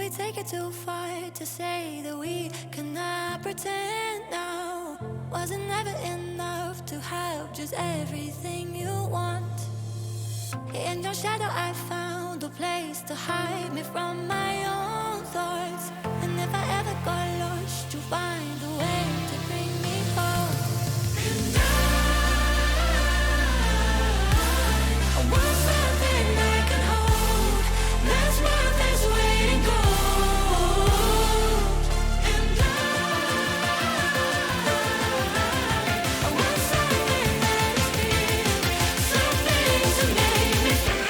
we take it too far to say that we cannot pretend now? Was it never enough to have just everything you want? In your shadow I found a place to hide me from my own thoughts. And if I ever got lost, you'll find a way to bring me home. And I want something I can hold. That's what this waiting gold. And I want something that is real, something to make me feel.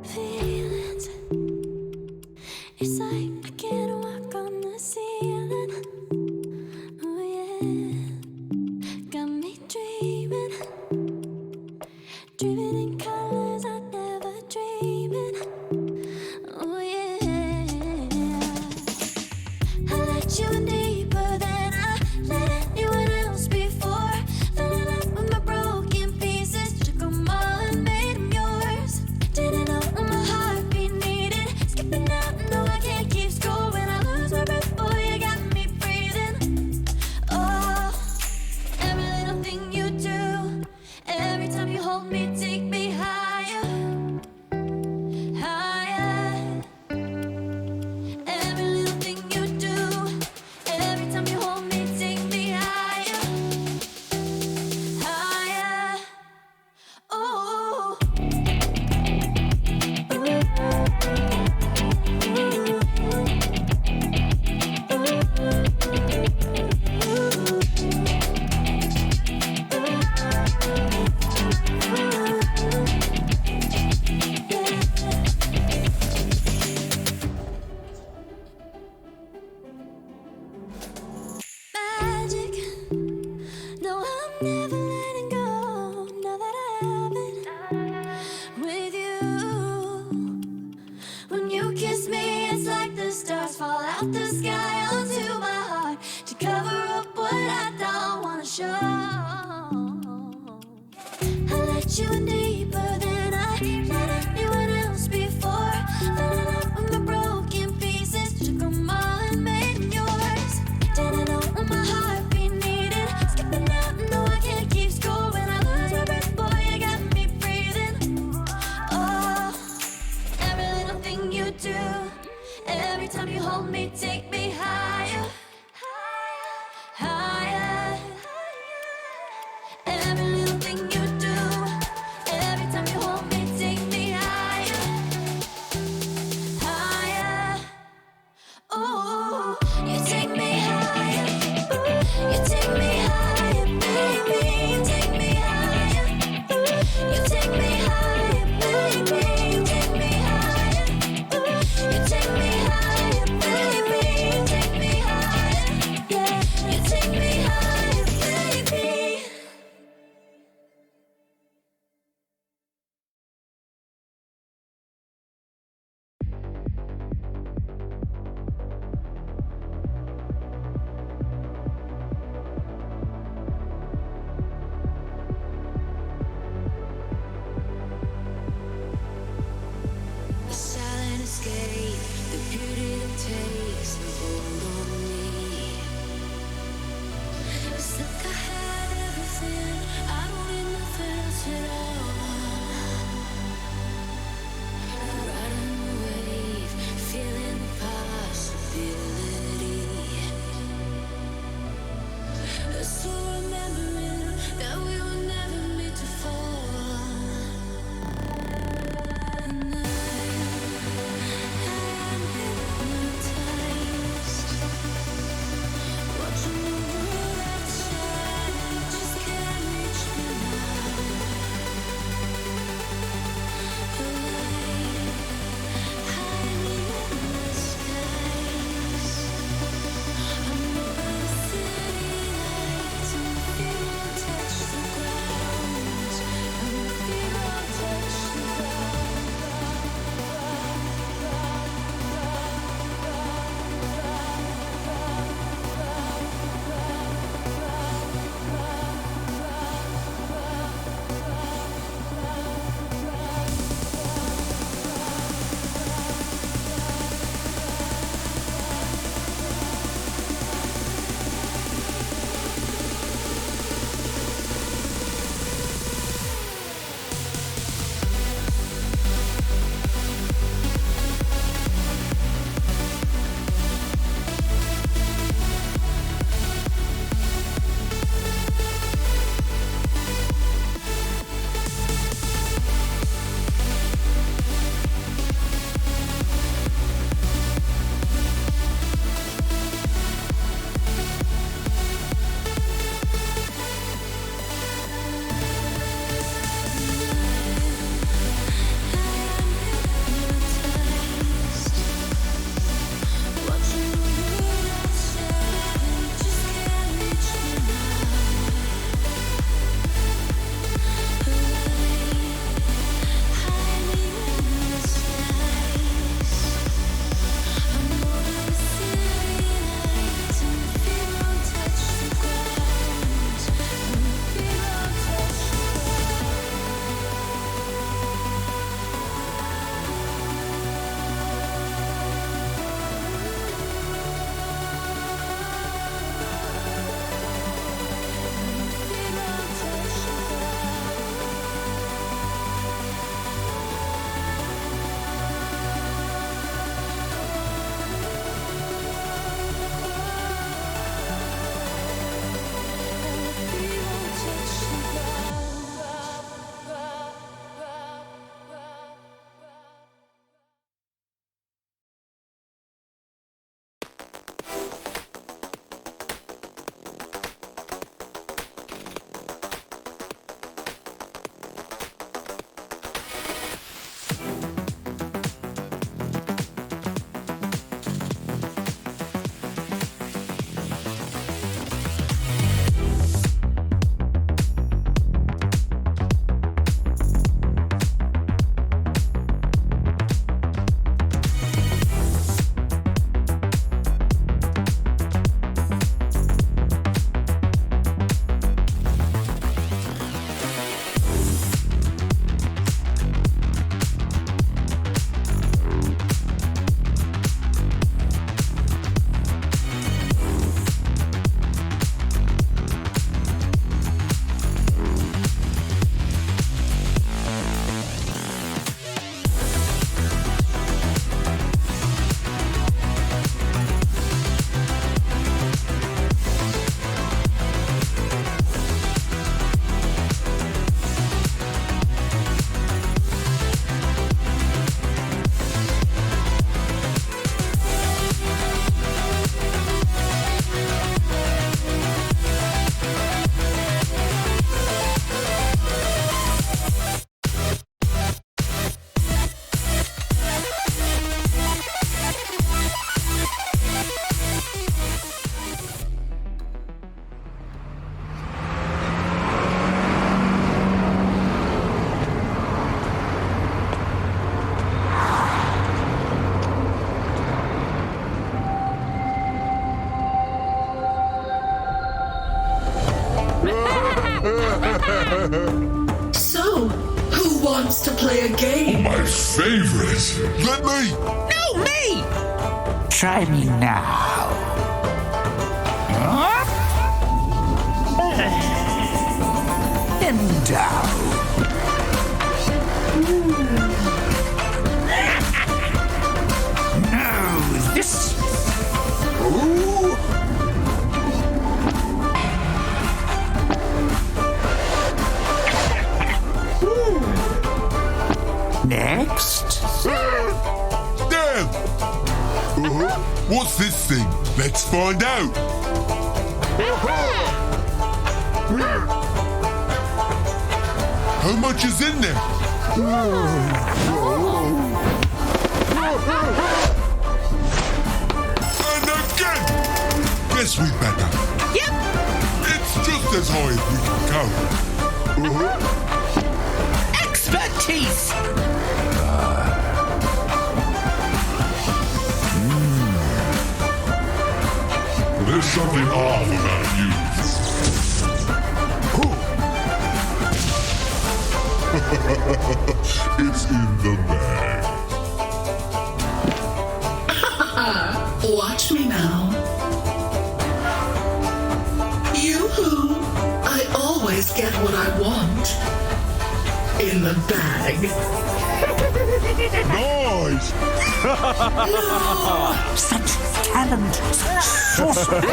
Feelings, it's like I can't walk on the ceiling. Oh yeah, got me dreaming, dreaming in colors I never dreamed in. Oh yeah, I let you in deeper than I let anyone else before. Fell in love with my broken pieces, took 'em all and made 'em yours. Didn't know what my heartbeat needed, skipping out, no I can't keep score. When I lose my breath, boy, you got me breathing. Oh, every little thing you do, every time you hold me, take me higher, higher. Every little thing you do, every time you hold me, take me higher, higher. Oh. Magic, no, I'm never letting go. Now that I have it with you. When you kiss me, it's like the stars fall out the sky onto my heart to cover up what I don't wanna show. I let you in deeper than I let anyone else before. Fell in love with my broken pieces, took 'em all and made 'em yours. Didn't know what my heartbeat needed, skipping out, no I can't keep score. When I lose my breath, boy, you got me breathing. Oh, every little thing you do, every time you hold me, take me higher, higher. Every little thing you do, every time you hold me, take me higher, higher. Oh, you take me higher, you take me higher, baby, you take me higher, you take me higher, baby, you take me higher, you take me higher, baby, you So, who wants to play a game? My favorite. Let me. No, me! Try me now. And down. No, this. Ooh. Next. Damn. What's this thing? Let's find out. How much is in there? And again! Guess we better. Yep. It's just as high as we can go. Expertise! There's something off about you. It's in the bag. Watch me now. Yoo-hoo! I always get what I want. In the bag. Nice! Such talent, such sorcery.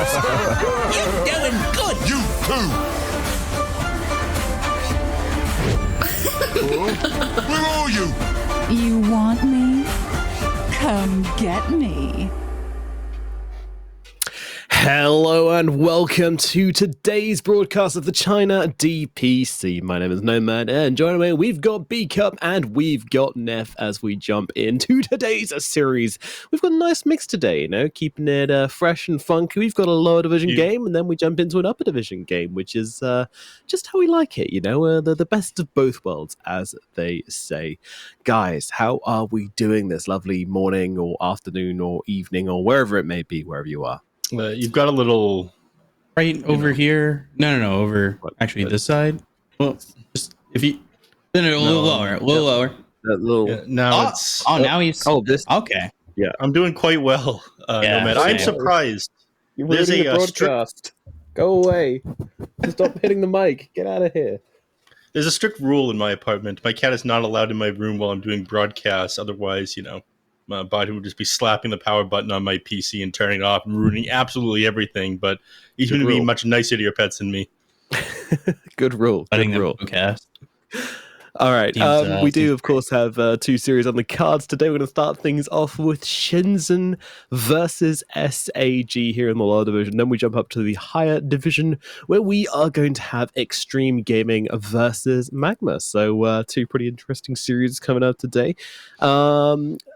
You're doing good! You too! Where are you? You want me? Come get me. Hello and welcome to today's broadcast of the China DPC. My name is Nomad and joining me we've got B-Cup and we've got Neff as we jump into today's series. We've got a nice mix today, you know, keeping it fresh and funky. We've got a lower division game and then we jump into an upper division game, which is just how we like it, you know, the best of both worlds, as they say. Guys, how are we doing this lovely morning or afternoon or evening or wherever it may be, wherever you are? You've got a little right over here. No, over actually this side. Well, just if you a little lower, That little now now he's this okay. Yeah, I'm doing quite well, Nomad. I'm surprised. You're There's ruining a the broadcast. Go away. Stop hitting the mic. Get out of here. There's a strict rule in my apartment. My cat is not allowed in my room while I'm doing broadcasts. Otherwise, you know, my body would just be slapping the power button on my PC and turning it off and ruining absolutely everything. But he's going to be much nicer to your pets than me. Good rule. Letting Good them rule. broadcast. All right. We do, of course, have two series on the cards. Today, we're going to start things off with Shenzhen versus SAG here in the lower division. Then we jump up to the higher division, where we are going to have Extreme Gaming versus Magma. So, two pretty interesting series coming up today.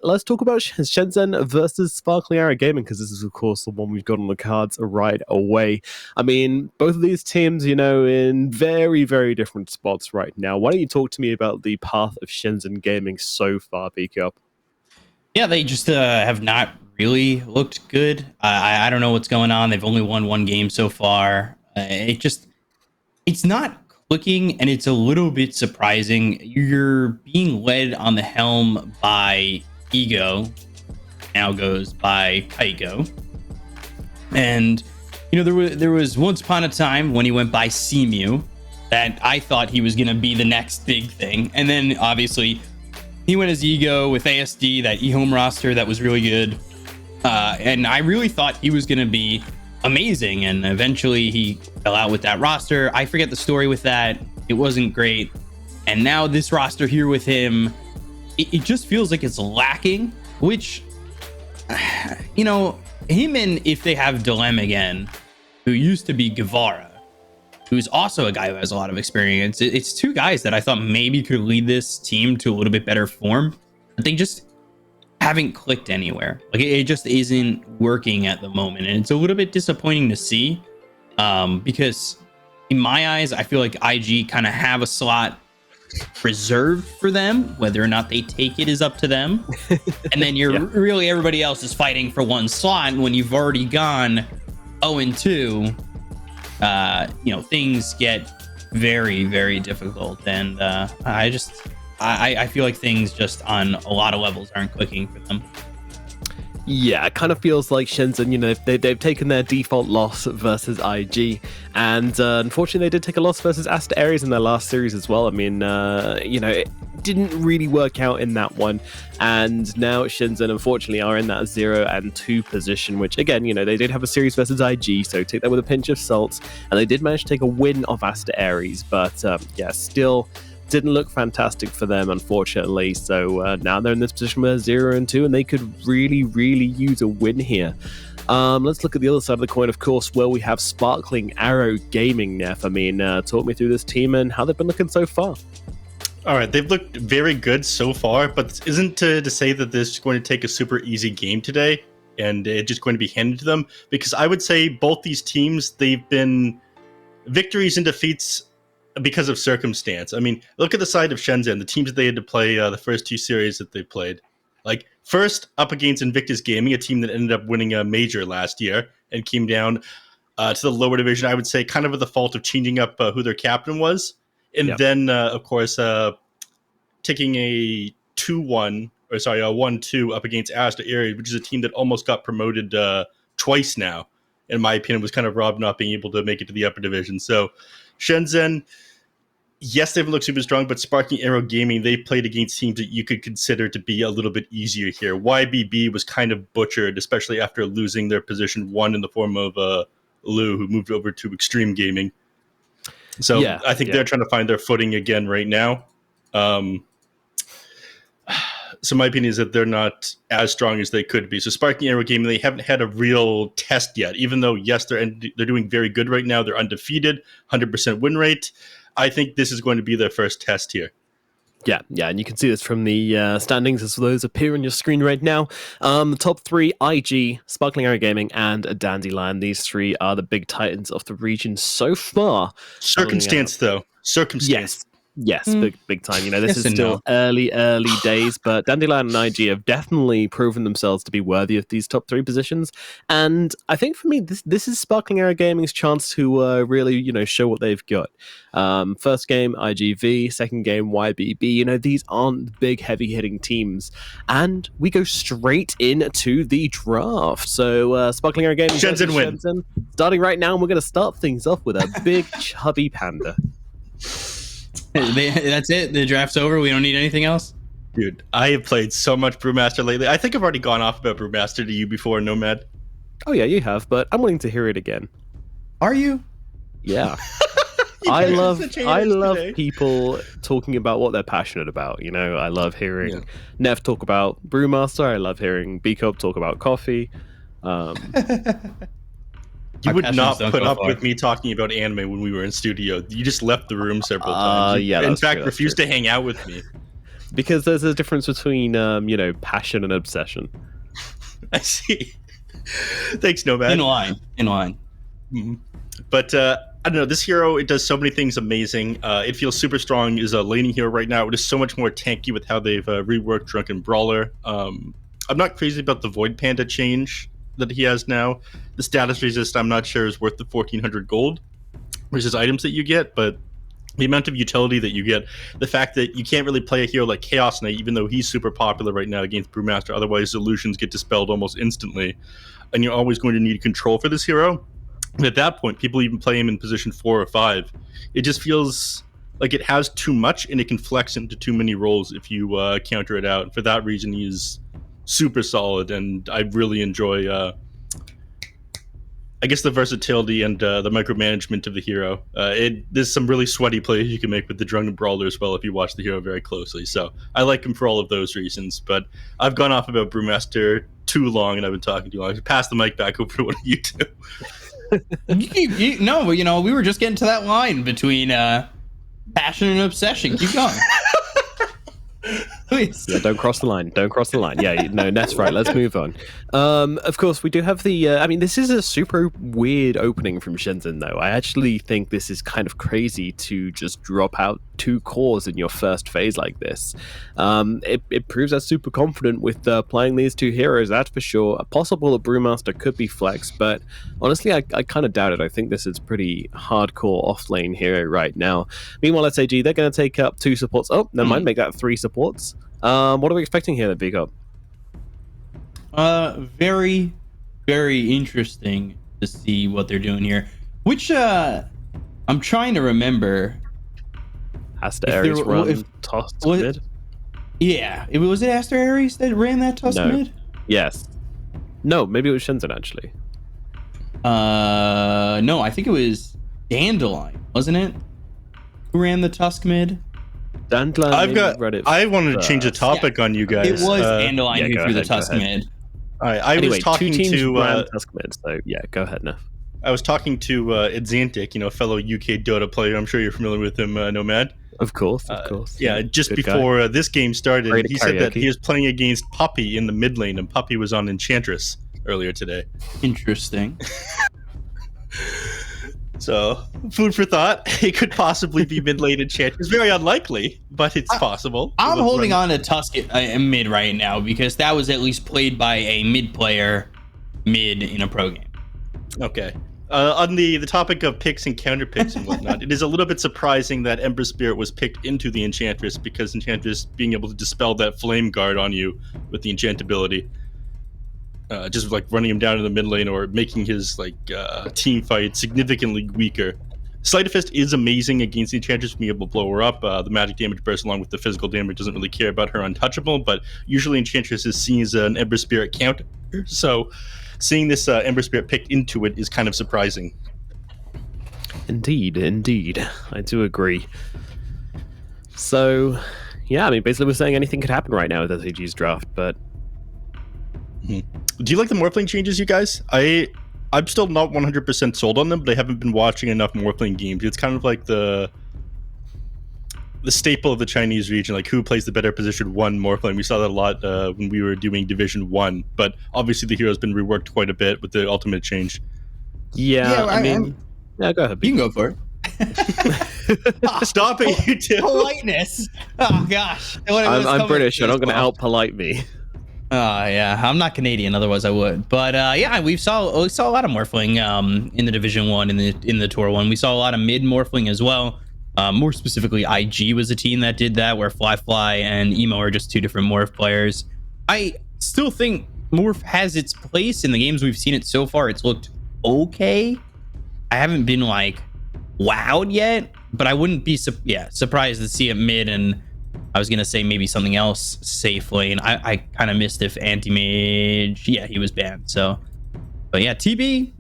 Let's talk about Shenzhen versus Sparkling Arrow Gaming, because this is, of course, the one we've got on the cards right away. I mean, both of these teams, you know, in very, very different spots right now. Why don't you talk to me about the path of Shenzhen Gaming so far, B-Cup? Yeah, they just have not really looked good. I don't know what's going on. They've only won one game so far. It's not clicking, and it's a little bit surprising. You're being led on the helm by Ego, now goes by Kaiko. And, you know, there was once upon a time when he went by Seamew that I thought he was going to be the next big thing. And then, obviously, he went as Ego with ASD, that eHome roster that was really good. And I really thought he was going to be amazing. And eventually, he fell out with that roster. I forget the story with that. It wasn't great. And now this roster here with him, it just feels like it's lacking, which, you know, him and if they have Dilem again, who used to be Guevara, who's also a guy who has a lot of experience. It's two guys that I thought maybe could lead this team to a little bit better form, but they just haven't clicked anywhere. Like it just isn't working at the moment, and it's a little bit disappointing to see, because in my eyes, I feel like IG kind of have a slot reserved for them. Whether or not they take it is up to them. And then you're really everybody else is fighting for one slot, and when you've already gone 0-2. You know, things get very, very difficult. And I feel like things just on a lot of levels aren't clicking for them. Yeah, it kind of feels like Shenzhen, they've taken their default loss versus IG, and unfortunately they did take a loss versus Asta Ares in their last series as well. I mean, it didn't really work out in that one, and now Shenzhen unfortunately are in that 0-2 position, which again, they did have a series versus IG, so take that with a pinch of salt, and they did manage to take a win off Asta Ares, but still didn't look fantastic for them, unfortunately. So now they're in this position where 0-2, and they could really, really use a win here. Let's look at the other side of the coin, of course, where we have Sparkling Arrow Gaming. Neff, I mean, talk me through this team and how they've been looking so far. All right, they've looked very good so far, but this isn't to say that this is going to take a super easy game today and it's just going to be handed to them, because I would say both these teams, they've been victories and defeats because of circumstance. I mean, look at the side of Shenzhen, the teams that they had to play the first 2 series that they played. Like, first up against Invictus Gaming, a team that ended up winning a major last year and came down to the lower division, I would say, kind of with the fault of changing up who their captain was. And then, of course, taking a 1-2 up against Asta Ares, which is a team that almost got promoted twice now, in my opinion, was kind of robbed not being able to make it to the upper division. So Shenzhen, yes, they've looked super strong, but Sparking Arrow Gaming, they played against teams that you could consider to be a little bit easier here. YBB was kind of butchered, especially after losing their position 1 in the form of Lou, who moved over to Extreme Gaming. So I think they're trying to find their footing again right now. So my opinion is that they're not as strong as they could be. So Sparking Arrow Gaming, they haven't had a real test yet, even though, yes, they're doing very good right now. They're undefeated, 100% win rate. I think this is going to be their first test here. Yeah, and you can see this from the standings as those appear on your screen right now. The top 3, IG, Sparkling Arrow Gaming, and Dandelion. These 3 are the big titans of the region so far. Circumstance, though. Circumstance. Yes, big time. This is still early days, but Dandelion and IG have definitely proven themselves to be worthy of these top 3 positions. And I think for me, this is Sparkling Arrow Gaming's chance to really, show what they've got. First game, IGV. Second game, YBB. These aren't big, heavy-hitting teams. And we go straight into the draft. So Sparkling Arrow Gaming, Shenzhen win. Starting right now, and we're going to start things off with a big, chubby panda. That's it? The draft's over? We don't need anything else? Dude, I have played so much Brewmaster lately. I think I've already gone off about Brewmaster to you before, Nomad. Oh yeah, you have, but I'm willing to hear it again. Are you? Yeah. I love people talking about what they're passionate about. I love hearing Neff talk about Brewmaster. I love hearing B-Cope talk about coffee. You would not put up with me talking about anime when we were in studio. You just left the room several times. In fact, refused to hang out with me. Because there's a difference between, passion and obsession. I see. Thanks, Nomad. In line. Mm-hmm. But, I don't know, this hero, it does so many things amazing. It feels super strong as a laning hero right now. It is so much more tanky with how they've reworked Drunken Brawler. I'm not crazy about the Void Panda change that he has now. The status resist, I'm not sure, is worth the 1400 gold versus items that you get, but the amount of utility that you get, the fact that you can't really play a hero like Chaos Knight, even though he's super popular right now against Brewmaster, otherwise illusions get dispelled almost instantly, and you're always going to need control for this hero. And at that point, people even play him in position 4 or 5. It just feels like it has too much, and it can flex into too many roles if you counter it out. For that reason, he's super solid, and I really enjoy I guess the versatility and the micromanagement of the hero. There's some really sweaty plays you can make with the Drunken Brawler as well if you watch the hero very closely. So I like him for all of those reasons. But I've gone off about Brewmaster too long, and I've been talking too long. I pass the mic back over to one of you two. We were just getting to that line between passion and obsession. Keep going. twist. Yeah, don't cross the line. Don't cross the line. Yeah, no, that's right. Let's move on. Of course, we do have the... I mean, this is a super weird opening from Shenzhen, though. I actually think this is kind of crazy to just drop out 2 cores in your first phase like this. It proves they're super confident with playing these 2 heroes, that's for sure. Possible a Brewmaster could be flex, but honestly, I kind of doubt it. I think this is pretty hardcore off-lane hero right now. Meanwhile, SAG, they're going to take up 2 supports. Oh, never mind, make that 3 supports. What are we expecting here, Vigop? Very, very interesting to see what they're doing here. Which, I'm trying to remember. Aster Ares run tossed mid? Yeah. Was it Aster Ares that ran that toss mid? Yes. No, maybe it was Shenzhen, actually. No, I think it was Dandelion, wasn't it? Who ran the Tusk mid? Dandelion. I wanted to change the topic on you guys. It was Dandelion who threw the Tusk mid. All right, I was talking to Tusk mid, so yeah, go ahead, Neff. I was talking to Exantic, fellow UK Dota player. I'm sure you're familiar with him, Nomad. Of course. Yeah, just before this game started, he said that he was playing against Puppy in the mid lane, and Puppy was on Enchantress earlier today. Interesting. So, food for thought. It could possibly be mid lane Enchantress. Very unlikely, but it's possible. I'm holding on to Tusk mid right now because that was at least played by a mid player mid in a pro game. Okay. On the topic of picks and counter picks and whatnot, it is a little bit surprising that Ember Spirit was picked into the Enchantress because Enchantress being able to dispel that Flame Guard on you with the enchantability. Just like running him down in the mid lane or making his team fight significantly weaker. Sleight of Fist is amazing against the Enchantress, being able to blow her up. The magic damage burst along with the physical damage doesn't really care about her untouchable, but usually Enchantress is seen as an Ember Spirit counter. So seeing this Ember Spirit picked into it is kind of surprising. Indeed. I do agree. So, yeah, I mean, basically we're saying anything could happen right now with SAG's draft, but... Do you like the Morphling changes, you guys? I'm still not 100% sold on them, but I haven't been watching enough Morphling games. It's kind of like the staple of the Chinese region, like who plays the better position 1 Morphling. We saw that a lot when we were doing Division 1, but obviously the hero's been reworked quite a bit with the ultimate change. Yeah, I mean... Yeah, go ahead. You can go for it. Stop it, you two. Politeness. Oh, gosh. I'm British. You're not going to out-polite me. Yeah, I'm not Canadian, otherwise I would. But yeah, we saw a lot of Morphling in the Division 1, in the Tour 1. We saw a lot of mid Morphling as well. More specifically, IG was a team that did that, where Fly and Emo are just 2 different Morph players. I still think Morph has its place in the games we've seen it so far. It's looked okay. I haven't been wowed yet, but I wouldn't be surprised to see it mid. And I was gonna say maybe something else safe lane. I kind of missed if anti-mage. Yeah, he was banned. So, but yeah, TB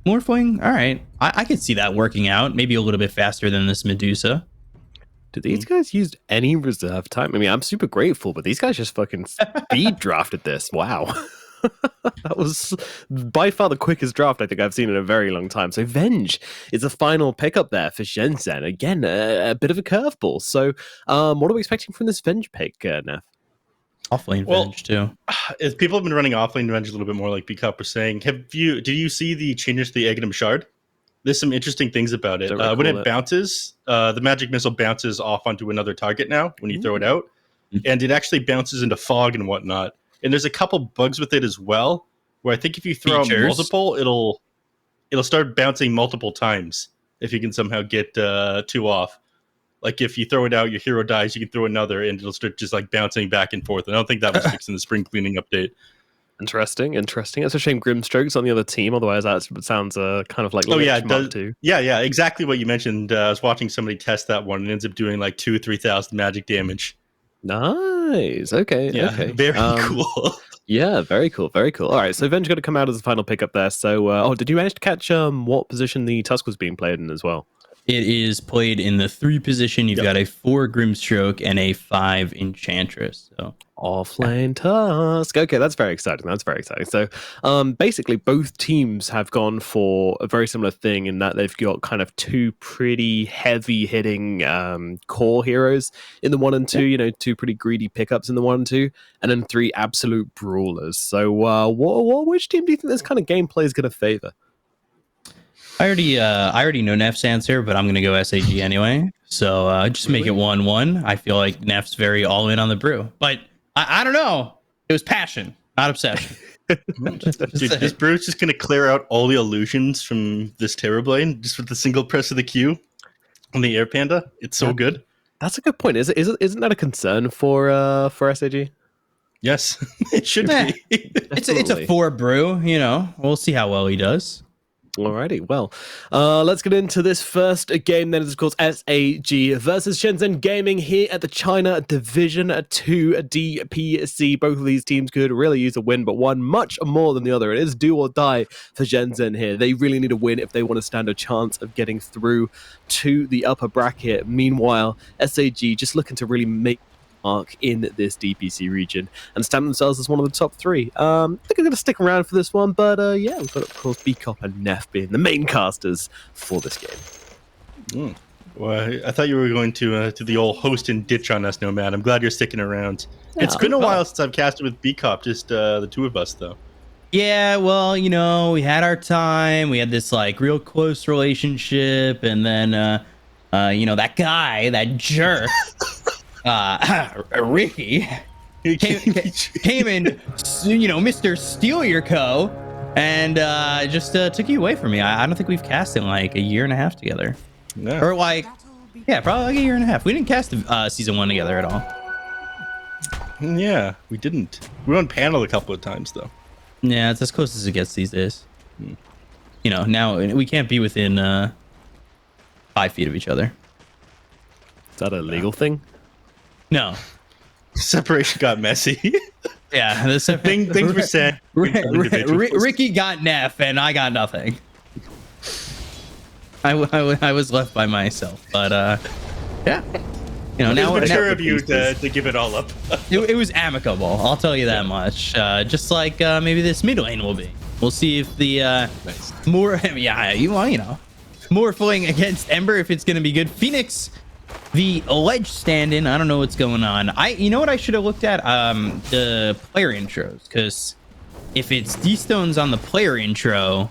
Morphling. All right, I could see that working out. Maybe a little bit faster than this Medusa. Did these guys use any reserve time? I mean, I'm super grateful, but these guys just fucking speed drafted this. Wow. That was by far the quickest draft I think I've seen in a very long time. So Venge is a final pickup there for Shenzhen. Again, a bit of a curveball. So what are we expecting from this Venge pick, Neff? Offlane Venge too. If people have been running offlane Venge a little bit more, like B-Cup was saying, did you see the changes to the Aghanim Shard? There's some interesting things about it. When it bounces, the magic missile bounces off onto another target now when you throw it out. And it actually bounces into fog and whatnot. And there's a couple bugs with it as well, where I think if you throw out multiple, it'll start bouncing multiple times if you can somehow get 2 off. Like if you throw it out, your hero dies, you can throw another, and it'll start just bouncing back and forth. And I don't think that was fixed in the spring cleaning update. Interesting. It's a shame Grimstroke's on the other team. Otherwise, that sounds kind of like it does too. Yeah, exactly what you mentioned. I was watching somebody test that one, and it ends up doing 2,000-3,000 magic damage. Nice. Okay. Yeah, okay. Very cool. Yeah, very cool. Very cool. All right, so Venge got to come out as the final pickup there. So, did you manage to catch what position the Tusk was being played in as well? It is played in the 3 position. You've got a 4 Grimstroke and a 5 Enchantress. So offlane task. Okay, that's very exciting. So, basically, both teams have gone for a very similar thing in that they've got kind of 2 pretty heavy-hitting core heroes in the 1 and 2. You know, 2 pretty greedy pickups in the 1 and 2, and then 3 absolute brawlers. So, which team do you think this kind of gameplay is going to favor? I already know Neff's answer, but I'm gonna go SAG anyway. So just make it 1-1. I feel like Neff's very all in on the brew, but I don't know. It was passion, not obsession. Dude, this brew's just gonna clear out all the illusions from this Terrorblade just with the single press of the Q on the Air Panda. It's so good. That's a good point. Isn't that a concern for SAG? Yes, it should be. It's a 4 brew. You know, we'll see how well he does. Alrighty, well, let's get into this first game then. It's of course SAG versus Shenzhen Gaming here at the China Division 2 DPC. Both of these teams could really use a win, but one much more than the other. It is do or die for Shenzhen here. They really need a win if they want to stand a chance of getting through to the upper bracket. Meanwhile, SAG just looking to really make mark in this DPC region and stamp themselves as one of the top 3. I think I'm going to stick around for this one, but yeah, we've got, of course, Bcop and Neff being the main casters for this game. Well, I thought you were going to the old host and ditch on us, Nomad. I'm glad you're sticking around. Yeah, it's been a while since I've casted with Bcop, just the 2 of us, though. Yeah, well, you know, we had our time. We had this, like, real close relationship, and then, you know, that guy, that jerk... Ricky came in, you know, Mr. Steal Your Co. and just took you away from me. I don't think we've cast in like a year and a half together. No. Or like, yeah, probably like a year and a half. We didn't cast season 1 together at all. Yeah, we didn't. We were on panel a couple of times though. Yeah, it's as close as it gets these days. You know, now we can't be within 5 feet of each other. Is that a legal thing? No. Separation got messy. Yeah, things were said. Ricky got Neff, and I got nothing. I was left by myself, but yeah. You know, now mature of you to give it all up. It was amicable. I'll tell you that much. Just like maybe this mid lane will be. We'll see if the more you know, more fooling against Ember if it's gonna be good. Phoenix. The ledge stand-in, I don't know what's going on. You know what I should have looked at? The player intros, because if it's D-Stones on the player intro,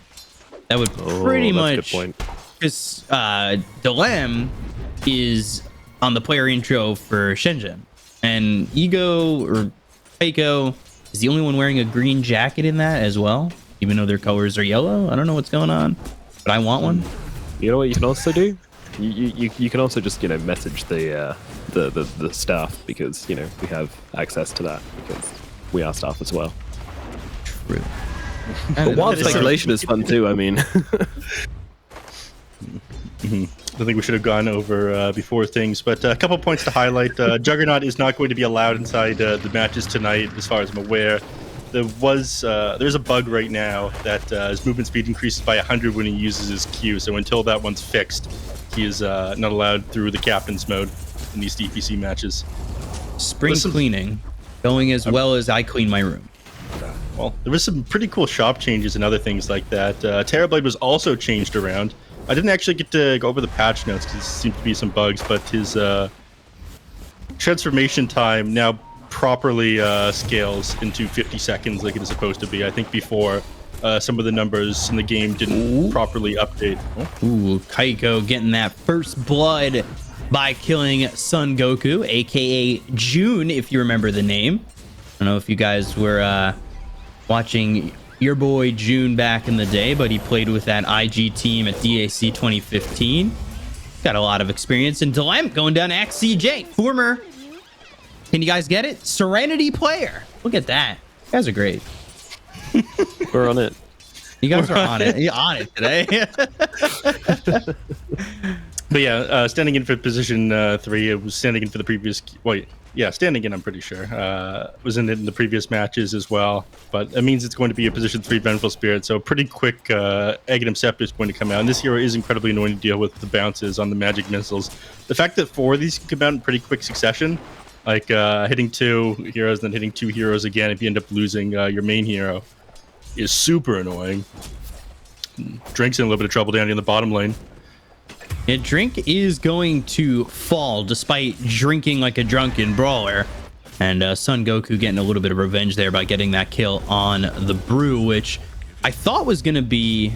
that would pretty much... Because Dilem is on the player intro for Shenzhen, and Ego or Keiko is the only one wearing a green jacket in that as well, even though their colors are yellow. I don't know what's going on, but I want one. You know what you can also do? You can also just, you know, message the staff, because, you know, we have access to that because we are staff as well. True. But wild speculation is fun too, I mean. I think we should have gone over before things, but a couple points to highlight. Juggernaut is not going to be allowed inside the matches tonight, as far as I'm aware. There's a bug right now that his movement speed increases by 100 when he uses his Q, so until that one's fixed, he is not allowed through the captain's mode in these DPC matches. Spring cleaning going as well as I clean my room. Well, there was some pretty cool shop changes and other things like that. Terrorblade was also changed around. I didn't actually get to go over the patch notes because there seemed to be some bugs, but his transformation time now properly scales into 50 seconds like it is supposed to be. I think before some of the numbers in the game didn't properly update. Ooh, Keiko getting that first blood by killing Son Goku, aka June, if you remember the name. I don't know if you guys were watching your boy June back in the day, but he played with that IG team at DAC 2015. Got a lot of experience. And Dilem going down to XCJ, former, can you guys get it? Serenity player. Look at that. You guys are great. We're on it. You guys are on it. You're on it today. But yeah, standing in for position 3, it was standing in for the previous... Wait, Yeah, standing in, I'm pretty sure. Was in it in the previous matches as well. But that means it's going to be a position 3 Vengeful Spirit, so pretty quick Aghanim Scepter is going to come out. And this hero is incredibly annoying to deal with the bounces on the magic missiles. The fact that 4 of these can come out in pretty quick succession, like hitting 2 heroes, then hitting 2 heroes again if you end up losing your main hero, is super annoying. Drink's in a little bit of trouble down in the bottom lane. Yeah, Drink is going to fall despite drinking like a drunken brawler. And Son Goku getting a little bit of revenge there by getting that kill on the Brew, which I thought was going to be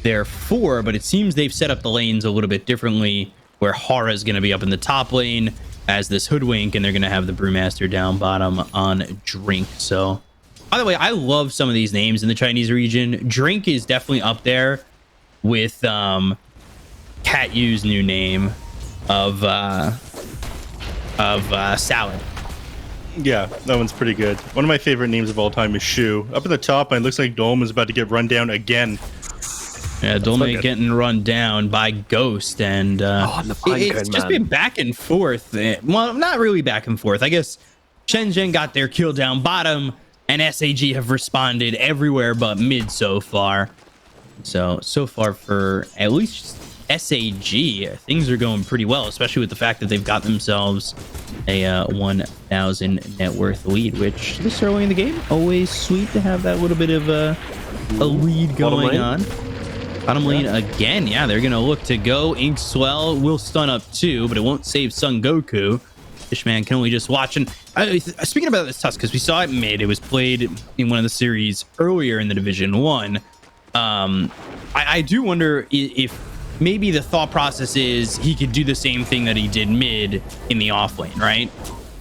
their 4, but it seems they've set up the lanes a little bit differently, where Hara is going to be up in the top lane as this Hoodwink, and they're going to have the Brewmaster down bottom on Drink. So, by the way, I love some of these names in the Chinese region. Drink is definitely up there with Cat Yu's new name of Salad. Yeah, that one's pretty good. One of my favorite names of all time is Shu. Up at the top, it looks like Dolm is about to get run down again. Yeah, Dolme getting run down by Ghost, and it's just been back and forth. Well, not really back and forth. I guess Shenzhen got their kill down bottom, and SAG have responded everywhere but mid so far. So far for at least SAG, things are going pretty well, especially with the fact that they've got themselves a 1,000 net worth lead, which this early in the game, always sweet to have that little bit of a lead going on. Bottom lane again, yeah, they're gonna look to go. Ink Swell will stun up too, but it won't save Son Goku. Fishman can only just watch. And speaking about this Tusk, because we saw it mid, it was played in one of the series earlier in the Division 1. I do wonder if maybe the thought process is he could do the same thing that he did mid in the off lane, right?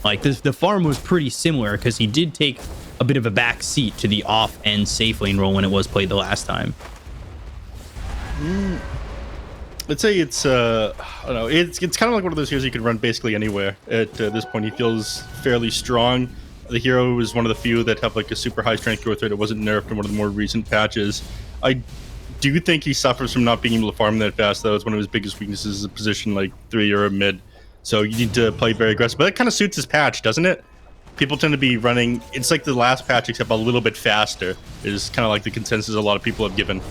Like the farm was pretty similar because he did take a bit of a back seat to the off and safe lane role when it was played the last time. I'd say it's I don't know, it's kind of like one of those heroes you can run basically anywhere. At this point, he feels fairly strong. The hero is one of the few that have like a super high strength growth rate. It wasn't nerfed in one of the more recent patches. I do think he suffers from not being able to farm that fast, though. It's one of his biggest weaknesses is a position like 3 or a mid. So you need to play very aggressive. But that kind of suits his patch, doesn't it? People tend to be running, it's like the last patch except a little bit faster, is kind of like the consensus a lot of people have given.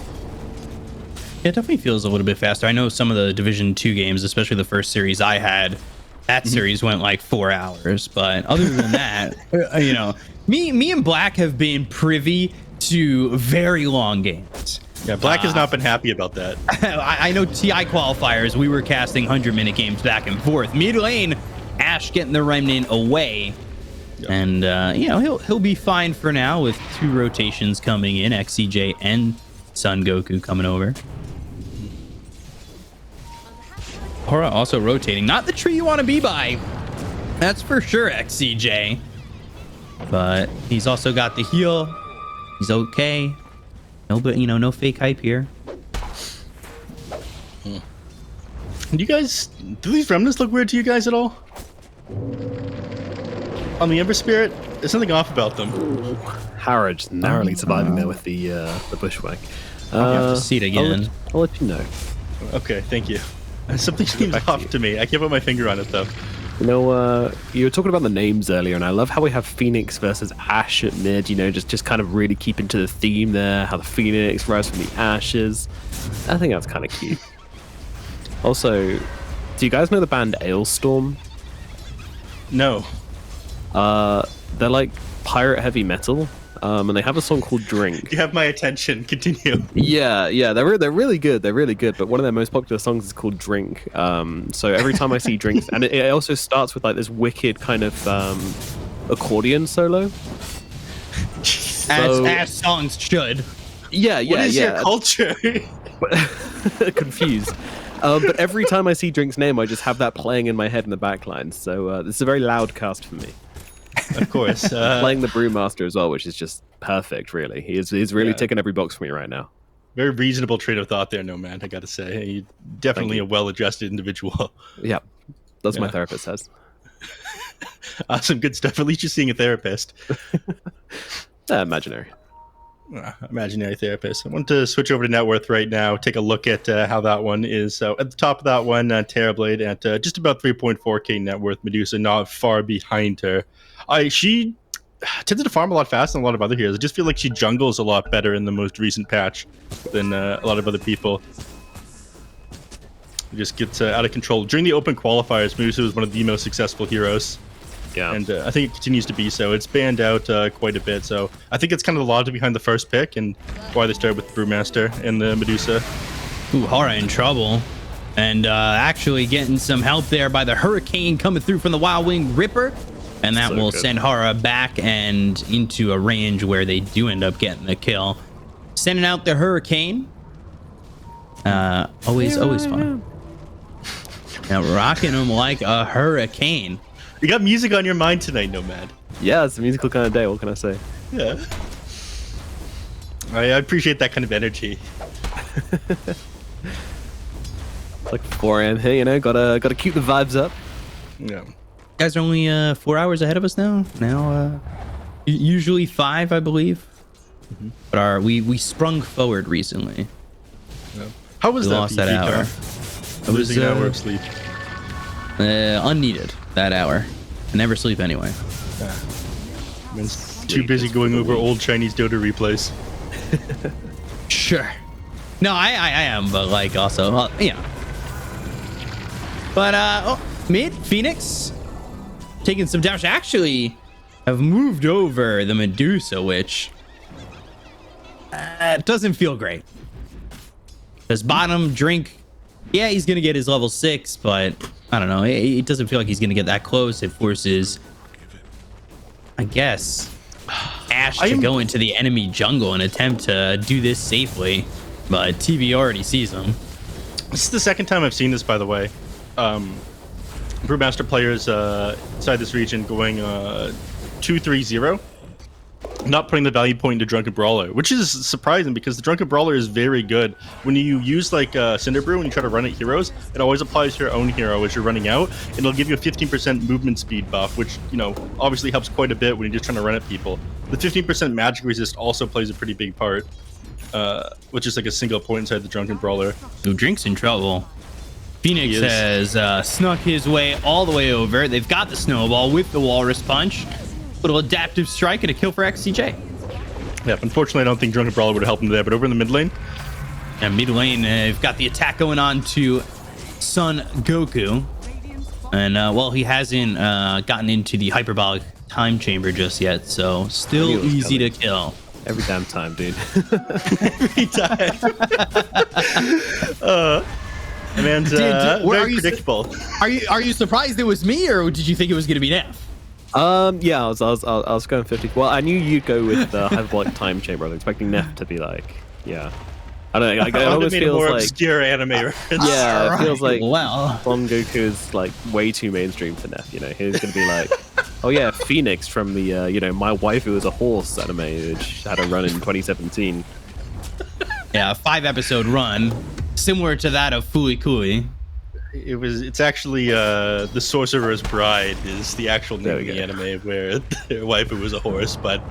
Yeah, it definitely feels a little bit faster. I know some of the Division 2 games, especially the first series I had, that series went like 4 hours. But other than that, you know, me and Black have been privy to very long games. Yeah, Black has not been happy about that. I know TI qualifiers, we were casting 100-minute games back and forth. Mid lane, Ash getting the Remnant away. Yep. And, you know, he'll be fine for now with 2 rotations coming in, XCJ and Son Goku coming over. Hora also rotating. Not the tree you want to be by. That's for sure, XCJ. But he's also got the heal. He's okay. No, but you know, no fake hype here. Do you guys, do these remnants look weird to you guys at all? On the Ember Spirit, there's something off about them. Harrod narrowly surviving there with the bushwhack. You have to see it again. I'll let you know. Okay, thank you. Something seems off to me. I can't put my finger on it though. You know, you were talking about the names earlier, and I love how we have Phoenix versus Ash at mid. You know, just kind of really keeping to the theme there. How the Phoenix rise from the ashes. I think that's kind of cute. Also, do you guys know the band Ailstorm? No. They're like pirate heavy metal. And they have a song called Drink. You have my attention. Continue. Yeah, they're really good. They're really good. But one of their most popular songs is called Drink. So every time I see Drinks, and it also starts with like this wicked kind of accordion solo. As songs should. Yeah. What is your culture? Confused. But every time I see Drink's name, I just have that playing in my head in the backline. So this is a very loud cast for me. Of course. Playing the Brewmaster as well, which is just perfect, really. He's really ticking every box for me right now. Very reasonable train of thought there, no man, I gotta say. You're definitely a well-adjusted individual. Yeah, that's what my therapist says. Awesome, good stuff. At least you're seeing a therapist. Imaginary. Imaginary therapist. I want to switch over to net worth right now. Take a look at how that one is. So at the top of that one, Terrorblade at just about 3.4k net worth. Medusa not far behind her. She tended to farm a lot faster than a lot of other heroes. I just feel like she jungles a lot better in the most recent patch than a lot of other people. It just gets out of control. During the open qualifiers, Medusa was one of the most successful heroes. Yeah. And I think it continues to be so. It's banned out quite a bit. So I think it's kind of the logic behind the first pick and why they started with the Brewmaster and the Medusa. Ooh, Hara in trouble. And actually getting some help there by the Hurricane coming through from the Wild Wing Ripper. And that will send Hara back and into a range where they do end up getting the kill. Sending out the Hurricane. Always fun. Now rocking them like a hurricane. You got music on your mind tonight, Nomad. Yeah, it's a musical kind of day. What can I say? Yeah. I appreciate that kind of energy. It's like 4 a.m. here, you know. Gotta keep the vibes up. Yeah. You guys are only 4 hours ahead of us now. Usually 5, I believe. Mm-hmm. But we sprung forward recently. Yeah. How was that? Lost that hour. It was an hour of sleep. Unneeded that hour. I never sleep anyway. Man's too busy going over old Chinese Dota replays. Sure. No, I am, but like also, yeah. But mid Phoenix taking some damage. Actually, have moved over the Medusa, which doesn't feel great. Because bottom drink. Yeah, he's going to get his level 6, but I don't know. It doesn't feel like he's going to get that close. It forces, I guess, Ash to go into the enemy jungle and attempt to do this safely. But TV already sees him. This is the second time I've seen this, by the way. Brewmaster players inside this region going 2-3-0. Not putting the value point into Drunken Brawler, which is surprising because the Drunken Brawler is very good. When you use like Cinder Brew and you try to run at heroes, it always applies to your own hero as you're running out, and it'll give you a 15% movement speed buff, which, you know, obviously helps quite a bit when you're just trying to run at people. The 15% magic resist also plays a pretty big part, which is like a single point inside the Drunken Brawler. Who Drink's in trouble. Phoenix has snuck his way all the way over. They've got the snowball with the Walrus Punch. Little adaptive strike and a kill for XCJ. Yeah, unfortunately, I don't think Drunken Brawler would have helped him there, but over in the mid lane. Yeah, mid lane, they've got the attack going on to Son Goku. And, well, he hasn't gotten into the hyperbolic time chamber just yet, so still easy to kill. Every damn time, dude. Every time. Man's very predictable. Are you surprised it was me, or did you think it was going to be Neff? Yeah, I was going 50. Well, I knew you'd go with the hyperbolic time chamber. I was expecting Neff to be like, yeah. I don't know. It almost feels more like obscure anime reference. Yeah, it feels like wow. Son Goku is like way too mainstream for Neff. You know, he's gonna be like, oh yeah, Phoenix from the you know, My Waifu is a Horse anime, which had a run in 2017. Yeah, a 5-episode run, similar to that of Fooly Cooly. It's actually The Sorcerer's Bride is the actual name of the anime where their waifu was a horse, but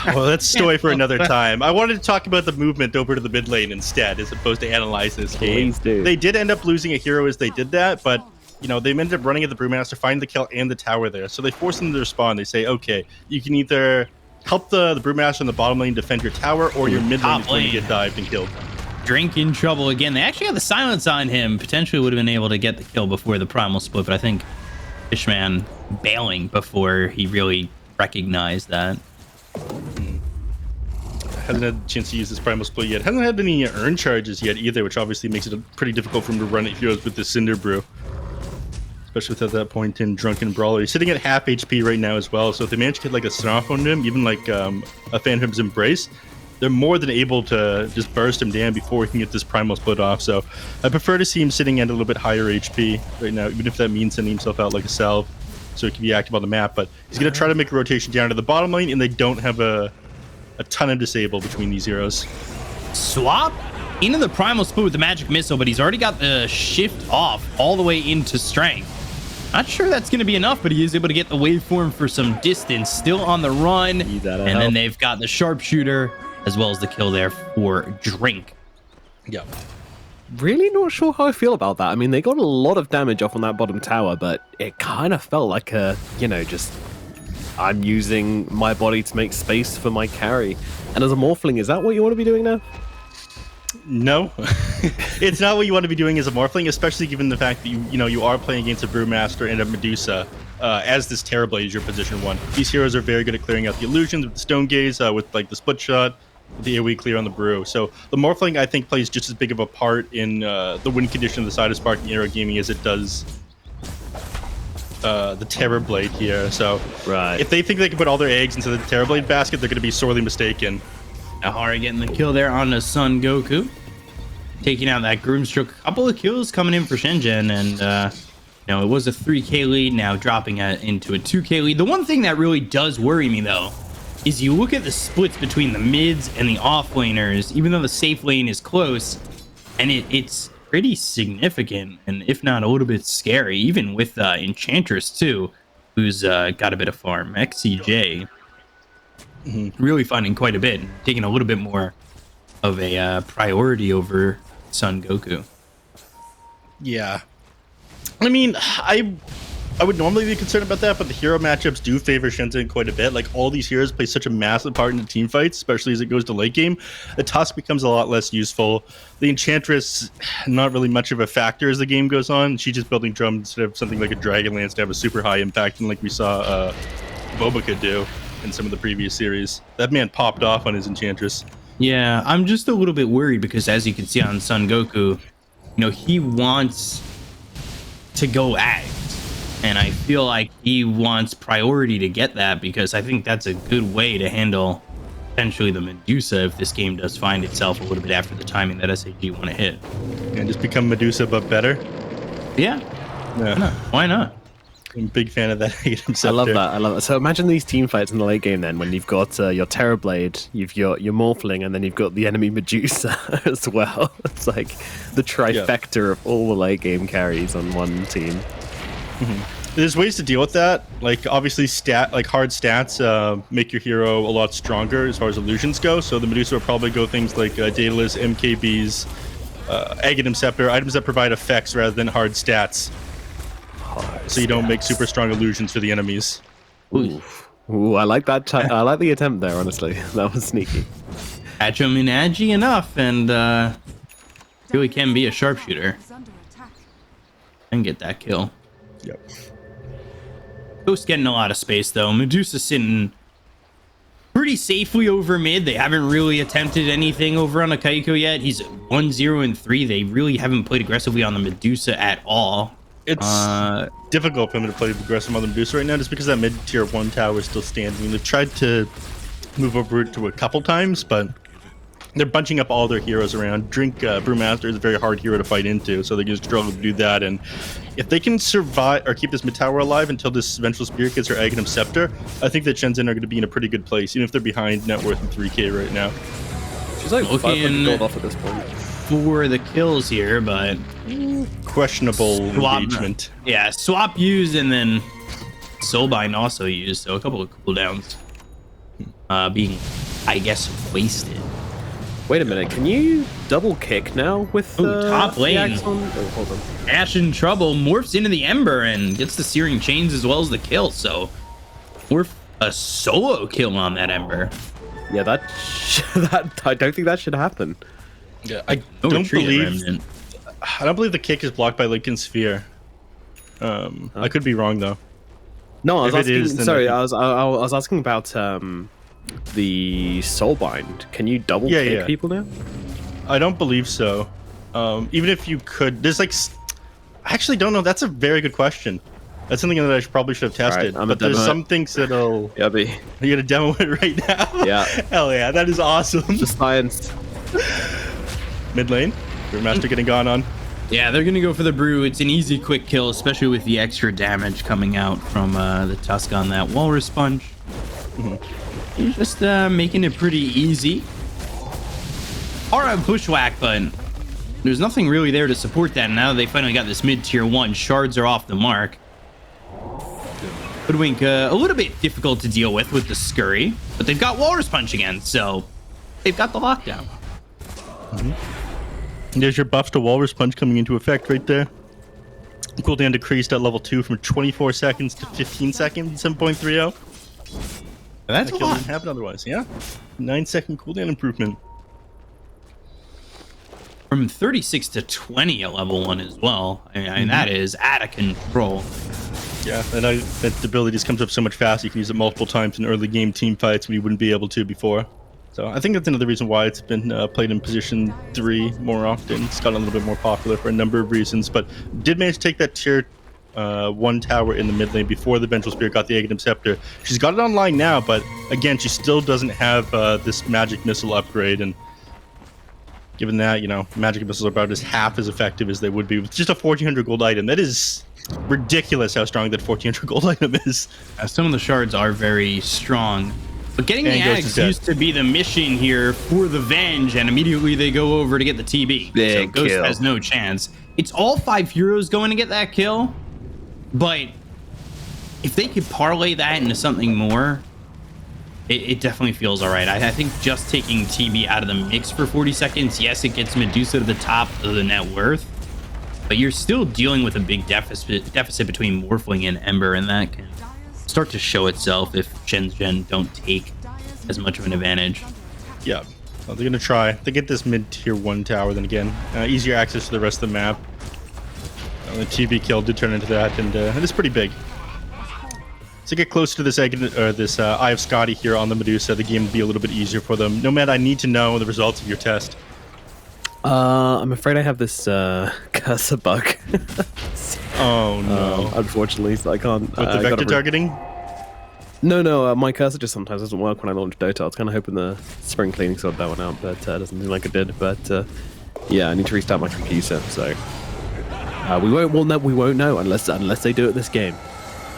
well, that's a story for another time. I wanted to talk about the movement over to the mid lane instead, as opposed to analyze this game. Please do. They did end up losing a hero as they did that, but you know, they ended up running at the Brewmaster, find the kill and the tower there. So they force them to respond. They say, okay, you can either help the Brewmaster in the bottom lane defend your tower, or your mid lane is going to get dived and killed. Drink in trouble again. They actually have the silence on him. Potentially would have been able to get the kill before the primal split, but I think Fishman bailing before he really recognized that. Hasn't had a chance to use this primal split yet. Hasn't had any earn charges yet either, which obviously makes it pretty difficult for him to run at heroes with the Cinder Brew. Especially at that point in Drunken Brawler. He's sitting at half HP right now as well, so if they manage to get like a Snarf on him, even like a Phantom's Embrace, they're more than able to just burst him down before he can get this primal split off. So I prefer to see him sitting at a little bit higher HP right now, even if that means sending himself out like a salve so he can be active on the map. But he's going to try to make a rotation down to the bottom lane, and they don't have a ton of disable between these heroes. Swap into the primal split with the magic missile, but he's already got the shift off all the way into strength. Not sure that's going to be enough, but he is able to get the waveform for some distance. Still on the run. And then they've got the sharpshooter as well as the kill there for Drink. Yeah. Really not sure how I feel about that. I mean, they got a lot of damage off on that bottom tower, but it kind of felt like a, just I'm using my body to make space for my carry. And as a Morphling, is that what you want to be doing now? No, it's not what you want to be doing as a Morphling, especially given the fact that you are playing against a Brewmaster and a Medusa. As this Terrorblade is your position 1. These heroes are very good at clearing out the illusions with the Stone Gaze, with like the split shot, the AoE clear on the Brew. So the Morphling, I think, plays just as big of a part in the win condition of the side of Sparking Arrow Gaming as it does the Terrorblade here. So if they think they can put all their eggs into the Terrorblade basket, they're going to be sorely mistaken. Ahara getting the kill there on the Son Goku. Taking out that Groomstroke. A couple of kills coming in for Shenzhen, and it was a 3k lead, now dropping into a 2k lead. The one thing that really does worry me, though, is you look at the splits between the mids and the offlaners, even though the safe lane is close, and it's pretty significant, and if not a little bit scary, even with Enchantress, too, who's got a bit of farm. XCJ really finding quite a bit, taking a little bit more of a priority over Son Goku. Yeah. I mean, I would normally be concerned about that, but the hero matchups do favor Shenzhen quite a bit. Like, all these heroes play such a massive part in the team fights, especially as it goes to late game. The Tusk becomes a lot less useful. The Enchantress, not really much of a factor as the game goes on. She's just building drums instead of something like a Dragonlance to have a super high impact, and like we saw Boba could do in some of the previous series. That man popped off on his Enchantress. Yeah, I'm just a little bit worried because, as you can see on Son Goku, he wants to go act, and I feel like he wants priority to get that, because I think that's a good way to handle potentially the Medusa if this game does find itself a little bit after the timing that SAG want to hit. And just become Medusa but better. Yeah. Why not? I'm a big fan of that. I love that. So imagine these team fights in the late game then, when you've got your Terrorblade, you've got your Morphling, and then you've got the enemy Medusa as well. It's like the trifecta of all the late game carries on one team. There's ways to deal with that. Like, obviously, hard stats make your hero a lot stronger as far as illusions go. So the Medusa will probably go things like Daedalus, MKBs, Aghanim Scepter, items that provide effects rather than hard stats. So you don't make super strong illusions for the enemies. Ooh, I like that. I like the attempt there, honestly. That was sneaky. Catch him in agi enough, and really can be a sharpshooter. And get that kill. Yep. Ghost getting a lot of space, though. Medusa sitting pretty safely over mid. They haven't really attempted anything over on Akaiko yet. He's 1-0-3. They really haven't played aggressively on the Medusa at all. It's difficult for them to play aggressive on the Medusa right now, just because that mid-tier 1 tower is still standing. They've tried to move over it to a couple times, but they're bunching up all their heroes around. Brewmaster is a very hard hero to fight into, so they just struggle to do that. And if they can survive or keep this mid tower alive until this Vengeful Spirit gets their Aghanim Scepter, I think that Shenzhen are going to be in a pretty good place, even if they're behind net worth and 3k right now. She's like 500 gold off at this point. For the kills here, but questionable engagement. Yeah, swap used, and then Soulbind also used, so a couple of cooldowns being, I guess, wasted. Wait a minute, can you double kick now with top lane? hold on. Ash in trouble, morphs into the Ember and gets the Searing Chains as well as the kill, so we're a solo kill on that Ember. Yeah, that I don't think that should happen. Yeah, I don't believe the kick is blocked by Lincoln Sphere. I could be wrong though. No, I was asking. Sorry, I was asking about the Soulbind. Can you double kick people now? I don't believe so. Even if you could, there's like, I actually don't know. That's a very good question. That's something that I probably should have tested. Right, but there's some things that'll. Yeah, you gotta demo it right now. Yeah. Hell yeah, that is awesome. Just science. Mid lane, Brewmaster getting gone on. Yeah, they're gonna go for the Brew. It's an easy, quick kill, especially with the extra damage coming out from the Tusk on that Walrus Sponge. He's just making it pretty easy. Alright, Bushwhack, but there's nothing really there to support that. Now they finally got this mid-tier 1. Shards are off the mark. Hoodwink a little bit difficult to deal with the Scurry, but they've got Walrus Punch again, so they've got the lockdown. There's your buffs to Walrus Punch coming into effect right there. Cooldown decreased at level 2 from 24 seconds to 15 seconds, 7.30. That's that a kill lot. didn't happen otherwise, yeah. 9-second cooldown improvement. From 36 to 20 at level 1 as well. I mean, that is out of control. Yeah, and that ability just comes up so much faster. You can use it multiple times in early game team fights when you wouldn't be able to before. So I think that's another reason why it's been played in position 3 more often. It's gotten a little bit more popular for a number of reasons, but did manage to take that tier 1 tower in the mid lane before the Vengeful Spirit got the Aghanim Scepter. She's got it online now, but again, she still doesn't have this magic missile upgrade, and given that, you know, magic missiles are about as half as effective as they would be with just a 1400 gold item. That is ridiculous how strong that 1400 gold item is. Some of the shards are very strong. But getting the Axe used to be the mission here for the Venge, and immediately they go over to get the TB. So Ghost has no chance. It's all 5 heroes going to get that kill, but if they could parlay that into something more, it definitely feels all right. I think just taking TB out of the mix for 40 seconds, yes, it gets Medusa to the top of the net worth, but you're still dealing with a big deficit between Morphling and Ember, and that can start to show itself if Shenzhen don't take as much of an advantage. Yeah, well, they're gonna try. They get this mid-tier 1 tower, then again, easier access to the rest of the map. The TB kill did turn into that, and it's pretty big. To get close to this Eye of Scotty here on the Medusa, the game will be a little bit easier for them. Nomad, I need to know the results of your test. I'm afraid I have this cursor bug. Oh no! Unfortunately, so I can't. With the vector targeting? No. My cursor just sometimes doesn't work when I launch Dota. I was kind of hoping the spring cleaning sorted that one out, but it doesn't seem like it did. But yeah, I need to restart my computer. So we won't know unless they do it this game.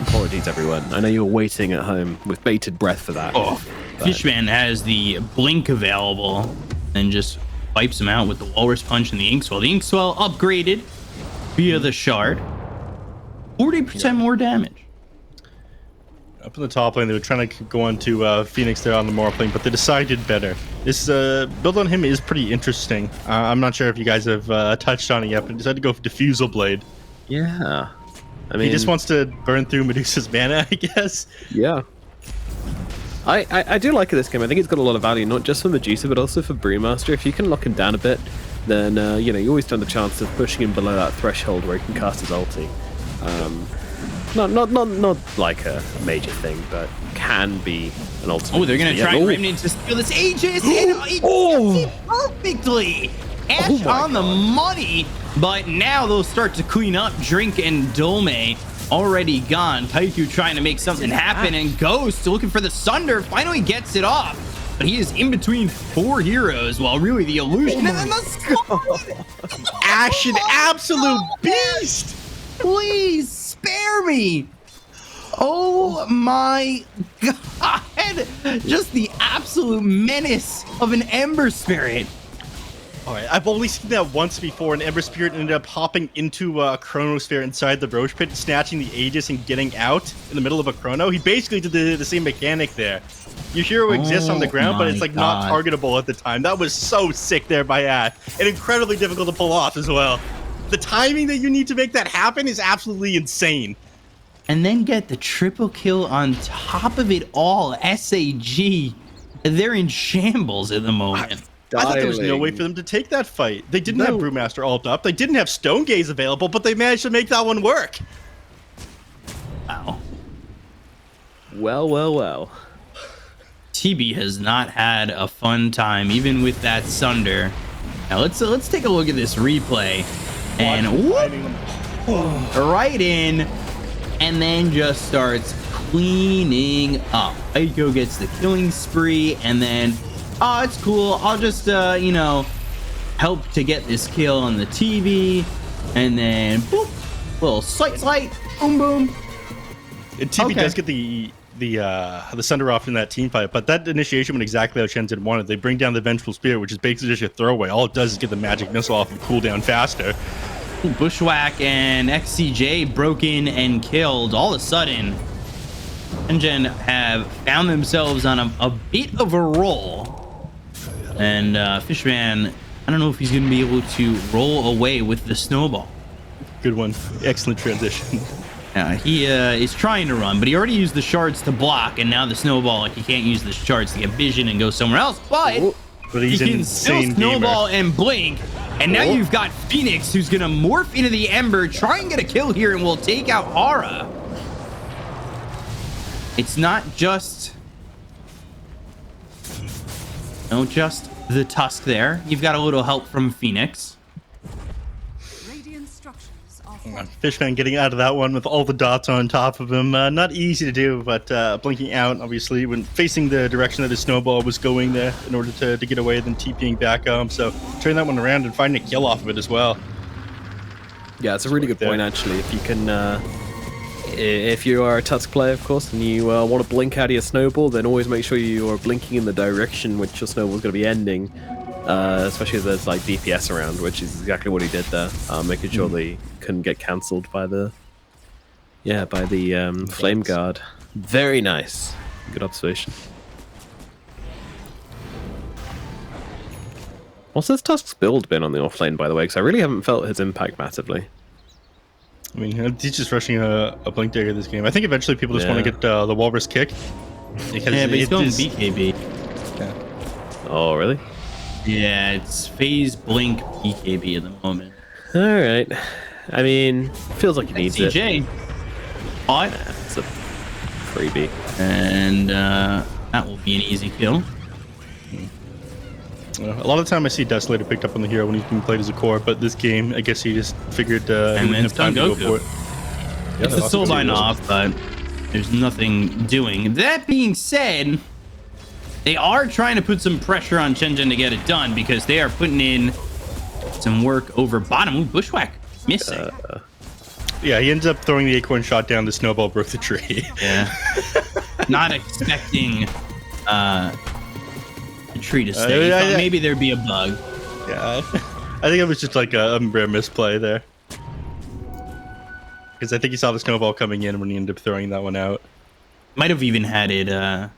Apologies, everyone. I know you were waiting at home with bated breath for that. Oh, Fishman has the blink available and just wipes him out with the Walrus Punch and the Inkswell. The Inkswell upgraded via the shard. 40% more damage. Up in the top lane, they were trying to go on to Phoenix there on the Morph lane, but they decided better. This build on him is pretty interesting. I'm not sure if you guys have touched on it yet, but he decided to go for Diffusal Blade. Yeah. I mean, he just wants to burn through Medusa's mana, I guess. Yeah. I do like this game. I think it's got a lot of value, not just for Medusa, but also for Brewmaster. If you can lock him down a bit, then you always stand the chance of pushing him below that threshold where he can cast his ulti. Not like a major thing, but can be an ultimate. Oh, they're gonna try Remnant to steal this Aegis, and he does it perfectly. Ash on the money, but now they'll start to clean up. Drink and Dolme already gone. Taiku trying to make something happen, and Ghost looking for the Sunder, finally gets it off. But he is in between 4 heroes, while really the illusion and then the Scud. Ash, an absolute beast! Please spare me. Oh my god. Just the absolute menace of an Ember Spirit. Alright, I've only seen that once before. An Ember Spirit ended up hopping into a Chronosphere inside the Roche Pit, snatching the Aegis and getting out in the middle of a Chrono. He basically did the same mechanic there. Your hero exists on the ground, but it's like not targetable at the time. That was so sick there by Ash, and incredibly difficult to pull off as well. The timing that you need to make that happen is absolutely insane. And then get the triple kill on top of it all. SAG, they're in shambles at the moment. I thought there was no way for them to take that fight. They didn't have Brewmaster ult up. They didn't have Stone Gaze available, but they managed to make that one work. Wow. Well. TB has not had a fun time, even with that Sunder. Now let's take a look at this replay. And whoop, right in, and then just starts cleaning up. Aiko gets the killing spree, and then, oh, it's cool. I'll just, help to get this kill on the TV, and then, boop, little slight, boom, boom. And TB does get the Sunder off in that team fight, but that initiation went exactly how Shenzhen wanted. They bring down the Vengeful Spirit, which is basically just a throwaway. All it does is get the magic missile off and cool down faster. Bushwhack and XCJ broke in and killed. All of a sudden, Shenzhen have found themselves on a bit of a roll. And Fishman, I don't know if he's going to be able to roll away with the snowball. Good one. Excellent transition. He is trying to run, but he already used the shards to block, and now the snowball, like he can't use the shards to get vision and go somewhere else, but he's he can still snowball and blink, and now you've got Phoenix, who's going to morph into the Ember, try and get a kill here, and will take out Aura. It's not just the Tusk there. You've got a little help from Phoenix. Fishman getting out of that one with all the dots on top of him. Not easy to do, but blinking out, obviously, when facing the direction that his snowball was going there in order to get away, then TPing back home. So turn that one around and finding a kill off of it as well. Yeah, it's a really good point, actually. If you can, if you are a Tusk player, of course, and you want to blink out of your snowball, then always make sure you are blinking in the direction which your snowball is going to be ending. Especially if there's like DPS around, which is exactly what he did there, making sure they couldn't get cancelled by the flame guard. Very nice, good observation. What's this Tusk's build been on the offlane, by the way? Because I really haven't felt his impact massively. I mean, he's just rushing a blink dagger this game. I think eventually people just want to get the walrus kick. Yeah, but he's going BKB. Yeah. Oh, really? Yeah, it's phase blink BKB at the moment. All right. I mean, feels like he needs it. CJ. It's a freebie. And that will be an easy kill. A lot of the time I see Desolator picked up on the hero when he's being played as a core, but this game, I guess he just figured and then it's time to go for it. Yeah, it's the soulbind off, but there's nothing doing. That being said, they are trying to put some pressure on Shenzhen to get it done because they are putting in some work over bottom. Ooh, Bushwhack missing. Yeah, he ends up throwing the acorn shot down. The snowball broke the tree. Yeah. Not expecting the tree to stay. Thought maybe there'd be a bug. Yeah, I think it was just like a rare misplay there. Because I think he saw the snowball coming in when he ended up throwing that one out. Might have even had it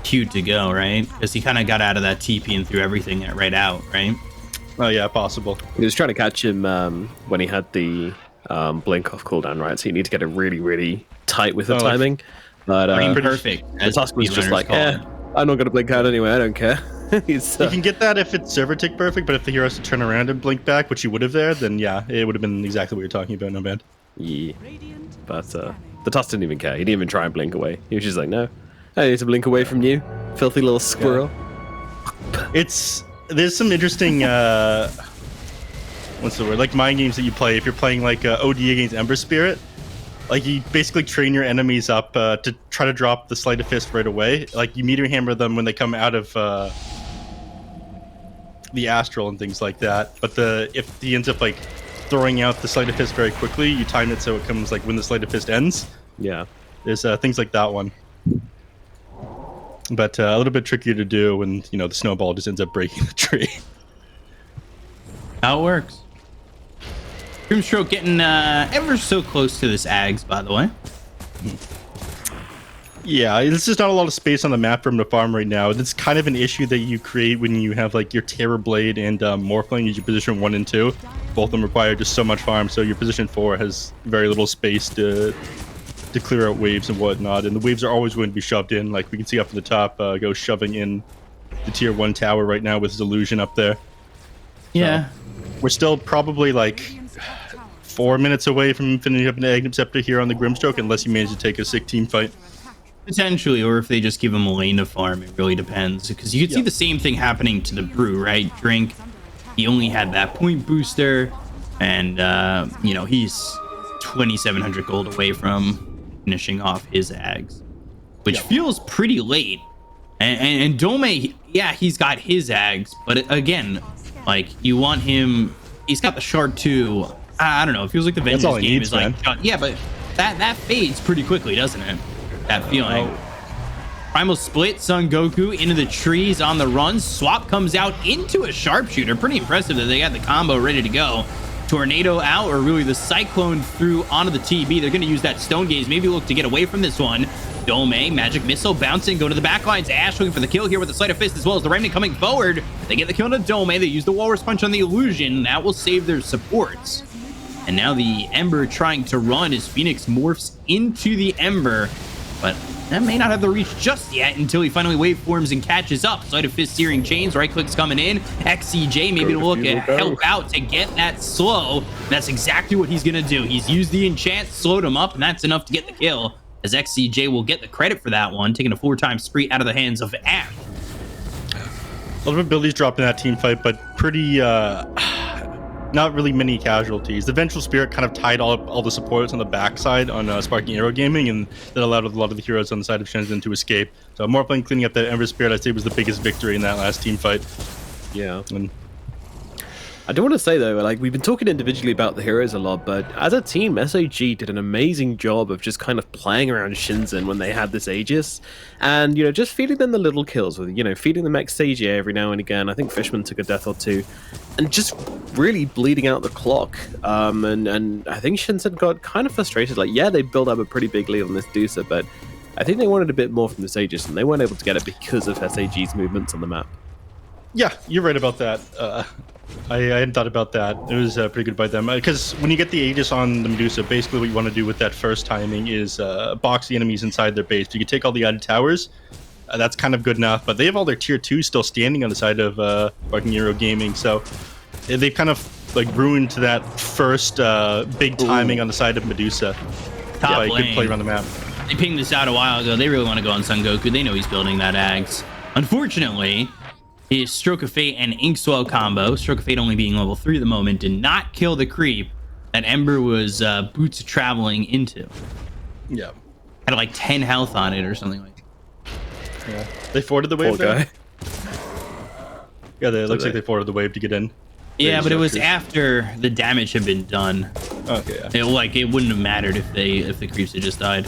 queued to go, right? Because he kind of got out of that TP and threw everything right out, right? Oh yeah, possible. He was trying to catch him when he had the blink off cooldown, right? So you need to get it really, really tight with the timing. But perfect. The Tusk was just like, I'm not going to blink out anyway. I don't care. You can get that if it's server tick perfect, but if the hero has to turn around and blink back, which you would have there, then yeah, it would have been exactly what you're talking about. No bad. Yeah. But the Tusk didn't even care. He didn't even try and blink away. He was just like, no, I need to blink away from you, filthy little squirrel. Yeah. There's some interesting what's the word, like mind games that you play if you're playing like OD against Ember Spirit. Like you basically train your enemies up to try to drop the Sleight of Fist right away. Like you meteor hammer them when they come out of the astral and things like that. But if he ends up like throwing out the Sleight of Fist very quickly, you time it so it comes like when the Sleight of Fist ends. Yeah, there's things like that one. But a little bit trickier to do when the snowball just ends up breaking the tree. How it works. Grimstroke getting ever so close to this Ags, by the way. Yeah, there's just not a lot of space on the map for him to farm right now. That's kind of an issue that you create when you have like your Terror Blade and Morphling as your position 1 and 2. Both of them require just so much farm, so your position 4 has very little space to clear out waves and whatnot, and the waves are always going to be shoved in. Like we can see up at the top, go shoving in the tier 1 tower right now with his illusion up there. Yeah. So we're still probably like 4 minutes away from finishing up an Agnem Scepter here on the Grimstroke, unless you manage to take a sick team fight. Potentially, or if they just give him a lane to farm, it really depends. Because you could see the same thing happening to the Brew, right? Drink, he only had that point booster, and he's 2,700 gold away from finishing off his Ags, which feels pretty late. And Dome, yeah, he's got his Ags, but again, like you want him, he's got the Shard too. I don't know. It feels like the Vengeance game is like, yeah, but that fades pretty quickly, doesn't it? That feeling. Primal Split, Son Goku into the trees on the run. Swap comes out into a sharpshooter. Pretty impressive that they got the combo ready to go. tornado out, or really the cyclone through onto the TB. They're going to use that stone gaze, maybe look to get away from this one. Dome, magic missile bouncing, go to the back lines. Ash looking for the kill here with the sleight of fist, as well as the remnant coming forward. They get the kill on the Dome. They use the walrus punch on the illusion. That will save their supports. And now the Ember trying to run as Phoenix morphs into the Ember, but that may not have the reach just yet until he finally waveforms and catches up. Sleight of fist searing chains, right clicks coming in. XCJ maybe to look at help out to get that slow. That's exactly what he's gonna do. He's used the enchant, slowed him up, and that's enough to get the kill, as XCJ will get the credit for that one, taking a 4-time spree out of the hands of Ash. A lot of abilities dropped in that team fight, but pretty not really many casualties. The Vengeful Spirit kind of tied all the supports on the backside on Sparking Arrow Gaming, and that allowed a lot of the heroes on the side of Shenzhen to escape. So more playing cleaning up that Ember Spirit, I'd say, was the biggest victory in that last team fight. Yeah. And I do want to say though, like, we've been talking individually about the heroes a lot, but as a team, SAG did an amazing job of just kind of playing around Shenzhen when they had this Aegis, and just feeding them the little kills with feeding them XCJ every now and again. I think Fishman took a death or two, and just really bleeding out the clock. And I think Shenzhen got kind of frustrated. Like, yeah, they built up a pretty big lead on this Dusa, but I think they wanted a bit more from this Aegis, and they weren't able to get it because of SAG's movements on the map. yeah, you're right about that. I hadn't thought about that. It was pretty good by them. Because when you get the Aegis on the Medusa, basically what you want to do with that first timing is box the enemies inside their base. You can take all the added towers. That's kind of good enough. But they have all their tier 2 still standing on the side of Sparking Arrow Gaming. So they kind of like ruined that first big timing on the side of Medusa. Top lane. lane. Good play around the map. They pinged this out a while ago. They really want to go on Son Goku. They know he's building that Ags. Unfortunately, his Stroke of Fate and Inkswell combo, Stroke of Fate only being level 3 at the moment, did not kill the creep that Ember was boots of traveling into. Yeah. Had like 10 health on it or something like that. Yeah. They forwarded the wave Poor guy. Yeah, it looks like they forwarded the wave to get in. Yeah, but it was after the damage had been done. Okay, yeah. It wouldn't have mattered if the creeps had just died.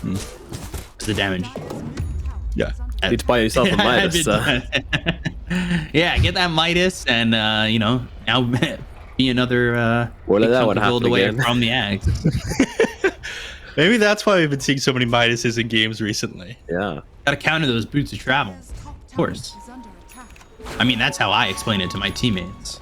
Because the damage. Yeah. You need to buy yourself a Midas. Yeah, get that Midas and, now be another Well, let that one build happen away again. from the Ags. Maybe that's why we've been seeing so many Midases in games recently. Yeah. Gotta counter those boots of travel. Of course. I mean, that's how I explain it to my teammates.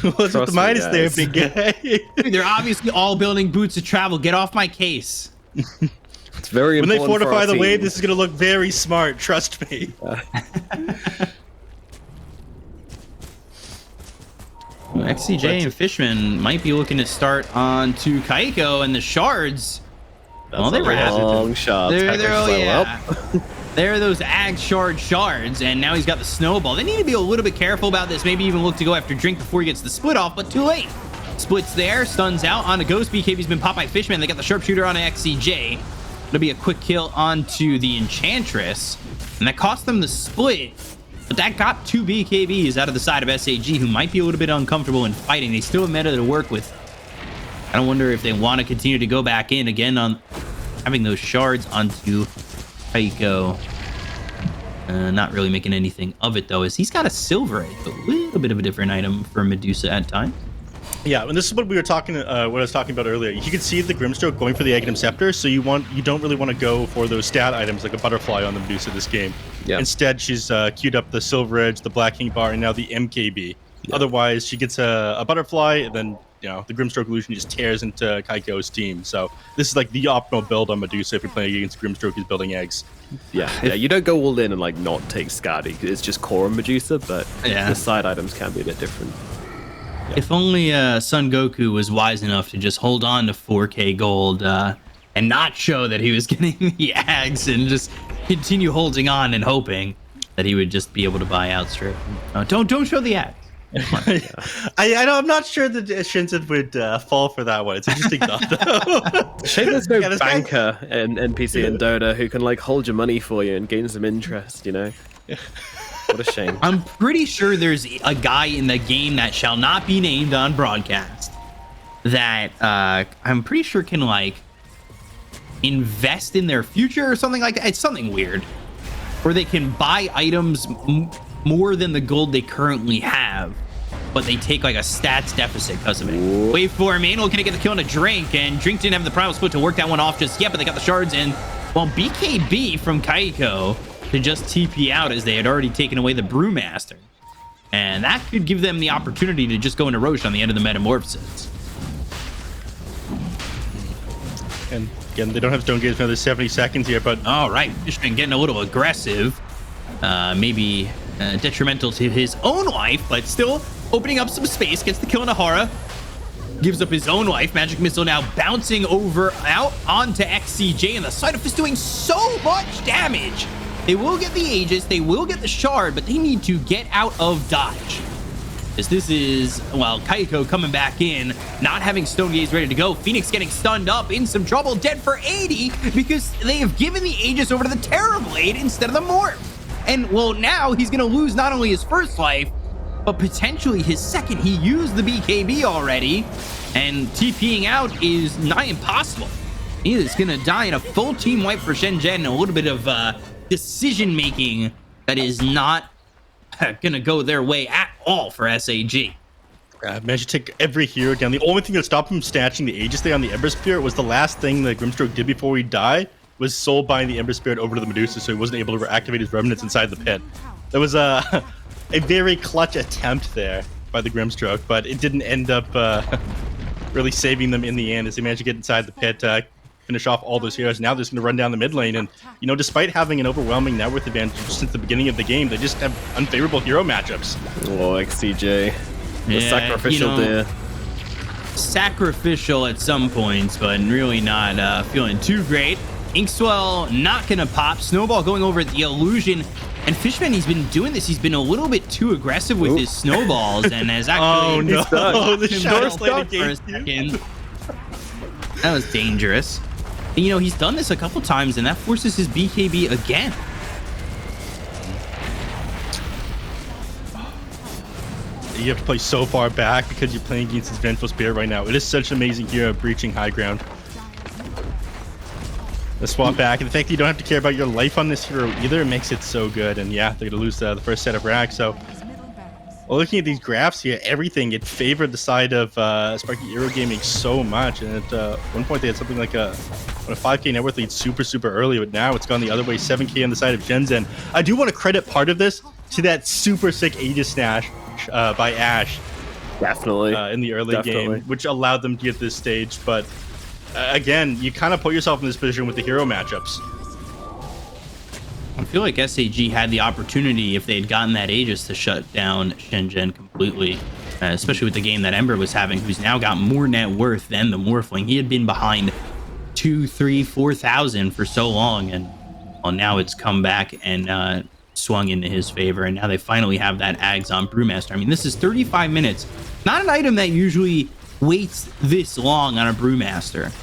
What's with the Midas there, big guy? Dude, they're obviously all building boots of travel. Get off my case. It's very When they important fortify the team. wave, this is going to look very smart. Trust me. XCJ and Fishman might be looking to start on to Kaiko and the shards. That's a long shot. There are those Ag shards, and now he's got the snowball. They need to be a little bit careful about this. Maybe even look to go after Drink before he gets the split off, but too late. Splits there, stuns out onto Ghost. BKB's been popped by Fishman. They got the sharpshooter on XCJ. It'll be a quick kill onto the Enchantress, and that cost them the split. But that got 2 BKBs out of the side of SAG, who might be a little bit uncomfortable in fighting. They still have meta to work with. I don't wonder if they want to continue to go back in again on having those shards onto Kaiko. Not really making anything of it, though, as he's got a Silver Edge, a little bit of a different item for Medusa at times. Yeah, and this is what we were talking, what I was talking about earlier. You can see the Grimstroke going for the Aghanim Scepter, so you don't really want to go for those stat items like a butterfly on the Medusa this game. Yeah. Instead, she's queued up the Silver Edge, the Black King Bar, and now the MKB. Yeah. Otherwise, she gets a butterfly, and then the Grimstroke illusion just tears into Kaiko's team. So this is like the optimal build on Medusa if you're playing against Grimstroke who's building eggs. Yeah, you don't go all in and like not take Skadi. It's just core on Medusa, but the side items can be a bit different. Yeah. If only Son Goku was wise enough to just hold on to 4K gold and not show that he was getting the Ags and just continue holding on and hoping that he would just be able to buy out straight. Don't show the Ags. I know. I'm not sure that Shenzhen would fall for that one. It's interesting thought, though. Shame there's no banker and NPC in Dota who can like hold your money for you and gain some interest. What a shame. I'm pretty sure there's a guy in the game that shall not be named on broadcast that I'm pretty sure can like invest in their future or something like that. It's something weird where they can buy items more than the gold they currently have but they take like a stats deficit because of it. Wait for him. Anal gonna get the kill on a Drink, and Drink didn't have the primal split to work that one off just yet, but they got the shards in. While BKB from Kaiko to just TP out as they had already taken away the Brewmaster. And that could give them the opportunity to just go into Roche on the end of the Metamorphosis. And again, they don't have Stone Gauge for another 70 seconds here, but... All right, Fishman getting a little aggressive. Maybe detrimental to his own life, but still opening up some space. Gets the kill on Ahara. Gives up his own life. Magic Missile now bouncing over out onto XCJ, and the Side of Fist doing so much damage. They will get the Aegis, they will get the Shard, but they need to get out of dodge. As this is, well, Kaiko coming back in, not having Stone Gaze ready to go. Phoenix getting stunned up, in some trouble, dead for 80, because they have given the Aegis over to the Terrorblade instead of the Morph. And, well, now he's going to lose not only his first life, but potentially his second. He used the BKB already, and TPing out is nigh impossible. He is going to die in a full team wipe for Shenzhen, and a little bit of decision making that is not going to go their way at all for SAG. Managed to take every hero down. The only thing that stopped him snatching the Aegis there on the Ember Spirit was the last thing that Grimstroke did before he died, was soul bind the Ember Spirit over to the Medusa, so he wasn't able to activate his remnants inside the pit. That was a very clutch attempt there by the Grimstroke, but it didn't end up really saving them in the end as they managed to get inside the pit, finish off all those heroes. Now they're just going to run down the mid lane, and you know, despite having an overwhelming net worth advantage since the beginning of the game, they just have unfavorable hero matchups. Oh, XCJ. The sacrificial there. Sacrificial at some points, but really not feeling too great. Inkswell not gonna pop. Snowball going over the illusion. And Fishman, he's been doing this. He's been a little bit too aggressive with his snowballs, and has actually the Shadow Slayer for a second. That was dangerous. And, you know, he's done this a couple times, and that forces his BKB again. You have to play so far back because you're playing against his Vengeful Spirit right now. It is such an amazing hero breaching high ground. Let's swap back, and the fact that you don't have to care about your life on this hero either makes it so good. And yeah, they're gonna lose the first set of racks. So, well, looking at these graphs here, everything, it favored the side of Sparky Aero Gaming so much. And at one point they had something like a 5k net worth lead super early, but now it's gone the other way, 7k on the side of Shenzhen. I do want to credit part of this to that super sick Aegis snatch by Ash. Definitely. In the early game, which allowed them to get this stage. But again, you kind of put yourself in this position with the hero matchups. I feel like SAG had the opportunity, if they'd gotten that Aegis, to shut down Shenzhen completely, especially with the game that Ember was having, who's now got more net worth than the Morphling. He had been behind 2, 3, 4,000 for so long, and well, now it's come back and swung into his favor, and now they finally have that Ags on Brewmaster. I mean, this is 35 minutes. Not an item that usually waits this long on a Brewmaster.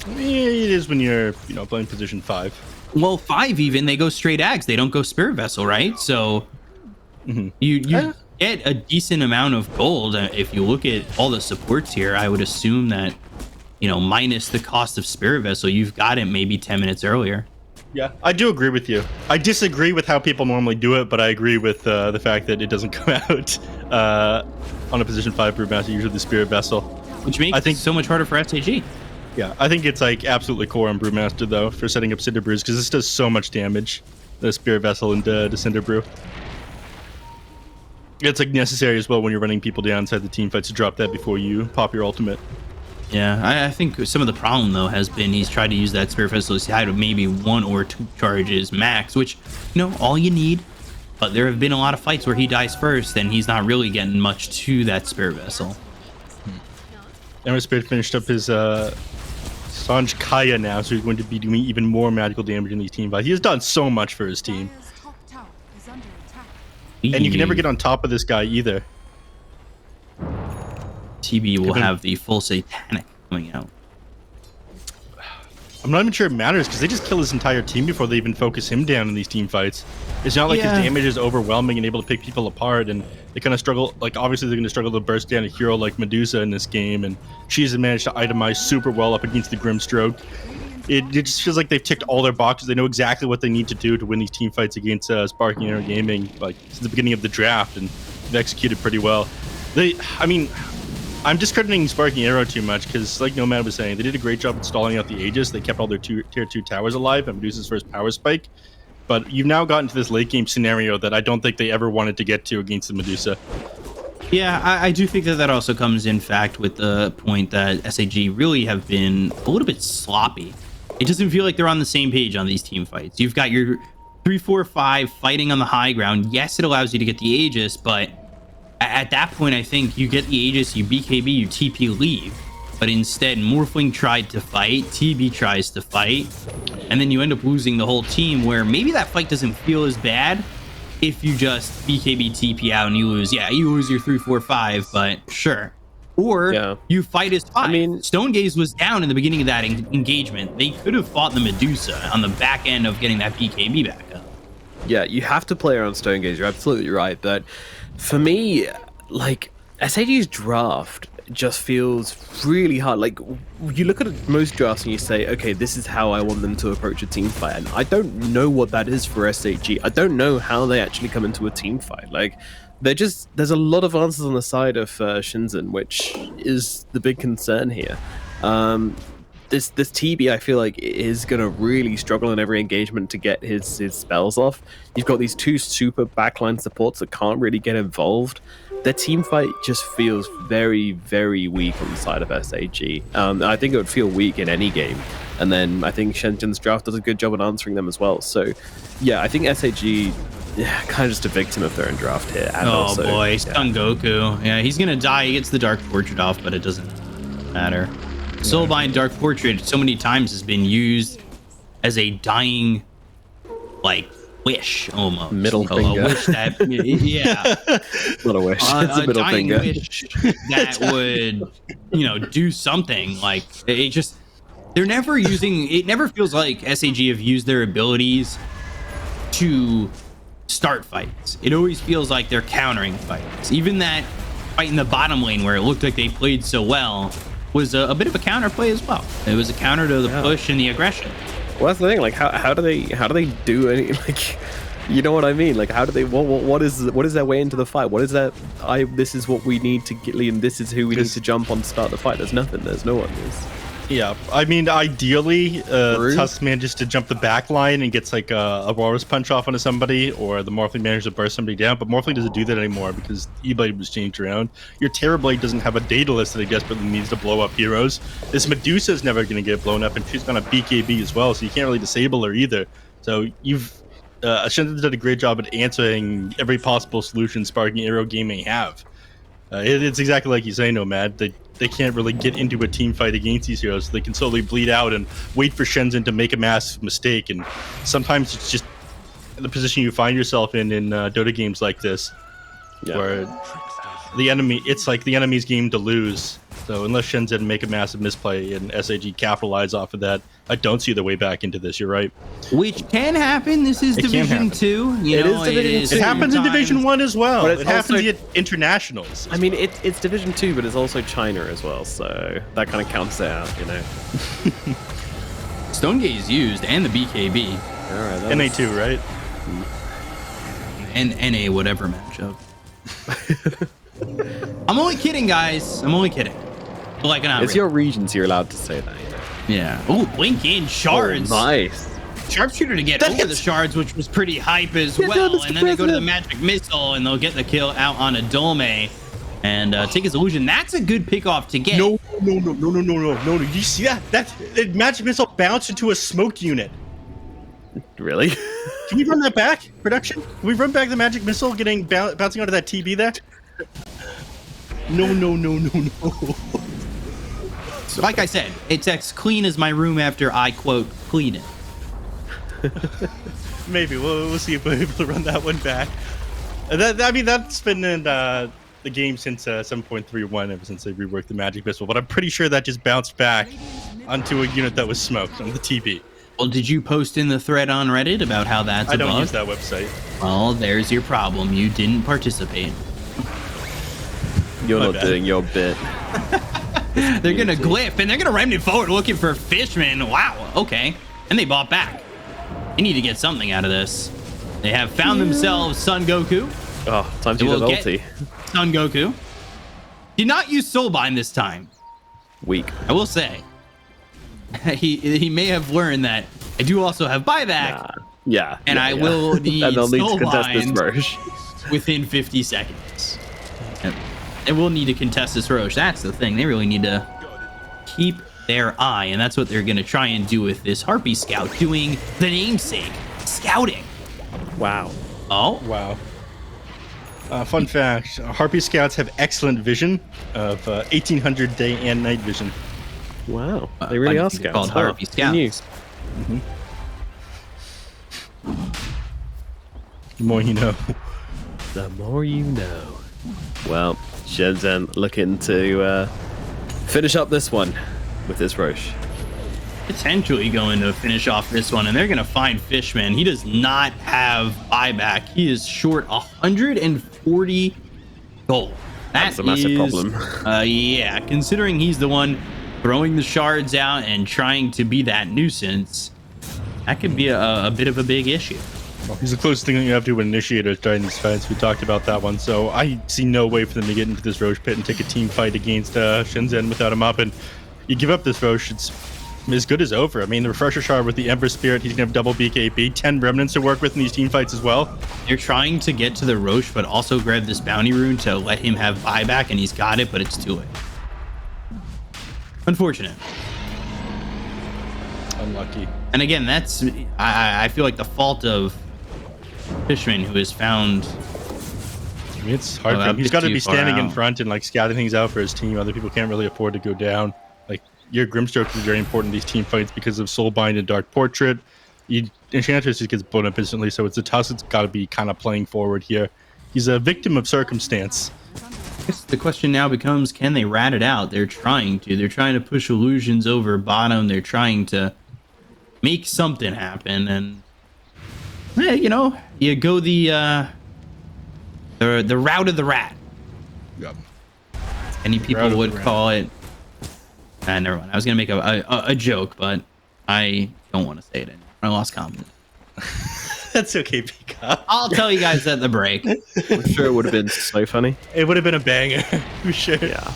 It is when you're, you know, playing position 5. Well, 5 even, they go straight Ags. They don't go Spirit Vessel, right? So you get a decent amount of gold. If you look at all the supports here, I would assume that, you know, minus the cost of Spirit Vessel, you've got it maybe 10 minutes earlier. Yeah, I do agree with you. I disagree with how people normally do it, but I agree with the fact that it doesn't come out on a position 5 Brewmaster, usually the Spirit Vessel. Which makes it so much harder for SAG. Yeah, I think it's like absolutely core on Brewmaster though for setting up Cinder Brews, because this does so much damage. The Spirit Vessel and the Cinder Brew. It's like necessary as well when you're running people down inside the team fights to drop that before you pop your ultimate. Yeah, I think some of the problem though has been he's tried to use that Spirit Vessel to hide maybe 1 or 2 charges max, which, you know, all you need. But there have been a lot of fights where he dies first and he's not really getting much to that Spirit Vessel. Ember Spirit finished up his Sanj Kaya now, so he's going to be doing even more magical damage in these team fights. He has done so much for his team. And you can never get on top of this guy either. TB will have the full Satanic coming out. I'm not even sure it matters, because they just kill his entire team before they even focus him down in these team fights. It's not like his damage is overwhelming and able to pick people apart, and they kind of struggle. Like, obviously they're going to struggle to burst down a hero like Medusa in this game, and she's managed to itemize super well up against the Grimstroke. It just feels like they've ticked all their boxes. They know exactly what they need to do to win these team fights against Sparking Aero Gaming, like since the beginning of the draft, and they've executed pretty well. I'm discrediting Sparking Arrow too much because, like Nomad was saying, they did a great job installing out the Aegis. They kept all their tier 2 towers alive and Medusa's first power spike. But you've now gotten to this late game scenario that I don't think they ever wanted to get to against the Medusa. Yeah, I do think that also comes in fact with the point that SAG really have been a little bit sloppy. It doesn't feel like they're on the same page on these team fights. You've got your 3, 4, 5 fighting on the high ground. Yes, it allows you to get the Aegis, but at that point, I think you get the Aegis, you BKB, you TP leave. But instead, Morphling tried to fight, TB tries to fight, and then you end up losing the whole team, where maybe that fight doesn't feel as bad if you just BKB TP out and you lose. Yeah, you lose your 3, 4, 5, but sure. Or you fight as 5. I mean, Stone Gaze was down in the beginning of that engagement. They could have fought the Medusa on the back end of getting that BKB back up. Yeah, you have to play around Stone Gaze. You're absolutely right. But for me, like, SAG's draft just feels really hard. Like, you look at most drafts and you say, okay, this is how I want them to approach a team fight. And I don't know what that is for SAG. I don't know how they actually come into a team fight. Like, there's a lot of answers on the side of Shenzhen, which is the big concern here. This TB, I feel like, is going to really struggle in every engagement to get his spells off. You've got these 2 super backline supports that can't really get involved. Their team fight just feels very, very weak on the side of SAG. I think it would feel weak in any game. And then I think Shenzhen's draft does a good job at answering them as well. So, yeah, I think SAG... kind of just a victim of their own draft here. And also, boy, Son Goku. Yeah, he's gonna die. He gets the Dark Portrait off, but it doesn't matter. Soulbind Dark Portrait so many times has been used as a dying, like, wish almost. Middle finger. A wish that, not a wish. It's a middle dying finger. Wish that would, do something. Like, it just, they're never using. It never feels like SAG have used their abilities to start fights. It always feels like they're countering fights. Even that fight in the bottom lane where it looked like they played so well was a bit of a counterplay as well. It was a counter to the push and the aggression. Well, that's the thing. Like, how do they do any, like, you know what I mean? Like, how do they? What is their way into the fight? What is that? This is what we need to get, and this is who we need to jump on to start the fight. There's nothing. There's no one. Yeah, I mean, ideally, Tusk manages to jump the back line and gets like a Walrus punch off onto somebody, or the Morphling manages to burst somebody down, but Morphling doesn't do that anymore because E-Blade was changed around. Your Terrorblade doesn't have a data list that he desperately needs to blow up heroes. This Medusa is never going to get blown up, and she's going to BKB as well, so you can't really disable her either. So Shenzhen did a great job at answering every possible solution Sparking Arrow game may have. It's exactly like you say, Nomad. They can't really get into a team fight against these heroes. So they can slowly bleed out and wait for Shenzhen to make a massive mistake. And sometimes it's just the position you find yourself in Dota games like this, where it's like the enemy's game to lose. So unless Shenzhen make a massive misplay and SAG capitalize off of that, I don't see the way back into this. You're right. Which can happen. This is Division 2. It happens in Division 1 as well. But it happens at internationals. I mean, it's Division 2, but it's also China as well. So that kind of counts it out, Stone Gaze used and the BKB. All right, NA2, right? And NA whatever matchup. I'm only kidding, guys. I'm only kidding. Like an It's your regions, you're allowed to say that. Yeah. Oh, blink in shards. Oh, nice. Sharpshooter to get over the shards, which was pretty hype as well. And then they go to the magic missile, and they'll get the kill out on a Dolme and take his illusion. That's a good pick off to get. No. Did you see that? That magic missile bounced into a smoke unit. Really? Can we run that back, production? Can we run back the magic missile bouncing onto that TB there? No. So like I said, it's as clean as my room after I, quote, clean it. Maybe. We'll see if we're able to run that one back. That's been in the game since 7.31, ever since they reworked the magic missile, but I'm pretty sure that just bounced back onto a unit that was smoked on the TB. Well, did you post in the thread on Reddit about how that's a bug? I don't use that website. Well, there's your problem. You didn't participate. You're not doing your bit. They're going to glyph, and they're going to remnant it forward looking for Fishman. Wow, okay. And they bought back. They need to get something out of this. They have found themselves Son Goku. Oh, time to do that ulti. Son Goku. Did not use Soulbind this time. Weak. I will say. He may have learned that I do also have buyback. Yeah. And I will need and they'll need to contest this Soulbind Roche. within 50 seconds. And we'll need to contest this Roche. That's the thing. They really need to keep their eye, and that's what they're going to try and do with this Harpy Scout, doing the namesake, scouting. Wow. Oh. Wow. Fun fact, Harpy Scouts have excellent vision of 1800 day and night vision. Wow. They really are scouts. Called Harpy Scouts. The more you know. The more you know. Well, Shenzhen looking to finish up this one with this Roche. Potentially going to finish off this one, and they're going to find Fishman. He does not have buyback. He is short 140 gold. That's a massive problem. Yeah, considering he's the one throwing the shards out and trying to be that nuisance, that could be a bit of a big issue. Well, he's the closest thing you have to an initiator during these fights. We talked about that one, so I see no way for them to get into this Roche pit and take a team fight against Shenzhen without him up. And you give up this Roche, it's as good as over. I mean, the Refresher Shard with the Ember Spirit, he's gonna have double BKB, 10 Remnants to work with in these team fights as well. They're trying to get to the Roche, but also grab this bounty rune to let him have buyback, and he's got it, but it's too late. Unfortunate. Unlucky. And again, that's I feel like the fault of Fishman, who has found. I mean, it's hard for him. He's got to be standing in front and like scouting things out for his team. Other people can't really afford to go down. Like your Grimstroke is very important in these team fights because of Soulbind and Dark Portrait. Enchantress just gets blown up instantly, so it's a toss that's got to be kind of playing forward here. He's a victim of circumstance. I guess the question now becomes, can they rat it out? They're trying to. They're trying to push illusions over bottom. They're trying to make something happen, and you know, you go the route of the rat. Yep. Any people would call it. Never mind. I was gonna make a joke, but I don't want to say it anymore. I lost confidence. That's okay, Pika. I'll tell you guys at the break. I'm sure it would have been so funny. It would have been a banger, for sure. Yeah.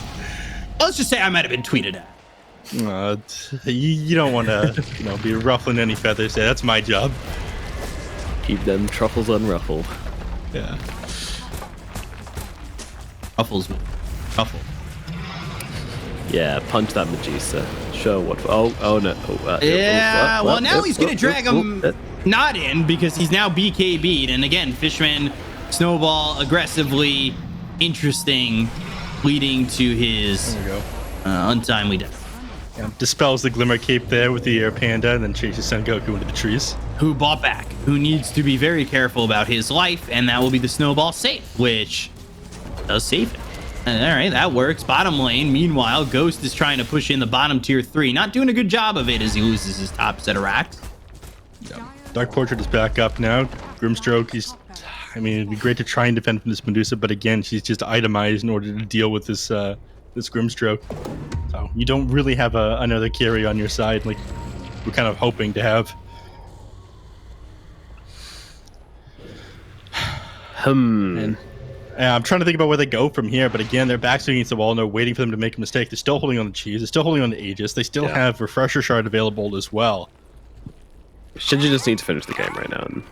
Let's just say I might have been tweeted at. You don't want to, be ruffling any feathers there. That's my job. Keep them truffles unruffled. Yeah. Ruffles. Ruffle. Yeah, punch that Medusa. Show what. Oh no. Yeah. Well, now he's gonna drag him not in because he's now BKB'd, and again, Fishman snowball aggressively, interesting, leading to his untimely death. Yeah, dispels the Glimmer Cape there with the Air Panda, and then chases Sengoku into the trees. Who bought back? Who needs to be very careful about his life, and that will be the snowball safe, which does save him. All right, that works. Bottom lane, meanwhile, Ghost is trying to push in the bottom tier 3. Not doing a good job of it as he loses his top set of racks. Yeah. Dark Portrait is back up now. Grimstroke, it'd be great to try and defend from this Medusa, but again, she's just itemized in order to deal with this Grimstroke. So you don't really have another carry on your side like we're kind of hoping to have. And I'm trying to think about where they go from here, but again, their backs against the wall and they're waiting for them to make a mistake. They're still holding on the cheese. They're still holding on the Aegis. They still have Refresher Shard available as well. Shinji just need to finish the game right now. And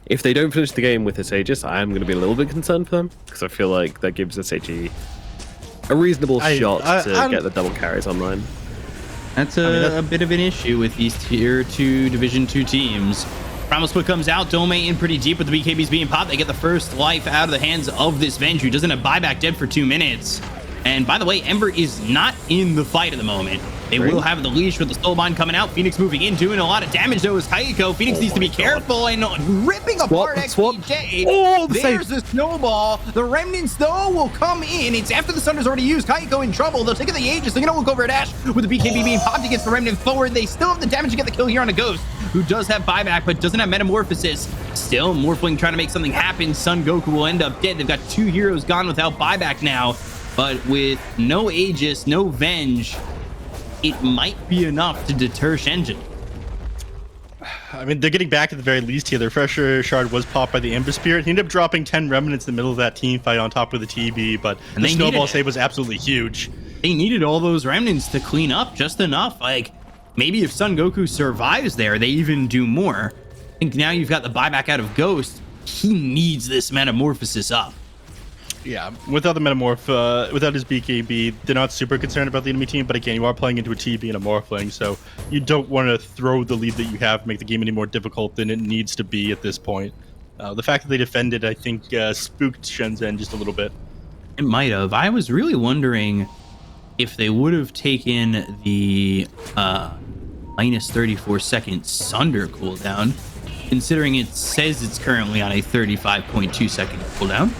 if they don't finish the game with this Aegis, I am going to be a little bit concerned for them because I feel like that gives SAG a reasonable shot to get the double carries online. That's a bit of an issue with these tier 2 division 2 teams. Primal Split comes out, Dome in pretty deep with the BKBs being popped. They get the first life out of the hands of this Venge, who doesn't have buyback, dead for 2 minutes. And by the way, Ember is not in the fight at the moment. They will have the leash with the Soulbind coming out. Phoenix moving in, doing a lot of damage though is Kaiko. Phoenix needs to be careful and ripping apart XPJ. Oh, there's the snowball. The remnants though will come in. It's after the Sunder's already used. Kaiko in trouble. They'll take the Aegis. They're gonna look over at Ash with the BKB being popped against the remnant forward. They still have the damage to get the kill here on a Ghost, who does have buyback but doesn't have metamorphosis. Still, Morphling trying to make something happen. Son Goku will end up dead. They've got 2 heroes gone without buyback now, but with no Aegis, no Venge, it might be enough to deter Shenzhen. I mean, they're getting back at the very least here. Their Refresher Shard was popped by the Ember Spirit. He ended up dropping 10 Remnants in the middle of that team fight on top of the TB, but And the they snowball needed it. save was absolutely huge. They needed all those remnants to clean up just enough. Like, maybe if Son Goku survives there, they even do more. I think now you've got the buyback out of Ghost. He needs this metamorphosis up. Yeah, without the Metamorph, without his BKB, they're not super concerned about the enemy team, but again, you are playing into a TB and a Morphling, so you don't want to throw the lead that you have, make the game any more difficult than it needs to be at this point. The fact that they defended, I think, spooked Shenzhen just a little bit. It might have. I was really wondering if they would have taken the minus 34 second Sunder cooldown, considering it says it's currently on a 35.2 second cooldown.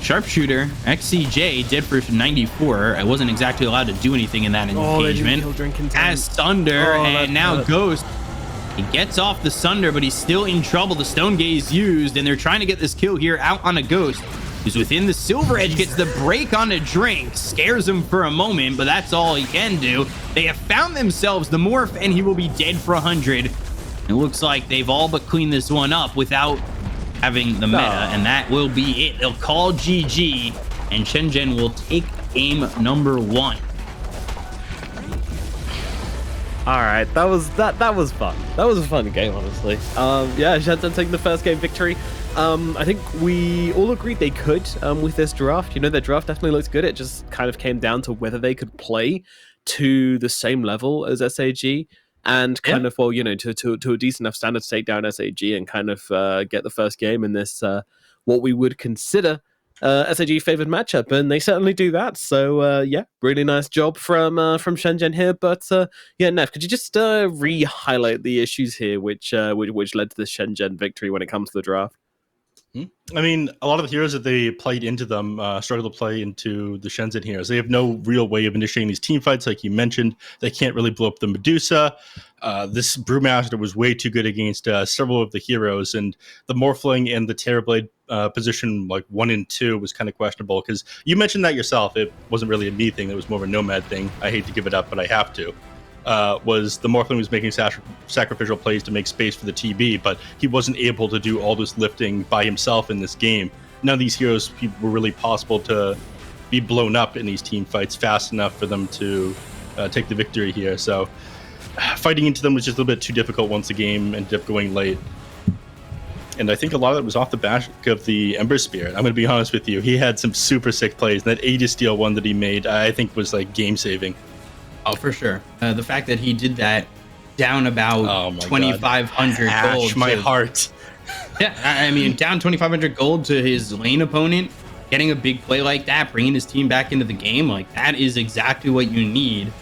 Sharpshooter, XCJ, dead for 94. I wasn't exactly allowed to do anything in that engagement. As Sunder, and now Ghost. He gets off the Sunder, but he's still in trouble. The Stone Gaze used, and they're trying to get this kill here out on a Ghost, who's within the Silver Edge, gets the break on a Drink, scares him for a moment, but that's all he can do. They have found themselves the Morph, and he will be dead for 100. It looks like they've all but cleaned this one up without having the meta, and that will be it. They'll call GG, and Shenzhen will take game number 1. All right, that was fun. That was a fun game, honestly. Yeah, Shenzhen taking the first game victory. I think we all agreed they could with this draft. You know, their draft definitely looks good. It just kind of came down to whether they could play to the same level as SAG and kind of, well, you know, to a decent enough standard to take down SAG and kind of get the first game in this what we would consider SAG favored matchup, and they certainly do that. So yeah, really nice job from Shenzhen here. But yeah, Nev, could you just re-highlight the issues here which led to the Shenzhen victory when it comes to the draft? I mean, a lot of the heroes that they played into them struggle to play into the Shenzhen heroes. They have no real way of initiating these team fights, like you mentioned. They can't really blow up the Medusa. This Brewmaster was way too good against several of the heroes, and the Morphling and the Terrorblade position, like 1 and 2, was kind of questionable, because you mentioned that yourself. It wasn't really a me thing. It was more of a Nomad thing. I hate to give it up, but I have to. Was the Morphling was making sacrificial plays to make space for the TB, but he wasn't able to do all this lifting by himself in this game. None of these heroes were really possible to be blown up in these team fights fast enough for them to take the victory here. So fighting into them was just a little bit too difficult once the game ended up going late. And I think a lot of it was off the back of the Ember Spirit. I'm going to be honest with you. He had some super sick plays. And that Aegis Steel one that he made, I think, was like game-saving. Oh, for sure. The fact that he did that down about 2,500 gold. My heart. Yeah, I mean, down 2,500 gold to his lane opponent, getting a big play like that, bringing his team back into the game, like that is exactly what you need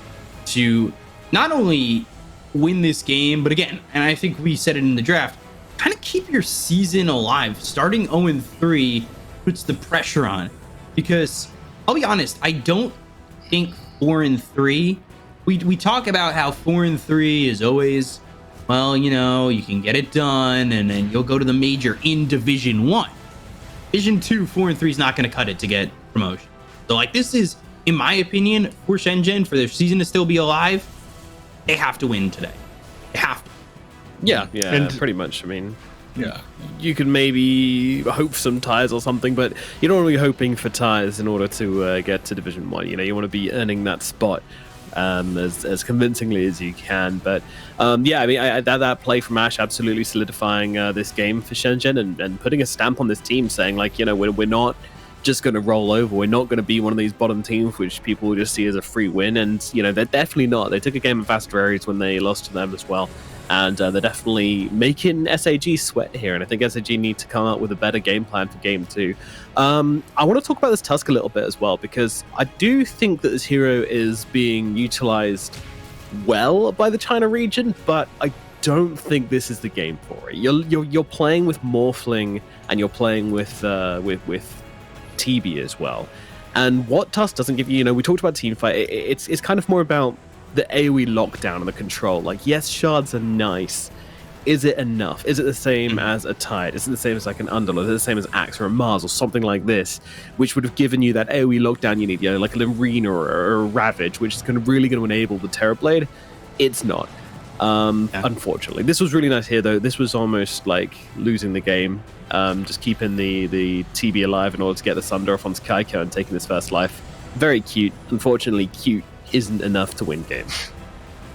to not only win this game, but again, and I think we said it in the draft, kind of keep your season alive. Starting 0-3 puts the pressure on, because I'll be honest, I don't think 4-3. We talk about how 4-3 is always, well, you know, you can get it done, and then you'll go to the major in Division 1. Division 2, 4-3 is not going to cut it to get promotion. So, like, this is, in my opinion, for Shenzhen, for their season to still be alive, they have to win today. They have to. Yeah, and pretty much. I mean, yeah, you can maybe hope for some ties or something, but you don't want to be hoping for ties in order to get to Division 1. You know, you want to be earning that spot as convincingly as you can. But yeah, I mean, that play from Ash absolutely solidifying this game for Shenzhen and putting a stamp on this team, saying, like, you know, we're not just going to roll over. We're not going to be one of these bottom teams which people will just see as a free win. And, you know, they're definitely not. They took a game of Vaster Ares when they lost to them as well. And they're definitely making SAG sweat here. And I think SAG need to come out with a better game plan for game 2. I want to talk about this Tusk a little bit as well, because I do think that this hero is being utilized well by the China region, but I don't think this is the game for it. You're playing with Morphling and you're playing with TB as well. And what Tusk doesn't give you, you know, we talked about teamfight. It's kind of more about the AoE lockdown and the control. Like, yes, shards are nice. Is it enough? Is it the same as a Tide? Is it the same as like an Underlord? Is it the same as Axe or a Mars or something like this, which would have given you that AoE lockdown you need, you know, like an Arena or a Ravage, which is really going to enable the Terrorblade? it's not. Unfortunately, this was really nice here, though. This was almost like losing the game, just keeping the TB alive in order to get the Sunder off onto Kaiko and taking his first life. Very cute. Unfortunately, cute isn't enough to win games.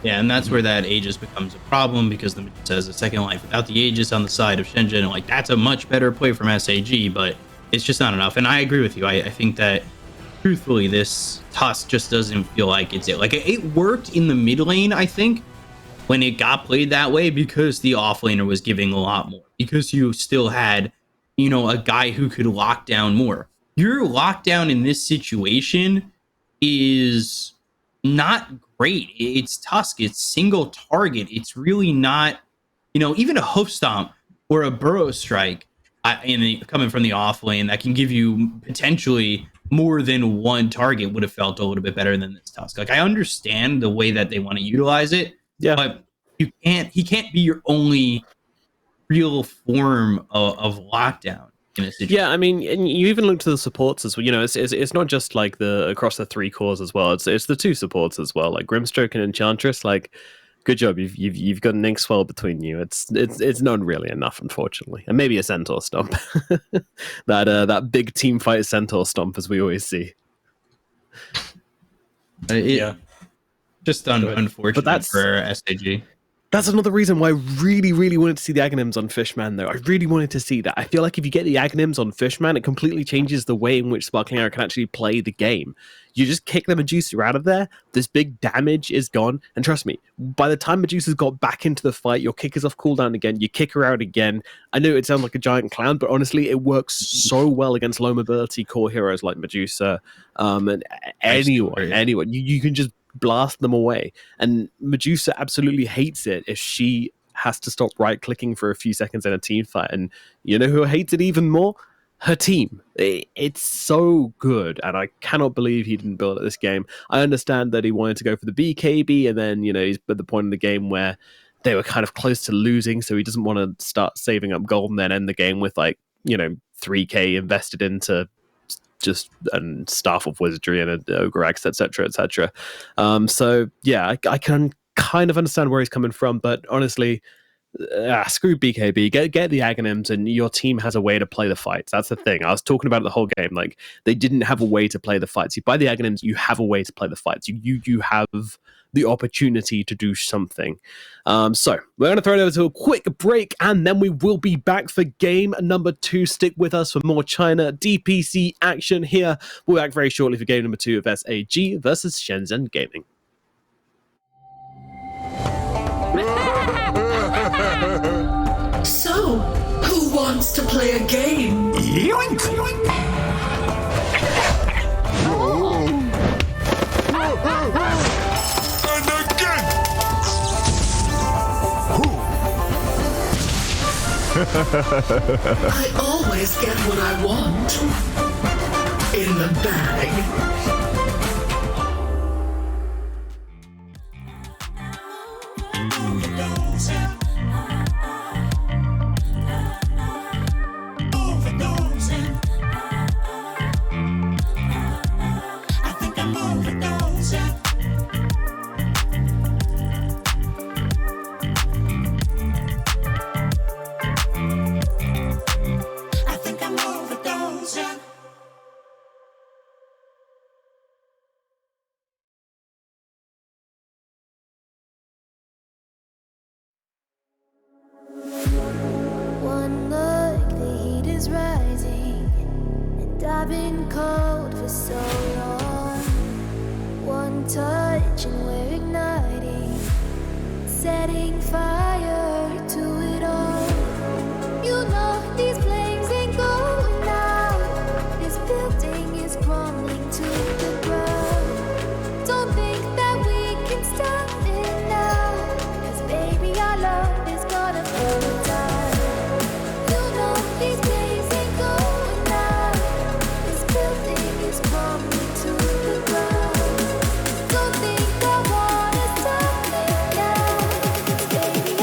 Yeah, and that's where that Aegis becomes a problem, because the Medusa has a second life without the Aegis on the side of Shenzhen. And like, that's a much better play from SAG, but it's just not enough. And I agree with you. I think that, truthfully, this Tusk just doesn't feel like it's it. Like, it worked in the mid lane, I think, when it got played that way, because the offlaner was giving a lot more. Because you still had, you know, a guy who could lock down more. Your lockdown in this situation is not great. It's Tusk. It's single target. It's really not, you know, even a hoof stomp or a burrow strike coming from the off lane that can give you potentially more than one target would have felt a little bit better than this Tusk. Like, I understand the way that they want to utilize it, but he can't be your only real form of lockdown. Yeah, I mean, and you even look to the supports as well. You know, it's not just like the across the three cores as well. It's the two supports as well, like Grimstroke and Enchantress. Like, good job, you've got an Inkswell between you. It's not really enough, unfortunately, and maybe a Centaur Stomp. that big team fight Centaur Stomp, as we always see. Just unfortunate for SAG. That's another reason why I really, really wanted to see the Aghanims on Fishman, though. I really wanted to see that. I feel like if you get the Aghanims on Fishman, it completely changes the way in which Sparkling Arrow can actually play the game. You just kick the Medusa out of there, this big damage is gone, and trust me, by the time Medusa's got back into the fight, your kick is off cooldown again, you kick her out again. I know it sounds like a giant clown, but honestly, it works so well against low mobility core heroes like Medusa, and anyone. You can just blast them away, and Medusa absolutely hates it if she has to stop right clicking for a few seconds in a team fight. And you know who hates it even more? Her team. It's so good, and I cannot believe he didn't build at this game. I understand that he wanted to go for the BKB, and then, you know, he's at the point in the game where they were kind of close to losing, so he doesn't want to start saving up gold and then end the game with, like, you know, 3k invested into just and staff of wizardry and an ogre axe, etc. So yeah, I can kind of understand where he's coming from, but honestly, screw BKB. Get the Aghanims, and your team has a way to play the fights. That's the thing. I was talking about it the whole game. Like, they didn't have a way to play the fights. You buy the Aghanims, you have a way to play the fights. You have the opportunity to do something. So we're going to throw it over to a quick break, and then we will be back for game number 2. Stick with us for more China DPC action here. We'll be back very shortly for game number 2 of SAG versus Shenzhen Gaming. So, who wants to play a game? Yoink! And again! I always get what I want. In the bag. One look, the heat is rising, and I've been cold for so long. One touch and we're igniting, setting fire to it all. You know these flames ain't going out. This building is crumbling to the ground. Don't think that we can stop it now, 'cause baby, our love is gonna burn down. You know these days ain't going out. This building is crumbling to the ground. Don't think I wanna stop it now, 'cause baby,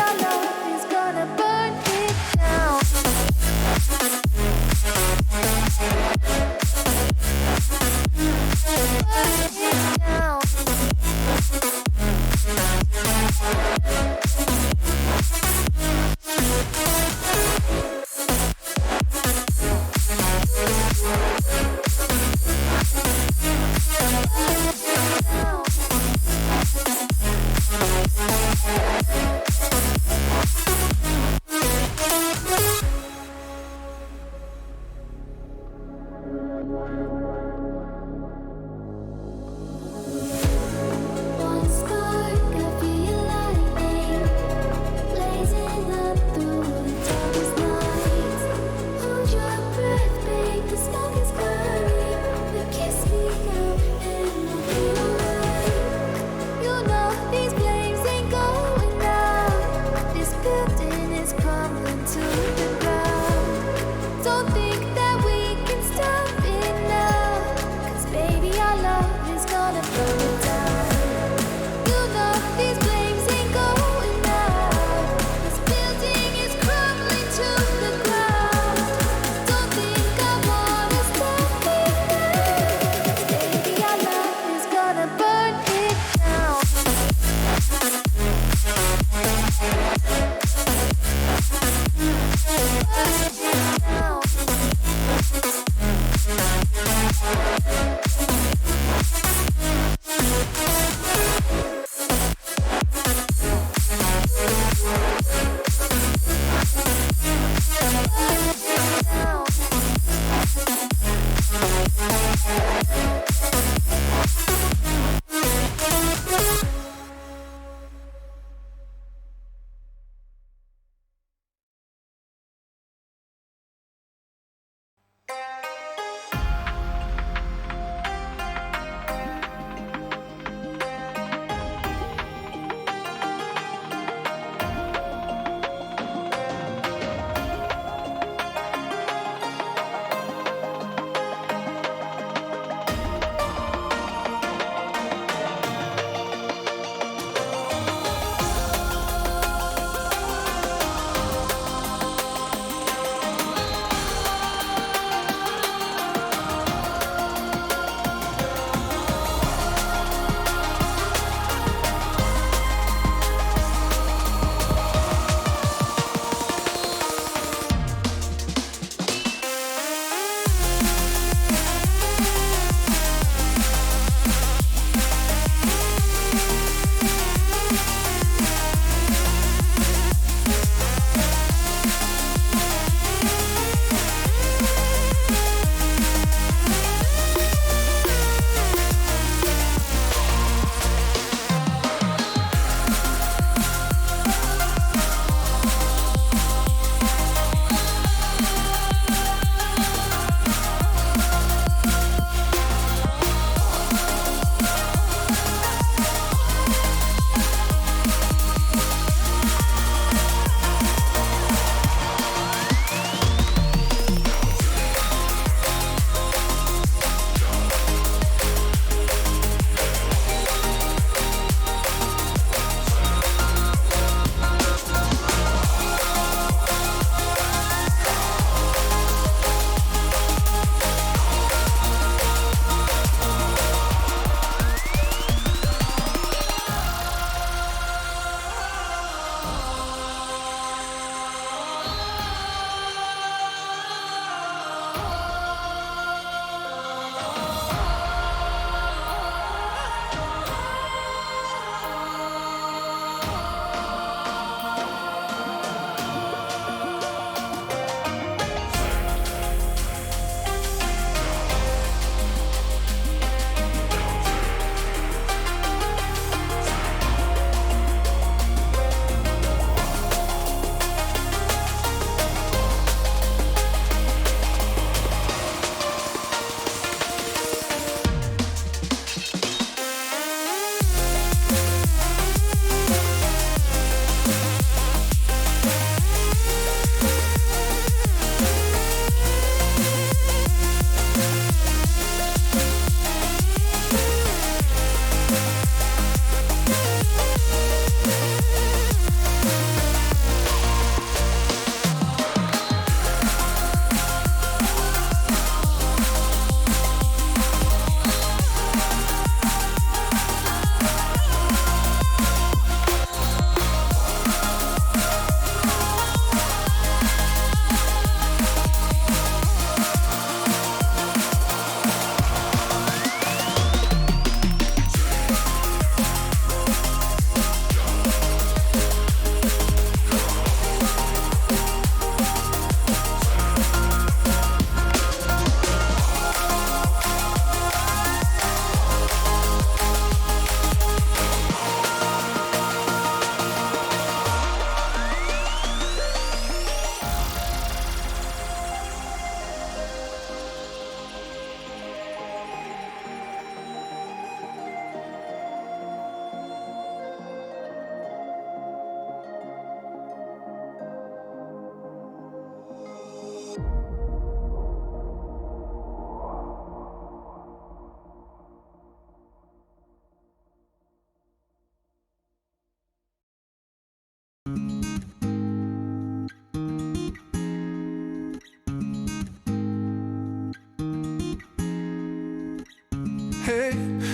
Hey,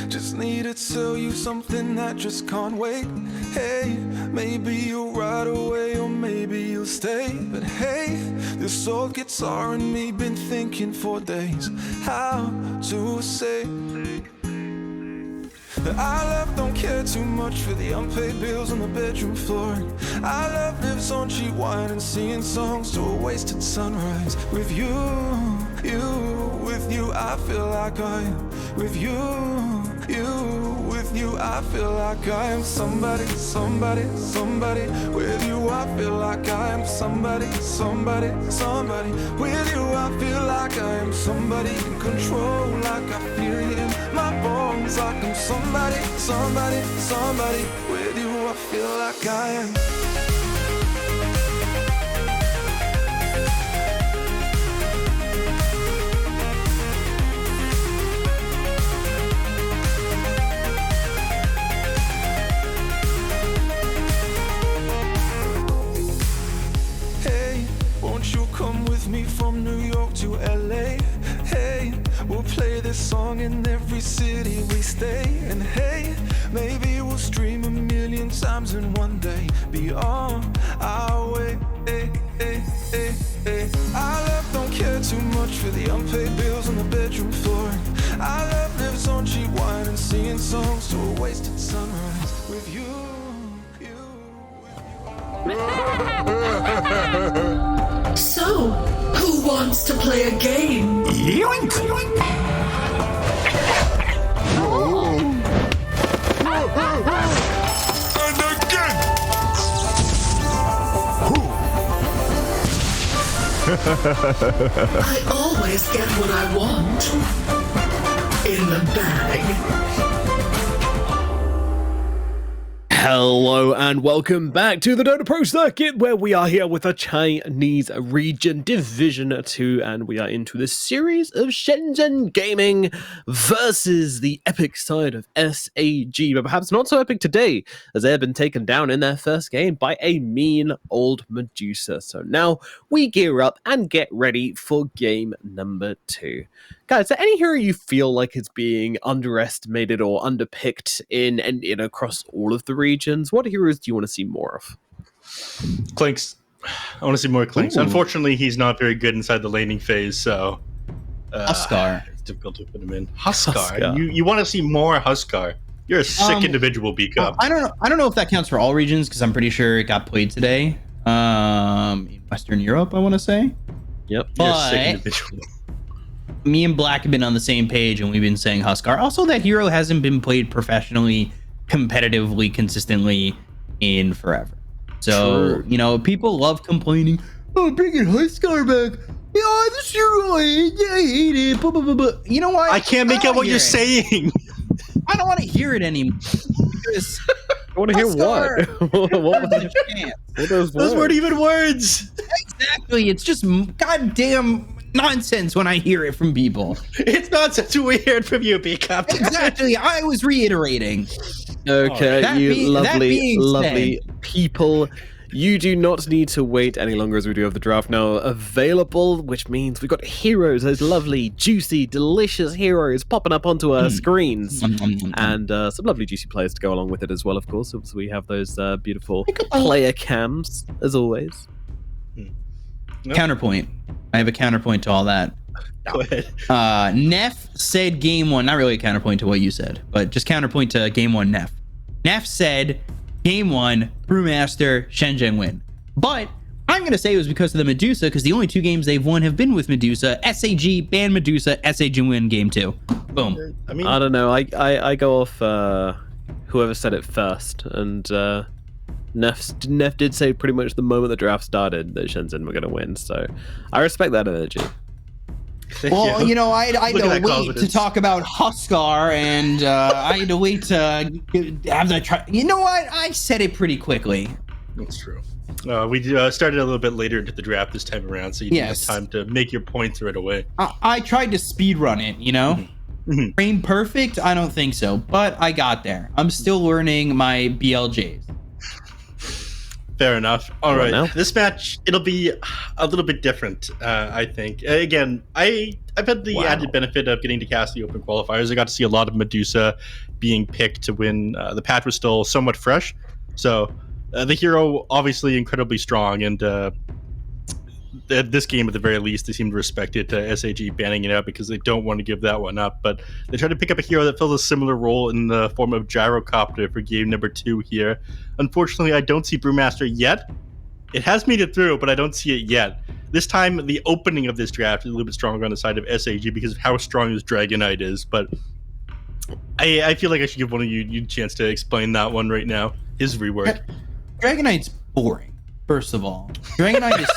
just need to tell you something that just can't wait. Hey, maybe you'll ride away or maybe you'll stay. But hey, this old guitar and me been thinking for days how to say that our love don't care too much for the unpaid bills on the bedroom floor. Our love lives on cheap wine and singing songs to a wasted sunrise. With you, with you, I feel like I am. With you, with you, I feel like I am somebody, somebody, somebody. With you, I feel like I am somebody, somebody, somebody. With you, I feel like I am somebody in control, like I feel it in my bones, like I'm somebody, somebody, somebody. With you, I feel like I am. Come with me from New York to LA. Hey, we'll play this song in every city we stay. And hey, maybe we'll stream 1,000,000 times in one day. Be on our way. Hey, hey, hey, hey. Our love don't care too much for the unpaid bills on the bedroom floor. Our love lives on cheap wine and singing songs to a wasted sunrise. With you, So, who wants to play a game? Yoink! And again! I always get what I want. In the bag. Hello and welcome back to the Dota Pro Circuit, where we are here with the Chinese region Division 2, and we are into the series of Shenzhen Gaming versus the epic side of SAG, but perhaps not so epic today, as they have been taken down in their first game by a mean old Medusa. So now we gear up and get ready for game number 2. Guys, is there any hero you feel like is being underestimated or underpicked in across all of the regions? What heroes do you want to see more of? Clinks. I want to see more Clinks. Ooh. Unfortunately, he's not very good inside the laning phase, so Huskar. It's difficult to put him in. Huskar. You want to see more Huskar. You're a sick individual, B-Cup. I don't know if that counts for all regions, because I'm pretty sure it got played today. In Western Europe, I want to say. Yep. You're a sick individual. Me and Black have been on the same page, and we've been saying Huskar. Also, that hero hasn't been played professionally, competitively, consistently in forever. So, people love complaining, oh, bringing Huskar back. Yeah, this hero, I hate it. Blah, blah, blah, blah. You know what? I can't make out what you're saying. I don't want to hear it anymore. Because I want to hear what? What Those weren't even words. Exactly. It's just goddamn nonsense when I hear it from people. It's nonsense we hear it from you, B-Cup. Exactly. I was reiterating. Okay, lovely said, people. You do not need to wait any longer, as we do have the draft now available, which means we've got heroes, those lovely, juicy, delicious heroes popping up onto our screens. And some lovely, juicy players to go along with it as well, of course. So we have those beautiful player cams, as always. Counterpoint. I have a counterpoint to all that. Go ahead. Neff said game 1, not really a counterpoint to what you said, but just counterpoint to game 1 Neff. Neff said game 1, Brewmaster, Shenzhen win. But I'm going to say it was because of the Medusa, because the only 2 games they've won have been with Medusa. SAG ban Medusa, SAG win game 2. Boom. I don't know. I go off whoever said it first, and Neff did say pretty much the moment the draft started that Shenzhen were going to win, so I respect that energy. Well, I had to wait to talk about Huskar, and I had to wait to have that try. You know what? I said it pretty quickly. That's true. We started a little bit later into the draft this time around, so you didn't have time to make your points right away. I tried to speed run it, Frame perfect? I don't think so, but I got there. I'm still learning my BLJs. Fair enough. All right, now? this match, it'll be a little bit different, I think. Again, I've had the added benefit of getting to cast the open qualifiers. I got to see a lot of Medusa being picked to win. The patch was still somewhat fresh, so the hero obviously incredibly strong, and this game at the very least they seem to respect it. SAG banning it out because they don't want to give that one up, but they tried to pick up a hero that fills a similar role in the form of Gyrocopter for game number 2 here. Unfortunately, I don't see Brewmaster yet. It has made it through, but I don't see it yet. This time, the opening of this draft is a little bit stronger on the side of SAG because of how strong this Dragonite is, but I feel like I should give one of you a chance to explain that one right now. His rework. Dragonite's boring. First of all, Dragonite is.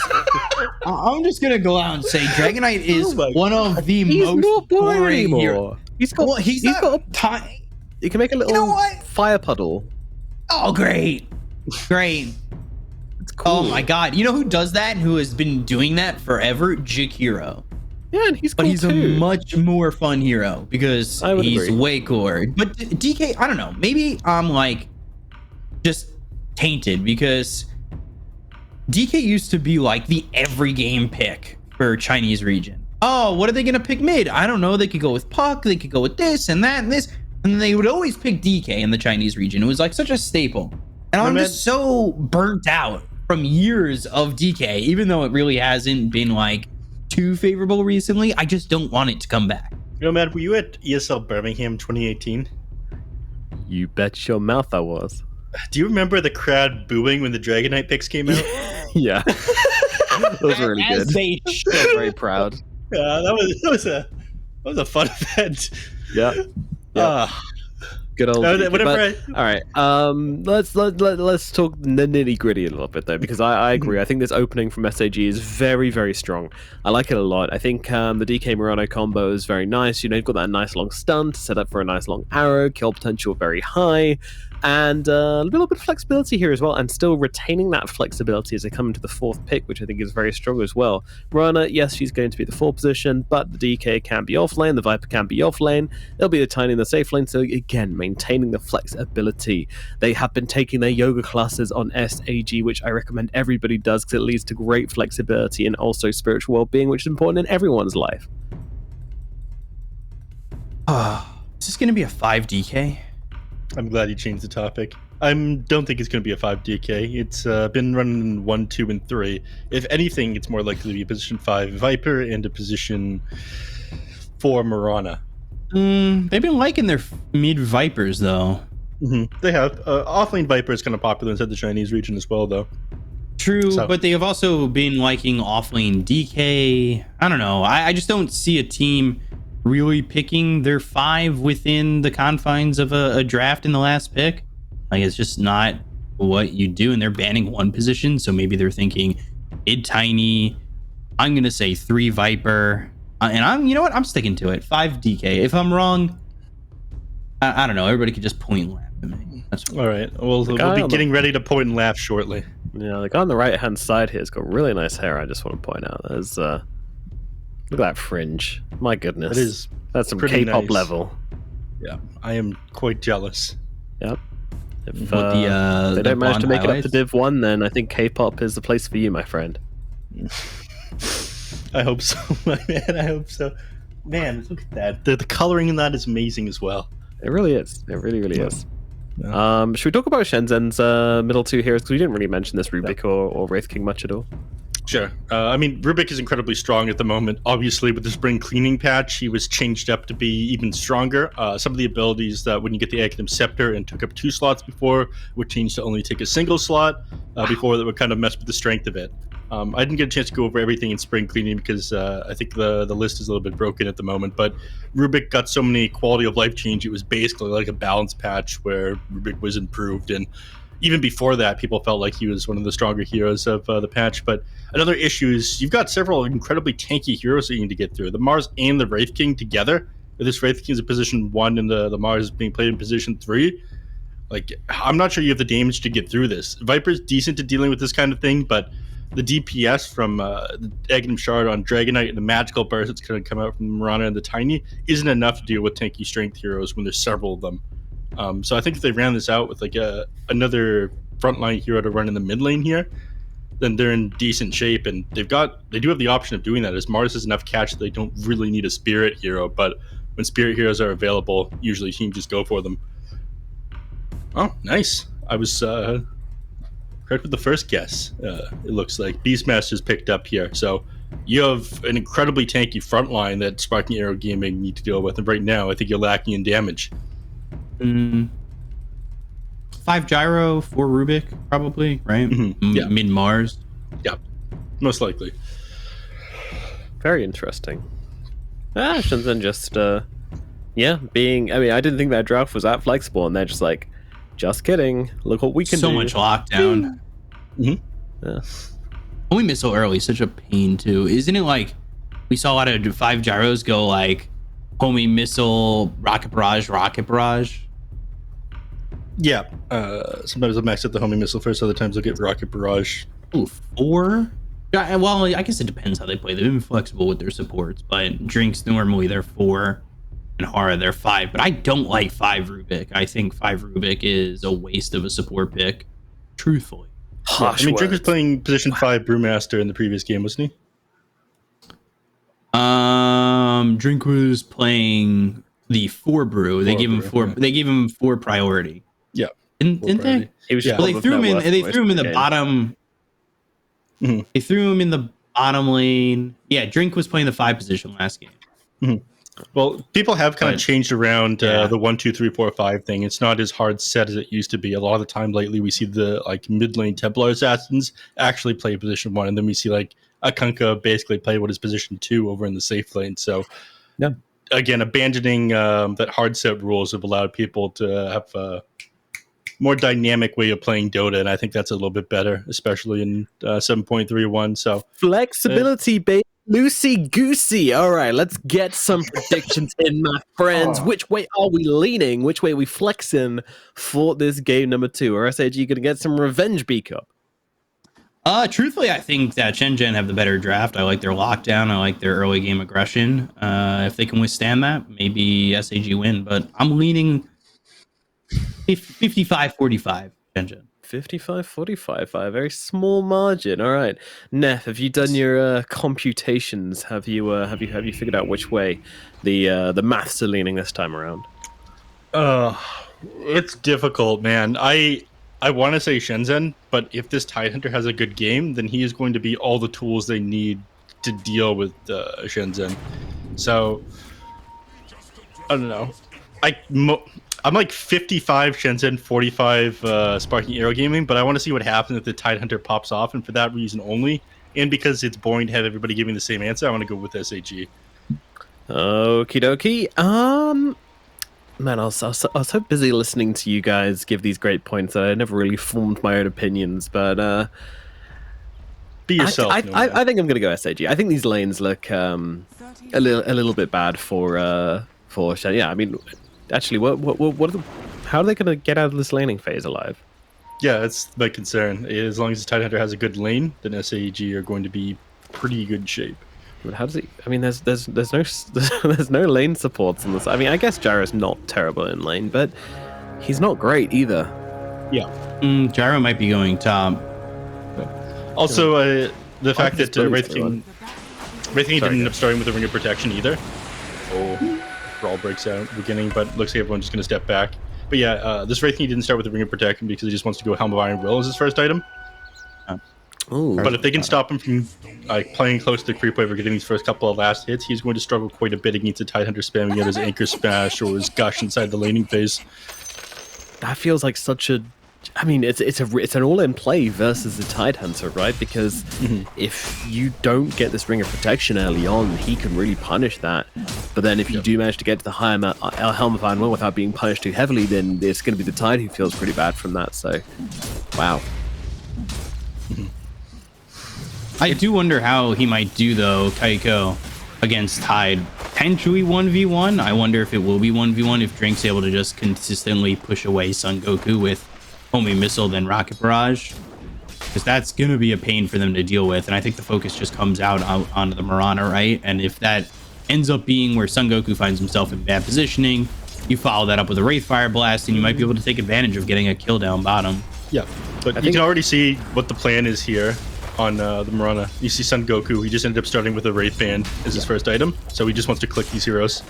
I'm just gonna go out and say Dragonite is one of the most boring heroes. He's got a time. You can make a little fire puddle. Oh, great. It's cool. Oh my god! You know who does that? Who has been doing that forever? Jakiro. Yeah, and he's cool he's too. a much more fun hero because he's way cooler. But DK, I don't know. Maybe I'm like just tainted because DK used to be like the every game pick for Chinese region. Oh, what are they gonna pick mid? I don't know. They could go with Puck. They could go with this and that and this, and they would always pick DK in the Chinese region. It was like such a staple, and I'm just so burnt out from years of DK. Even though it really hasn't been like too favorable recently, I just don't want it to come back. You know, Matt, were you at ESL Birmingham 2018? You bet your mouth I was. Do you remember the crowd booing when the Dragonite picks came out? Yeah. That was really good. They very proud. Yeah, that was a fun event. Yeah. Good old. All right. Let's talk the nitty gritty a little bit though, because I agree. I think this opening from SAG is very, very strong. I like it a lot. I think the DK Murano combo is very nice. You know, you've got that nice long stun to set up for a nice long arrow, kill potential very high, and a little bit of flexibility here as well, and still retaining that flexibility as they come into the 4th pick, which I think is very strong as well. Murana, yes, she's going to be the 4th position, but the DK can be off lane, the Viper can be off lane, there'll be the Tiny in the safe lane, so again, maintaining the flexibility. They have been taking their yoga classes on SAG, which I recommend everybody does because it leads to great flexibility and also spiritual well-being, which is important in everyone's life. Is this going to be a 5 DK? I'm glad you changed the topic. I don't think it's going to be a 5 DK. It's been running 1, 2, and 3. If anything, it's more likely to be a position 5 Viper and a position 4 Marana. They've been liking their mid Vipers, though. Mm-hmm. They have. Offlane Viper is kind of popular inside the Chinese region as well, though. True, but they have also been liking offlane DK. I don't know. I just don't see a team really picking their 5 within the confines of a draft in the last pick. Like, it's just not what you do, and they're banning one position, so maybe they're thinking mid Tiny. I'm going to say 3 Viper. And you know what? I'm sticking to it. 5 DK. If I'm wrong, I don't know. Everybody could just point and laugh at me. That's all right. We'll be getting ready to point and laugh shortly. Yeah, the guy on the right-hand side here has got really nice hair. I just want to point out. There's look at that fringe. My goodness, that's some K-pop level. Yeah, I am quite jealous. Yep. If they don't manage to make it up to Div 1, then I think K-pop is the place for you, my friend. I hope so, my man. I hope so. Man, look at that. The coloring in that is amazing as well. It really is. It really, really is. Yeah. Should we talk about Shenzhen's middle 2 heroes? Because we didn't really mention this Rubik or Wraith King much at all. Sure. I mean, Rubik is incredibly strong at the moment. Obviously, with the spring cleaning patch, he was changed up to be even stronger. Some of the abilities that when you get the Aghanim Scepter and took up 2 slots before would change to only take a single slot before that would kind of mess with the strength of it. I didn't get a chance to go over everything in spring cleaning because I think the list is a little bit broken at the moment. But Rubik got so many quality of life change. It was basically like a balance patch where Rubik was improved. And even before that, people felt like he was one of the stronger heroes of the patch. But another issue is you've got several incredibly tanky heroes that you need to get through. The Mars and the Wraith King together. This Wraith King is in position 1 and the Mars is being played in position 3. Like, I'm not sure you have the damage to get through this. Viper's decent at dealing with this kind of thing, but the DPS from the Aghanim Shard on Dragonite and the magical burst that's going to come out from Marana and the Tiny isn't enough to deal with tanky strength heroes when there's several of them. So I think if they ran this out with like another frontline hero to run in the mid lane here, then they're in decent shape, and they do have the option of doing that, as Mars has enough catch that they don't really need a spirit hero, but when spirit heroes are available, usually teams just go for them. Oh, nice. I was correct with the first guess. It looks like Beastmaster's picked up here, so you have an incredibly tanky front line that Sparking Arrow Gaming need to deal with, and right now I think you're lacking in damage. 5 Gyro, 4 Rubik, probably, right? Yeah. Mid Mars. Yeah, most likely. Very interesting. Shenzhen just, being... I mean, I didn't think that draft was that flexible, and they're just like, just kidding. Look what we can do. So much lockdown. Yeah. Homie Missile early, such a pain, too. Isn't it like, we saw a lot of 5 Gyros go like, Homie Missile, Rocket Barrage? Yeah, sometimes I'll max out the Homie Missile first, other times I'll get Rocket Barrage. Ooh, 4? Yeah, well, I guess it depends how they play. They've been flexible with their supports, but Drinks normally they're 4, and Hara they're 5. But I don't like 5 Rubik. I think 5 Rubik is a waste of a support pick, truthfully. I mean, Drink was playing position 5 Brewmaster in the previous game, wasn't he? Drink was playing the 4 Brew. They gave him 4. They gave him 4 priority. Yeah, didn't they? He was Well, they threw him in. They threw him in the bottom. They threw him in the bottom lane. Yeah, Drink was playing the 5 position last game. Well, people have kind of changed around the 1, 2, 3, 4, 5 thing. It's not as hard set as it used to be. A lot of the time lately, we see the mid lane Templar assassins actually play position 1, and then we see Akunka basically play what is position 2 over in the safe lane. So, again, abandoning that hard set rules have allowed people to have a more dynamic way of playing Dota, and I think that's a little bit better, especially in 7.31. So flexibility, baby. Loosey goosey. All right, let's get some predictions in, my friends. Which way are we leaning? Which way are we flexing for this game number 2? Or SAG going to get some revenge B-Cup? Truthfully, I think that Shenzhen have the better draft. I like their lockdown. I like their early game aggression. If they can withstand that, maybe SAG win. But I'm leaning 55-45 Shenzhen. 55-45, a very small margin. All right, Neff, have you done your computations? Have you figured out which way the maths are leaning this time around? It's difficult, man. I want to say Shenzhen, but if this Tidehunter has a good game, then he is going to be all the tools they need to deal with Shenzhen. So I don't know. I'm like 55 Shenzhen, 45 Sparking Arrow Gaming, but I want to see what happens if the Tidehunter pops off, and for that reason only, and because it's boring to have everybody giving the same answer, I want to go with SAG. Okie dokie. Man, I was so busy listening to you guys give these great points that I never really formed my own opinions, but be yourself. I think I'm going to go SAG. I think these lanes look a little bit bad for yeah. I mean, actually, how are they going to get out of this laning phase alive? Yeah, that's my concern. As long as the Tidehunter has a good lane, then SAG are going to be pretty good shape. But how does he? I mean, there's no lane supports in this. I mean, I guess Gyro's not terrible in lane, but he's not great either. Yeah, Gyro might be going top. Also, the fact that Wraith King didn't end up starting with a Ring of Protection either. Brawl breaks out at the beginning, but looks like everyone's just going to step back. But yeah, this Wraith King didn't start with the Ring of Protection because he just wants to go Helm of Iron Will as his first item. Ooh. But if they can stop him from playing close to the creep wave or getting these first couple of last hits, he's going to struggle quite a bit against the Tidehunter spamming out his Anchor Smash or his Gush inside the laning phase. That feels like such a... I mean, it's an all-in play versus the Tidehunter, right? Because if you don't get this Ring of Protection early on, he can really punish that. But then if you do manage to get to the higher Helm of Iron Will without being punished too heavily, then it's going to be the Tide who feels pretty bad from that. So, wow. I do wonder how he might do, though, Kaiko, against Tide. Potentially 1v1. I wonder if it will be 1v1 if Drink's able to just consistently push away Son Goku with Homie Missile, then Rocket Barrage. Because that's going to be a pain for them to deal with. And I think the focus just comes out onto the Mirana, right? And if that ends up being where Son Goku finds himself in bad positioning, you follow that up with a Wraith Fire Blast, and you might be able to take advantage of getting a kill down bottom. Yeah, but you can already see what the plan is here on the Marana. You see Son Goku. He just ended up starting with a Wraith Band as his first item, so he just wants to click these heroes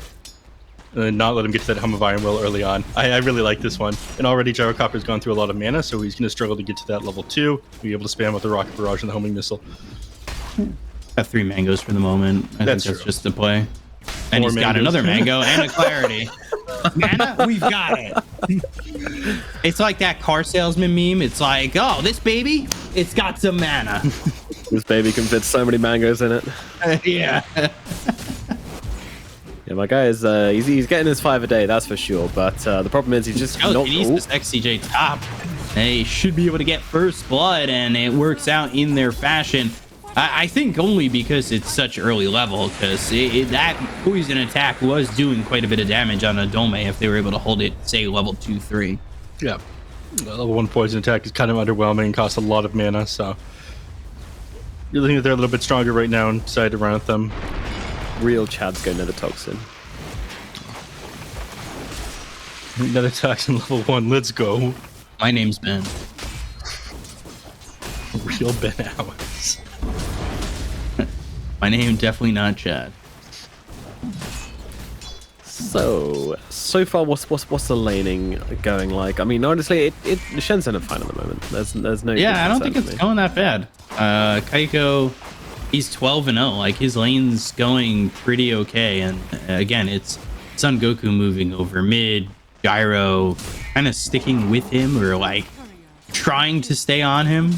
and not let him get to that hum of Iron Will early on. I really like this one. And already Gyrocopter's gone through a lot of mana, so he's going to struggle to get to that level 2. Be able to spam with the Rocket Barrage and the Homing Missile. Got 3 mangoes for the moment. I think that's just the play. And he's got another mango and a clarity. Mana, we've got it. It's like that car salesman meme. It's like, oh, this baby, it's got some mana. This baby can fit so many mangoes in it. Yeah. Yeah, my guy is he's getting his 5 a day, that's for sure. But the problem is he's just not. He needs this XCJ top. They should be able to get first blood, and it works out in their fashion. I think only because it's such early level, because that poison attack was doing quite a bit of damage on a Dome if they were able to hold it, say, level 2-3. Yeah. Level 1 poison attack is kind of underwhelming and costs a lot of mana, so you're looking at they're a little bit stronger right now inside around them. Real Chad's going Nether Toxin. Nether Toxin level 1, let's go. My name's Ben. Real Ben Hours. My name definitely not Chad. So far, what's the laning going like? I mean, honestly, Shenzhen are fine at the moment. There's no. Yeah, I don't think it's going that bad. Kaiko, he's 12-0. Like, his lane's going pretty okay. And again, it's Son Goku moving over mid, Gyro kind of sticking with him or like trying to stay on him.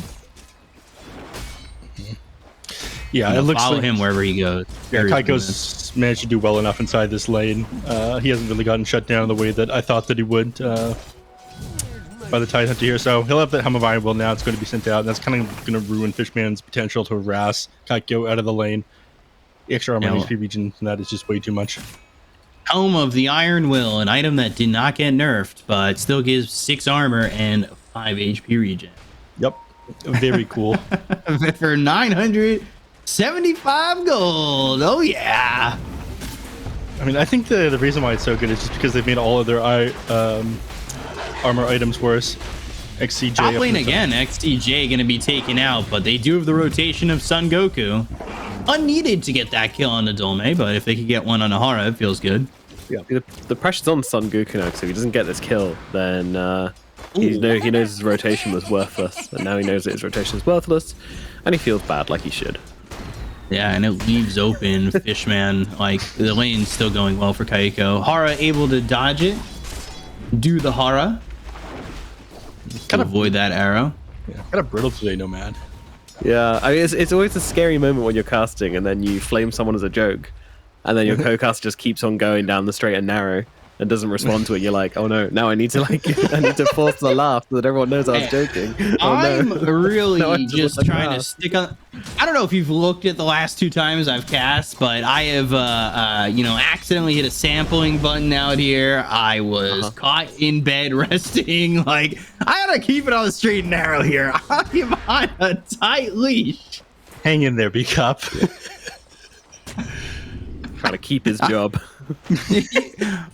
Yeah, it looks follow like him wherever he goes. Yeah, Kaiko's managed to do well enough inside this lane. He hasn't really gotten shut down the way that I thought that he would by the Tide Hunter here. So he'll have that Hum of Iron Will now. It's going to be sent out. And that's kind of going to ruin Fishman's potential to harass Kaiko out of the lane. The extra armor on HP region from that is just way too much. Helm of the Iron Will, an item that did not get nerfed, but still gives 6 armor and 5 HP regen. Yep. Very cool. For 975 gold. Oh, yeah. I mean, I think the reason why it's so good is just because they've made all of their armor items worse. XCJ. Top lane again, XCJ going to be taken out, but they do have the rotation of Son Goku. Unneeded to get that kill on the Dome, but if they could get one on Ahara, it feels good. Yeah, the pressure's on Son Goku now, because if he doesn't get this kill, then he knows his rotation was worthless, and now he knows that his rotation is worthless, and he feels bad like he should. Yeah, and it leaves open Fishman. Like, the lane's still going well for Kaiko. Hara able to dodge it, do the Hara, to avoid that arrow. Yeah, kind of brittle today, Nomad. Yeah, I mean, it's always a scary moment when you're casting and then you flame someone as a joke, and then your co-caster just keeps on going down the straight and narrow and doesn't respond to it. You're like, oh no, now I need to force the laugh so that everyone knows I was joking. Oh, I'm no. really just trying to stick on. I don't know if you've looked at the last 2 times I've cast, but I have, accidentally hit a sampling button out here. I was caught in bed resting. Like, I gotta keep it on the straight and narrow here. I'm on a tight leash. Hang in there, B-Cup. Trying to keep his job.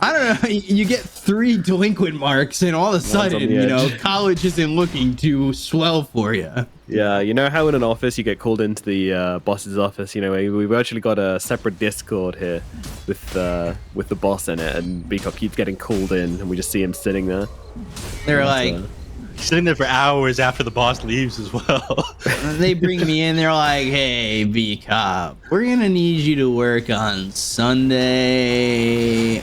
I don't know. You get 3 delinquent marks, and all of a sudden, college isn't looking to swell for you. Yeah, you know how in an office you get called into the boss's office. We've actually got a separate Discord here with the boss in it, and Beacop keeps getting called in, and we just see him sitting there. They're like. Sitting there for hours after the boss leaves as well. They bring me in. They're like, "Hey, B Cop, we're gonna need you to work on Sunday,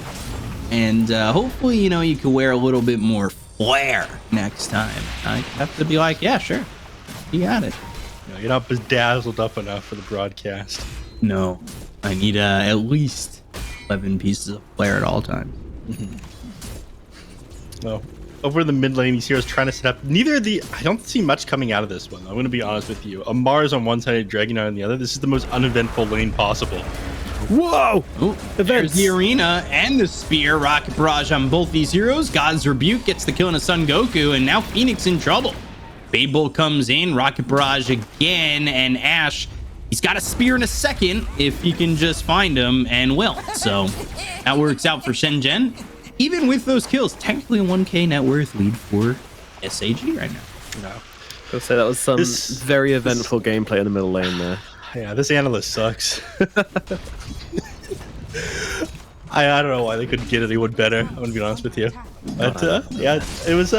and hopefully, you can wear a little bit more flair next time." I have to be like, "Yeah, sure, you got it." You're not bedazzled up enough for the broadcast. No, I need at least 11 pieces of flair at all times. No. Over in the mid lane, these heroes trying to set up. I don't see much coming out of this one. I'm going to be honest with you. Mars on one side and Dragonite on the other. This is the most uneventful lane possible. Whoa! Ooh, there's the arena and the spear. Rocket Barrage on both these heroes. God's Rebuke gets the kill on a Son Goku, and now Phoenix in trouble. Fable comes in. Rocket Barrage again, and Ash, he's got a spear in a second if he can just find him, and will. So that works out for Shenzhen. Even with those kills, technically a 1K net worth lead for SAG right now. I'll say that was some very eventful gameplay in the middle lane there. Yeah, this analyst sucks. I don't know why they couldn't get anyone better. I'm gonna be honest with you. But yeah, it was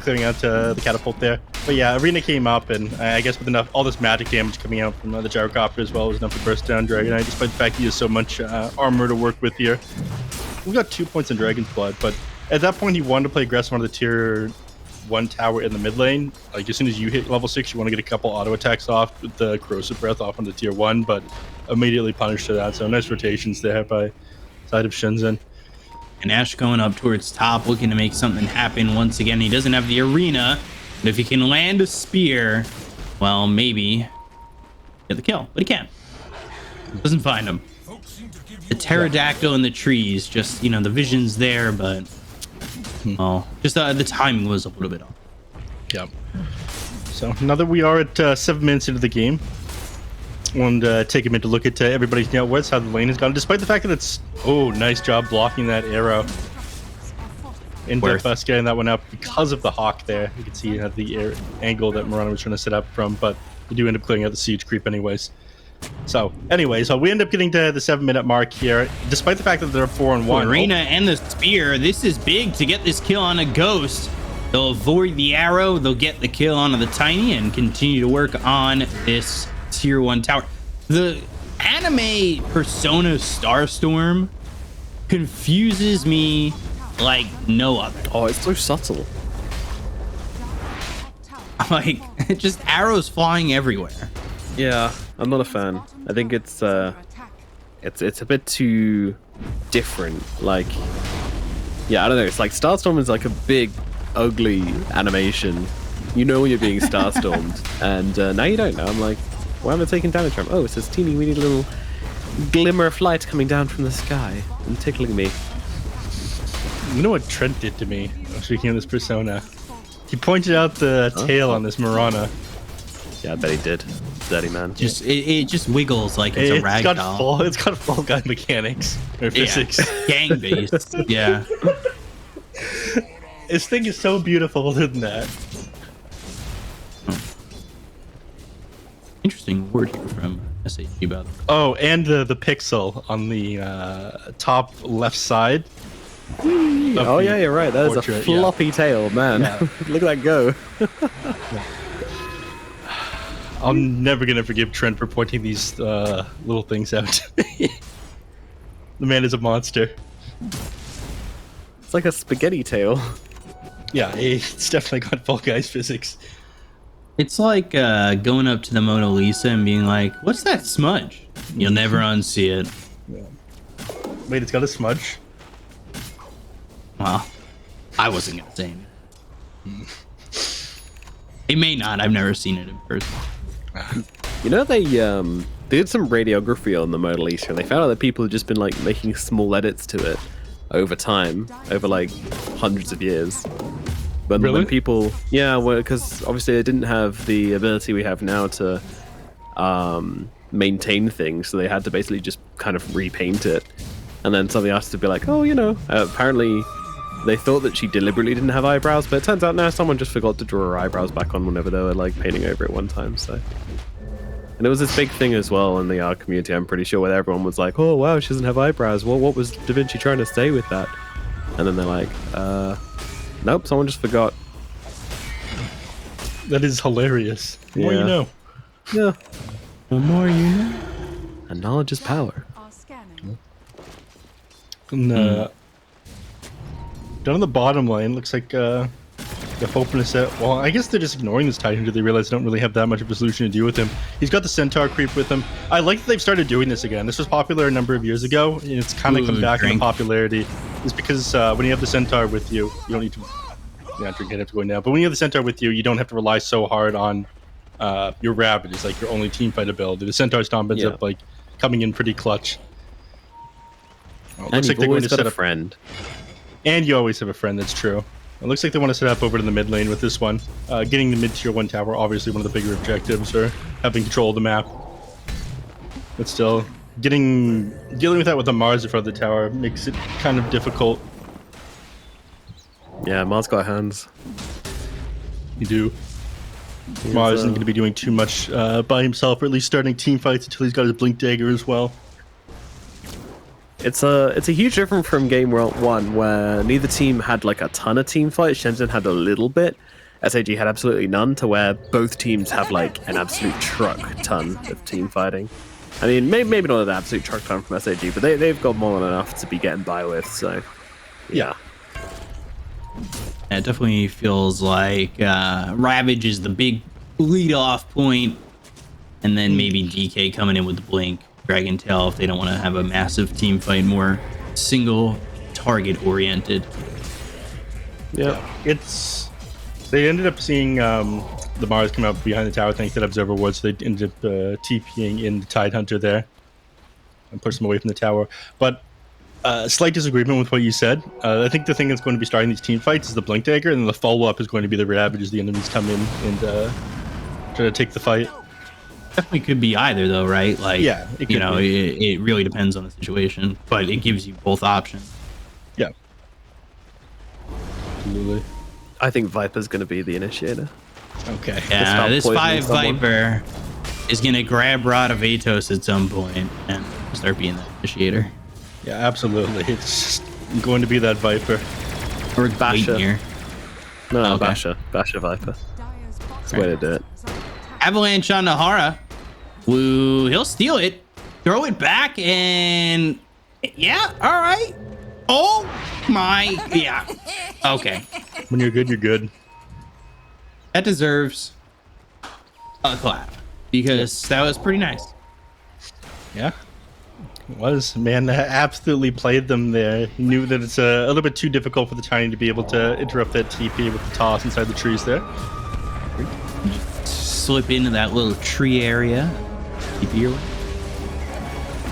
clearing out the catapult there. But yeah, Arena came up, and I guess with all this magic damage coming out from the gyrocopter as well, was enough to burst down Dragonite, despite the fact he has so much armor to work with here. We got 2 points in Dragon's Blood, but at that point he wanted to play aggressive on the tier 1 tower in the mid lane. Like as soon as you hit level 6, you want to get a couple auto attacks off with the corrosive breath off on the tier 1, but immediately punished to that. So nice rotations there by side of Shenzhen. And Ash going up towards top, looking to make something happen once again. He doesn't have the arena, but if he can land a spear, well, maybe get the kill. But he can't. Doesn't find him. The pterodactyl in the trees, just, the vision's there, but just the timing was a little bit off. Yep. So now that we are at 7 minutes into the game, I wanted to take a minute to look at everybody's net worths, how the lane has gone, despite the fact that it's nice job blocking that arrow. In-depth us getting that one up because of the hawk there. You can see the angle that Marana was trying to set up from, but we do end up clearing out the siege creep anyways. So we end up getting to the 7-minute mark here, despite the fact that they're 4-1. Arena and the spear. This is big to get this kill on a ghost. They'll avoid the arrow. They'll get the kill onto the tiny and continue to work on this tier 1 tower. The anime Persona Starstorm confuses me like no other. Oh, it's so subtle. Like, just arrows flying everywhere. Yeah, I'm not a fan. I think it's a bit too different. Like, yeah, I don't know. It's like Starstorm is like a big, ugly animation. You know when you're being Starstormed, and now you don't. Now I'm like, why am I taking damage from? Oh, it's this teeny weeny little glimmer of light coming down from the sky and tickling me. You know what Trent did to me? Speaking of this Persona, he pointed out the tail on this Marana. Yeah, I bet he did. Dirty man. It just wiggles like it's a rag doll. It's got Fall Guy mechanics or physics. Gang based. Yeah. His thing is so beautiful other than that. Interesting word here from SAG about it. Oh, and the pixel on the top left side. Oh yeah, you're right. That is a floppy tail, man. Yeah. Look at that go. I'm never gonna forgive Trent for pointing these little things out. The man is a monster. It's like a spaghetti tail. Yeah, it's definitely got Fall Guys physics. It's like going up to the Mona Lisa and being like, "What's that smudge?" You'll never unsee it. Yeah. Wait, it's got a smudge? Well, I wasn't gonna say it. It may not. I've never seen it in person. You know, they did some radiography on the Mona Lisa, and they found out that people had just been like making small edits to it over time, over like hundreds of years. But really? When people, because obviously they didn't have the ability we have now to maintain things, so they had to basically just kind of repaint it. And then somebody asked to be like, apparently they thought that she deliberately didn't have eyebrows, but it turns out now someone just forgot to draw her eyebrows back on whenever they were like painting over it one time. So, and it was this big thing as well in the art community, I'm pretty sure, where everyone was like, "Oh wow, she doesn't have eyebrows. Well, what was Da Vinci trying to say with that?" And then they're like, "Nope, someone just forgot." That is hilarious. The more you know. Yeah. The more you know. And knowledge is power. And, down on the bottom line, looks like they're hoping to set. Well, I guess they're just ignoring this Titan until they realize they don't really have that much of a solution to deal with him. He's got the Centaur creep with him. I like that they've started doing this again. This was popular a number of years ago, and it's kind of come back into popularity. It's because when you have the Centaur with you, you don't need to. Drink, I have to go now. But when you have the Centaur with you, you don't have to rely so hard on your Rabbit. It's like your only team fight ability. The Centaur Stomp ends up like coming in pretty clutch. Oh, and you've always got a friend. And you always have a friend, that's true. It looks like they want to set up over to the mid lane with this one. Getting the mid-tier 1 tower, obviously one of the bigger objectives, or having control of the map. But still, dealing with that with the Mars in front of the tower makes it kind of difficult. Yeah, Mars got hands. You do. Mars isn't going to be doing too much by himself, or at least starting team fights until he's got his Blink Dagger as well. It's a huge difference from game one, where neither team had like a ton of team fights. Shenzhen had a little bit. SAG had absolutely none, to where both teams have like an absolute truck ton of team fighting. I mean, maybe not an absolute truck ton from SAG, but they've got more than enough to be getting by with, so yeah. It definitely feels like Ravage is the big lead-off point, and then maybe DK coming in with the Blink, Dragon Tail if they don't want to have a massive team fight, more single target oriented. Yeah, they ended up seeing the Mars come out behind the tower thanks to that Observer Ward, so they ended up TPing in the Tidehunter there and push them away from the tower. But slight disagreement with what you said. I think the thing that's going to be starting these team fights is the Blink Dagger, and then the follow-up is going to be the Ravage as the enemies come in and try to take the fight. Definitely could be either, though, right? Like, yeah, it really depends on the situation, but it gives you both options. Yeah. Absolutely. I think Viper's going to be the initiator. Okay. Yeah, this 5 Viper is going to grab Rod of Atos at some point and start being the initiator. Yeah, absolutely. It's going to be that Viper. Or Basher. Here. No, Okay. Basher Viper. That's the way to do it. Avalanche on Nahara. Woo, he'll steal it. Throw it back and... Yeah, all right. Oh, my... Yeah. Okay. When you're good, you're good. That deserves a clap. Because that was pretty nice. Yeah. It was. Man, absolutely played them there. He knew that it's a little bit too difficult for the Tiny to be able to interrupt that TP with the toss inside the trees there. Slip into that little tree area. Keep your way.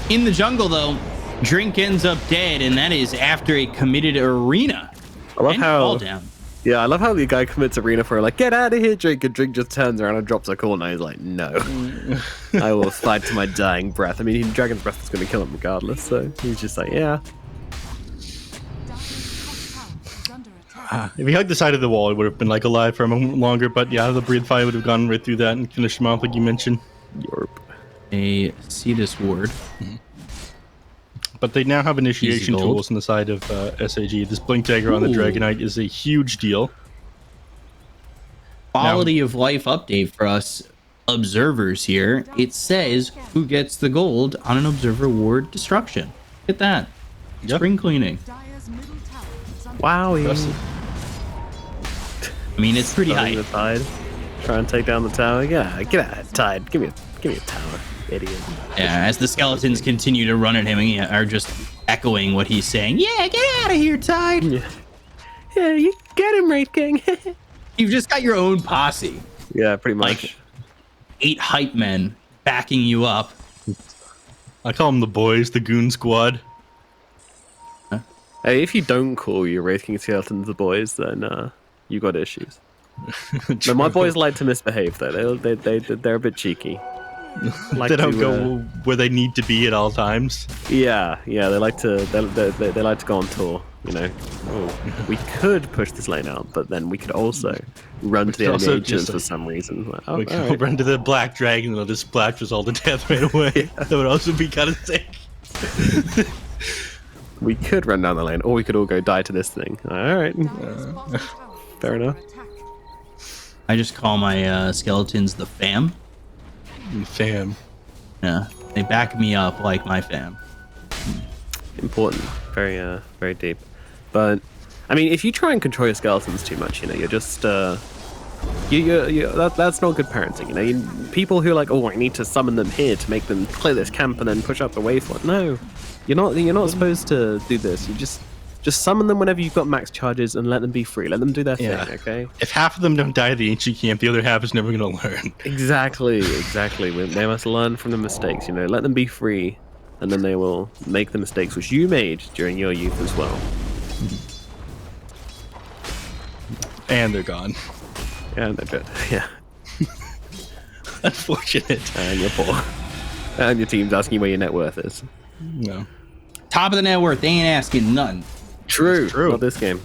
In the jungle, though, Drink ends up dead, and that is after a committed arena. I love and how... fall down. Yeah, I love how the guy commits arena for like, get out of here, Drink, and Drink just turns around and drops a call, and he's like, no. I will fight to my dying breath. I mean, Dragon's Breath is going to kill him regardless, so he's just like, yeah. If he hugged the side of the wall, it would have been like alive for a moment longer, but yeah, the breathe fire would have gone right through that and finished him off like you mentioned. Europe. A Cetus ward. But they now have initiation Easy gold. tools on the side of SAG. This Blink Dagger on the Dragonite is a huge deal. Quality of life update for us observers here. It says who gets the gold on an observer ward destruction. Look at that. Yep. Spring cleaning. Wow. Impressive. I mean, it's pretty high. The Tide. Try and take down the tower. Yeah, get out of the Tide. Give me a tower, idiot. Yeah, as the skeletons continue to run at him and are just echoing what he's saying. Yeah, get out of here, Tide. Yeah, you get him, Wraith King. You've just got your own posse. Yeah, pretty much. Like 8 hype men backing you up. I call them the boys, the goon squad. Hey, if you don't call your Wraith King skeletons the boys, then you got issues. But my boys like to misbehave, though. They're a bit cheeky. Like they don't go where they need to be at all times. Yeah, they like to they like to go on tour. You know, we could push this lane out, but then we could also run to the enemy agents for some reason. Like, we could run to the black dragon and they'll just splash us all to death right away. That would also be kind of sick. We could run down the lane, or we could all go die to this thing. All right, fair enough. I just call my skeletons the fam. Fam. Yeah, they back me up like my fam. Important, very deep. But I mean, if you try and control your skeletons too much, you know, you're just that's not good parenting. You know, people who are like, oh, I need to summon them here to make them clear this camp and then push up the waypoint. No, you're not supposed to do this. You just summon them whenever you've got max charges and let them be free. Let them do their thing, okay? If half of them don't die at the ancient camp, the other half is never going to learn. Exactly. They must learn from the mistakes, you know. Let them be free, and then they will make the mistakes which you made during your youth as well. And they're gone. And they're good, yeah. Unfortunate. And you're poor. And your team's asking you where your net worth is. No. Top of the net worth, they ain't asking nothing. True. True. Not this game.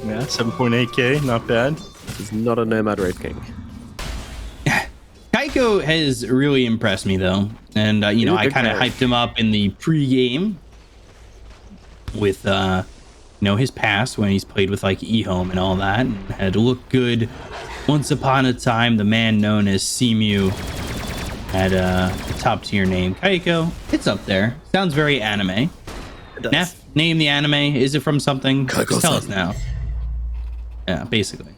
Yeah, 7.8k, not bad. This is not a Nomad Wraith King. Kaiko has really impressed me though, and I kind of hyped him up in the pre-game with his past when he's played with like eHome and all that, and had looked good. Once upon a time, the man known as Seamew had a top tier name. Kaiko, it's up there. Sounds very anime. Neff, name the anime. Is it from something? Just tell us now. Yeah, basically.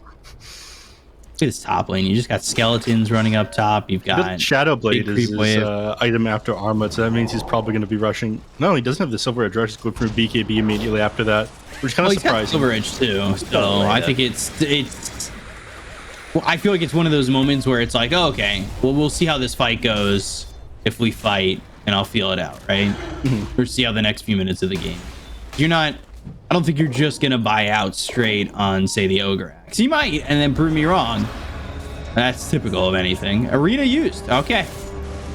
Look at this top lane. You just got skeletons running up top. You've got Shadowblade is his item after Armut, so that means he's probably going to be rushing. No, he doesn't have the Silver Edge rush. He's going for BKB immediately after that, which kind of surprising. Silver Edge too. So I think it's. Well, I feel like it's one of those moments where it's like, oh, okay, well, we'll see how this fight goes if we fight, and I'll feel it out, right? Or see how the next few minutes of the game. I don't think you're just gonna buy out straight on, say, the Ogre Axe. You might, and then prove me wrong. That's typical of anything. Arena used. Okay.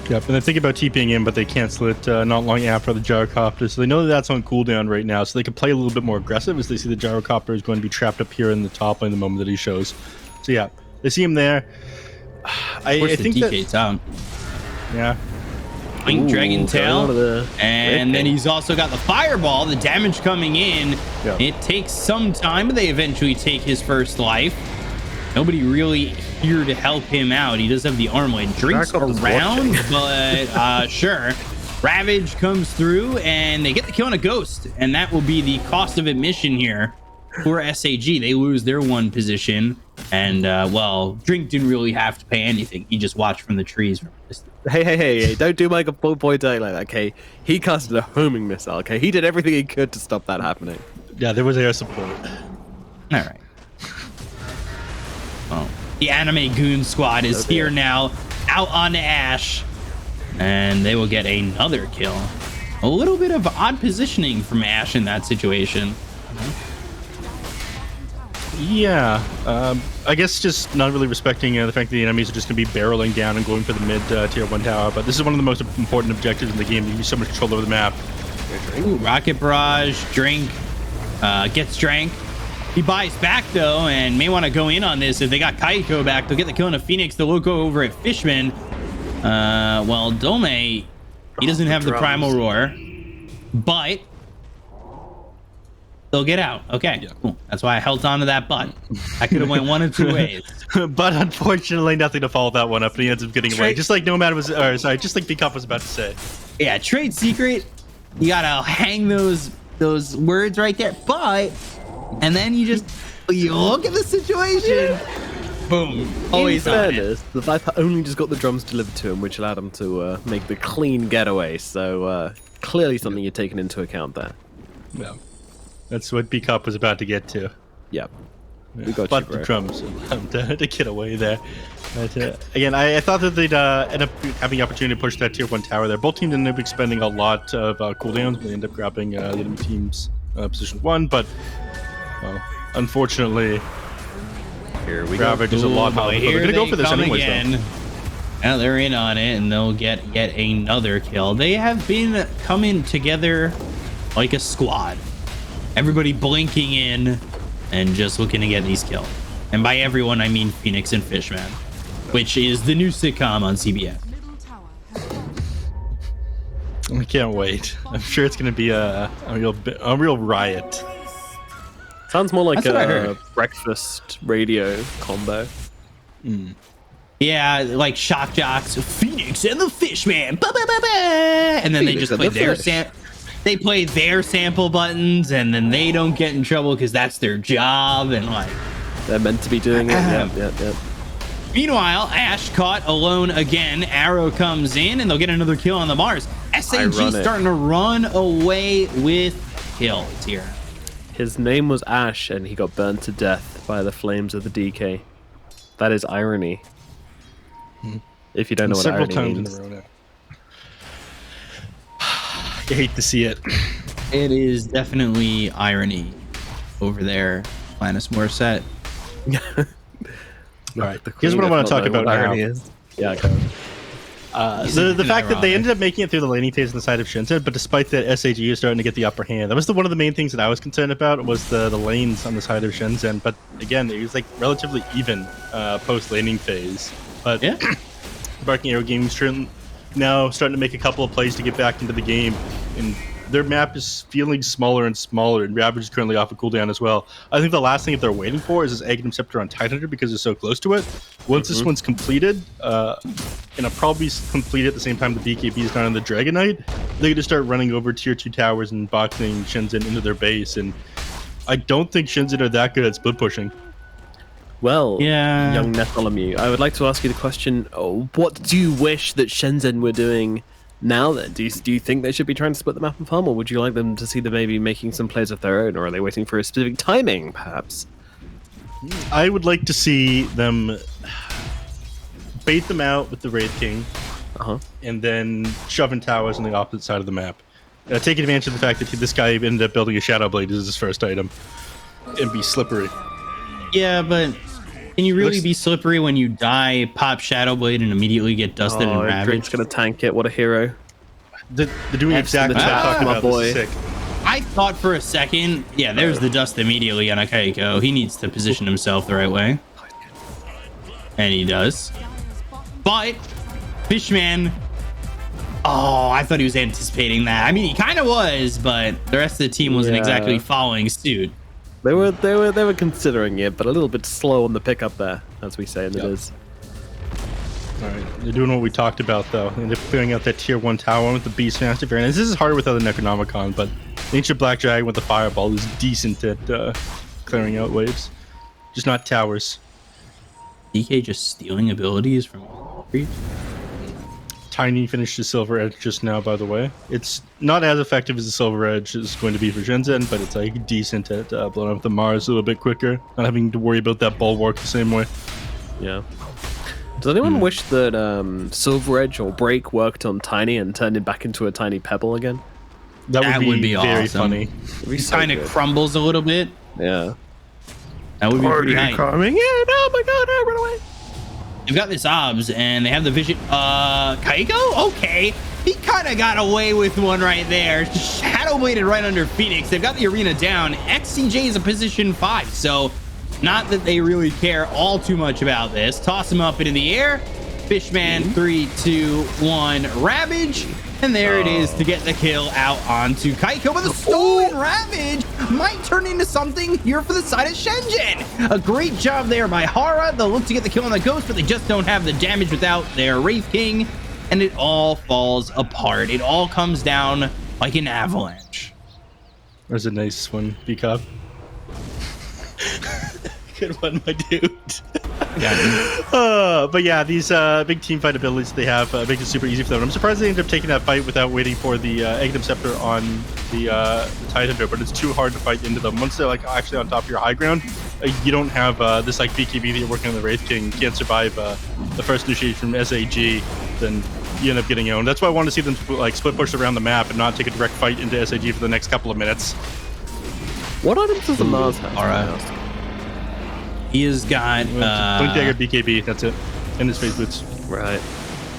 Yep, and they're thinking about TPing in, but they cancel it not long after the Gyrocopter, so they know that that's on cooldown right now, so they can play a little bit more aggressive as they see the Gyrocopter is going to be trapped up here in the top lane the moment that he shows. So yeah, they see him there. I think DK's out. Yeah. Dragon Tail, and then he's also got the Fireball, the damage coming in. Yep. It takes some time, but they eventually take his first life. Nobody really here to help him out. He does have the Armlet. Drinks around, but sure. Ravage comes through, and they get the kill on a Ghost, and that will be the cost of admission here for SAG. They lose their one position, and Drink didn't really have to pay anything. He just watched from the trees from a distance. Hey, don't do my point like that, okay? He casted a homing missile, okay? He did everything he could to stop that happening. Yeah, there was air support. All right. Well, the anime goon squad is here now, out on Ashe, and they will get another kill. A little bit of odd positioning from Ashe in that situation. Yeah, I guess just not really respecting the fact that the enemies are just going to be barreling down and going for the mid tier 1 tower, but this is one of the most important objectives in the game. You have so much control over the map. Ooh, Rocket Barrage, Drink, gets Drank. He buys back though, and may want to go in on this. If they got Kaiko back, they'll get the kill on a Phoenix. They'll go over at Fishman. Dome, he doesn't have the Primal Roar, but they'll get out. Okay, cool. That's why I held on to that butt. I could have went one of two ways. But unfortunately, nothing to follow that one up, and he ends up getting away. Just like Nomad was, just like Bcop was about to say. Yeah, trade secret. You gotta hang those words right there. But, and then you look at the situation. Boom. Always in fairness, the Viper only just got the drums delivered to him, which allowed him to make the clean getaway. So clearly something you're taking into account there. Yeah. That's what Bcop was about to get to. Yep. We got but the drums to get away there. But, again, I thought that they'd end up having the opportunity to push that tier 1 tower there. Both teams ended up expending a lot of cooldowns. They end up grabbing the enemy team's position 1, but unfortunately, here we Ravage is a lot higher. They're gonna go for this anyways, though. Now they're in on it, and they'll get yet another kill. They have been coming together like a squad. Everybody blinking in and just looking to get these kills. And by everyone, I mean Phoenix and Fishman, which is the new sitcom on CBS. I can't wait. I'm sure it's going to be a real riot. Sounds more like a breakfast radio combo. Mm. Yeah, like Shock Jocks, Phoenix and the Fishman, and then Phoenix they just play they play their sample buttons, and then they don't get in trouble because that's their job, and like they're meant to be doing it. Yep. Meanwhile, Ashe caught alone again. Arrow comes in, and they'll get another kill on the Mars. SAG starting to run away with kills here. His name was Ashe, and he got burned to death by the flames of the DK. That is irony. If you don't know what irony means. In a row now. I hate to see it. It is definitely irony over there, Linus Morissette. All right, here's what I want to talk about now. Yeah, okay. The fact that they ended up making it through the laning phase on the side of Shenzhen, but despite that, SAG is starting to get the upper hand. That was one of the main things that I was concerned about was the lanes on the side of Shenzhen. But again, it was like relatively even post laning phase. But Yeah. Barking Arrow Gaming's now starting to make a couple of plays to get back into the game, and their map is feeling smaller and smaller, and Ravage is currently off a cooldown as well. I think the last thing that they're waiting for is this Aghanim Scepter on Tidehunter because they're so close to it. Once this one's completed, and I'll probably complete at the same time the BKB is done on the Dragonite, they're going to start running over tier 2 towers and boxing Shenzhen into their base, and I don't think Shenzhen are that good at split pushing. Well, Yeah. young Nepholomew, I would like to ask you the question, what do you wish that Shenzhen were doing now then? Do you think they should be trying to split the map and farm, or would you like them to see them maybe making some plays of their own, or are they waiting for a specific timing, perhaps? I would like to see them bait them out with the Wraith King, and then shove in towers on the opposite side of the map. Take advantage of the fact that this guy ended up building a Shadow Blade as his first item, and be slippery. Yeah, but can you really be slippery when you die, pop Shadow Blade, and immediately get dusted and ravaged? Drake's gonna tank it. What a hero! They're doing exactly what I'm talking about. This is sick. I thought for a second, yeah, there's the dust immediately on a Kaiko. He needs to position himself the right way. And he does. But Fishman, I thought he was anticipating that. I mean, he kind of was, but the rest of the team wasn't exactly following suit. They were considering it, but a little bit slow on the pickup there, as we say in the biz. All right, they're doing what we talked about though, and they're clearing out that tier 1 tower with the Beastmaster variant. This is harder without the Necronomicon, but Ancient Black Dragon with the Fireball is decent at clearing out waves, just not towers. DK just stealing abilities from Creep. Tiny finished his Silver Edge just now, by the way. It's not as effective as the Silver Edge is going to be for Shenzhen, but it's like decent at blowing up the Mars a little bit quicker, not having to worry about that bulwark the same way. Yeah. Does anyone wish that Silver Edge or Break worked on Tiny and turned him back into a tiny pebble again? That would be very awesome. funny. He kind of crumbles a little bit. Yeah. That would be pretty hype. Coming in! Oh my god, run away! They've got this obs and they have the vision. Kaiko? Okay. He kind of got away with one right there. Shadow bladed right under Phoenix. They've got the arena down. XCJ is a position 5, so not that they really care all too much about this. Toss him up into the air. Fishman, 3, 2, 1, Ravage. And there it is to get the kill out onto Kaiko. But the stolen Ravage might turn into something here for the side of Shenzhen. A great job there by Hara. They'll look to get the kill on the Ghost, but they just don't have the damage without their Wraith King. And it all falls apart. It all comes down like an avalanche. There's a nice one, B-Cop. Good one, my dude. But yeah, these big team fight abilities they have make it super easy for them. I'm surprised they ended up taking that fight without waiting for the Aghanim Scepter on the Tidehunter, but it's too hard to fight into them. Once they're like actually on top of your high ground, you don't have this like BKB that you're working on the Wraith King. You can't survive the first initiation from SAG, then you end up getting owned. That's why I want to see them like split push around the map and not take a direct fight into SAG for the next couple of minutes. What items does the Mars have? All right. He has got Blink Dagger, BKB, that's it. And his face boots. Right.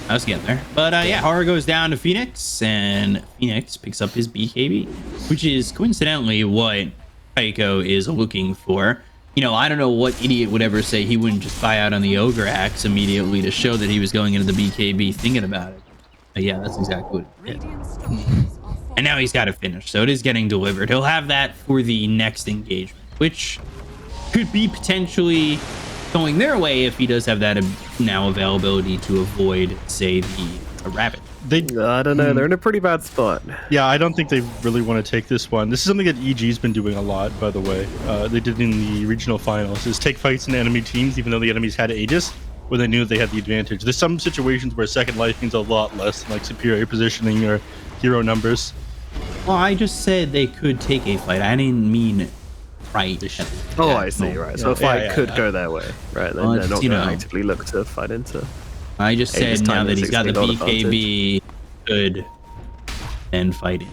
I was getting there. But yeah, Horror goes down to Phoenix, and Phoenix picks up his BKB, which is coincidentally what Kaiko is looking for. You know, I don't know what idiot would ever say he wouldn't just buy out on the Ogre Axe immediately to show that he was going into the BKB thinking about it. But yeah, that's exactly what it did. And now he's got to finish, so it is getting delivered. He'll have that for the next engagement, which could be potentially going their way if he does have that now availability to avoid, say, the rabbit. I don't know. They're in a pretty bad spot. Yeah, I don't think they really want to take this one. This is something that EG's been doing a lot, by the way. They did in the regional finals, is take fights in enemy teams, even though the enemies had Aegis, where they knew they had the advantage. There's some situations where second life means a lot less than like superior positioning or hero numbers. Well, I just said they could take a fight. I didn't mean right. Oh, I see. Right. So a fight could go their way. Right. Then they're not going to actively look to fight into. I just said now that he's got the BKB, good and fighting.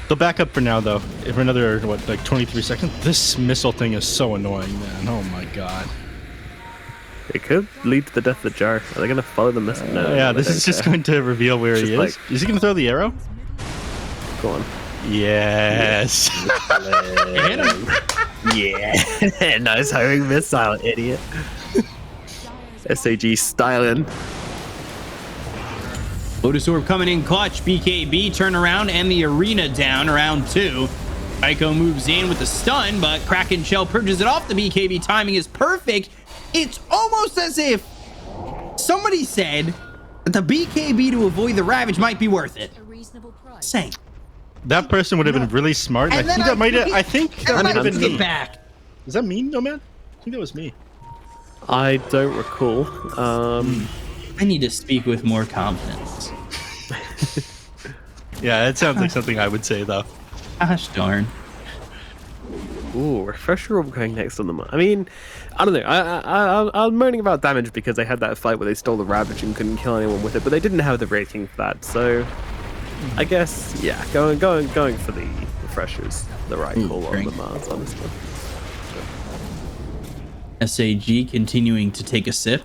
They'll back up for now, though. For another, like 23 seconds. This missile thing is so annoying, man. Oh my god. It could lead to the death of Jar. Are they going to follow the message? No. Yeah, this is just going to reveal where he is. Like, is he going to throw the arrow? Go on. Yes. Hit him. Yeah. Nice homing missile, idiot. SAG styling. Lotus Orb coming in clutch. BKB turn around and the arena down round 2. Aiko moves in with the stun, but Kraken Shell purges it off. The BKB timing is perfect. It's almost as if somebody said that the BKB to avoid the Ravage might be worth it. Same. That person would have been really smart. I think that might have. I think that might have been me. Back. Is that me, Nomad? I think that was me. I don't recall. I need to speak with more confidence. Yeah, it sounds like something I would say, though. Gosh darn. Ooh, refresher orb going next on the I mean, I don't know. I'm moaning about damage because they had that fight where they stole the Ravage and couldn't kill anyone with it, but they didn't have the rating for that. So, I guess yeah, going for the refreshers, the right call on the Mars, honestly. SAG continuing to take a sip.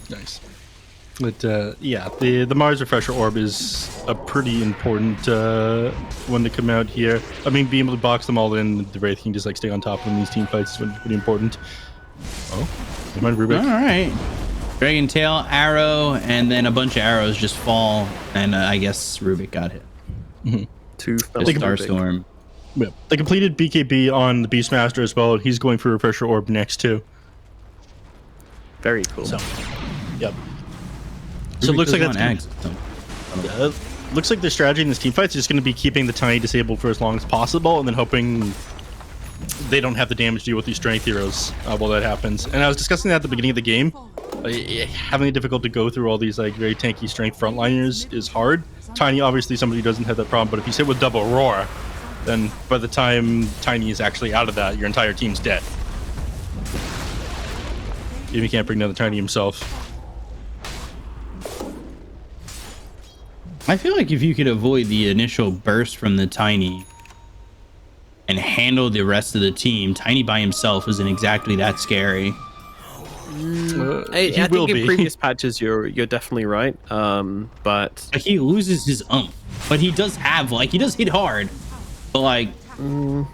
Nice. But yeah, the Mars Refresher Orb is a pretty important one to come out here. I mean, being able to box them all in, the Wraith King just like stay on top of them in these team fights is pretty important. Oh, never mind, Rubik. All right. Dragon Tail, arrow, and then a bunch of arrows just fall, and I guess Rubik got hit. Mm-hmm. Two Starstorm. Yeah. They completed BKB on the Beastmaster as well. He's going for Refresher Orb next too. Very cool. So, yep. So it looks like that's looks like the strategy in this team fight is just going to be keeping the Tiny disabled for as long as possible, and then hoping they don't have the damage to deal with these strength heroes while that happens. And I was discussing that at the beginning of the game. Having it difficult to go through all these like very tanky strength frontliners is hard. Tiny, obviously, somebody who doesn't have that problem, but if you sit with double Roar, then by the time Tiny is actually out of that, your entire team's dead. If you can't bring down the Tiny himself. I feel like if you could avoid the initial burst from the Tiny and handle the rest of the team, Tiny by himself isn't exactly that scary. I think in previous patches you're definitely right. But like, he loses his but he does have he does hit hard, but like I don't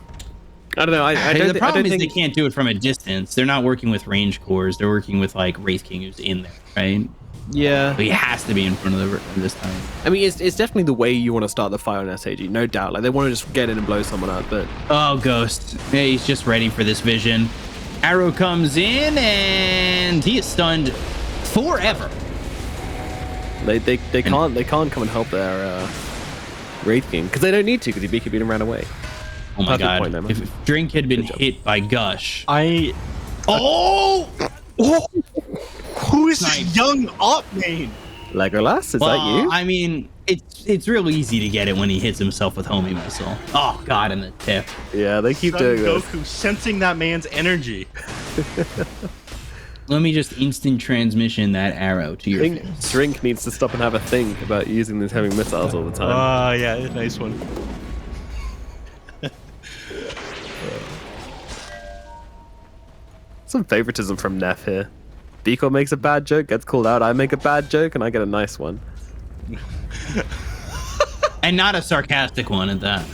know. The problem is they can't do it from a distance. They're not working with range cores. They're working with like Wraith King who's in there, right? Yeah, but he has to be in front of this time. I mean, it's definitely the way you want to start the fight on SAG, no doubt. Like they want to just get in and blow someone up, but Ghost, yeah, he's just ready for this vision. Arrow comes in and he is stunned forever. They can't come and help their Wraith King because they don't need to because he BKB'd and ran away. Oh my god! If Drink had been hit by Gush, Who is this young op main? Legolas, is that you? I mean, it's real easy to get it when he hits himself with homing missile. Oh god, in the tip. Yeah, they keep doing Goku this. sensing that man's energy. Let me just instant transmission that arrow to your face. Drink needs to stop and have a think about using these heavy missiles all the time. Yeah, nice one. Some favoritism from Neff here. Biko makes a bad joke, gets called out. I make a bad joke, and I get a nice one. And not a sarcastic one at that.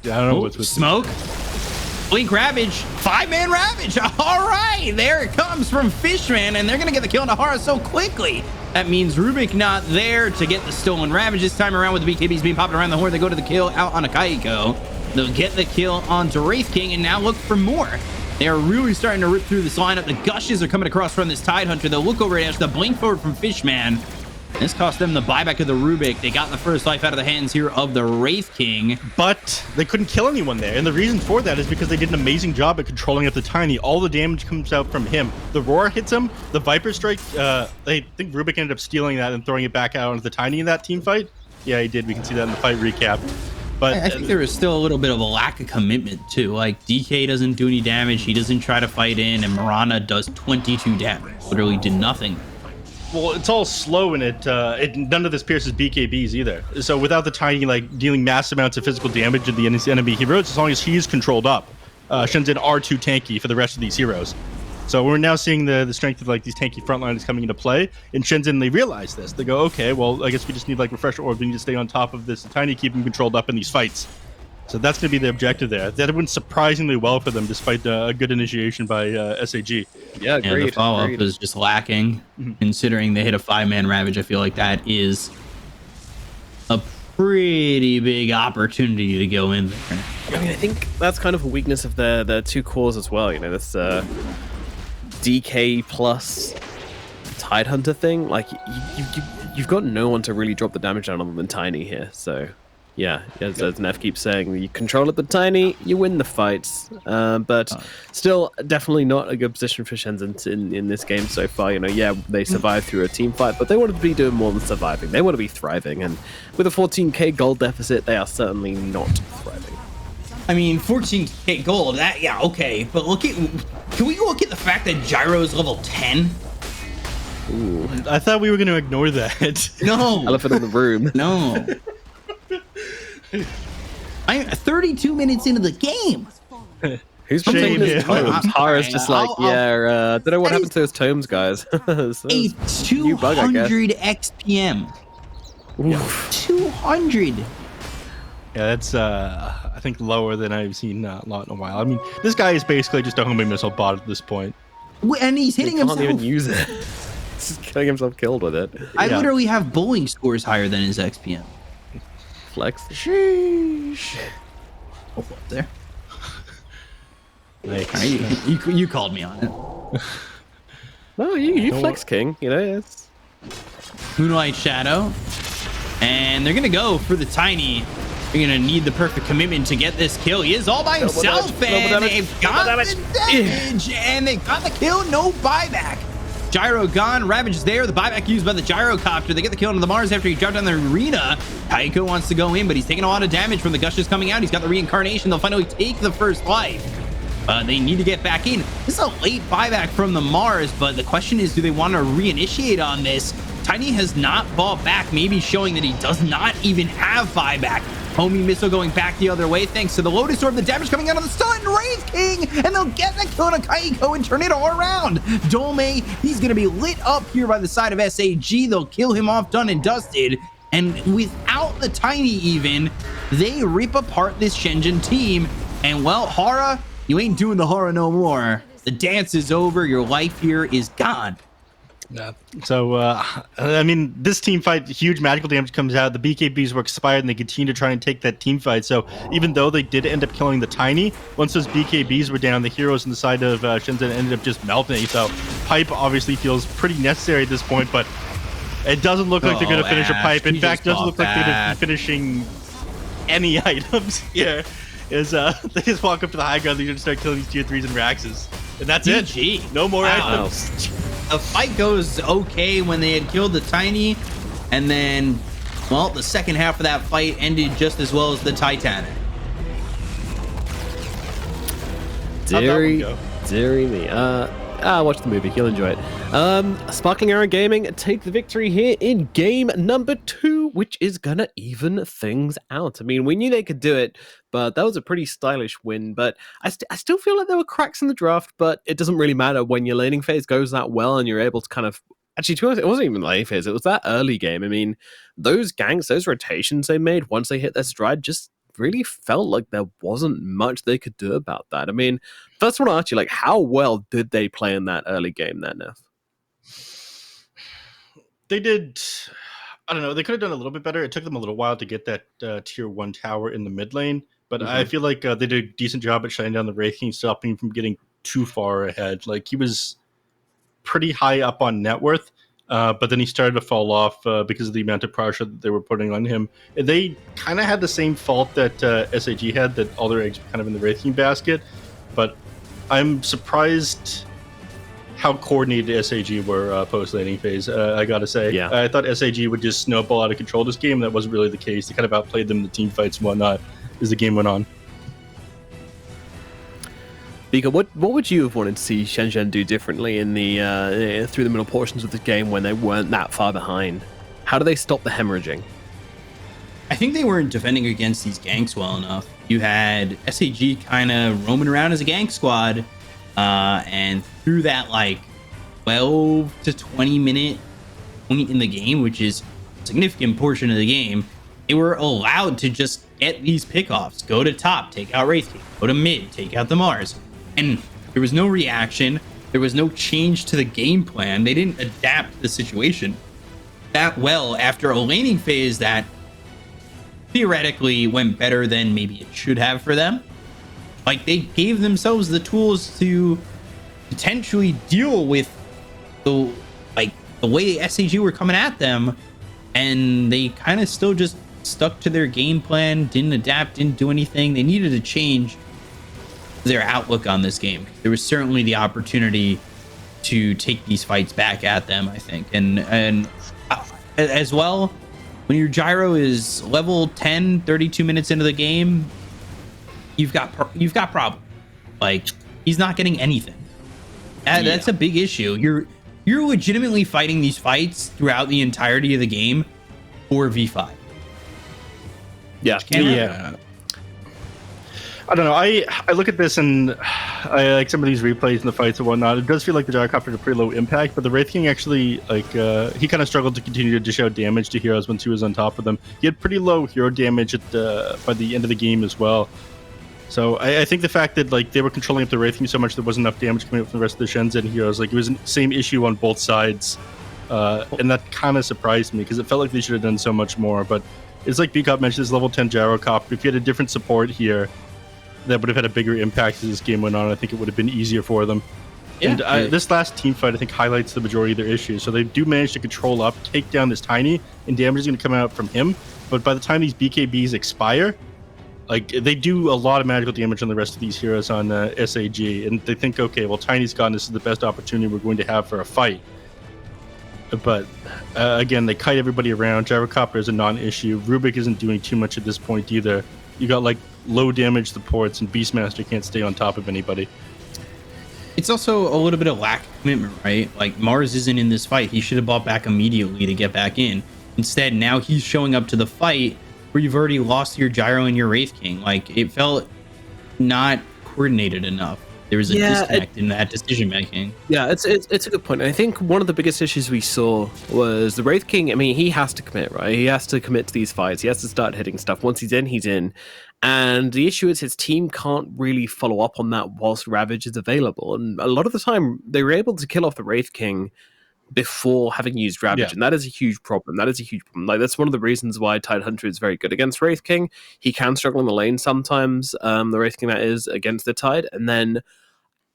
Yeah, I don't know what's with Smoke. Blink Ravage. 5-man Ravage. All right, there it comes from Fishman, and they're gonna get the kill on Nahara so quickly. That means Rubik not there to get the stolen Ravage this time around with the BKBs being popped around the horn. They go to the kill out on a Kaiko. They'll get the kill onto Wraith King and now look for more. They are really starting to rip through this lineup. The Gushes are coming across from this Tide Hunter. They'll look over at the blink forward from Fishman. This cost them the buyback of the Rubik. They got the first life out of the hands here of the Wraith King. But they couldn't kill anyone there. And the reason for that is because they did an amazing job at controlling up the Tiny. All the damage comes out from him. The Roar hits him. The Viper Strike, I think Rubik ended up stealing that and throwing it back out onto the Tiny in that team fight. Yeah, he did. We can see that in the fight recap. But I think there is still a little bit of a lack of commitment too. Like DK doesn't do any damage. He doesn't try to fight in, and Marana does 22 damage. Literally did nothing. Well, it's all slow and none of this pierces BKBs either. So without the Tiny like dealing massive amounts of physical damage to the enemy heroes, as long as he's controlled up, Shenzhen are too tanky for the rest of these heroes. So we're now seeing the strength of like these tanky frontliners coming into play. In Shenzhen, they realize this. They go, okay, well, I guess we just need like refresher orbs. We need to stay on top of this Tiny, keep them controlled up in these fights. So that's going to be the objective there. That went surprisingly well for them, despite a good initiation by SAG. Yeah, the follow-up is just lacking, considering they hit a 5-man Ravage. I feel like that is a pretty big opportunity to go in there. I mean, I think that's kind of a weakness of their two cores as well. You know, this DK plus Tidehunter thing. Like, you've got no one to really drop the damage down on than Tiny here. So, yeah, as Neff keeps saying, you control it the Tiny, you win the fights. But still, definitely not a good position for Shenzhen in this game so far. You know, yeah, they survived through a team fight, but they want to be doing more than surviving. They want to be thriving. And with a 14k gold deficit, they are certainly not thriving. I mean, 14k gold, yeah, okay. But can we look at the fact that Gyro's level 10? Ooh. I thought we were going to ignore that. No. Elephant in the room. No. I'm 32 minutes into the game. Who's been taking his tomes? Hara's just like, don't know what happened to those tomes, guys. So a 200 XPM. Oof. 200. Yeah, that's I think lower than I've seen a lot in a while. I mean, this guy is basically just a homing missile bot at this point. And he's hitting himself. He can't even use it. He's just getting himself killed with it. I literally have bowling scores higher than his XPM. Flex. Sheesh. Oh, up there. Nice. Right, you called me on it. No, you flex king. You know, it's Moonlight Shadow. And they're going to go for the Tiny. They're going to need the perfect commitment to get this kill. He is all by himself, and they've got the damage, and they got the kill. No buyback. Gyro gone. Ravage is there. The buyback used by the Gyrocopter. They get the kill into the Mars after he dropped down the arena. Kaiko wants to go in, but he's taking a lot of damage from the gushes coming out. He's got the reincarnation. They'll finally take the first life. They need to get back in. This is a late buyback from the Mars, but the question is, do they want to reinitiate on this? Tiny has not bought back, maybe showing that he does not even have buyback. Homing missile going back the other way thanks to the Lotus Orb. The damage coming out of the stun. Wraith King, and they'll get the kill on Kaiko and turn it all around. Dolme, he's going to be lit up here by the side of SAG. They'll kill him off, done and dusted. And without the Tiny even, they rip apart this Shenzhen team. And well, Hara, you ain't doing the Hara no more. The dance is over. Your life here is gone. Yeah. So, I mean, this team fight, huge magical damage comes out. The BKBs were expired, and they continue to try and take that team fight. So, even though they did end up killing the Tiny, once those BKBs were down, the heroes on the side of Shenzhen ended up just melting. So, Pipe obviously feels pretty necessary at this point, but it doesn't look like they're going to finish a Pipe. In fact, it doesn't look like they're going to be finishing any items here. They just walk up to the high ground, they're going to start killing these tier 3s and Raxes. And that's it. No more items. The fight goes okay when they had killed the Tiny, and then, well, the second half of that fight ended just as well as the Titanic. Deary me. Watch the movie. You'll enjoy it. Sparkling Arrow Gaming take the victory here in game number 2, which is gonna even things out. I mean, we knew they could do it, but that was a pretty stylish win. But I still feel like there were cracks in the draft, but it doesn't really matter when your laning phase goes that well and you're able to kind of... Actually, to be honest, it wasn't even lane phase. It was that early game. I mean, those ganks, those rotations they made once they hit their stride just really felt like there wasn't much they could do about that. I mean, first I want to ask you, like, how well did they play in that early game there, Neff? They did... I don't know. They could have done a little bit better. It took them a little while to get that tier 1 tower in the mid lane, but I feel like they did a decent job at shutting down the Wraith King, stopping him from getting too far ahead. Like, he was pretty high up on net worth, but then he started to fall off because of the amount of pressure that they were putting on him. They kind of had the same fault that SAG had, that all their eggs were kind of in the Wraith King basket, but I'm surprised how coordinated SAG were post-laning phase, I gotta say. Yeah. I thought SAG would just snowball out of control this game, and that wasn't really the case. They kind of outplayed them in the team fights and whatnot as the game went on. Bika, what would you have wanted to see Shenzhen do differently in the through the middle portions of the game when they weren't that far behind? How do they stop the hemorrhaging? I think they weren't defending against these ganks well enough. you had SAG kind of roaming around as a gang squad, and through that like 12 to 20 minute point in the game, which is a significant portion of the game, they were allowed to just get these pickoffs, go to top, take out Wraith King, go to mid, take out the Mars, and there was no reaction. There was no change to the game plan. They didn't adapt to the situation that well after a laning phase that theoretically went better than maybe it should have for them. Like, they gave themselves the tools to potentially deal with the way SAG were coming at them, and they kind of still just stuck to their game plan, didn't adapt, didn't do anything. They needed to change their outlook on this game. There was certainly the opportunity to take these fights back at them, I think. And as well, when your gyro is level 10, 32 minutes into the game, you've got problem. Like, he's not getting anything. That's a big issue. You're legitimately fighting these fights throughout the entirety of the game for V5. Yeah. I don't know. I look at this and I like some of these replays and the fights and whatnot. It does feel like the gyrocopter had a pretty low impact, but the Wraith King actually, he kind of struggled to continue to dish out damage to heroes once he was on top of them. He had pretty low hero damage by the end of the game as well. So I think the fact that like they were controlling up the Wraith King so much there wasn't enough damage coming up from the rest of the Shenzhen heroes, like it was the same issue on both sides, and that kind of surprised me because it felt like they should have done so much more. But it's like B-Cop mentioned, this level 10 gyrocopter. If you had a different support here, that would have had a bigger impact as this game went on. I think it would have been easier for them. Yeah. And this last team fight, I think, highlights the majority of their issues. So they do manage to control up, take down this Tiny, and damage is going to come out from him. But by the time these BKBs expire, like they do a lot of magical damage on the rest of these heroes on SAG, and they think, okay, well, Tiny's gone. This is the best opportunity we're going to have for a fight. But again, they kite everybody around. Gyrocopter is a non-issue. Rubik isn't doing too much at this point either. You got like low damage supports, and Beastmaster can't stay on top of anybody. It's also a little bit of lack of commitment, right? Like, Mars isn't in this fight. He should have bought back immediately to get back in. Instead, now he's showing up to the fight where you've already lost your Gyro and your Wraith King. Like, it felt not coordinated enough. There was a disconnect in that decision making. Yeah, it's a good point. I think one of the biggest issues we saw was the Wraith King. I mean, he has to commit, right? He has to commit to these fights. He has to start hitting stuff. Once he's in, he's in. And the issue is his team can't really follow up on that whilst Ravage is available. And a lot of the time, they were able to kill off the Wraith King before having used Ravage, and that is a huge problem. Like, that's one of the reasons why Tide Hunter is very good against Wraith King. He can struggle in the lane sometimes, the Wraith King that is, against the Tide, and then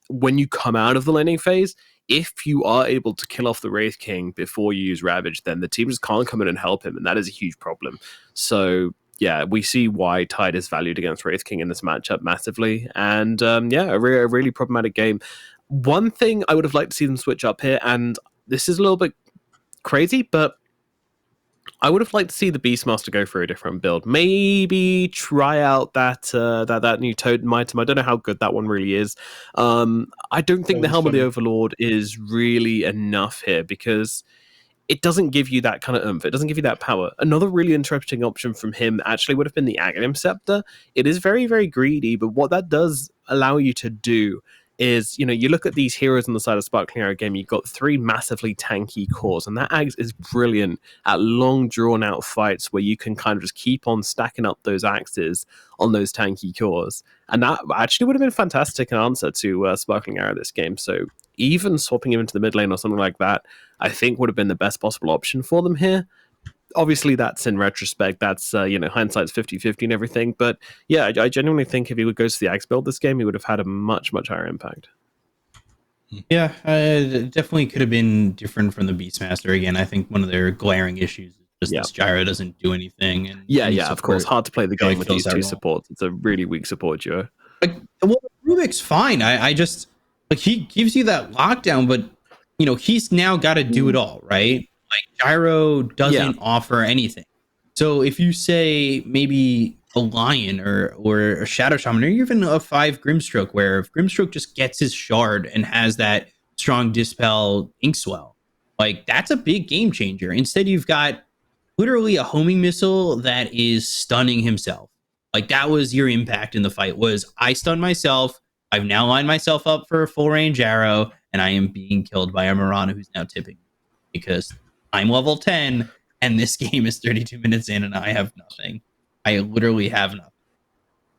when you come out of the laning phase, if you are able to kill off the Wraith King before you use Ravage, then the team just can't come in and help him, and that is a huge problem. So yeah, we see why Tide is valued against Wraith King in this matchup massively, and a really problematic game. One thing I would have liked to see them switch up here, and this is a little bit crazy, but I would have liked to see the Beastmaster go for a different build. Maybe try out that new totem item. I don't know how good that one really is. I don't think the Helm of the Overlord is really enough here because it doesn't give you that kind of oomph. It doesn't give you that power. Another really interesting option from him actually would have been the Aghanim Scepter. It is very, very greedy, but what that does allow you to do is, you know, you look at these heroes on the side of Sparkling Arrow game, you've got 3 massively tanky cores, and that Axe is brilliant at long, drawn-out fights where you can kind of just keep on stacking up those axes on those tanky cores. And that actually would have been a fantastic answer to Sparkling Arrow this game. So even swapping him into the mid lane or something like that, I think would have been the best possible option for them here. Obviously, that's in retrospect. That's, hindsight's 50-50 and everything. But yeah, I genuinely think if he would go to the Axe build this game, he would have had a much, much higher impact. Yeah, it definitely could have been different from the Beastmaster. Again, I think one of their glaring issues is just this Gyro doesn't do anything. And of course. Hard to play the game with these two supports. It's a really weak support duo. Rubik's fine. I just, like, he gives you that lockdown, but, he's now got to do it all, right? Like, Gyro doesn't offer anything. So if you say maybe a Lion or a Shadow Shaman or even a 5 Grimstroke, where if Grimstroke just gets his shard and has that strong Dispel Inkswell, like, that's a big game changer. Instead, you've got literally a homing missile that is stunning himself. Like, that was your impact in the fight, was I stunned myself. I've now lined myself up for a full range arrow, and I am being killed by a Mirana who's now tipping because I'm level 10 and this game is 32 minutes in and I have nothing. I literally have nothing.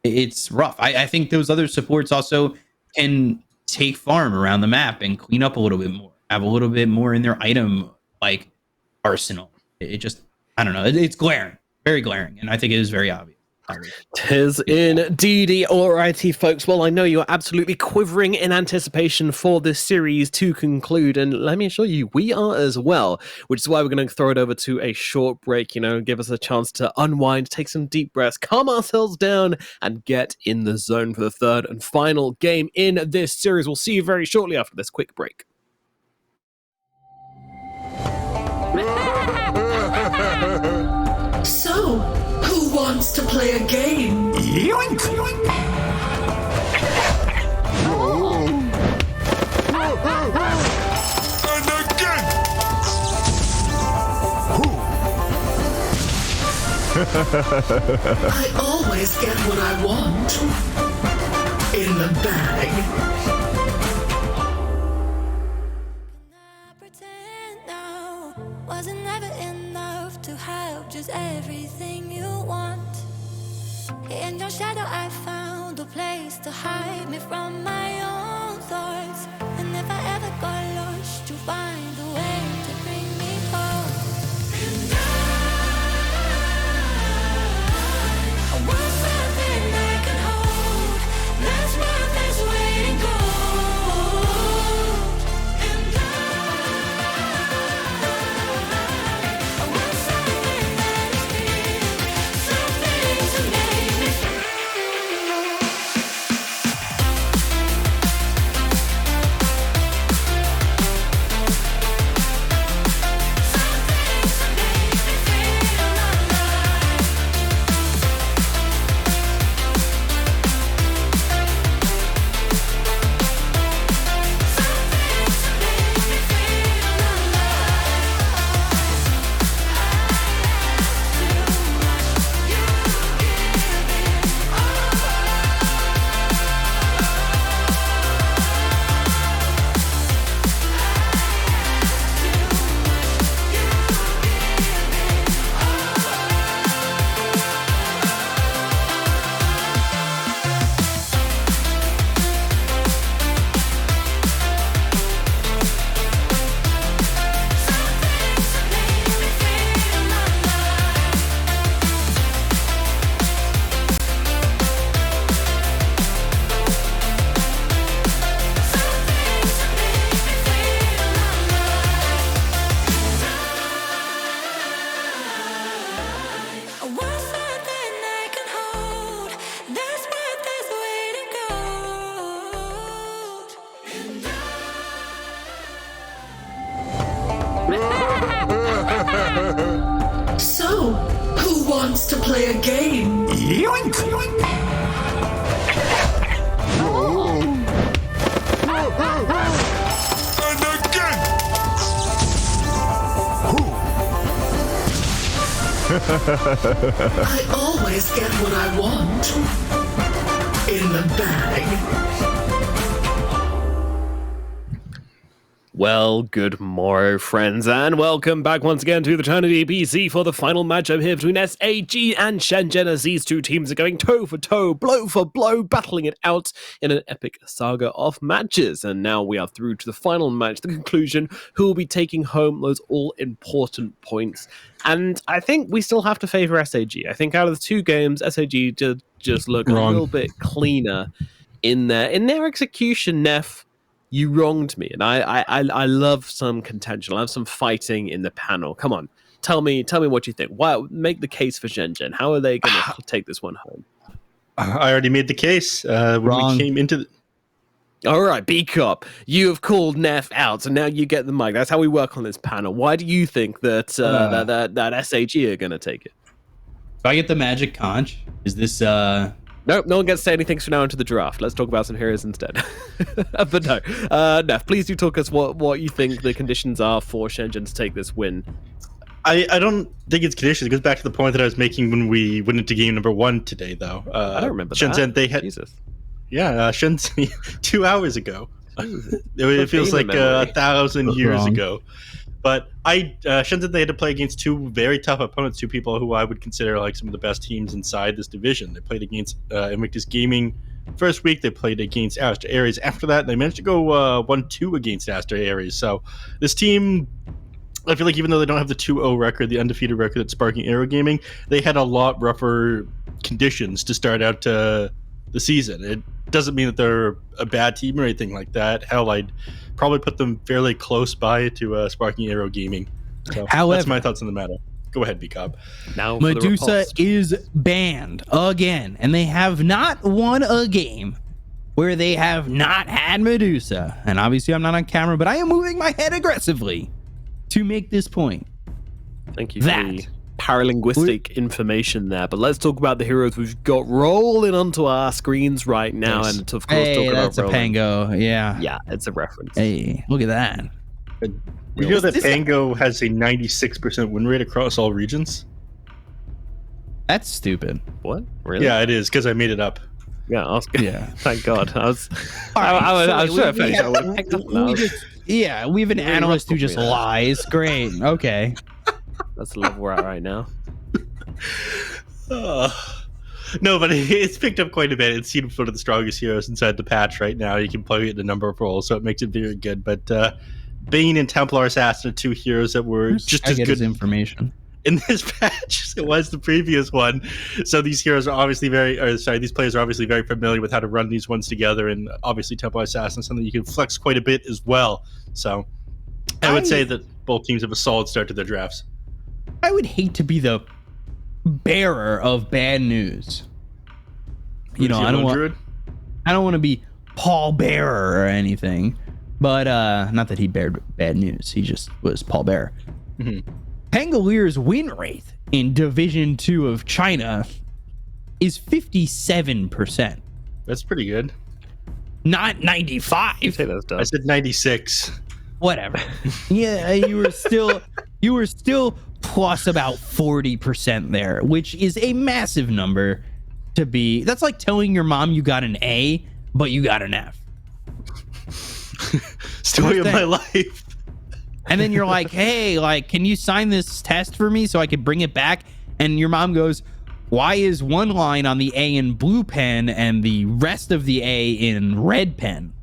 It's rough. I think those other supports also can take farm around the map and clean up a little bit more, have a little bit more in their item like arsenal. It just, I don't know. It's glaring, very glaring, and I think it is very obvious. Tis indeedy. Alrighty, folks. Well, I know you're absolutely quivering in anticipation for this series to conclude, and let me assure you, we are as well, which is why we're going to throw it over to a short break, give us a chance to unwind, take some deep breaths, calm ourselves down, and get in the zone for the third and final game in this series. We'll see you very shortly after this quick break. So, who wants to play a game? Yoink! And again! I always get what I want. In the bag. Pretend now wasn't never enough to have just everything you want. In your shadow I found a place to hide me from my own thoughts. And if I ever got lost, you'll find a way to bring me home. And I want something I can hold. That's what this waiting gold. And I want something that is real, something to make me feel. So, who wants to play a game? Yoink! And again! I always get what I want. In the bag. Well, good morrow, friends, and welcome back once again to the China DPC for the final matchup here between SAG and Shenzhen, as these two teams are going toe for toe, blow for blow, battling it out in an epic saga of matches. And now we are through to the final match, the conclusion, who will be taking home those all-important points. And I think we still have to favor SAG. I think out of the two games, SAG just look a little bit cleaner in their execution. Neff, you wronged me, and I love some contention. I love some fighting in the panel. Come on, tell me what you think. Why make the case for Shenzhen? How are they going to take this one home? I already made the case when we came into the... All right, B-Cop, you have called Neff out, so now you get the mic. That's how we work on this panel. Why do you think that that SAG are going to take it? Do I get the magic conch? Is this Nope, no one gets to say anything from now into the draft. Let's talk about some heroes instead. But no, Neff, please do talk us what you think the conditions are for Shenzhen to take this win. I don't think it's conditions. It goes back to the point that I was making when we went into game number 1 today, though. I don't remember Shenzhen, that. They had, Jesus. Yeah, Shenzhen 2 hours ago. It feels like 1,000 years ago. But Shenzhen, they had to play against 2 very tough opponents, 2 people who I would consider like some of the best teams inside this division. They played against Invictus Gaming first week. They played against Astra Ares after that. They managed to go 1-2 against Astra Ares. So this team, I feel like even though they don't have the 2-0 record, the undefeated record at Sparking Arrow Gaming, they had a lot rougher conditions to start out the season. It doesn't mean that they're a bad team or anything like that. Hell, I'd probably put them fairly close by to Sparking Arrow Gaming. So However, that's my thoughts on the matter. Go ahead, B-Cobb. Now Medusa is banned again, and they have not won a game where they have not had Medusa. And obviously I'm not on camera, but I am moving my head aggressively to make this point. Thank you for the paralinguistic information there. But let's talk about the heroes we've got rolling onto our screens right now. Yes. And of course, hey, that's a Pango. Yeah. Yeah, it's a reference. Hey, look at that. You know that Pango has a 96% win rate across all regions? That's stupid. What? Really? Yeah, it is, because I made it up. Yeah, I was good. Yeah. Thank God. I was yeah, we have an analyst who just lies. Great. Okay. That's the level we're at right now. No, but it's picked up quite a bit. It's seen one of the strongest heroes inside the patch right now. You can play it in a number of roles, so it makes it very good. But Bane and Templar Assassin are 2 heroes that were just as good information in this patch as it was the previous one. So these heroes are obviously these players are obviously very familiar with how to run these ones together, and obviously Templar Assassin is something you can flex quite a bit as well. So I would say that both teams have a solid start to their drafts. I would hate to be the bearer of bad news. You know, I don't want to be Paul Bearer or anything, but not that he bared bad news. He just was Paul Bearer. Mm-hmm. Pangalier's win rate in Division 2 of China is 57%. That's pretty good. Not 95. I said 96. Whatever. Yeah, you were still plus about 40% there, which is a massive number to be. That's like telling your mom you got an A, but you got an F. Story of my life. And then you're like, hey, like, can you sign this test for me so I can bring it back? And your mom goes, why is one line on the A in blue pen and the rest of the A in red pen?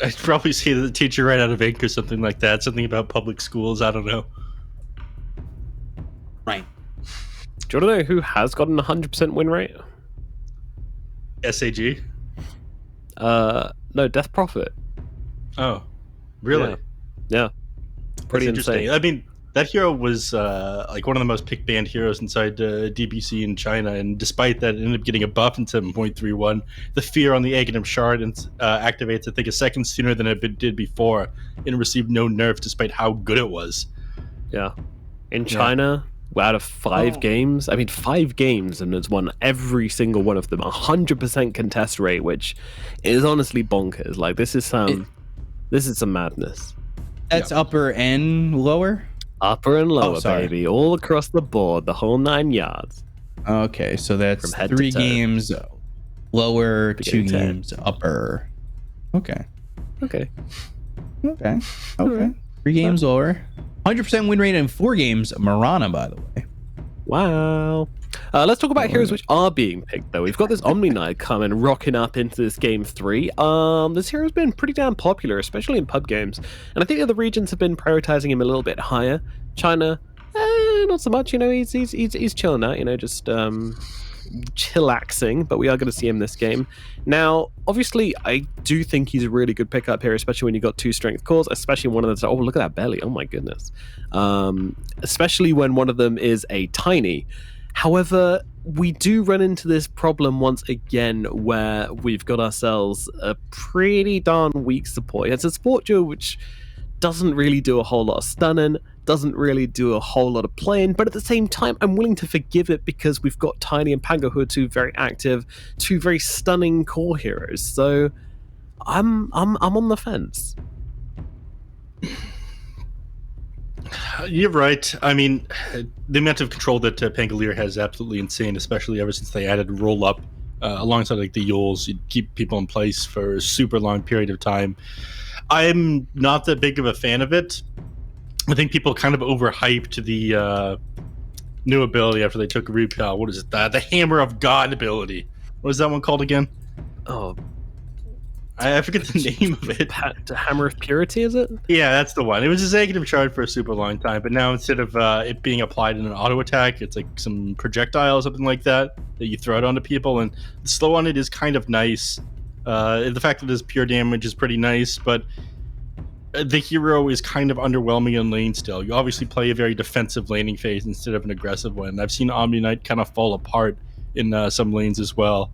I'd probably say the teacher right out of ink or something like that. Something about public schools. I don't know. Right. Do you want to know who has gotten a 100% win rate? SAG? No, Death Prophet. Oh, really? Yeah. Pretty interesting. insane. I mean, that hero was like one of the most picked banned heroes inside DPC in China, and despite that, it ended up getting a buff in 7.31. The fear on the Aghanim Shard activates, I think, a second sooner than it did before, and received no nerf despite how good it was. Yeah. In China, out of 5 games, 5 games, and it's won every single one of them. 100% contest rate, which is honestly bonkers. Like, this is some madness. That's upper and lower? Upper and lower, baby. All across the board, the whole 9 yards. Okay, so that's 3 games lower, 2 games upper. Okay. 3 games lower. 100% win rate in 4 games. Marana, by the way. Wow. Let's talk about heroes which are being picked, though. We've got this Omni Knight coming, rocking up into this game 3. This hero's been pretty damn popular, especially in pub games. And I think the other regions have been prioritizing him a little bit higher. China, not so much. You know, he's chilling out. You know, just chillaxing. But we are going to see him this game. Now, obviously, I do think he's a really good pickup here, especially when you got 2 strength cores, especially one of them. Oh, look at that belly! Oh my goodness. Especially when one of them is a tiny. However, we do run into this problem once again where we've got ourselves a pretty darn weak support. It's a support duo which doesn't really do a whole lot of stunning, doesn't really do a whole lot of playing, but at the same time, I'm willing to forgive it because we've got Tiny and Pango who are 2 very active, 2 very stunning core heroes. So I'm on the fence. You're right. I mean, the amount of control that Pangolier has is absolutely insane, especially ever since they added roll up alongside like the Yoles. You keep people in place for a super long period of time. I'm not that big of a fan of it. I think people kind of overhyped the new ability after they took Repel. What is it? The Hammer of God ability. What is that one called again? Oh, I forget the name of it. The Hammer of Purity, is it? Yeah, that's the one. It was a executive charge for a super long time, but now instead of it being applied in an auto attack, it's like some projectile or something like that you throw it onto people, and the slow on it is kind of nice. The fact that it is pure damage is pretty nice, but the hero is kind of underwhelming in lane still. You obviously play a very defensive laning phase instead of an aggressive one. I've seen Omni Knight kind of fall apart in some lanes as well.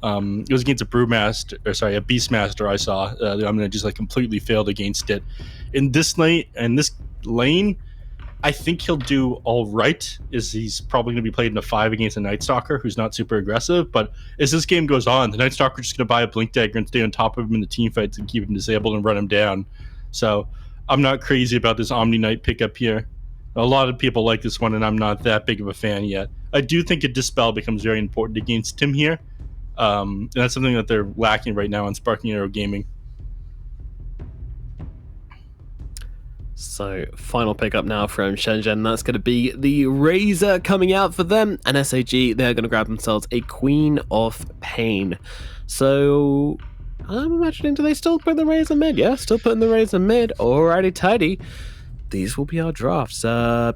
It was against a Beastmaster I saw. The Omni Knight just like completely failed against it. In this lane, I think he'll do all right. He's probably going to be played in a 5 against a Night Stalker who's not super aggressive. But as this game goes on, the Night Stalker is just going to buy a Blink Dagger and stay on top of him in the team fights and keep him disabled and run him down. So I'm not crazy about this Omni Knight pickup here. A lot of people like this one, and I'm not that big of a fan yet. I do think a Dispel becomes very important against him here. And that's something that they're lacking right now on Sparking Arrow Gaming. So, final pickup now from Shenzhen. That's going to be the Razor coming out for them. And SAG, they're going to grab themselves a Queen of Pain. So, I'm imagining, do they still put the Razor mid? Yeah, still putting the Razor mid. Alrighty, tidy. These will be our drafts.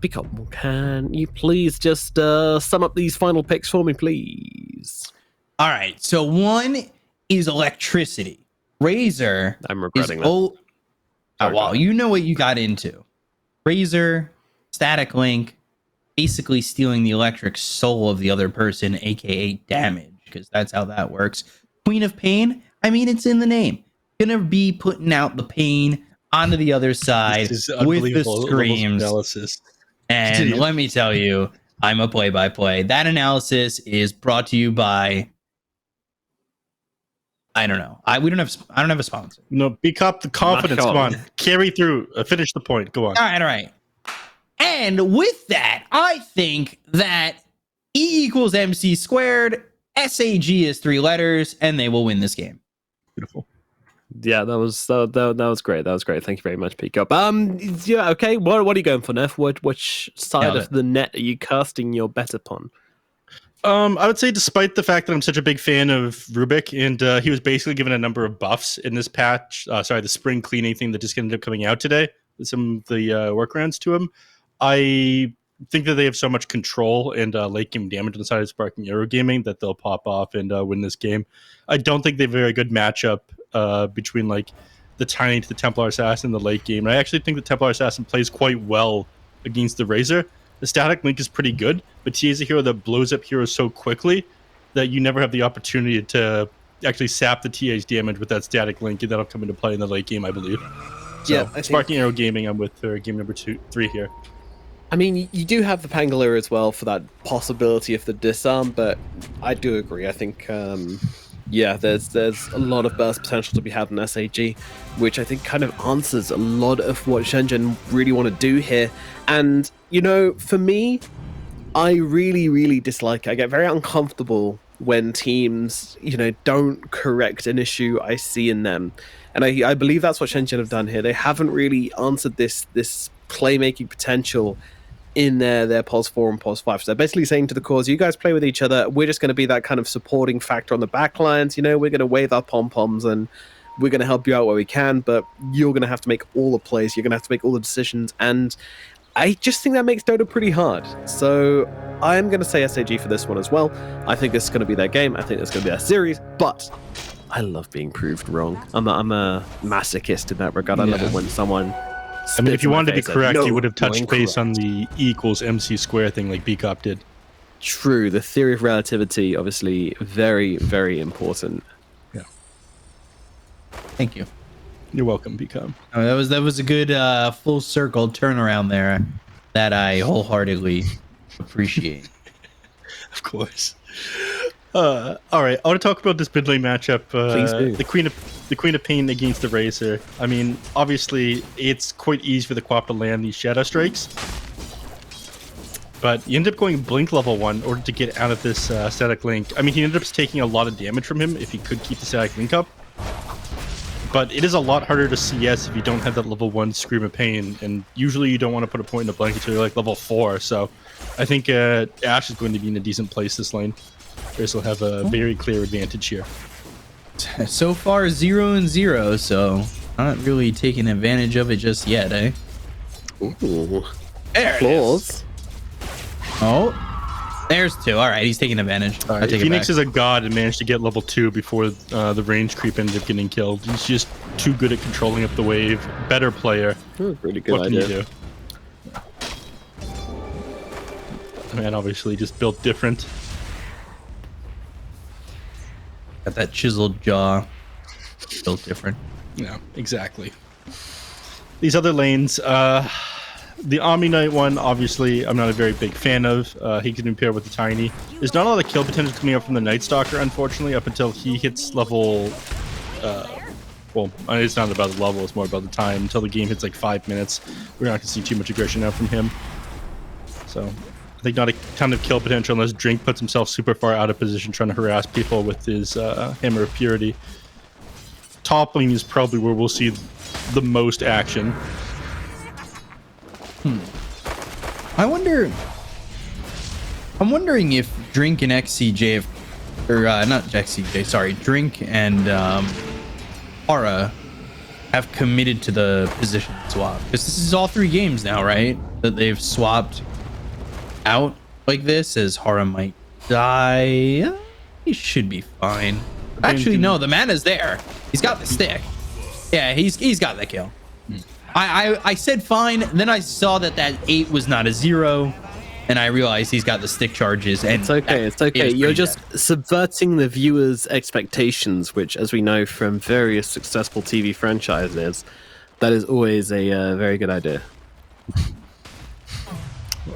Pickup, can you please just sum up these final picks for me, please? All right. So one is electricity. Razor. I'm regretting that. Well, you know what you got into. Razor, static link, basically stealing the electric soul of the other person, aka damage, because that's how that works. Queen of Pain, I mean, it's in the name. Gonna be putting out the pain onto the other side with the screams. Analysis. And let me tell you, I'm a play-by-play. That analysis is brought to you by... I don't know. I don't have a sponsor. No, pick up the confidence. Come on. Carry through. Finish the point. Go on. All right. And with that, I think that E equals MC squared, SAG is 3 letters, and they will win this game. Beautiful. Yeah, that was great. That was great. Thank you very much, Pickup. Yeah, okay. What are you going for, Neff? Which side of the net are you casting your bet upon? I would say, despite the fact that I'm such a big fan of Rubik, and he was basically given a number of buffs in this patch, the spring cleaning thing that just ended up coming out today, some of the workarounds to him, I think that they have so much control and late game damage on the side of Sparking Arrow Gaming that they'll pop off and win this game. I don't think they have a very good matchup between like the Tiny to the Templar Assassin in the late game. And I actually think the Templar Assassin plays quite well against the Razor. The static link is pretty good, but he is a hero that blows up heroes so quickly that you never have the opportunity to actually sap the TA's damage with that static link, and that'll come into play in the late game, I believe. So, yeah, Sparking Arrow Gaming, I'm with game number 3 here. I mean, you do have the Pangolier as well for that possibility of the disarm, but I do agree. I think, there's a lot of burst potential to be had in SAG, which I think kind of answers a lot of what Shenzhen really want to do here. And, you know, for me, I really, really dislike it. I get very uncomfortable when teams, you know, don't correct an issue I see in them. And I believe that's what Shenzhen have done here. They haven't really answered this playmaking potential in their POS 4 and POS 5. So they're basically saying to the cause, you guys play with each other. We're just going to be that kind of supporting factor on the back lines. You know, we're going to wave our pom-poms and we're going to help you out where we can, but you're going to have to make all the plays. You're going to have to make all the decisions. And I just think that makes Dota pretty hard. So I'm going to say SAG for this one as well. I think this is going to be their game. I think it's going to be their series, but I love being proved wrong. I'm a masochist in that regard. I love it when someone... I mean, if you wanted to be correct, you would have touched base on the E equals MC square thing like BCOP did. True. The theory of relativity, obviously, very, very important. Yeah. Thank you. You're welcome, BCOP. Oh, that was a good full circle turnaround there that I wholeheartedly appreciate. Of course. All right, I want to talk about this mid lane matchup. Please do. The Queen of Pain against the Razor. I mean, obviously, it's quite easy for the Quap to land these Shadow Strikes, but he ended up going Blink level 1 in order to get out of this static link. I mean, he ended up taking a lot of damage from him if he could keep the static link up, but it is a lot harder to CS if you don't have that level 1 Scream of Pain, and usually you don't want to put a point in a blink until you're like level 4, so I think Ashe is going to be in a decent place this lane. Race will have a very clear advantage here. So far 0-0, so not really taking advantage of it just yet, eh? Ooh. There it is. Oh, there's 2. All right, he's taking advantage. All right, Phoenix is a god and managed to get level 2 before the range creep ended up getting killed. He's just too good at controlling up the wave. Better player. Pretty good What can idea. you do? Man, obviously just built different. Got that chiseled jaw. Built different. Yeah, exactly. These other lanes, the Omni Knight one, obviously, I'm not a very big fan of. He can be paired with the Tiny. There's not a lot of kill potential coming up from the Night Stalker, unfortunately, up until he hits level... well, it's not about the level, it's more about the time. Until the game hits like 5 minutes, we're not going to see too much aggression out from him. So, I think not a ton of kill potential unless Drink puts himself super far out of position trying to harass people with his Hammer of Purity. Top lane is probably where we'll see the most action. I'm wondering if Drink and XCJ, not XCJ, sorry, Drink and Hara have committed to the position swap. Because this is all 3 games now, right? That they've swapped out like this, as Hara might die. He should be fine. Actually, no, the mana's there. He's got the stick. Yeah, he's got the kill. I said fine, then I saw that 8 was not a 0, and I realized he's got the stick charges. And It's okay. It's okay. You're just subverting the viewers' expectations, which, as we know from various successful TV franchises, that is always a very good idea.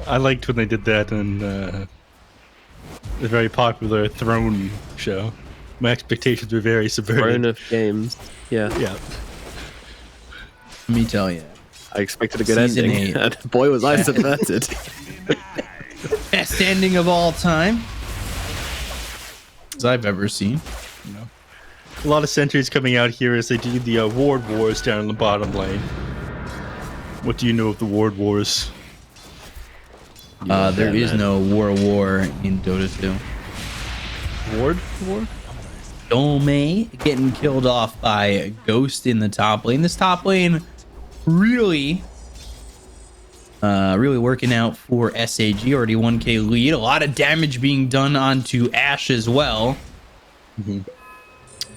I liked when they did that in the very popular Throne show. My expectations were very subverted. Throne of Games. Yeah. Yeah. Let me tell you, I expected a good Season ending, 8. and boy was I subverted. best ending of all time as I've ever seen. A lot of sentries coming out here as they do the ward wars down in the bottom lane. What do you know of the ward wars? There is no war in Dota 2. Ward war? Dome getting killed off by Ghost in the top lane. This top lane really working out for SAG. Already 1k lead. A lot of damage being done onto Ashe as well.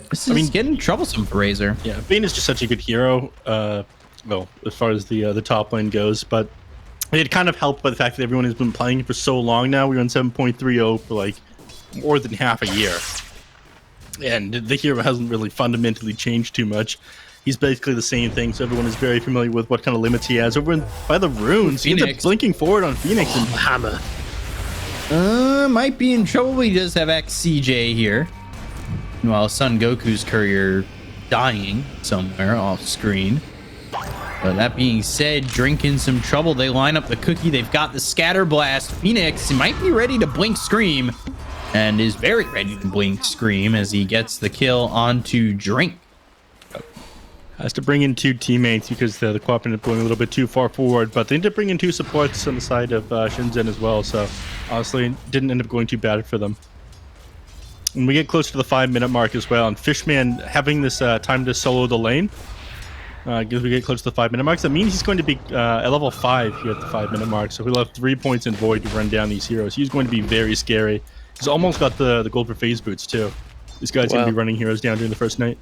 This is getting troublesome for Razor. Yeah, Bane is just such a good hero. Well, as far as the top lane goes, but it kind of helped by the fact that everyone has been playing for so long now. We're on 7.30 for like more than half a year. And the hero hasn't really fundamentally changed too much. He's basically the same thing, so everyone is very familiar with what kind of limits he has. Over by the runes, he ends up blinking forward on Phoenix and Hammer. Might be in trouble. He does have XCJ here. While Son Goku's courier dying somewhere off screen. But that being said, Drink in some trouble. They line up the cookie. They've got the scatter blast. Phoenix might be ready to blink Scream, and is very ready to blink Scream as he gets the kill onto Drink. Has to bring in 2 teammates because the Quap ended up going a little bit too far forward, but they ended up bringing 2 supports on the side of Shenzhen as well, so honestly didn't end up going too bad for them. And we get close to the 5-minute mark as well, and Fishman having this time to solo the lane, as we get close to the 5-minute mark, so that means he's going to be at level 5 here at the 5-minute mark, so he'll have 3 points in Void to run down these heroes. He's going to be very scary. He's almost got the gold for phase boots too. This guy's going to be running heroes down during the first night.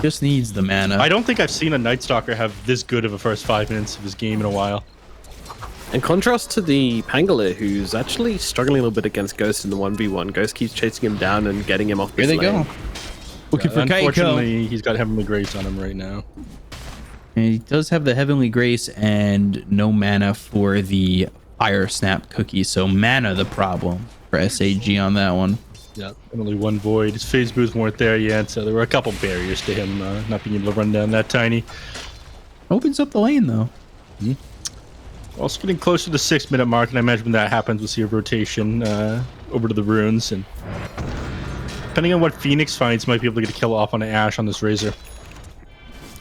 Just needs the mana. I don't think I've seen a Night Stalker have this good of a first 5 minutes of his game in a while. In contrast to the Pangolier, who's actually struggling a little bit against Ghost in the 1v1. Ghost keeps chasing him down and getting him off this Here they lane. go. Looking for Unfortunately, he's got Heavenly Grace on him right now. And he does have the Heavenly Grace and no mana for the Fire Snap cookie. So mana the problem for SAG on that one. Yeah, and only one void. His phase boots weren't there yet, so there were a couple barriers to him not being able to run down that tiny. Opens up the lane, though. Also getting close to the 6-minute mark, and I imagine when that happens, we'll see a rotation over to the runes, and depending on what Phoenix finds, might be able to get a kill off on an Ashe on this Razor.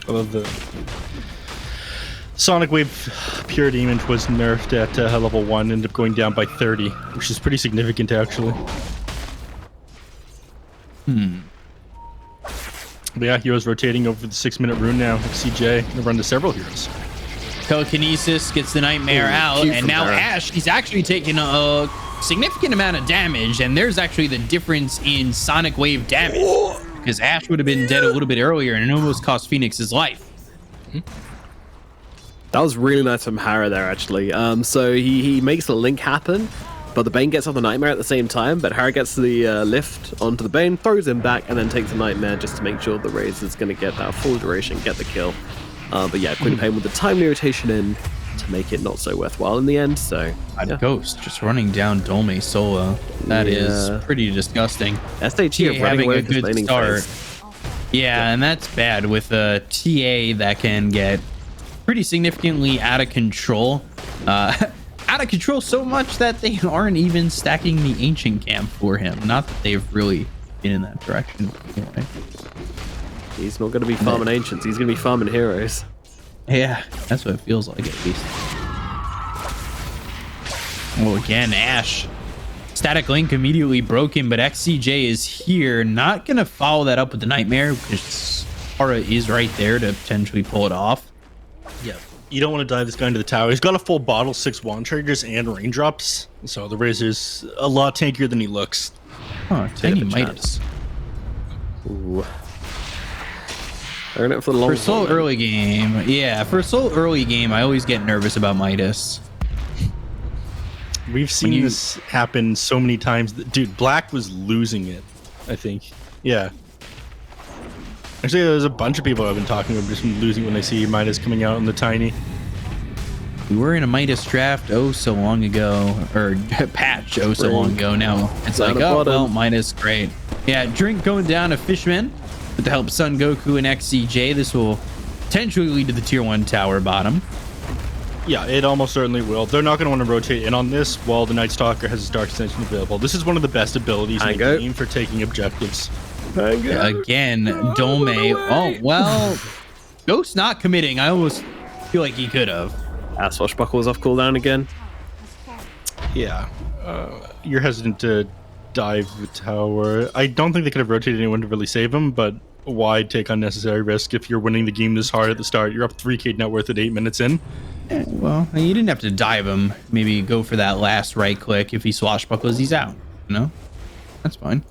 Although the Sonic Wave Purity image was nerfed at level 1, ended up going down by 30, which is pretty significant, actually. But yeah, heroes rotating over the 6-minute rune now. CJ gonna run to several heroes. Telekinesis gets the Nightmare out, and now Ashe, he's actually taking a significant amount of damage, and there's actually the difference in Sonic Wave damage, because Ashe would have been dead a little bit earlier, and it almost cost Phoenix his life. That was really nice from Hara there, actually. So he makes the link happen, but the Bane gets off the Nightmare at the same time, but Hara gets the lift onto the Bane, throws him back, and then takes the Nightmare just to make sure the Razor's going to get that full duration, get the kill. But yeah, Queen of Pain with the timely rotation in to make it not so worthwhile in the end, so... Yeah. Ghost just running down Dome solo. That is pretty disgusting. SAG having a good start. Yeah, and that's bad with a TA that can get pretty significantly out of control. Out of control so much that they aren't even stacking the Ancient Camp for him. Not that they've really been in that direction. Anyway. He's not going to be farming Ancients, he's going to be farming heroes. Yeah, that's what it feels like, at least. Well, again, Ashe. Static Link immediately broken, but XCJ is here. Not going to follow that up with the Nightmare, because Hara is right there to potentially pull it off. Yeah, you don't want to dive this guy into the tower. He's got a full bottle, 6 wand triggers, and raindrops. So the Razor's a lot tankier than he looks. Oh, tiny Midas. Ooh. For a solo early game, yeah, for a solo early game, I always get nervous about Midas. We've seen this happen so many times. Dude, Black was losing it, I think. Yeah. Actually, there's a bunch of people I've been talking about just losing when they see Midas coming out on the tiny. We were in a Midas draft so long ago, or patch so long ago. Now it's like, oh, well, Midas, great. Yeah, Drink going down to Fishman. With the help of Son Goku and XCJ, this will potentially lead to the tier 1 tower bottom. Yeah, it almost certainly will. They're not going to want to rotate in on this while the Night Stalker has his Dark Ascension available. This is one of the best abilities in the game for taking objectives. Again, Dome. Oh, well, Ghost not committing. I almost feel like he could have. Swashbuckle was off cooldown again. Yeah. You're hesitant to dive the tower. I don't think they could have rotated anyone to really save him, but why take unnecessary risk if you're winning the game this hard at the start? You're up 3k net worth at 8 minutes in. Well, you didn't have to dive him. Maybe go for that last right click. If he swashbuckles, he's out. You know? That's fine.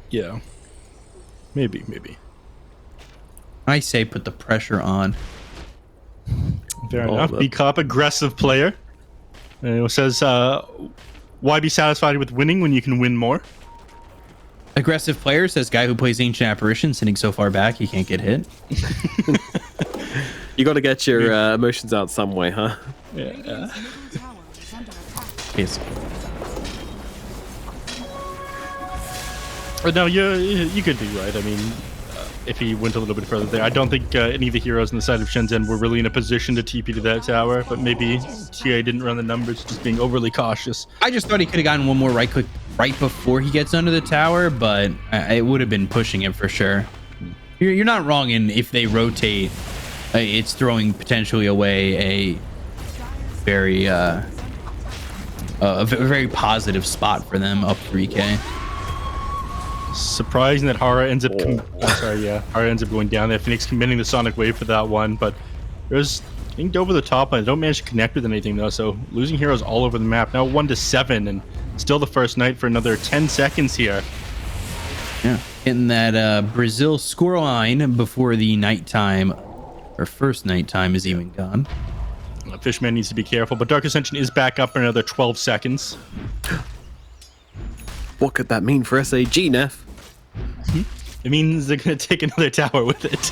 Yeah. Maybe. I say put the pressure on. Fair enough. B-Cop, aggressive player. And it says, why be satisfied with winning when you can win more? Aggressive player, says guy who plays Ancient Apparition, sitting so far back he can't get hit. You got to get your emotions out some way, huh? Yeah. Yes. No, you could be right. I mean, if he went a little bit further there, I don't think any of the heroes on the side of Shenzhen were really in a position to TP to that tower, but maybe TA didn't run the numbers, just being overly cautious. I just thought he could have gotten one more right click right before he gets under the tower, but it would have been pushing him for sure. You're not wrong in if they rotate, it's throwing potentially away a very positive spot for them up 3k. Surprising that Hara ends up Hara ends up going down there. Phoenix committing the Sonic Wave for that one, but there's getting over the top line. They don't manage to connect with anything though, so losing heroes all over the map. Now 1-7 and still the first night for another 10 seconds here. Yeah, getting that Brazil scoreline before the nighttime, or first nighttime is even gone. Fishman needs to be careful, but Dark Ascension is back up for another 12 seconds. What could that mean for SAG, Neff? It means they're going to take another tower with it.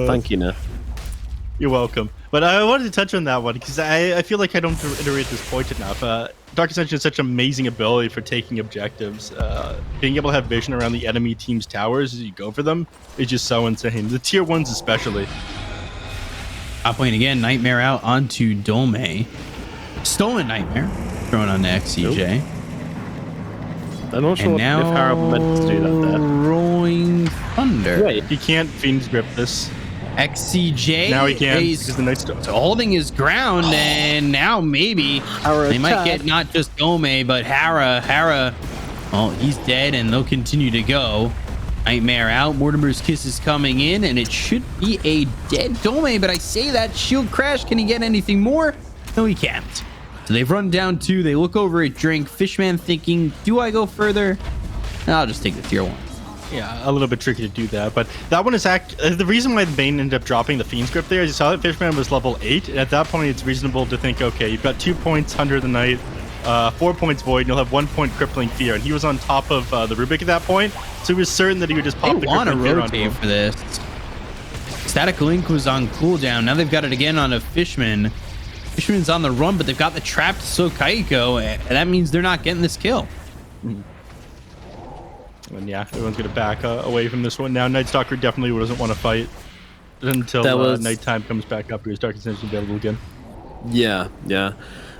Thank you, Neff. You're welcome. But I wanted to touch on that one because I feel like I don't iterate this point enough. Dark Ascension has such amazing ability for taking objectives. Being able to have vision around the enemy team's towers as you go for them is just so insane. The tier 1s especially. Top lane again, Nightmare out onto Dome. Stolen Nightmare, thrown on the XCJ. I'm not sure And if now Harrow meant to do that there. Rolling Thunder. Wait, he can't Fiend's Grip this. XCJ. Now he can is because the Night's Stalker. holding his ground, and now maybe they might get not just Dome, but Hara. Well, he's dead, and they'll continue to go. Nightmare out. Mortimer's Kiss is coming in, and it should be a dead Dome, but I say that. Shield crash. Can he get anything more? No, he can't. So they've run down 2. They look over at Drink. Fishman thinking, do I go further? No, I'll just take the tier 1. Yeah, a little bit tricky to do that, but that one is the reason why the Bane ended up dropping the Fiend's Grip there is you saw that Fishman was level 8, and at that point it's reasonable to think, okay, you've got 2 points Hunter of the Night, 4 points Void, and you'll have 1 point Crippling Fear, and he was on top of the Rubik at that point, so he was certain that he would just pop the want to Crippling Fear onto rotate him. for this. Static Link was on cooldown. Now they've got it again on a Fishman. Fishman's on the run, but they've got the trap to soak Kaiko, and that means they're not getting this kill. And yeah, everyone's going to back away from this one. Now, Nightstalker definitely doesn't want to fight until nighttime comes back up because Dark Ascension available again. Yeah.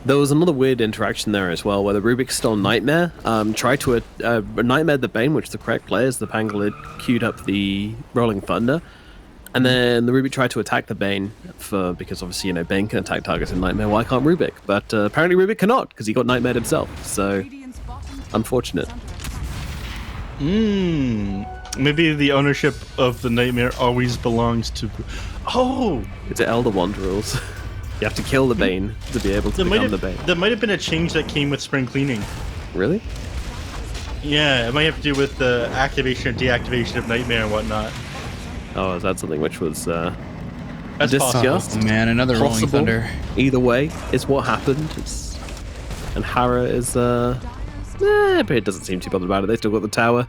There was another weird interaction there as well, where the Rubik stole Nightmare, tried to Nightmare the Bane, which the correct players, the Pangle had queued up the Rolling Thunder, and then the Rubik tried to attack the Bane because obviously Bane can attack targets in Nightmare. Why can't Rubik? But apparently Rubik cannot because he got Nightmared himself. So unfortunate. Maybe the ownership of the Nightmare always belongs to. Oh, it's Elder Wand rules. You have to kill the Bane to be able to become the Bane. There might have been a change that came with spring cleaning. Really? Yeah, it might have to do with the activation or deactivation of Nightmare and whatnot. Oh, is that something which was That's discussed? Oh, man, another Rolling Thunder. Either way, is what happened. And Hara is but it doesn't seem too bothered about it. They still got the tower.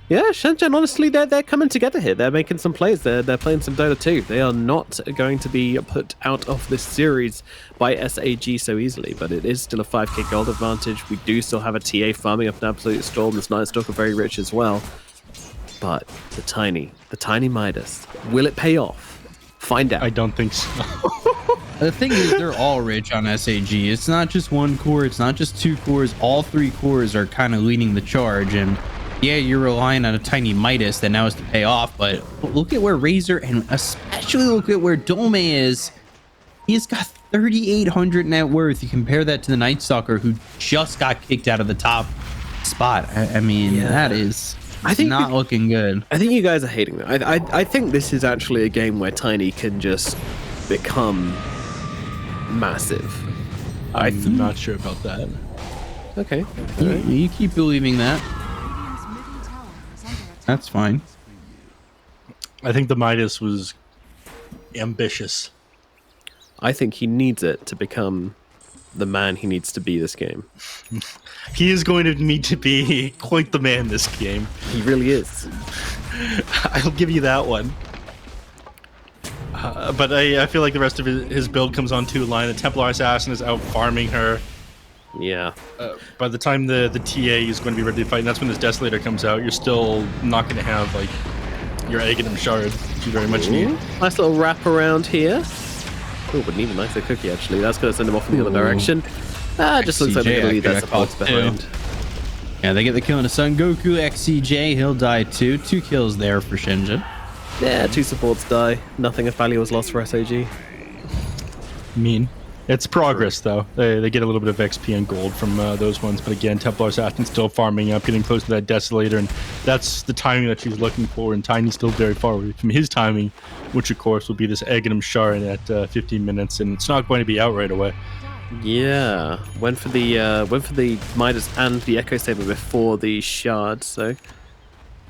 Yeah, Shenzhen, honestly, they're coming together here. They're making some plays. They're playing some Dota 2. They are not going to be put out of this series by SAG so easily, but it is still a 5k gold advantage. We do still have a TA farming up an Absolute Storm. This Night Stalker very rich as well. But the tiny Midas, will it pay off? Find out. I don't think so. The thing is, they're all rich on SAG. It's not just 1 core. It's not just 2 cores. All 3 cores are kind of leading the charge. And yeah, you're relying on a tiny Midas that now is to pay off. But look at where Razor and especially look at where Dome is. He's got 3,800 net worth. You compare that to the Night Stalker who just got kicked out of the top spot. I mean, that is not looking good. I think you guys are hating that. I think this is actually a game where Tiny can just become massive. I'm not sure about that. Okay. You keep believing that. That's fine. I think the Midas was ambitious. I think he needs it to become the man he needs to be this game. He is going to need to be quite the man this game. He really is. I'll give you that one. But I feel like the rest of his build comes on 2 line. The Templar Assassin is out farming her. Yeah. By the time the TA is going to be ready to fight, and that's when this Desolator comes out, you're still not going to have like your Aghanim Shard, which you very much need. Nice little wrap around here. Oh, but need a nicer cookie actually. That's going to send him off in the other direction. Just looks like they're going to leave their supports behind. Yeah, they get the kill on a Son Goku. XCJ, he'll die too. 2 kills there for Shenzhen. Yeah, 2 supports die. Nothing of value was lost for SAG. Mean. It's progress, though. They get a little bit of XP and gold from those ones. But again, Templar Assassin still farming up, getting close to that Desolator. And that's the timing that she's looking for. And Tiny's still very far away from his timing, which, of course, will be this Aghanim Shard at 15 minutes. And it's not going to be out right away. Yeah. Went for the Midas and the Echo Saber before the Shard, so...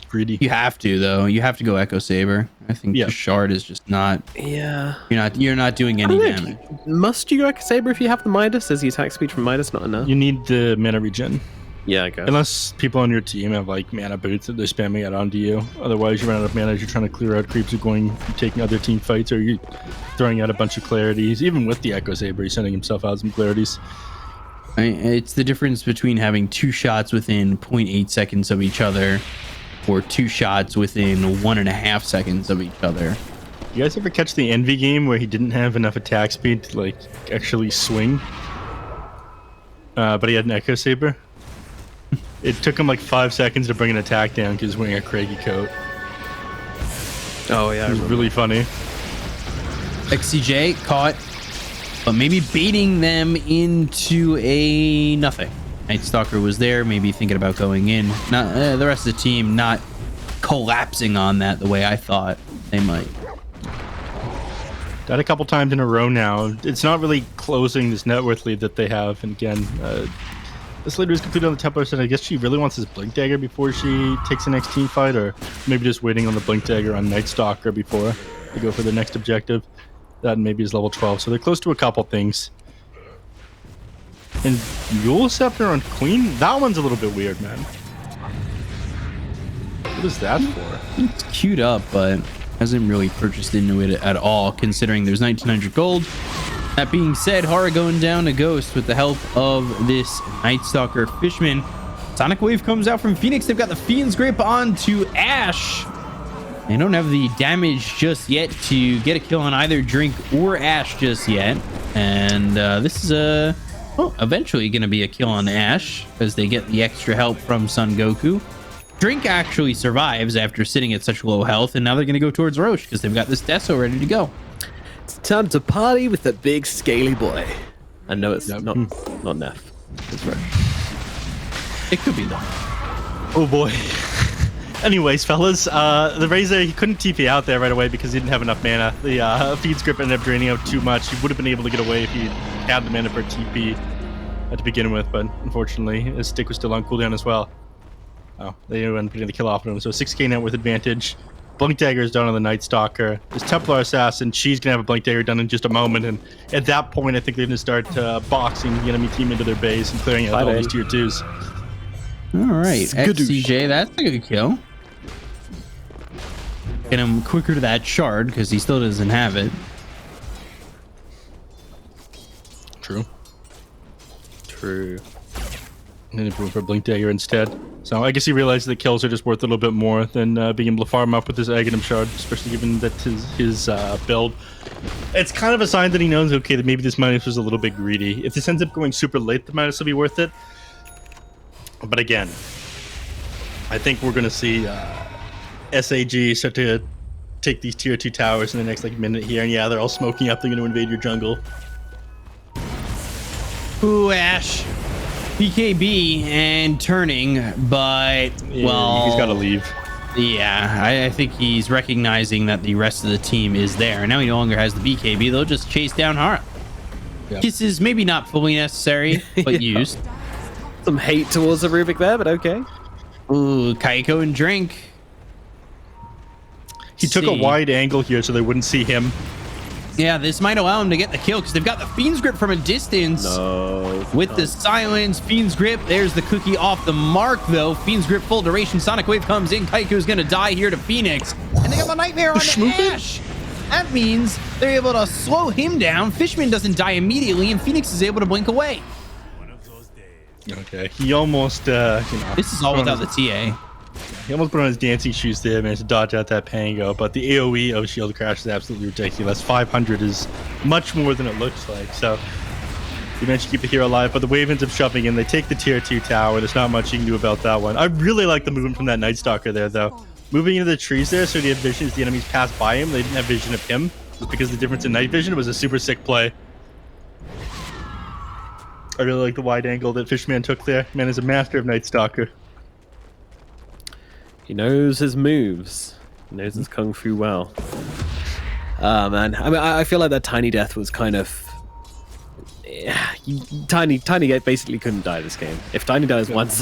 Greedy. You have to though. You have to go Echo Saber. I think the Shard is just not. Yeah. You're not doing any damage. Must you go Echo Saber if you have the Midas? Is the attack speed from Midas not enough? You need the mana regen. Yeah, I guess. Unless people on your team have like mana boots that they're spamming out onto you. Otherwise, you run out of mana as you're trying to clear out creeps or taking other team fights, or you throwing out a bunch of clarities. Even with the Echo Saber, he's sending himself out some clarities. It's the difference between having 2 shots within 0.8 seconds of each other, or 2 shots within 1.5 seconds of each other. You guys ever catch the Envy game where he didn't have enough attack speed to like actually swing? But he had an Echo Saber. It took him like 5 seconds to bring an attack down because he was wearing a Craigie coat. Oh yeah, it was really funny. XCJ caught, but maybe baiting them into a nothing. Night Stalker was there, maybe thinking about going in. Not the rest of the team not collapsing on that the way I thought they might. Died a couple times in a row now. It's not really closing this net worth lead that they have. And again, this leader is completely on the Templar side. I guess she really wants this Blink Dagger before she takes the next team fight, or maybe just waiting on the Blink Dagger on Night Stalker before they go for the next objective. That maybe is level 12. So they're close to a couple things. And Yule Scepter on Queen? That one's a little bit weird, man. What is that for? It's queued up, but hasn't really purchased into it at all, considering there's 1900 gold. That being said, Hara going down to Ghost with the help of this Night Stalker Fishman. Sonic Wave comes out from Phoenix. They've got the Fiend's Grip onto Ash. They don't have the damage just yet to get a kill on either Drink or Ash just yet. And this is eventually going to be a kill on Ash as they get the extra help from Son Goku. Drink actually survives after sitting at such low health, and now they're going to go towards Roche because they've got this Deso ready to go. It's time to party with the big scaly boy. I know it's not Neff. It's Roche. It could be though. Oh boy. Anyways, fellas, the Razor, he couldn't TP out there right away because he didn't have enough mana. The feed script ended up draining out too much. He would have been able to get away if he had the mana for TP to begin with, but unfortunately his stick was still on cooldown as well. Oh, they ended up getting the kill off of him, so 6k net worth advantage. Blink Dagger is done on the Night Stalker. This Templar Assassin, she's going to have a Blink Dagger done in just a moment, and at that point I think they're going to start boxing the enemy team into their base and clearing out all these tier 2s. Alright, XCJ, that's a good kill. Get him quicker to that shard because he still doesn't have it. True. True. And then he went for Blink Dagger instead. So I guess he realized that kills are just worth a little bit more than being able to farm up with his Aghanim Shard, especially given that his build. It's kind of a sign that he knows, okay, that maybe this minus was a little bit greedy. If this ends up going super late, the minus will be worth it. But again, I think we're going to see SAG start to take these tier 2 towers in the next minute here. And yeah, they're all smoking up. They're going to invade your jungle. Ooh, Ash. BKB and turning, but, well... He's got to leave. Yeah, I think he's recognizing that the rest of the team is there. Now he no longer has the BKB. They'll just chase down Hara. Yep. Kisses, maybe not fully necessary, but used. Some hate towards the Rubik there, but okay. Ooh, Kaiko and Drink. He took a wide angle here so they wouldn't see him. Yeah, this might allow him to get the kill because they've got the Fiend's Grip from a distance. No. With the silence, Fiend's Grip. There's the cookie off the mark, though. Fiend's Grip full duration. Sonic Wave comes in. Kaiku's going to die here to Phoenix. And they got the Nightmare on Ash. That means they're able to slow him down. Fishman doesn't die immediately, and Phoenix is able to blink away. Okay, he almost, This is all without the TA. He almost put on his dancing shoes there, managed to dodge out that Pango, but the AoE of Shield Crash is absolutely ridiculous. 500 is much more than it looks like, so he managed to keep the hero alive, but the wave ends up shoving in. They take the tier 2 tower. There's not much you can do about that one. I really like the movement from that Night Stalker there, though. Moving into the trees there, so he had vision as the enemies passed by him. They didn't have vision of him, just because the difference in night vision was a super sick play. I really like the wide angle that Fishman took there. Man is a master of Night Stalker. He knows his moves. He knows his kung fu well. Man. I mean, I feel like that Tiny Death was kind of... Tiny basically couldn't die this game. If Tiny dies once,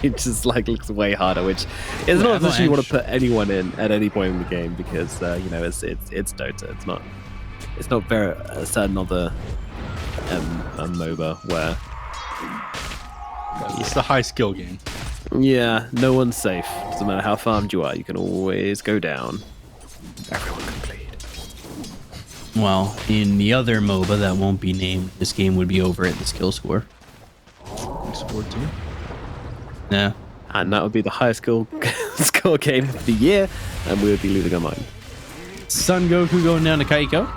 it just looks way harder, which is not a position you want to put anyone in at any point in the game because, it's Dota. It's not very a certain other MOBA where It's the high skill game. Yeah, no one's safe. Doesn't matter how farmed you are, you can always go down. Everyone can bleed. Well, in the other MOBA that won't be named, this game would be over at the skill score. Sport too. Yeah. And that would be the highest score game of the year, and we would be losing our mind. Son Goku going down to Kaiko.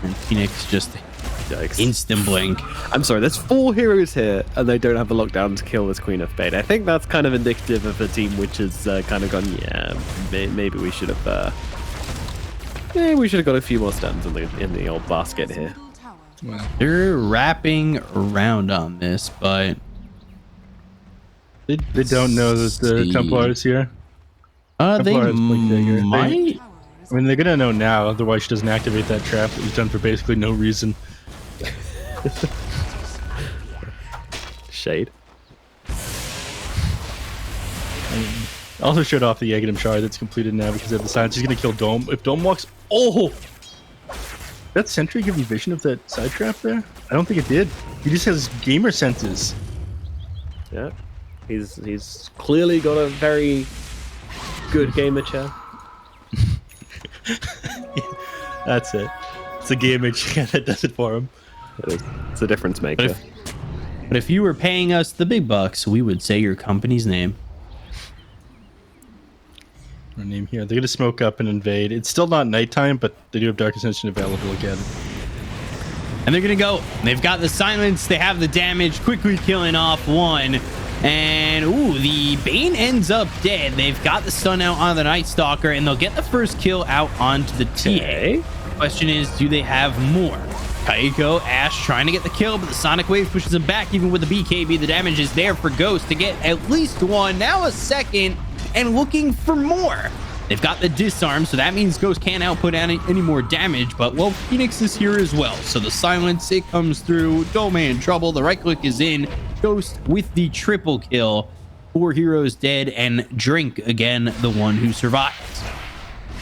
And Phoenix just instant blink. I'm sorry, there's 4 heroes here, and they don't have a lockdown to kill this Queen of Fate. I think that's kind of indicative of a team which has kind of gone, yeah, maybe we should have, we should have got a few more stuns in the old basket here. Wow. They're wrapping around on this, but They don't know that the Templar is here. they Templar is quite bigger. might. I mean, they're gonna know now, otherwise she doesn't activate that trap that was done for basically no reason. Shade. Also showed off the Aghanim shard that's completed now because of the silence. He's gonna kill Dome. If Dome walks, oh! That Sentry give you vision of that side trap there? I don't think it did. He just has gamer senses. Yeah, he's clearly got a very good gamer chair. That's it. It's a gamer chair that does it for him. It is. It's a difference maker. But if you were paying us the big bucks, we would say your company's name. Our name here. They're gonna smoke up and invade. It's still not nighttime, but they do have Dark Ascension available again. And they're gonna go. They've got the silence. They have the damage. Quickly killing off one. And ooh, the Bane ends up dead. They've got the stun out on the Night Stalker, and they'll get the first kill out onto the TA. Question is, do they have more? Kaiko, Ash trying to get the kill, but the Sonic Wave pushes him back. Even with the BKB, the damage is there for Ghost to get at least one, now a second, and looking for more. They've got the disarm, so that means Ghost can't output any more damage, but well, Phoenix is here as well. So the silence, it comes through. Dome in trouble. The right click is in. Ghost with the triple kill. 4 heroes dead, and Drink again, the one who survives.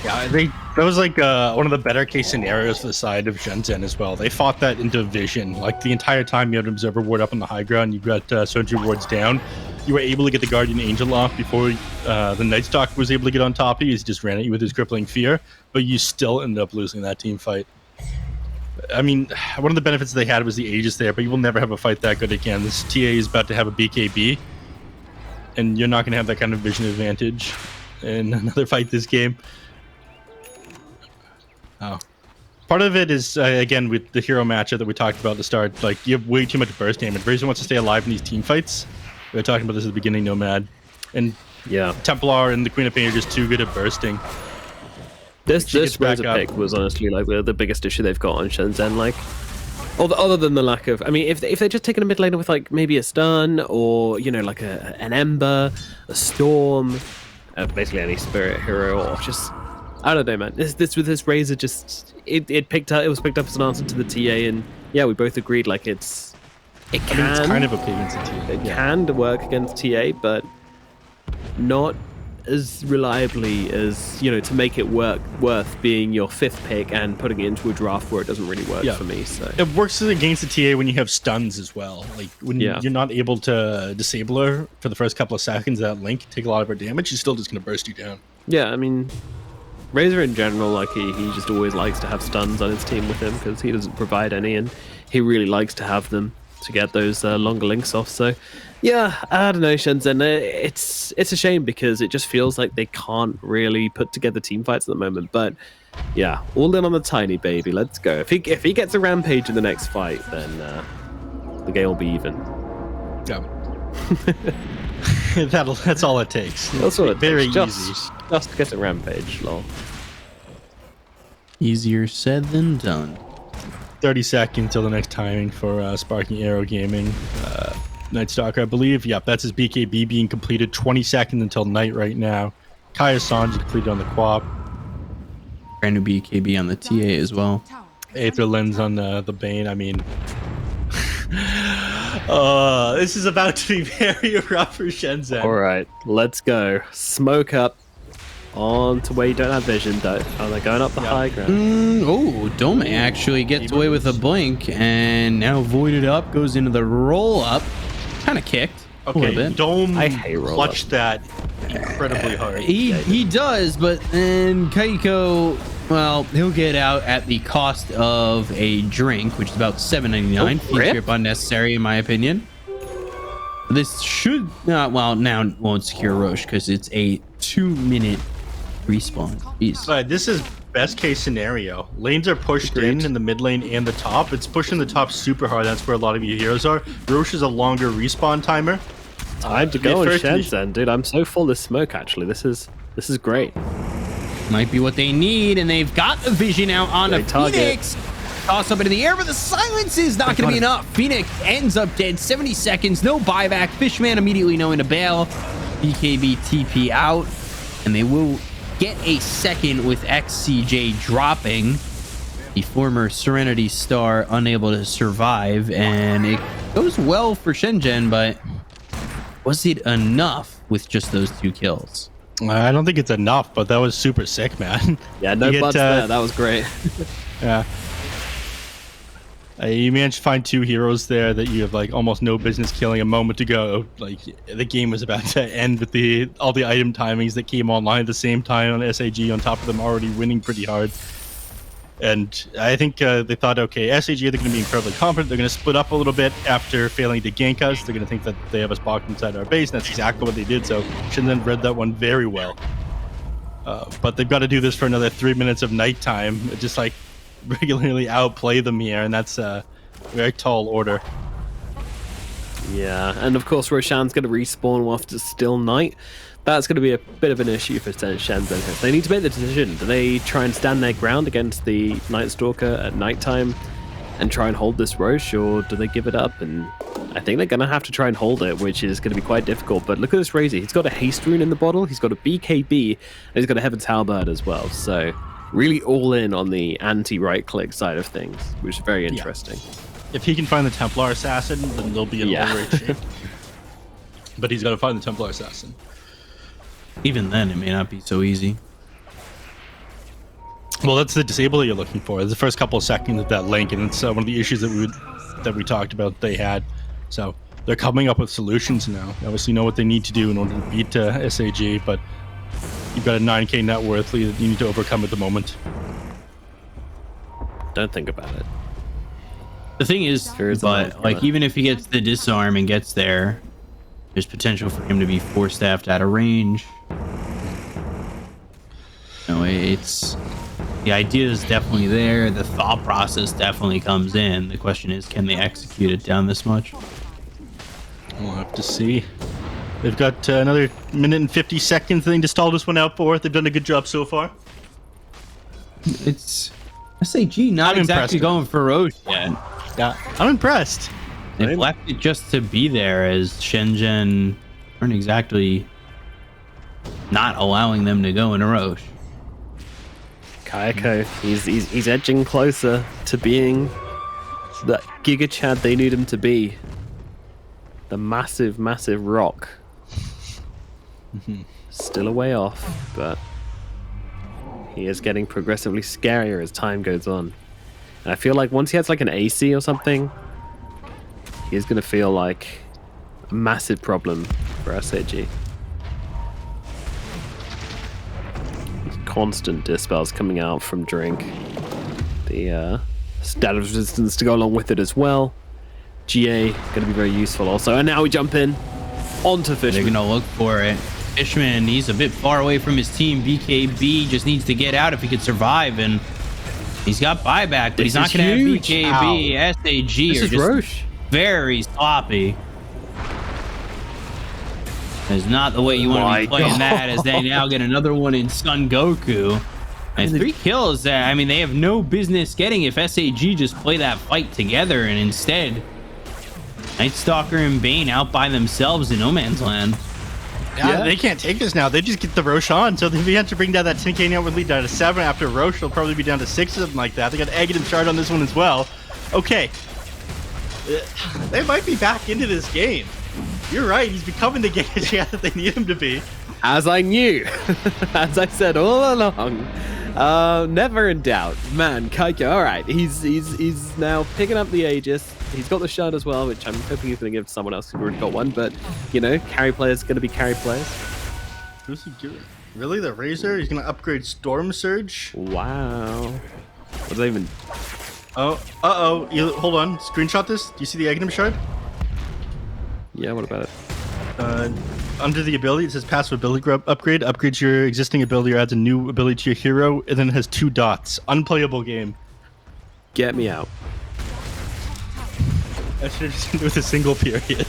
Yeah, that was like one of the better case scenarios for the side of Shenzhen as well. They fought that into vision. Like the entire time you had Observer Ward up on the high ground, you got Soju Wards down. You were able to get the Guardian Angel off before the Night Stalker was able to get on top of you. He just ran at you with his crippling fear, but you still ended up losing that team fight. I mean, one of the benefits they had was the Aegis there, but you will never have a fight that good again. This TA is about to have a BKB, and you're not going to have that kind of vision advantage in another fight this game. Oh. Part of it is, again, with the hero matchup that we talked about at the start, like, you have way too much burst damage. Razor wants to stay alive in these team fights. We were talking about this at the beginning, Nomad. And yeah, Templar and the Queen of Pain are just too good at bursting. This Razor pick was honestly like the biggest issue they've got on Shenzhen. Like, other than the lack of, I mean, if they're just taking a mid laner with like maybe a stun or like an Ember, a Storm, basically any spirit hero, or just I don't know, man. This with this Razor, just it was picked up as an answer to the TA, and yeah, we both agreed like it's kind of okay against the TA. It can work against TA, but not as reliably as to make it worth being your 5th pick and putting it into a draft where it doesn't really work for me. So it works against the TA when you have stuns as well. Like when you're not able to disable her for the first couple of seconds, that Link take a lot of her damage, she's still just going to burst you down. Yeah, I mean, Razor in general, like he just always likes to have stuns on his team with him because he doesn't provide any, and he really likes to have them to get those longer links off. So yeah, I don't know, Shenzhen, it's a shame because it just feels like they can't really put together team fights at the moment. But yeah, all in on the tiny baby. Let's go. If he gets a rampage in the next fight, then the game will be even. Yeah. That's all it takes. That's all it takes. Very easy. Just to get a rampage, lol. Easier said than done. 30 seconds till the next timing for Sparking Arrow Gaming. Night Stalker, I believe. Yep, that's his BKB being completed. 20 seconds until night right now. Kaya Sanji completed on the Quap. Brand new BKB on the TA as well. Aether Lens on the Bane. I mean, this is about to be very rough for Shenzhen. All right, let's go. Smoke up. On to where you don't have vision, though. Oh, they're going up the high ground. Oh, Dome actually gets away with a blink, and now voided up, goes into the roll up. Kind of kicked. Okay, Dome I hate clutched that incredibly hard. He does, but then Kaiko, well, he'll get out at the cost of a drink, which is about $7.99. Feed trip unnecessary, in my opinion. This should not, well, now it won't secure Roche because it's a 2-minute respawn. Jeez. This is best case scenario. Lanes are pushed in the mid lane and the top. It's pushing the top super hard. That's where a lot of your heroes are. Roche is a longer respawn timer. Time to go on Shenzhen, dude. I'm so full of smoke, actually. This is great. Might be what they need, and they've got the vision out on a Phoenix. Toss up into the air, but the silence is not going to be enough. Phoenix ends up dead. 70 seconds, no buyback. Fishman immediately knowing to bail. BKB TP out, and they will get a second with XCJ dropping. The former Serenity star unable to survive, and it goes well for Shenzhen, but was it enough with just those 2 kills? I don't think it's enough, but that was super sick, man. Yeah, no buts there. That was great. Yeah. You managed to find 2 heroes there that you have like almost no business killing a moment ago. Like the game was about to end with all the item timings that came online at the same time on SAG, on top of them already winning pretty hard. And I think they thought, okay, SAG, they're going to be incredibly confident. They're going to split up a little bit after failing to gank us. They're going to think that they have us blocked inside our base, and that's exactly what they did. So Shenzhen read that one very well. But they've got to do this for another 3 minutes of nighttime. Just like regularly outplay them here, and that's a very tall order. Yeah, and of course Roshan's going to respawn whilst it's still night. That's going to be a bit of an issue for Shenzhen. They need to make the decision. Do they try and stand their ground against the Night Stalker at nighttime and try and hold this Roche, or do they give it up? And I think they're going to have to try and hold it, which is going to be quite difficult. But look at this Razy. He's got a haste rune in the bottle, he's got a BKB, and he's got a Heaven's Halberd as well. So really all in on the anti-right click side of things, which is very interesting. Yeah. If he can find the Templar Assassin, then they'll be in all right shape. But he's got to find the Templar Assassin. Even then, it may not be so easy. Well, that's the disable that you're looking for. The first couple of seconds of that link, and it's one of the issues that we talked about they had. So they're coming up with solutions now. They obviously know what they need to do in order to beat SAG, but you've got a 9k net worth that you need to overcome at the moment. Don't think about it. The thing is, but like even if he gets the disarm and gets there, there's potential for him to be force-staffed out of range. No, it's the idea is definitely there. The thought process definitely comes in. The question is, can they execute it down this much? We'll have to see. They've got another minute and 50 seconds they need to stall this one out for. They've done a good job so far. It's SAG not exactly going for Roche yet. Yeah, I'm impressed. They've left it just to be there, as Shenzhen aren't exactly not allowing them to go in a Roche. Kaiko, he's edging closer to being that Giga Chad they need him to be. The massive, massive rock. Still a way off, but he is getting progressively scarier as time goes on. And I feel like once he has like an AC or something, he is going to feel like a massive problem for SAG. Constant dispels coming out from Drink. The status resistance to go along with it as well. GA going to be very useful also. And now we jump in onto Fishman. They're going to look for it. Fishman, he's a bit far away from his team. BKB just needs to get out if he could survive, and he's got buyback, but he's not going to have BKB. Ow. SAG this are is just Roche. Very sloppy. It's not the way you want to be playing that, as they now get another one in Son Goku. And 3 kills that, I mean, they have no business getting if SAG just play that fight together, and instead, Night Stalker and Bane out by themselves in No Man's Land. Yeah, they can't take this now. They just get the Roche on. So if we have to bring down that 10k net worth lead down to 7 after Roche, they'll probably be down to 6 or something like that. They got Agate and Shard on this one as well. Okay. They might be back into this game. You're right. He's becoming the Giga Chad that they need him to be. As I knew, as I said all along, never in doubt. Man, Kaiko, all right, he's now picking up the Aegis. He's got the shard as well, which I'm hoping he's going to give to someone else who's already got one. But you know, carry players going to be carry players. Who's he doing? Really, the Razor? He's going to upgrade Storm Surge? Wow. What does that even? Oh, hold on. Screenshot this. Do you see the Aghanim shard? Yeah. What about it? Under the ability, it says passive ability upgrade. Upgrades your existing ability or adds a new ability to your hero, and then it has 2 dots. Unplayable game. Get me out. I should have just done it with a single period.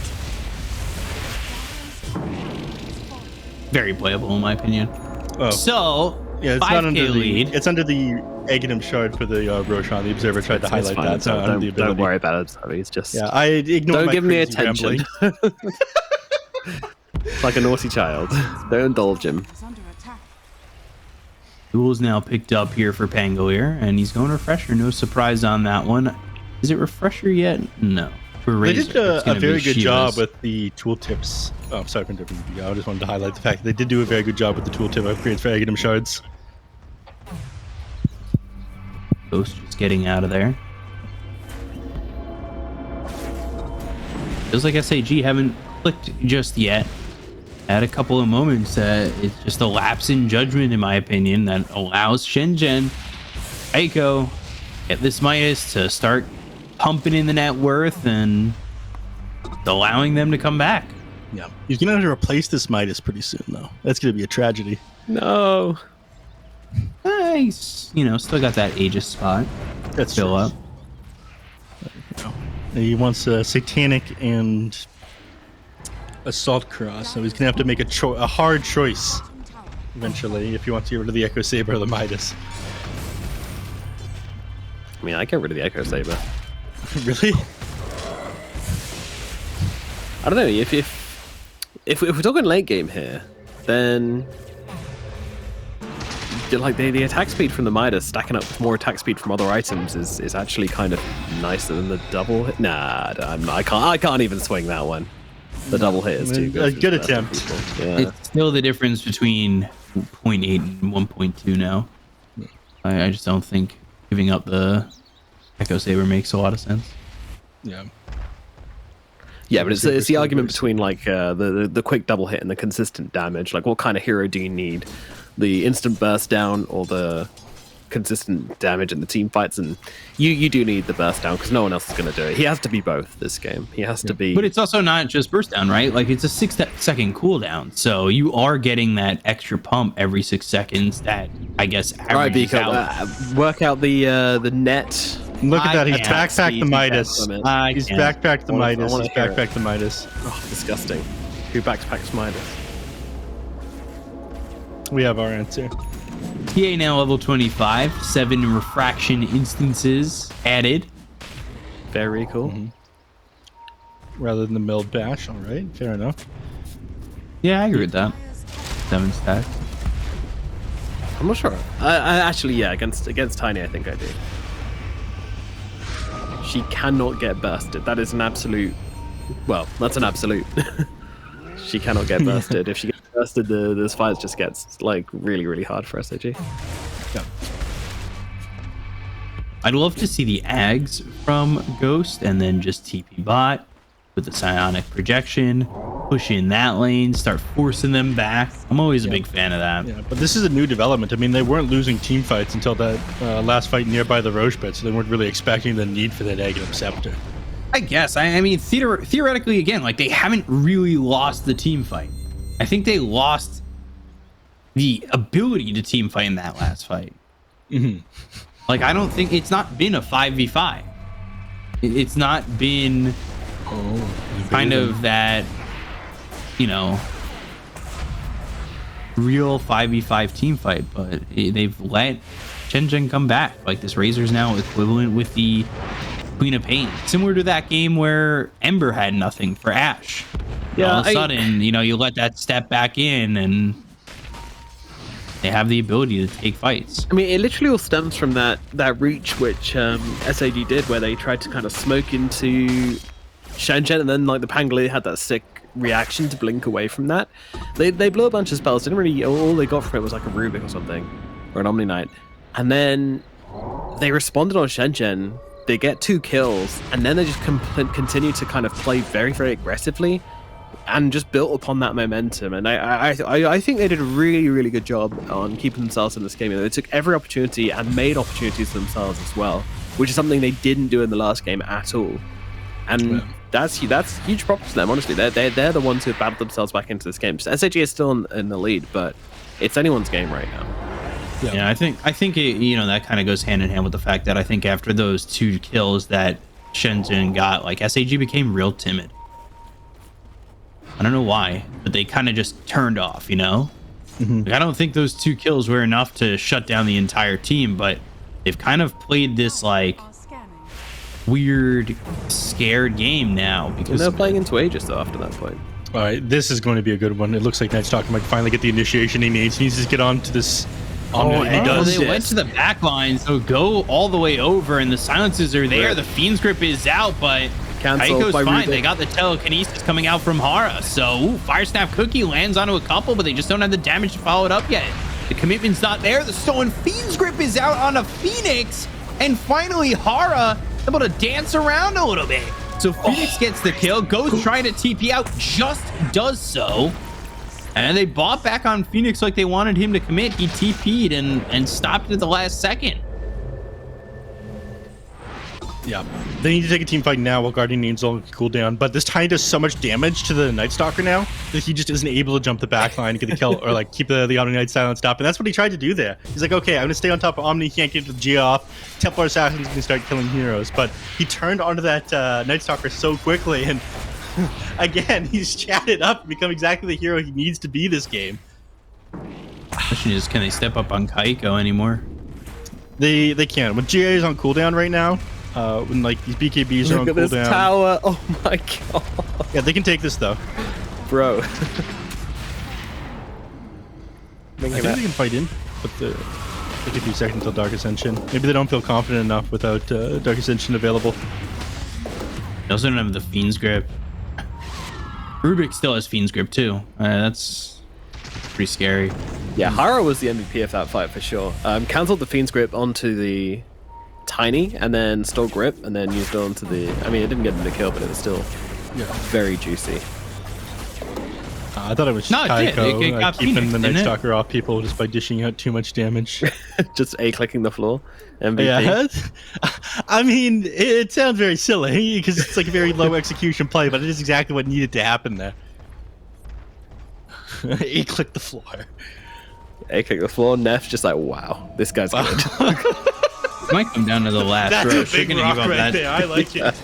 Very playable in my opinion. Oh. So, Yeah, it's 5K not under lead. the. It's under the Aghanim shard for the Roshan. The Observer tried to highlight that. It's not under the ability. Don't worry about it. It's just. Yeah, I ignore. Don't give me crazy attention. rambling. It's like a naughty child. Don't indulge him. Duel's now picked up here for Pangolier, and he's going Refresher. No surprise on that one. Is it Refresher yet? No. For They Razor, did it's a gonna very be good Shivas. job with the tooltips. Oh, sorry for interrupting you. I just wanted to highlight the fact that they did do a very good job with the tooltip upgrades for Aghanim shards. Ghost just getting out of there. Feels like SAG haven't clicked just yet. Had a couple of moments. It's just a lapse in judgment, in my opinion, that allows Shenzhen, Aiko, get this Midas to start pumping in the net worth and allowing them to come back. Yeah, he's gonna have to replace this Midas pretty soon, though. That's gonna be a tragedy. No. He's, still got that Aegis spot. That's fill up. He wants a Satanic and Assault Cross, so he's gonna have to make a hard choice eventually if he wants to get rid of the Echo Saber or the Midas. I mean, I get rid of the Echo Saber. Really? I don't know. If we're talking late game here, then like the attack speed from the Midas stacking up with more attack speed from other items is actually kind of nicer than the double hit. Nah, I can't even swing that one. The double hit is too good. A good attempt. Yeah. It's still the difference between 0.8 and 1.2 now. I just don't think giving up the Echo Saber makes a lot of sense. Yeah. Yeah, but it's the argument between like the quick double hit and the consistent damage. Like, what kind of hero do you need? The instant burst down or the consistent damage in the team fights? And you do need the burst down because no one else is going to do it. He has to be both this game. He has to be. But it's also not just burst down, right? Like, it's a 6-second cooldown, so you are getting that extra pump every 6 seconds. That I guess averages all right, Biko, work out the net. Look at that. He's can't backpacked the Midas. He's backpacked the Midas. He's backpacked the Midas. Oh, disgusting. Who backpacks Midas? We have our answer. PA now level 25. 7 refraction instances added. Very cool. Rather than the milled bash. All right, fair enough. Yeah, I agree with that. 7 stacks. I'm not sure. I actually, yeah, against Tiny, I think I do. She cannot get bursted. That is an absolute. Well, that's an absolute. She cannot get bursted. If she gets bursted, this fight just gets like really, really hard for SAG. Yeah. I'd love to see the Ags from Ghost and then just TP bot with the psionic projection, push in that lane, start forcing them back. I'm always a big fan of that. Yeah, but this is a new development. I mean, they weren't losing team fights until that last fight nearby the Roche pit, so they weren't really expecting the need for that Aghanim Scepter. I guess. I mean, theoretically, again, like, they haven't really lost the team fight. I think they lost the ability to team fight in that last fight. Like, I don't think it's not been a 5v5. It's not been kind of that, real 5v5 team fight, but they've let Shenzhen come back. Like, this Razor's now equivalent with the Queen of Pain, similar to that game where Ember had nothing for Ashe. Yeah, all of a sudden, you let that step back in, and they have the ability to take fights. I mean, it literally all stems from that reach which SAG did, where they tried to kind of smoke into Shenzhen, and then like the Pangolier had that sick reaction to blink away from that. They blew a bunch of spells. Didn't really. All they got from it was like a Rubik or something, or an Omni Knight, and then they responded on Shenzhen. They get 2 kills, and then they just continue to kind of play very, very aggressively, and just built upon that momentum. And I think they did a really, really good job on keeping themselves in this game. They took every opportunity and made opportunities for themselves as well, which is something they didn't do in the last game at all. And that's huge props to them. Honestly, they're the ones who have battled themselves back into this game. SAG is still in the lead, but it's anyone's game right now. Yeah, I think it, that kind of goes hand in hand with the fact that I think after those 2 kills that Shenzhen got, like, SAG became real timid. I don't know why, but they kind of just turned off, Like, I don't think those 2 kills were enough to shut down the entire team, but they've kind of played this like weird, scared game now because they're playing into Aegis though after that point. All right, this is going to be a good one. It looks like Night Stalker might finally get the initiation he needs. He needs to get on to this. They went to the back line, so go all the way over, and the silences are there. Right. The Fiend's Grip is out, but Kaiko's fine. Rubik. They got the telekinesis coming out from Hara, so Fire Snap Cookie lands onto a couple, but they just don't have the damage to follow it up yet. The commitment's not there. The Stolen Fiend's Grip is out on a Phoenix, and finally Hara able to dance around a little bit. So Phoenix gets the kill, goes trying to TP out, just does so. And they bought back on Phoenix like they wanted him to commit. He TP'd and stopped at the last second. Yeah, they need to take a team fight now while Guardian needs all cooldown. But this Tiny does so much damage to the Night Stalker now that he just isn't able to jump the back line and get the kill or like keep the Omni Knight silenced up. And that's what he tried to do there. He's like, okay, I'm gonna stay on top of Omni. He can't get the G off. Templar Assassin's gonna start killing heroes. But he turned onto that Night Stalker so quickly, and again, he's chatted up and become exactly the hero he needs to be this game. Question is, can they step up on Kaiko anymore? They can. When GA is on cooldown right now, when like these BKBs are on cooldown. Look at this tower. Oh my god. Yeah, they can take this though. Bro. I think they can fight in, but it could be seconds until Dark Ascension. Maybe they don't feel confident enough without Dark Ascension available. They also don't have the Fiend's Grip. Rubik still has Fiend's Grip too. That's pretty scary. Yeah, Hara was the MVP of that fight for sure. Cancelled the Fiend's Grip onto the Tiny and then stole Grip and then used it onto the... I mean, it didn't get him to kill, but it was still very juicy. I thought it was Kaiko keeping the Night Stalker off people just by dishing out too much damage. Just A-clicking the floor. MVP. Yeah. I mean, it sounds very silly because it's like a very low execution play, but it is exactly what needed to happen there. A-click the floor. A-click the floor. Neff's just like, wow, this guy's good. It might come down to the last That's row. a big rock right there. I like it.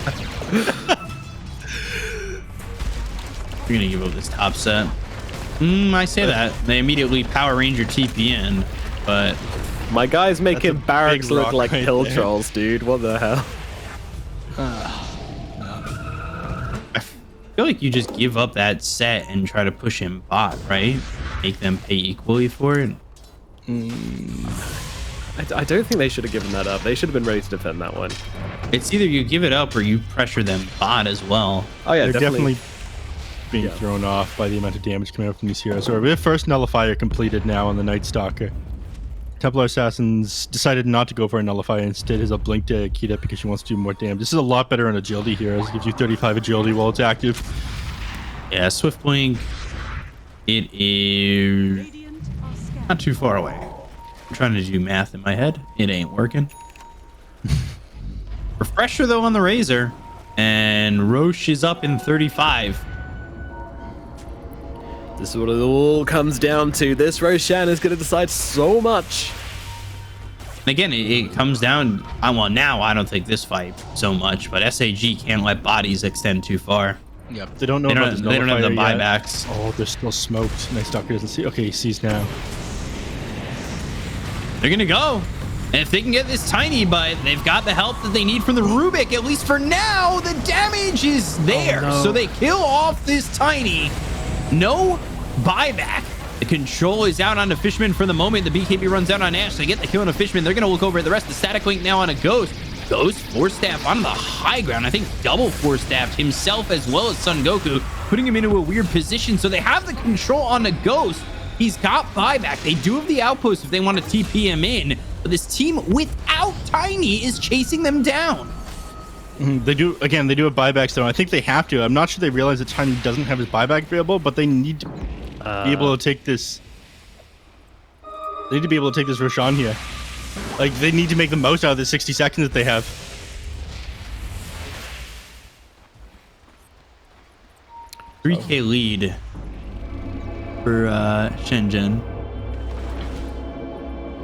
You're gonna give up this top set. I say that. They immediately Power Ranger TP in, but my guy's making barracks look like right hill there. trolls, dude. What the hell? I feel like you just give up that set and try to push him bot, right? Make them pay equally for it. I don't think they should have given that up. They should have been ready to defend that one. It's either you give it up or you pressure them bot as well. Oh yeah, They're definitely being thrown off by the amount of damage coming out from these heroes. So we have first nullifier completed now on the Night Stalker. Templar Assassins decided not to go for a nullifier. Instead, has a blink to Akita because she wants to do more damage. This is a lot better on agility heroes. It gives you 35 agility while it's active. Yeah, Swift Blink. It is not too far away. I'm trying to do math in my head. It ain't working. Refresher though on the Razor, and Roche is up in 35. This is what it all comes down to. This Roshan is going to decide so much. And again, it comes down. Well, now I don't think this fight so much, but SAG can't let bodies extend too far. Yep, they don't know about this They don't have the nullifier yet. buybacks. Oh, they're still smoked. Night Stalker doesn't see. Okay, he sees now. They're gonna go. And if they can get this Tiny, but they've got the help that they need from the Rubik, at least for now, the damage is there. Oh, no. So they kill off this Tiny. No buyback. The control is out on the Fishman for the moment. The BKB runs out on Ash. They get the kill on a Fishman. They're gonna look over at the rest. The static link now on a Ghost. Ghost force staff on the high ground. I think double force staffed himself as well as Son Goku. putting him into a weird position. So they have the control on the Ghost. He's got buyback. They do have the outpost if they want to TP him in. But this team without Tiny is chasing them down. They do have buybacks though. I think they have to. I'm not sure they realize that Tiny doesn't have his buyback available, but they need to be able to take this. They need to be able to take this rush on here. Like, they need to make the most out of the 60 seconds that they have. $3K lead for Shenzhen.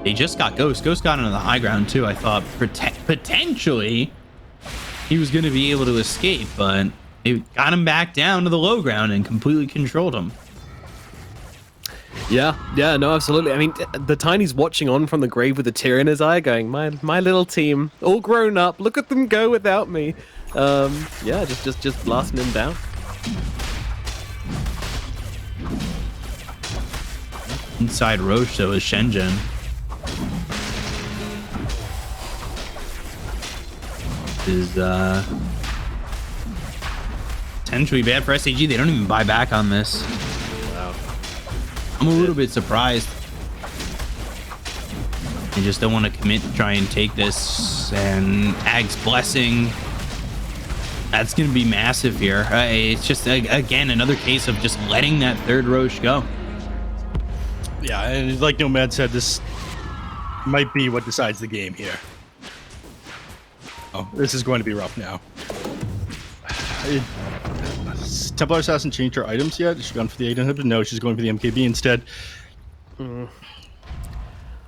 They just got Ghost. Ghost got into the high ground too. I thought potentially he was going to be able to escape, but they got him back down to the low ground and completely controlled him. Yeah, no, absolutely. I mean, the Tiny's watching on from the grave with a tear in his eye, going, "My little team, all grown up. Look at them go without me." Yeah, just blasting him down. Inside Roche though is Shenzhen. Is potentially bad for SAG. They don't even buy back on this. Wow. I'm a little bit surprised. They just don't want to commit to try and take this, and Ag's blessing. That's going to be massive here. It's just, again, another case of just letting that third Roche go. Yeah, and like Nomad said, this might be what decides the game here. Oh, this is going to be rough now. Templar Assassin changed her items yet? Has she gone for the 8 inhibitor? No, she's going for the MKB instead. I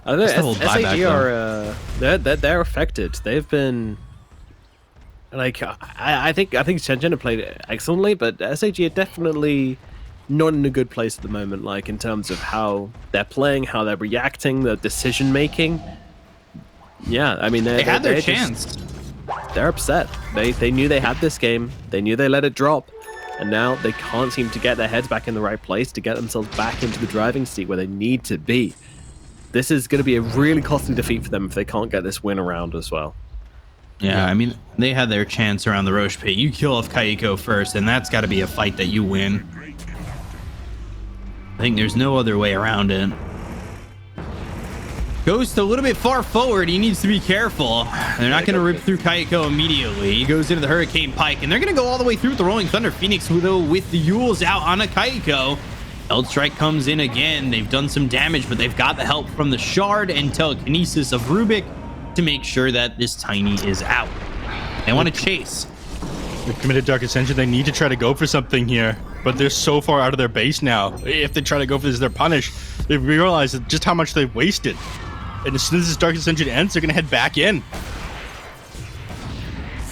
think SAG are they're affected. They've been like I think Shenzhen have played it excellently, but SAG are definitely not in a good place at the moment. Like in terms of how they're playing, how they're reacting, the decision making. Yeah, I mean they had their chance. They're upset. They knew they had this game. They knew they let it drop. And now they can't seem to get their heads back in the right place to get themselves back into the driving seat where they need to be. This is going to be a really costly defeat for them if they can't get this win around as well. Yeah, I mean, they had their chance around the Roche pit. You kill off Kaiko first, and that's got to be a fight that you win. I think there's no other way around it. Ghost a little bit far forward. He needs to be careful. They're not going to rip through Kaiko immediately. He goes into the Hurricane Pike, and they're going to go all the way through with the Rolling Thunder. Phoenix, though, with the Yules out on a Kaiko. Eldstrike comes in again. They've done some damage, but they've got the help from the Shard and Telekinesis of Rubik to make sure that this Tiny is out. They want to chase. They've committed Dark Ascension. They need to try to go for something here, but they're so far out of their base now. If they try to go for this, they're punished. They realize just how much they've wasted. And as soon as this Dark Ascension ends, they're going to head back in.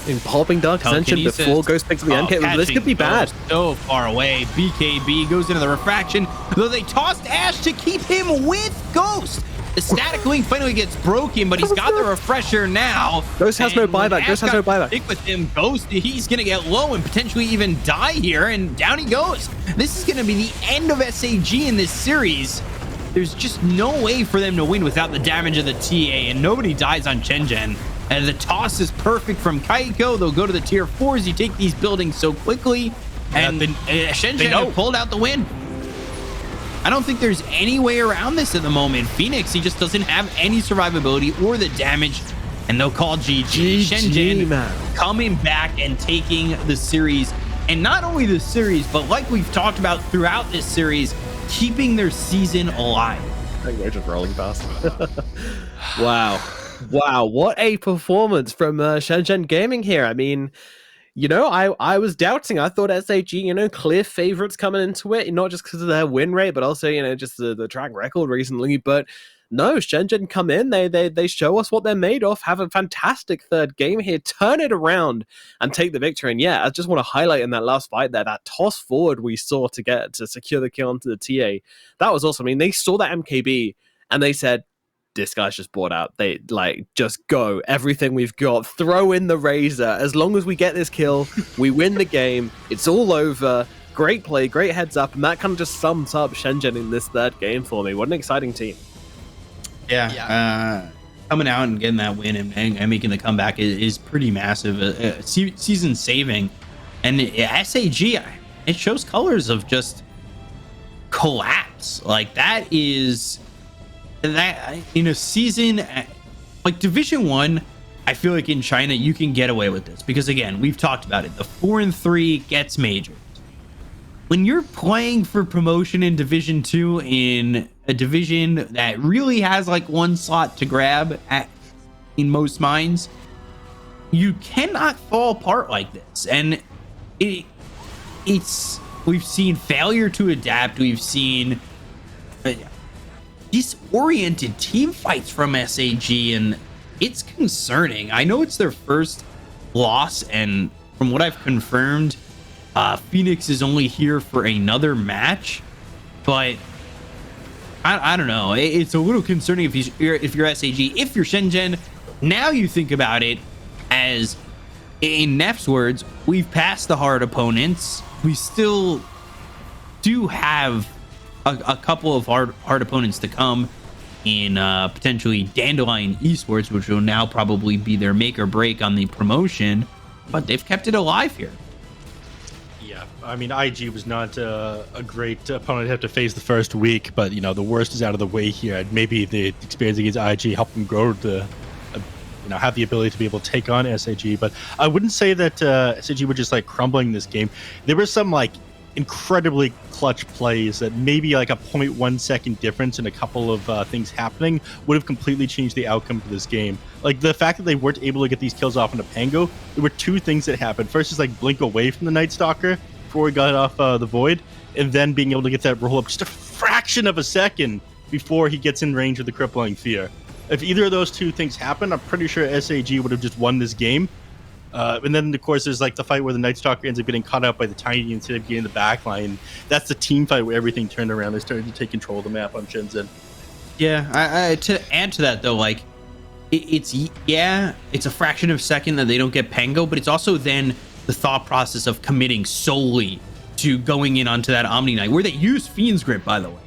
In popping Dark Ascension before Ghost picks up the MK, this could be bad. So far away. BKB goes into the refraction, though they tossed Ash to keep him with Ghost. The static link finally gets broken, but he's got the refresher now. Ghost has no buyback. Ghost has no buyback. Stick with him. Ghost, he's going to get low and potentially even die here, and down he goes. This is going to be the end of SAG in this series. There's just no way for them to win without the damage of the TA, and nobody dies on Shenzhen. And the toss is perfect from Kaiko. They'll go to the tier 4s. You take these buildings so quickly, and Shenzhen have pulled out the win. I don't think there's any way around this at the moment. Phoenix, he just doesn't have any survivability or the damage, and they'll call GG. Shenzhen coming back and taking the series, and not only the series, but like we've talked about throughout this series, keeping their season alive. I think they're just rolling past. Wow, what a performance from Shenzhen Gaming here. I mean, you know, I was doubting. I thought SAG, you know, clear favorites coming into it, not just because of their win rate, but also, you know, just the track record recently. But no, Shenzhen come in, they show us what they're made of, have a fantastic third game here, turn it around and take the victory. And yeah, I just want to highlight in that last fight there, that toss forward we saw to secure the kill onto the TA. That was awesome. I mean, they saw that MKB and they said, this guy's just bought out. They just go everything we've got, throw in the razor. As long as we get this kill, we win the game. It's all over. Great play, great heads up, and that kind of just sums up Shenzhen in this third game for me. What an exciting team. Yeah. Coming out and getting that win and making the comeback is pretty massive. Season saving. And SAG, it shows colors of just collapse. Like that is that in a season like Division 1, I feel like in China you can get away with this because again, we've talked about it. The 4-3 gets majors. When you're playing for promotion in Division 2 in a division that really has like one slot to grab in most minds, you cannot fall apart like this. And it's we've seen failure to adapt. We've seen disoriented team fights from SAG, and it's concerning. I know it's their first loss, and from what I've confirmed, Phoenix is only here for another match, but I don't know. It's a little concerning if you're SAG. If you're Shenzhen, now you think about it as, in Neff's words, we've passed the hard opponents. We still do have a couple of hard opponents to come in potentially Dandelion Esports, which will now probably be their make or break on the promotion, but they've kept it alive here. Yeah, I mean, IG was not a great opponent to have to face the first week, but the worst is out of the way here. Maybe the experience against IG helped them grow to have the ability to be able to take on SAG. But I wouldn't say that SAG were just like crumbling this game. There were some like incredibly clutch plays that maybe like a 0.1 second difference in a couple of things happening would have completely changed the outcome of this game. Like the fact that they weren't able to get these kills off into Pango, there were two things that happened. First is like blink away from the Night Stalker before he got off the Void, and then being able to get that roll up just a fraction of a second before he gets in range of the Crippling Fear. If either of those two things happened, I'm pretty sure SAG would have just won this game. And then, of course, there's like the fight where the Night Stalker ends up getting caught up by the Tiny instead of getting the back line. That's the team fight where everything turned around. They started to take control of the map on Shenzhen. Yeah, I to add to that, though, like, it's a fraction of a second that they don't get Pango, but it's also then the thought process of committing solely to going in onto that Omni Knight, where they use Fiend's Grip, by the way.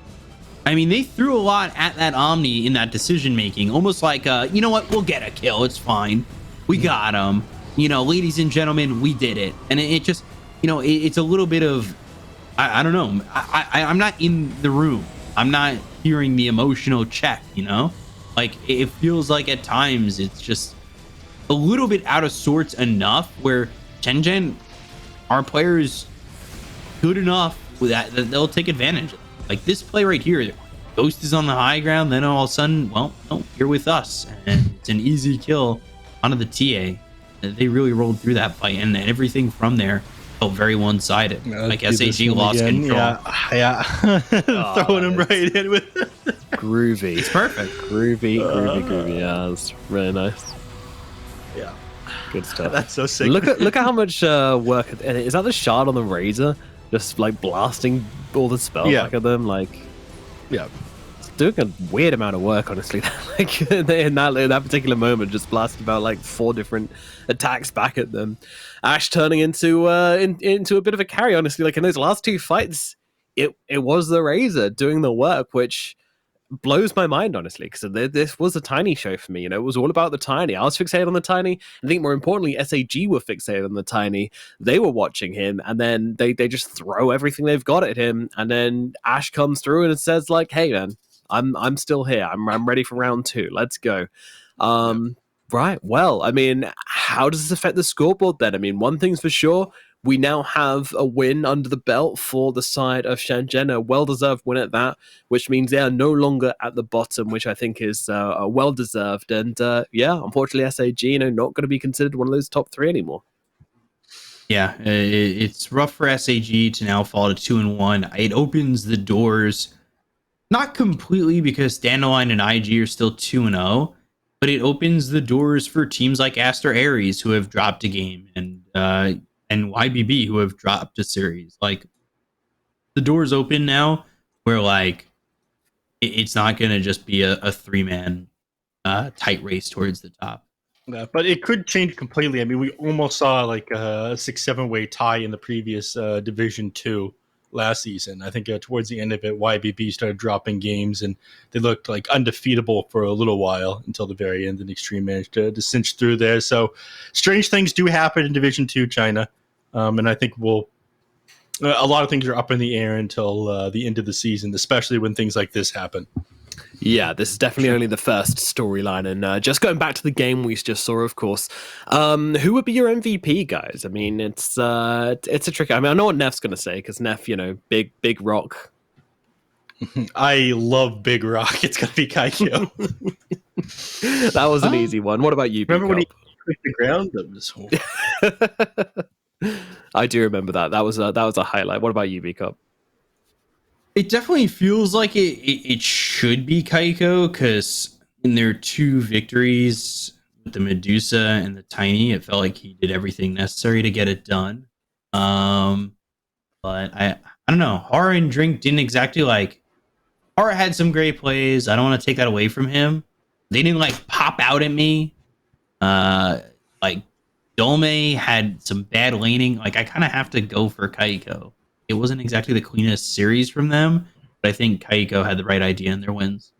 I mean, they threw a lot at that Omni in that decision-making, almost like, you know what, we'll get a kill, it's fine. We got him. Ladies and gentlemen, we did it. And it just, it's a little bit of, I don't know. I'm not in the room. I'm not hearing the emotional check, Like, it feels like at times it's just a little bit out of sorts enough where Shenzhen, our players, good enough with that they'll take advantage of it. Like this play right here, Ghost is on the high ground, then all of a sudden, well, no, you're with us. And it's an easy kill onto the TA. They really rolled through that fight, and everything from there felt very one-sided. Like SAG lost control. Yeah. Throwing him right in with groovy. It's perfect. Groovy. Yeah, that's really nice. Yeah, good stuff. That's so sick. Look at how much work. And is that the shard on the Razor? Just like blasting all the spells back at them, like it's doing a weird amount of work, honestly. Like in that particular moment, just blasted about like 4 different attacks back at them. Ash turning into a bit of a carry, honestly. Like in those last 2 fights, it was the Razor doing the work, which blows my mind, honestly, because this was a Tiny show for me. It was all about the Tiny. I was fixated on the Tiny. I think more importantly, SAG were fixated on the Tiny. They were watching him, and then they just throw everything they've got at him, and then Ash comes through and it says like, hey man, I'm still here. I'm ready for round 2. Let's go. Right. Well, I mean, how does this affect the scoreboard then? I mean, one thing's for sure. We now have a win under the belt for the side of Shenzhen, a well-deserved win at that, which means they are no longer at the bottom, which I think is well-deserved. And unfortunately, SAG, not going to be considered one of those top 3 anymore. Yeah, it's rough for SAG to now fall to 2-1. It opens the doors, not completely because Dandelion and IG are still 2-0, but it opens the doors for teams like Aster Aries, who have dropped a game, and YBB, who have dropped a series. Like, the door's open now where like it's not going to just be a 3-man tight race towards the top. Yeah, but it could change completely. I mean, we almost saw like a 6-7 way tie in the previous Division 2 last season. I think towards the end of it, YBB started dropping games, and they looked like undefeatable for a little while until the very end, and Extreme managed to cinch through there. So strange things do happen in Division 2 China, and I think we'll a lot of things are up in the air until the end of the season, especially when things like this happen. Yeah, this is definitely only the first storyline. And just going back to the game we just saw, of course, who would be your MVP, guys? I mean, it's a tricky. I mean, I know what Neff's going to say, because Neff, big rock. I love Big Rock. It's going to be Kaikyo. That was an easy one. What about you, remember when he Cup? kicked the ground? I do remember that. That was a highlight. What about you, B-Cup? It definitely feels like it should be Kaiko, because in their 2 victories with the Medusa and the Tiny, it felt like he did everything necessary to get it done. But I don't know. Hara and Drink didn't exactly Hara had some great plays. I don't want to take that away from him. They didn't pop out at me. Dolme had some bad laning. I kind of have to go for Kaiko. It wasn't exactly the cleanest series from them, but I think Kaiko had the right idea in their wins.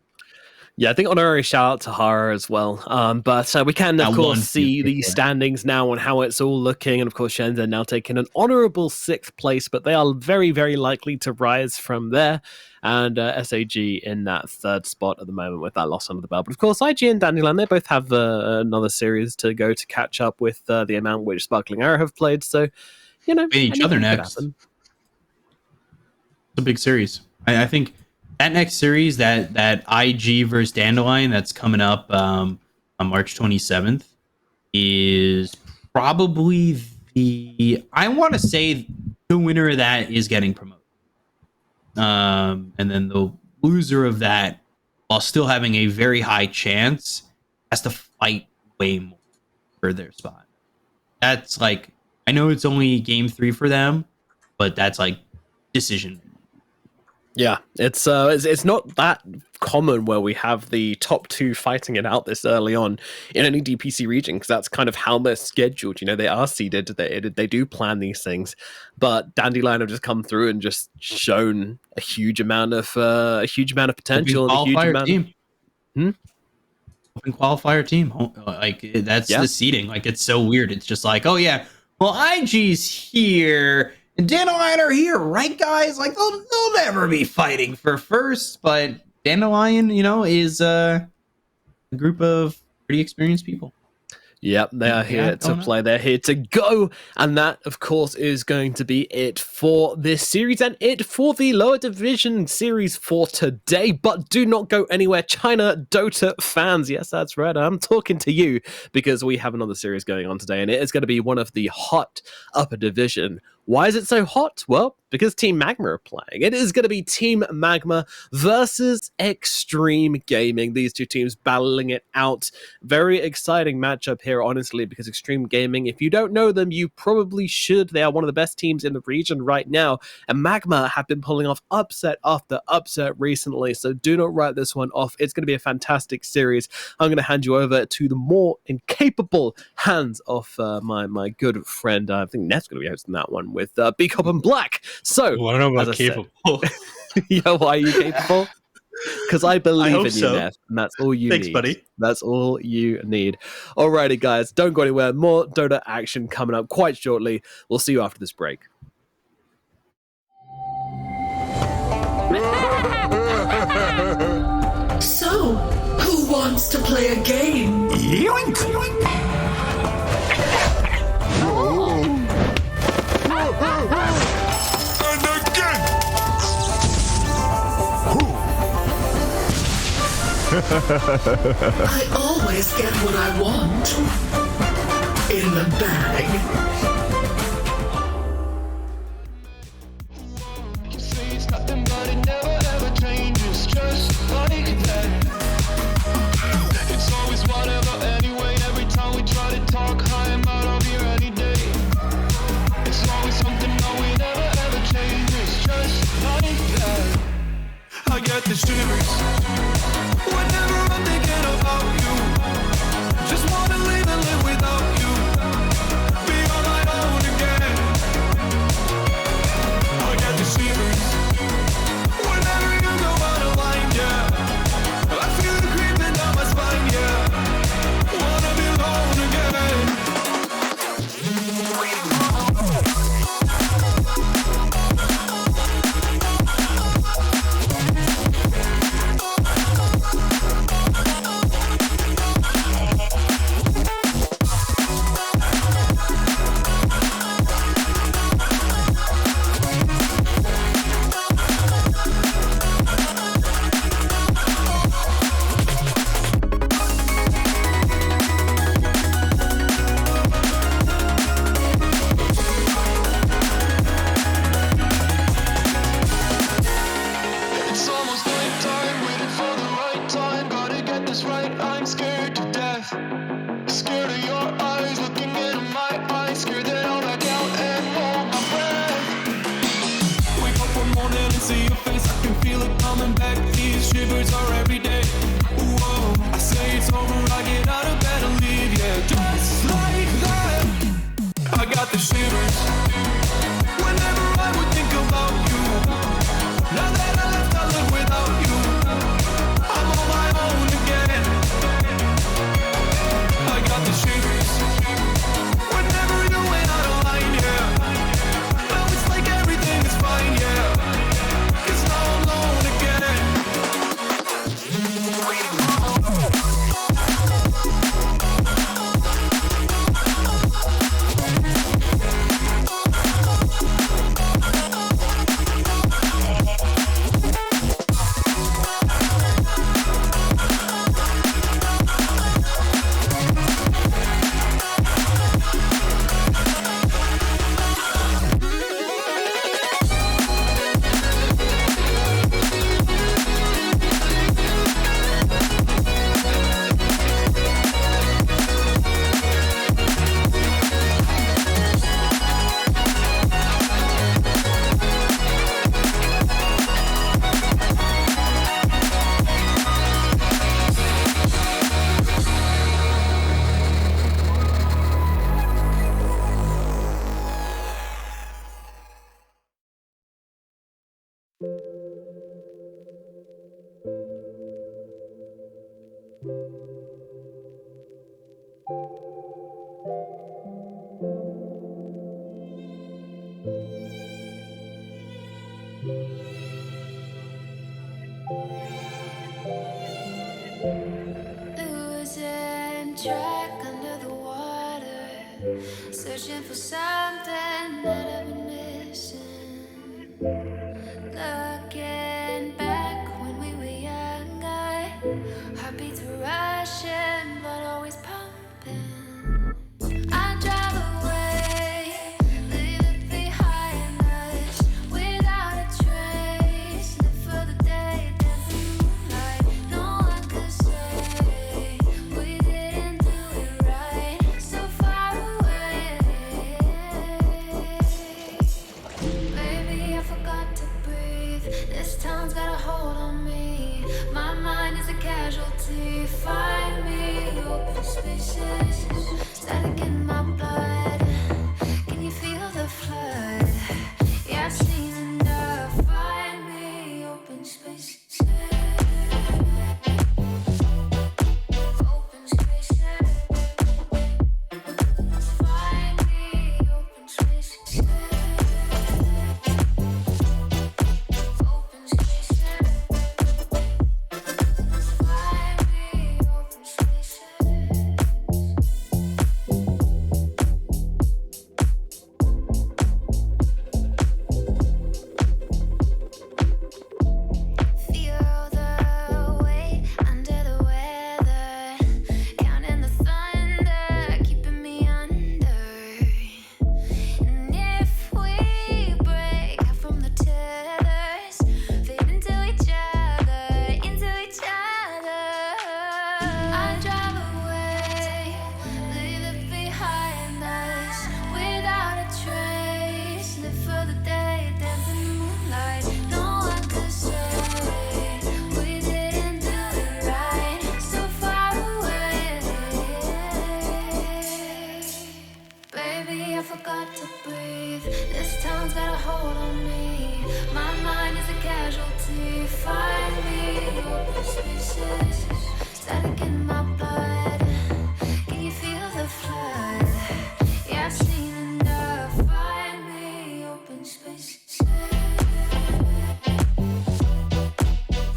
Yeah, I think honorary shout out to Hara as well. But we can, of course, see the standings now and how it's all looking. And, of course, Shenzhen now taking an honorable 6th place, but they are very, very likely to rise from there. And SAG in that 3rd spot at the moment with that loss under the belt. But, of course, IG and Dandelion, they both have another series to go to catch up with the amount which Sparkling Arrow have played. So, each other next. It's a big series. I think that next series, that IG versus Dandelion that's coming up on March 27th, is probably I want to say the winner of that is getting promoted. And then the loser of that, while still having a very high chance, has to fight way more for their spot. That's I know it's only game 3 for them, but that's decision. Yeah, it's not that common where we have the top 2 fighting it out this early on in any DPC region, because that's kind of how they're scheduled. They are seeded, they do plan these things, but Dandelion have just come through and just shown a huge amount of potential and a huge amount. Open qualifier team, that's the seeding. It's so weird. It's just oh yeah, well IG's here. And Dandelion are here, right, guys? They'll never be fighting for first, but Dandelion, is a group of pretty experienced people. Yep, they are here to play. They're here to go. And that, of course, is going to be it for this series and it for the lower division series for today. But do not go anywhere, China Dota fans. Yes, that's right. I'm talking to you because we have another series going on today, and it is going to be one of the hot upper division. Why is it so hot? Well, because Team Magma are playing. It is going to be Team Magma versus Extreme Gaming. These 2 teams battling it out. Very exciting matchup here, honestly, because Extreme Gaming, if you don't know them, you probably should. They are one of the best teams in the region right now. And Magma have been pulling off upset after upset recently. So do not write this one off. It's going to be a fantastic series. I'm going to hand you over to the more incapable hands of my good friend. I think Neff's going to be hosting that one with B-Cop and Black. So, I don't know about capable. Why are you capable? Because I believe in you, Neff, and that's all you need. Thanks, buddy. That's all you need. Alrighty, guys, don't go anywhere. More Dota action coming up quite shortly. We'll see you after this break. So, who wants to play a game? Yoink! And again! I always get what I want. In the bag. I get the shivers whenever I'm thinking about you. Just wanna leave and live without you. Be all night Losing track under the water, searching for something that I've been missing. Looking back when we were younger, heartbeats were rushing, blood always pumping. I drive away, leave it behind us, without a trace. Live for the day, dance in the moonlight. No one could say we didn't do it right. So far away, baby, I forgot to breathe. This town's got a hold on me. My mind is a casualty. Find me open spaces, static in my blood. Can you feel the flood? Yeah, I've seen enough. Find me open spaces. Open spaces. Find me open spaces. Open spaces. Find me open spaces. Feel the weight under the weather, counting the thunder, keeping me under. And if we break out from the tethers, fade into each other, into each other. I drive away, leave it behind us, without a trace. Live for the day, dance in the moonlight. No one could say we didn't do it right. So far away, baby, I forgot to breathe. This town's got a hold on me. My mind is a casualty. Find me open spaces, static in my blood. Can you feel the flood? Yeah, I've seen enough. Find me open spaces.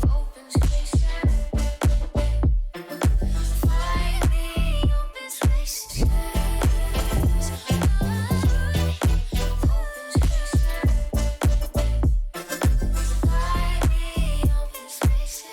Open spaces. Find me open spaces. Open spaces. Find me open spaces.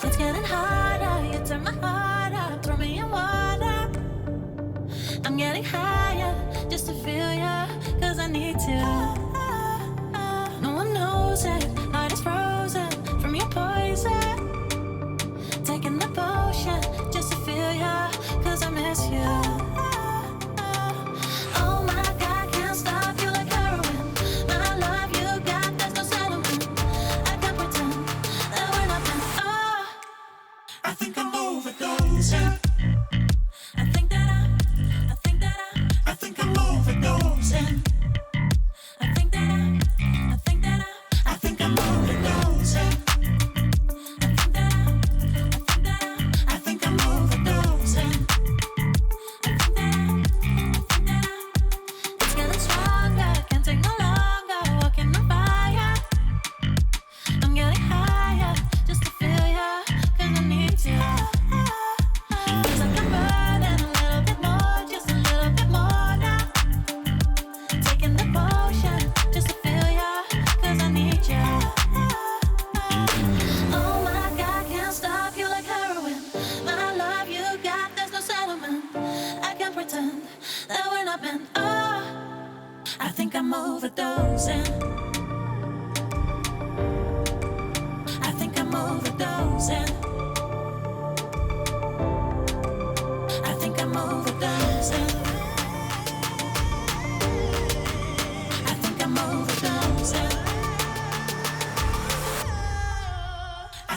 It's getting harder, you turn my heart up, throw me in water. I'm getting higher, just to feel ya, cause I need to. No one knows it, heart is frozen from your poison. Taking the potion, just to feel ya, cause I miss you. Oh my God, can't stop you like heroin. My love you got, there's no settlement. I can't pretend that we're not meant. Oh, I think I'm overdosing. I think that I'm overdosing. I think that I'm I think I'm overdosing. I think I'm overdosing. It's getting stronger, can't take no longer, walking on fire. I'm getting higher, just to feel ya, cause I need to. Feels like I'm burning a little bit more, just a little bit more now. Taking the potion, just to feel ya, cause I need ya. Oh my God, can't stop you like heroin. My love you got, there's no settlement. I can't pretend that we're not meant. Oh, I think I'm overdosing. I think I'm overdosing.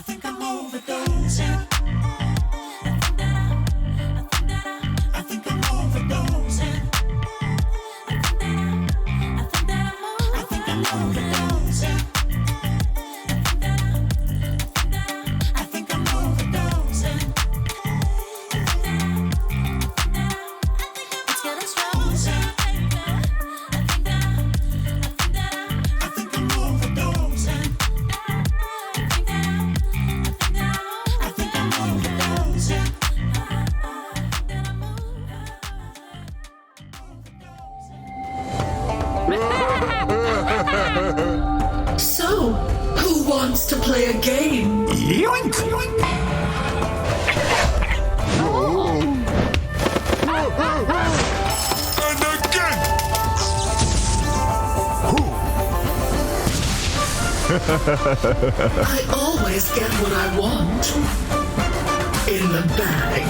think I'm overdosing. I think I'm overdosing. I think I'm overdosing. I think I'm overdosing. It's getting stronger. I think I'm overdosing. I think I'm overdosing. So, who wants to play a game? Yoink! And again! I always get what I want. In the bag.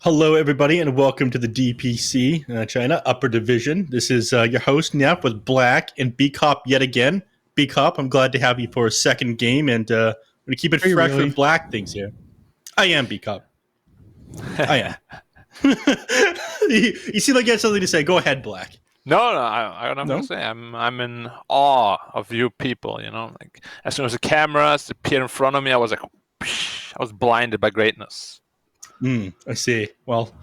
Hello, everybody, and welcome to the DPC China Upper Division. This is your host, Nap, with Black and B-Cop yet again. B-Cop, I'm glad to have you for a second game, and we're going to keep it fresh with Black things here. I am B-Cop. I am. You seem like you had something to say. Go ahead, Black. No, I don't have to say. I'm in awe of you people. You know, like as soon as the cameras appeared in front of me, I was like, I was blinded by greatness. I see. Well,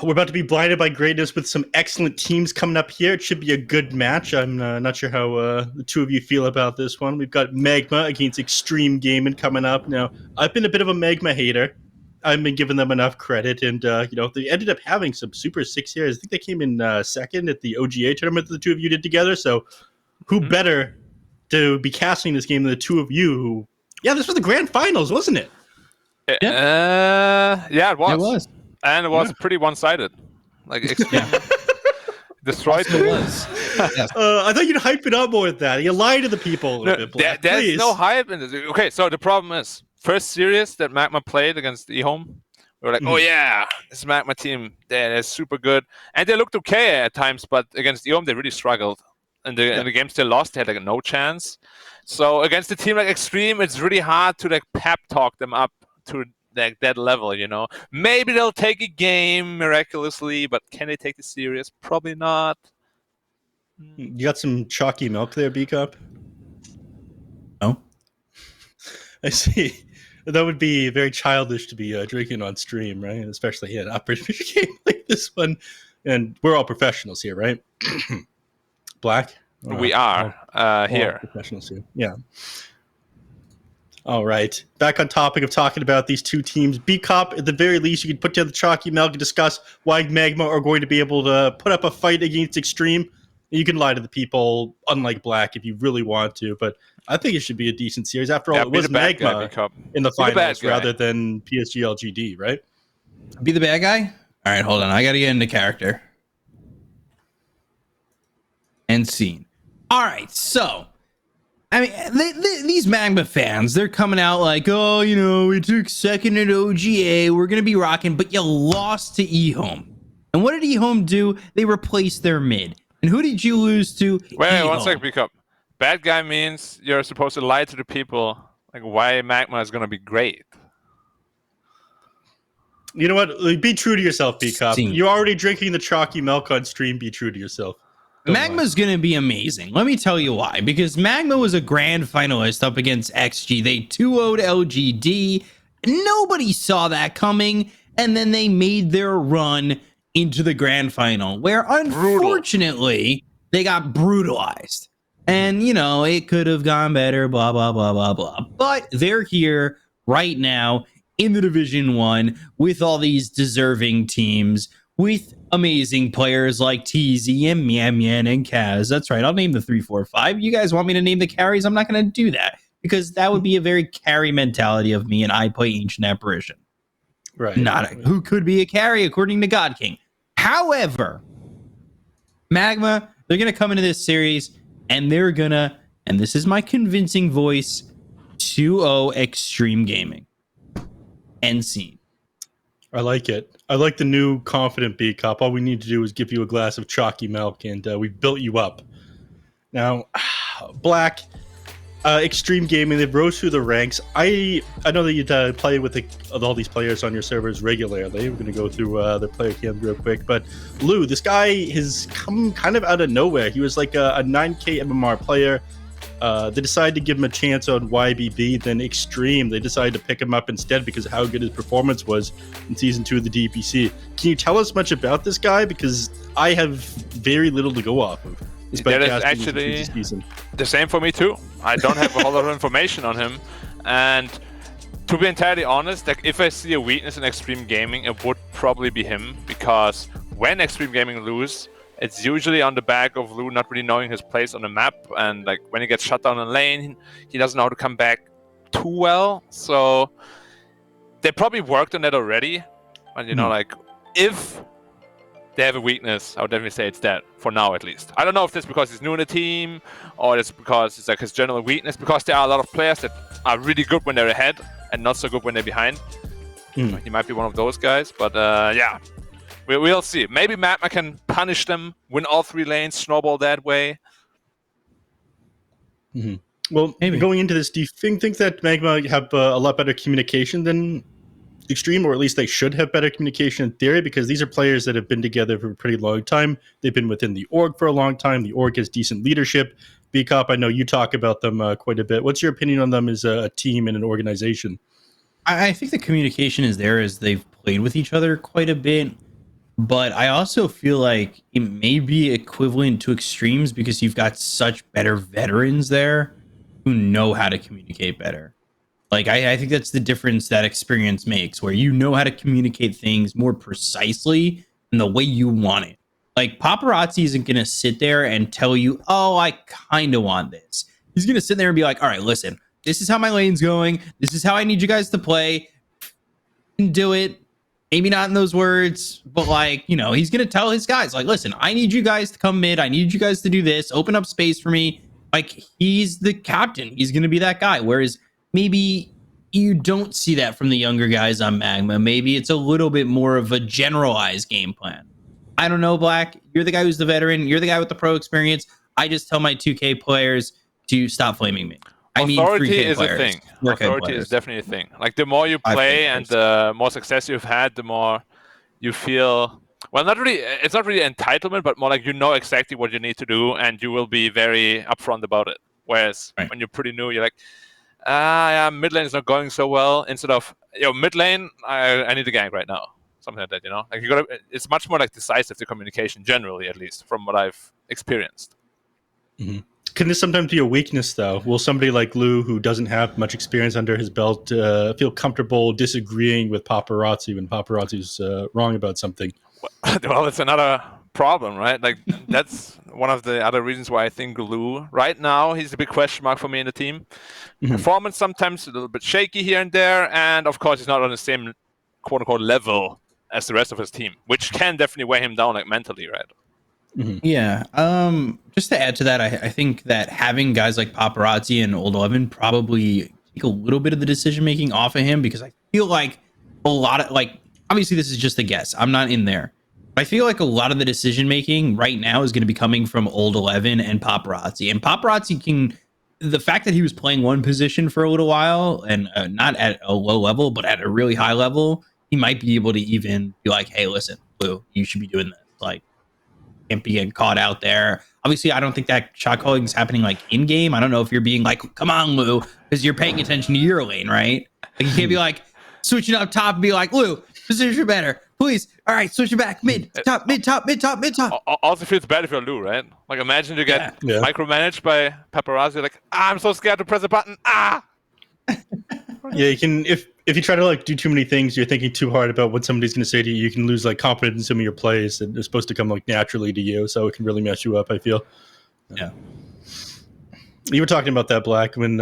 we're about to be blinded by greatness with some excellent teams coming up here. It should be a good match. I'm not sure how the two of you feel about this one. We've got Magma against Extreme Gaming coming up. Now, I've been a bit of a Magma hater. I've been giving them enough credit, and they ended up having some super 6 years. I think they came in second at the OGA tournament that the two of you did together. So, who better to be casting this game than the two of you? Who, this was the grand finals, wasn't it? Yeah, it was. It was. And it was pretty one-sided. Like, destroyed It was. I thought you'd hype it up more than that. You lie to the people a little bit, Black. There's Please. no hype in this. Okay, so the problem is, first series that Magma played against eHome, we were like, oh yeah, this Magma team, they're super good. And they looked okay at times, but against eHome, they really struggled. And the game still lost. They had like no chance. So against a team like Extreme, it's really hard to like pep talk them up to like that level, you know. Maybe they'll take a game miraculously, but can they take it serious? Probably not. You got some chalky milk there, B-Cup? No. I see. That would be very childish to be drinking on stream, right? Especially in an upper division game like this one. And we're all professionals here, right? Black? We are here. Professionals here. Yeah. All right. Back on topic of talking about these two teams. B-Cop, at the very least, you can put down the chalky milk and discuss why Magma are going to be able to put up a fight against Extreme. You can lie to the people, unlike Black, if you really want to. But I think it should be a decent series. After all, it was Magma in the finals rather than PSG LGD, right? Be the bad guy? All right, hold on. I got to get into character. And scene. All right, so... I mean, these Magma fans, they're coming out like, oh, you know, we took second at OGA, we're going to be rocking, but you lost to eHome. And what did eHome do? They replaced their mid. And who did you lose to? Wait, 1 second, Pickup. Bad guy means you're supposed to lie to the people, like why Magma is going to be great. You know what? Be true to yourself, B-Cop. You're already drinking the chalky milk on stream. Be true to yourself. Magma's going to be amazing. Let me tell you why. Because Magma was a grand finalist up against XG. They 2-0'd LGD. Nobody saw that coming. And then they made their run into the grand final, where unfortunately they got brutalized. And, you know, it could have gone better, blah, blah, blah, blah, blah. But they're here right now in the Division 1 with all these deserving teams, with amazing players like TZ and Mian Mian and Kaz. That's right. I'll name the 3, 4, 5. You guys want me to name the carries? I'm not going to do that because that would be a very carry mentality of me, and I play Ancient Apparition. Right. Who could be a carry according to God King. However, Magma, they're going to come into this series and they're going to, and this is my convincing voice, 2-0 Extreme Gaming. End scene. I like it. I like the new confident B-Cop. All we need to do is give you a glass of chalky milk, and we've built you up. Now, Black, Extreme Gaming, they rose through the ranks. I know that you play with all these players on your servers regularly. We're going to go through their player cam real quick. But Lou, this guy has come kind of out of nowhere. He was like a 9K MMR player. They decided to give him a chance on YBB, then Extreme. They decided to pick him up instead because of how good his performance was in Season 2 of the DPC. Can you tell us much about this guy? Because I have very little to go off of. That is actually the same for me too. I don't have a whole lot of information on him. And to be entirely honest, like if I see a weakness in Extreme Gaming, it would probably be him. Because when Extreme Gaming lose, it's usually on the back of Lou not really knowing his place on the map, and like when he gets shut down in lane, he doesn't know how to come back too well. So they probably worked on that already. And you know, like if they have a weakness, I would definitely say it's that for now at least. I don't know if that's because he's new in the team or it's because it's like his general weakness, because there are a lot of players that are really good when they're ahead and not so good when they're behind. He might be one of those guys, but yeah. We'll see. Maybe Magma can punish them, win all 3 lanes, snowball that way. Well, maybe. Going into this, do you think that Magma have a lot better communication than Extreme, or at least they should have better communication in theory? Because these are players that have been together for a pretty long time. They've been within the org for a long time. The org has decent leadership. B-Cop, I know you talk about them quite a bit. What's your opinion on them as a team and an organization? I think the communication is there as they've played with each other quite a bit. But I also feel like it may be equivalent to Extremes because you've got such better veterans there who know how to communicate better. Like, I think that's the difference that experience makes, where you know how to communicate things more precisely in the way you want it. Like, Paparazzi isn't going to sit there and tell you, oh, I kind of want this. He's going to sit there and be like, all right, listen, this is how my lane's going. This is how I need you guys to play. You can do it. Maybe not in those words, but like, you know, he's going to tell his guys, like, listen, I need you guys to come mid. I need you guys to do this. Open up space for me. Like, he's the captain. He's going to be that guy. Whereas maybe you don't see that from the younger guys on Magma. Maybe it's a little bit more of a generalized game plan. I don't know, Black. You're the guy who's the veteran. You're the guy with the pro experience. I just tell my 2K players to stop flaming me. Authority is a thing. Authority is definitely a thing. Like, the more you play and the more success you've had, the more you feel, well, not really, it's not really entitlement, but more like you know exactly what you need to do and you will be very upfront about it. Whereas when you're pretty new, you're like, yeah, mid lane is not going so well. Instead of, mid lane, I need a gank right now. Something like that, you know? Like, it's much more like decisive, the communication, generally, at least, from what I've experienced. Can this sometimes be a weakness, though? Will somebody like Lou, who doesn't have much experience under his belt, feel comfortable disagreeing with Paparazzi when Paparazzi's wrong about something? Well, it's another problem, right? Like, that's one of the other reasons why I think Lou, right now, he's a big question mark for me in the team. Performance sometimes a little bit shaky here and there, and of course, he's not on the same quote-unquote level as the rest of his team, which can definitely weigh him down, like, mentally, right? Yeah. Just to add to that, I think that having guys like Paparazzi and Old 11 probably take a little bit of the decision making off of him, because I feel like a lot of, like, obviously this is just a guess. I'm not in there. But I feel like a lot of the decision making right now is going to be coming from Old 11 and Paparazzi. And Paparazzi can, the fact that he was playing one position for a little while and not at a low level, but at a really high level, he might be able to even be like, hey, listen, Lou, you should be doing this. Like, can't be getting caught out there. Obviously, I don't think that shot calling is happening like in game. I don't know if you're being like, come on, Lou, because you're paying attention to your lane, right? Like, you can't be like switching up top and be like, Lou, position better, please. All right, switch it back, mid, top, mid, top, mid, top, mid, top. Also feels bad if you're Lou, right? Like, imagine you get micromanaged by Paparazzi. Like, I'm so scared to press a button. Yeah, you can, if you try to like do too many things, you're thinking too hard about what somebody's going to say to you, you can lose like confidence in some of your plays that are supposed to come like naturally to you. So it can really mess you up, I feel. Yeah. You were talking about that, Black, when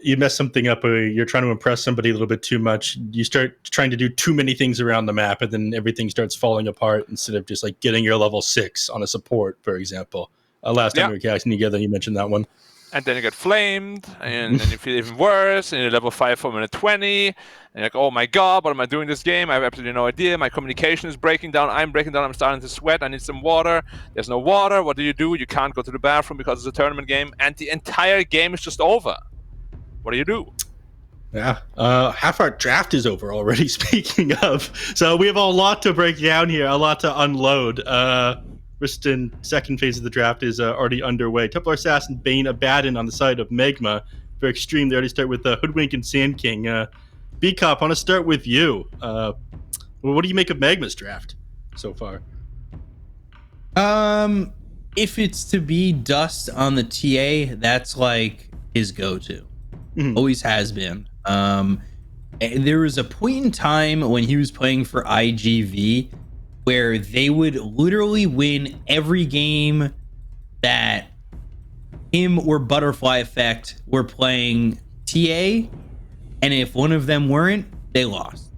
you mess something up or you're trying to impress somebody a little bit too much. You start trying to do too many things around the map, and then everything starts falling apart instead of just like getting your level 6 on a support, for example. Last time we were casting together, you mentioned that one. and then you get flamed, and then you feel even worse, and you're level 5 for minute 20, and you're like, oh my god, what am I doing this game? I have absolutely no idea. My communication is breaking down. I'm breaking down. I'm starting to sweat. I need some water. There's no water. What do? You can't go to the bathroom because it's a tournament game, and the entire game is just over. What do you do? Yeah, half our draft is over already, speaking of. So we have a lot to break down here, a lot to unload. Riston, second phase of the draft is already underway. Templar Assassin, Bane, Abaddon on the side of Magma. Very extreme. They already start with Hoodwink and Sand King. B-Cop, I want to start with you. What do you make of Magma's draft so far? If it's to be Dust on the TA, that's like his go-to. Always has been. There was a point in time when he was playing for IGV where they would literally win every game that him or Butterfly Effect were playing TA, and if one of them weren't, they lost.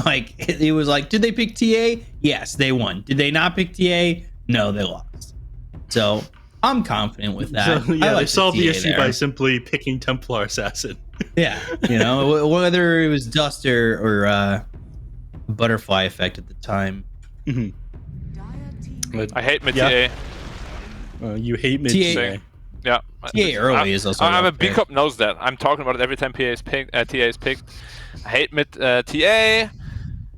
Like, it was like, did they pick TA? Yes, they won. Did they not pick TA? No, they lost. So I'm confident with that. So, yeah, like they solved the issue there by simply picking Templar Assassin. Yeah, whether it was Dust or Butterfly Effect at the time. I hate mid Yeah. TA. You hate mid TA. Yeah. TA early is also. I'm a B-Cop knows that. I'm talking about it every time TA is picked. I hate mid TA.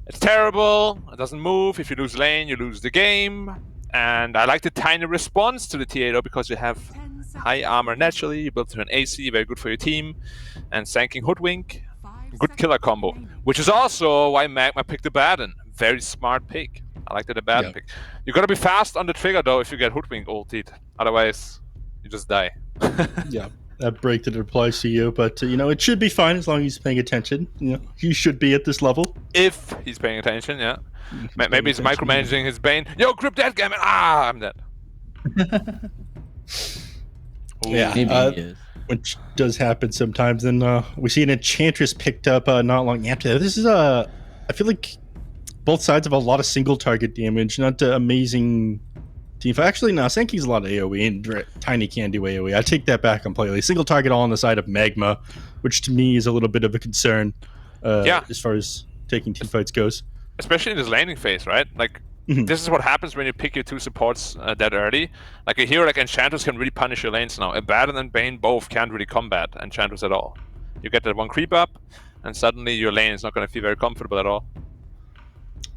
It's terrible. It doesn't move. If you lose lane, you lose the game. And I like the tiny response to the TA though, because you have high armor naturally. You build to an AC, very good for your team. And Sanking Hoodwink, good killer combo. Which is also why Magma picked Abaddon. Very smart pick. I like the Abaddon pick. You gotta be fast on the trigger though if you get Hoodwink ulted. Otherwise, you just die. Yeah, that break that applies to you, but it should be fine as long as he's paying attention. He should be at this level. If he's paying attention, yeah. Maybe he's micromanaging his Bane. Yo, grip that gammon! Ah, I'm dead. Yeah, Maybe he is. Which does happen sometimes. And we see an Enchantress picked up not long after that. This is I feel like both sides have a lot of single target damage, not amazing team. Actually, no, Sankey's a lot of AoE and Tiny can do AoE. I take that back completely. Single target all on the side of Magma, which to me is a little bit of a concern as far as taking team fights goes. Especially in this laning phase, right? Like, this is what happens when you pick your two supports that early. Like, a hero like Enchantress can really punish your lanes now. Abaddon and Bane both can't really combat Enchantress at all. You get that one creep up, and suddenly your lane is not going to feel very comfortable at all.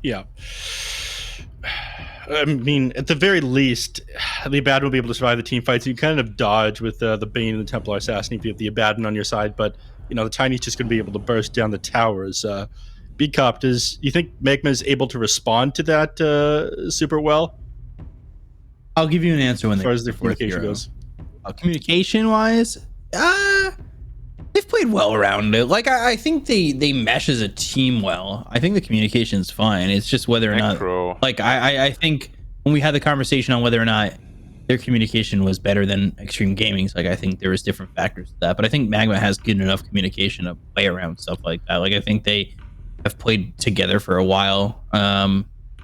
Yeah. I mean, at the very least, the Abaddon will be able to survive the team fights. You kind of dodge with the Bane and the Templar Assassin if you have the Abaddon on your side, but, the Tiny's just going to be able to burst down the towers. B-Cop, you think Magma is able to respond to that super well? I'll give you an answer when as far as their communication goes. Communication-wise, they've played well around it. Like, I think they mesh as a team well. I think the communication's fine. It's just whether or not... Like, I think when we had the conversation on whether or not their communication was better than Extreme Gaming's, like, I think there was different factors to that. But I think Magma has good enough communication to play around stuff like that. Like, I think they have played together for a while,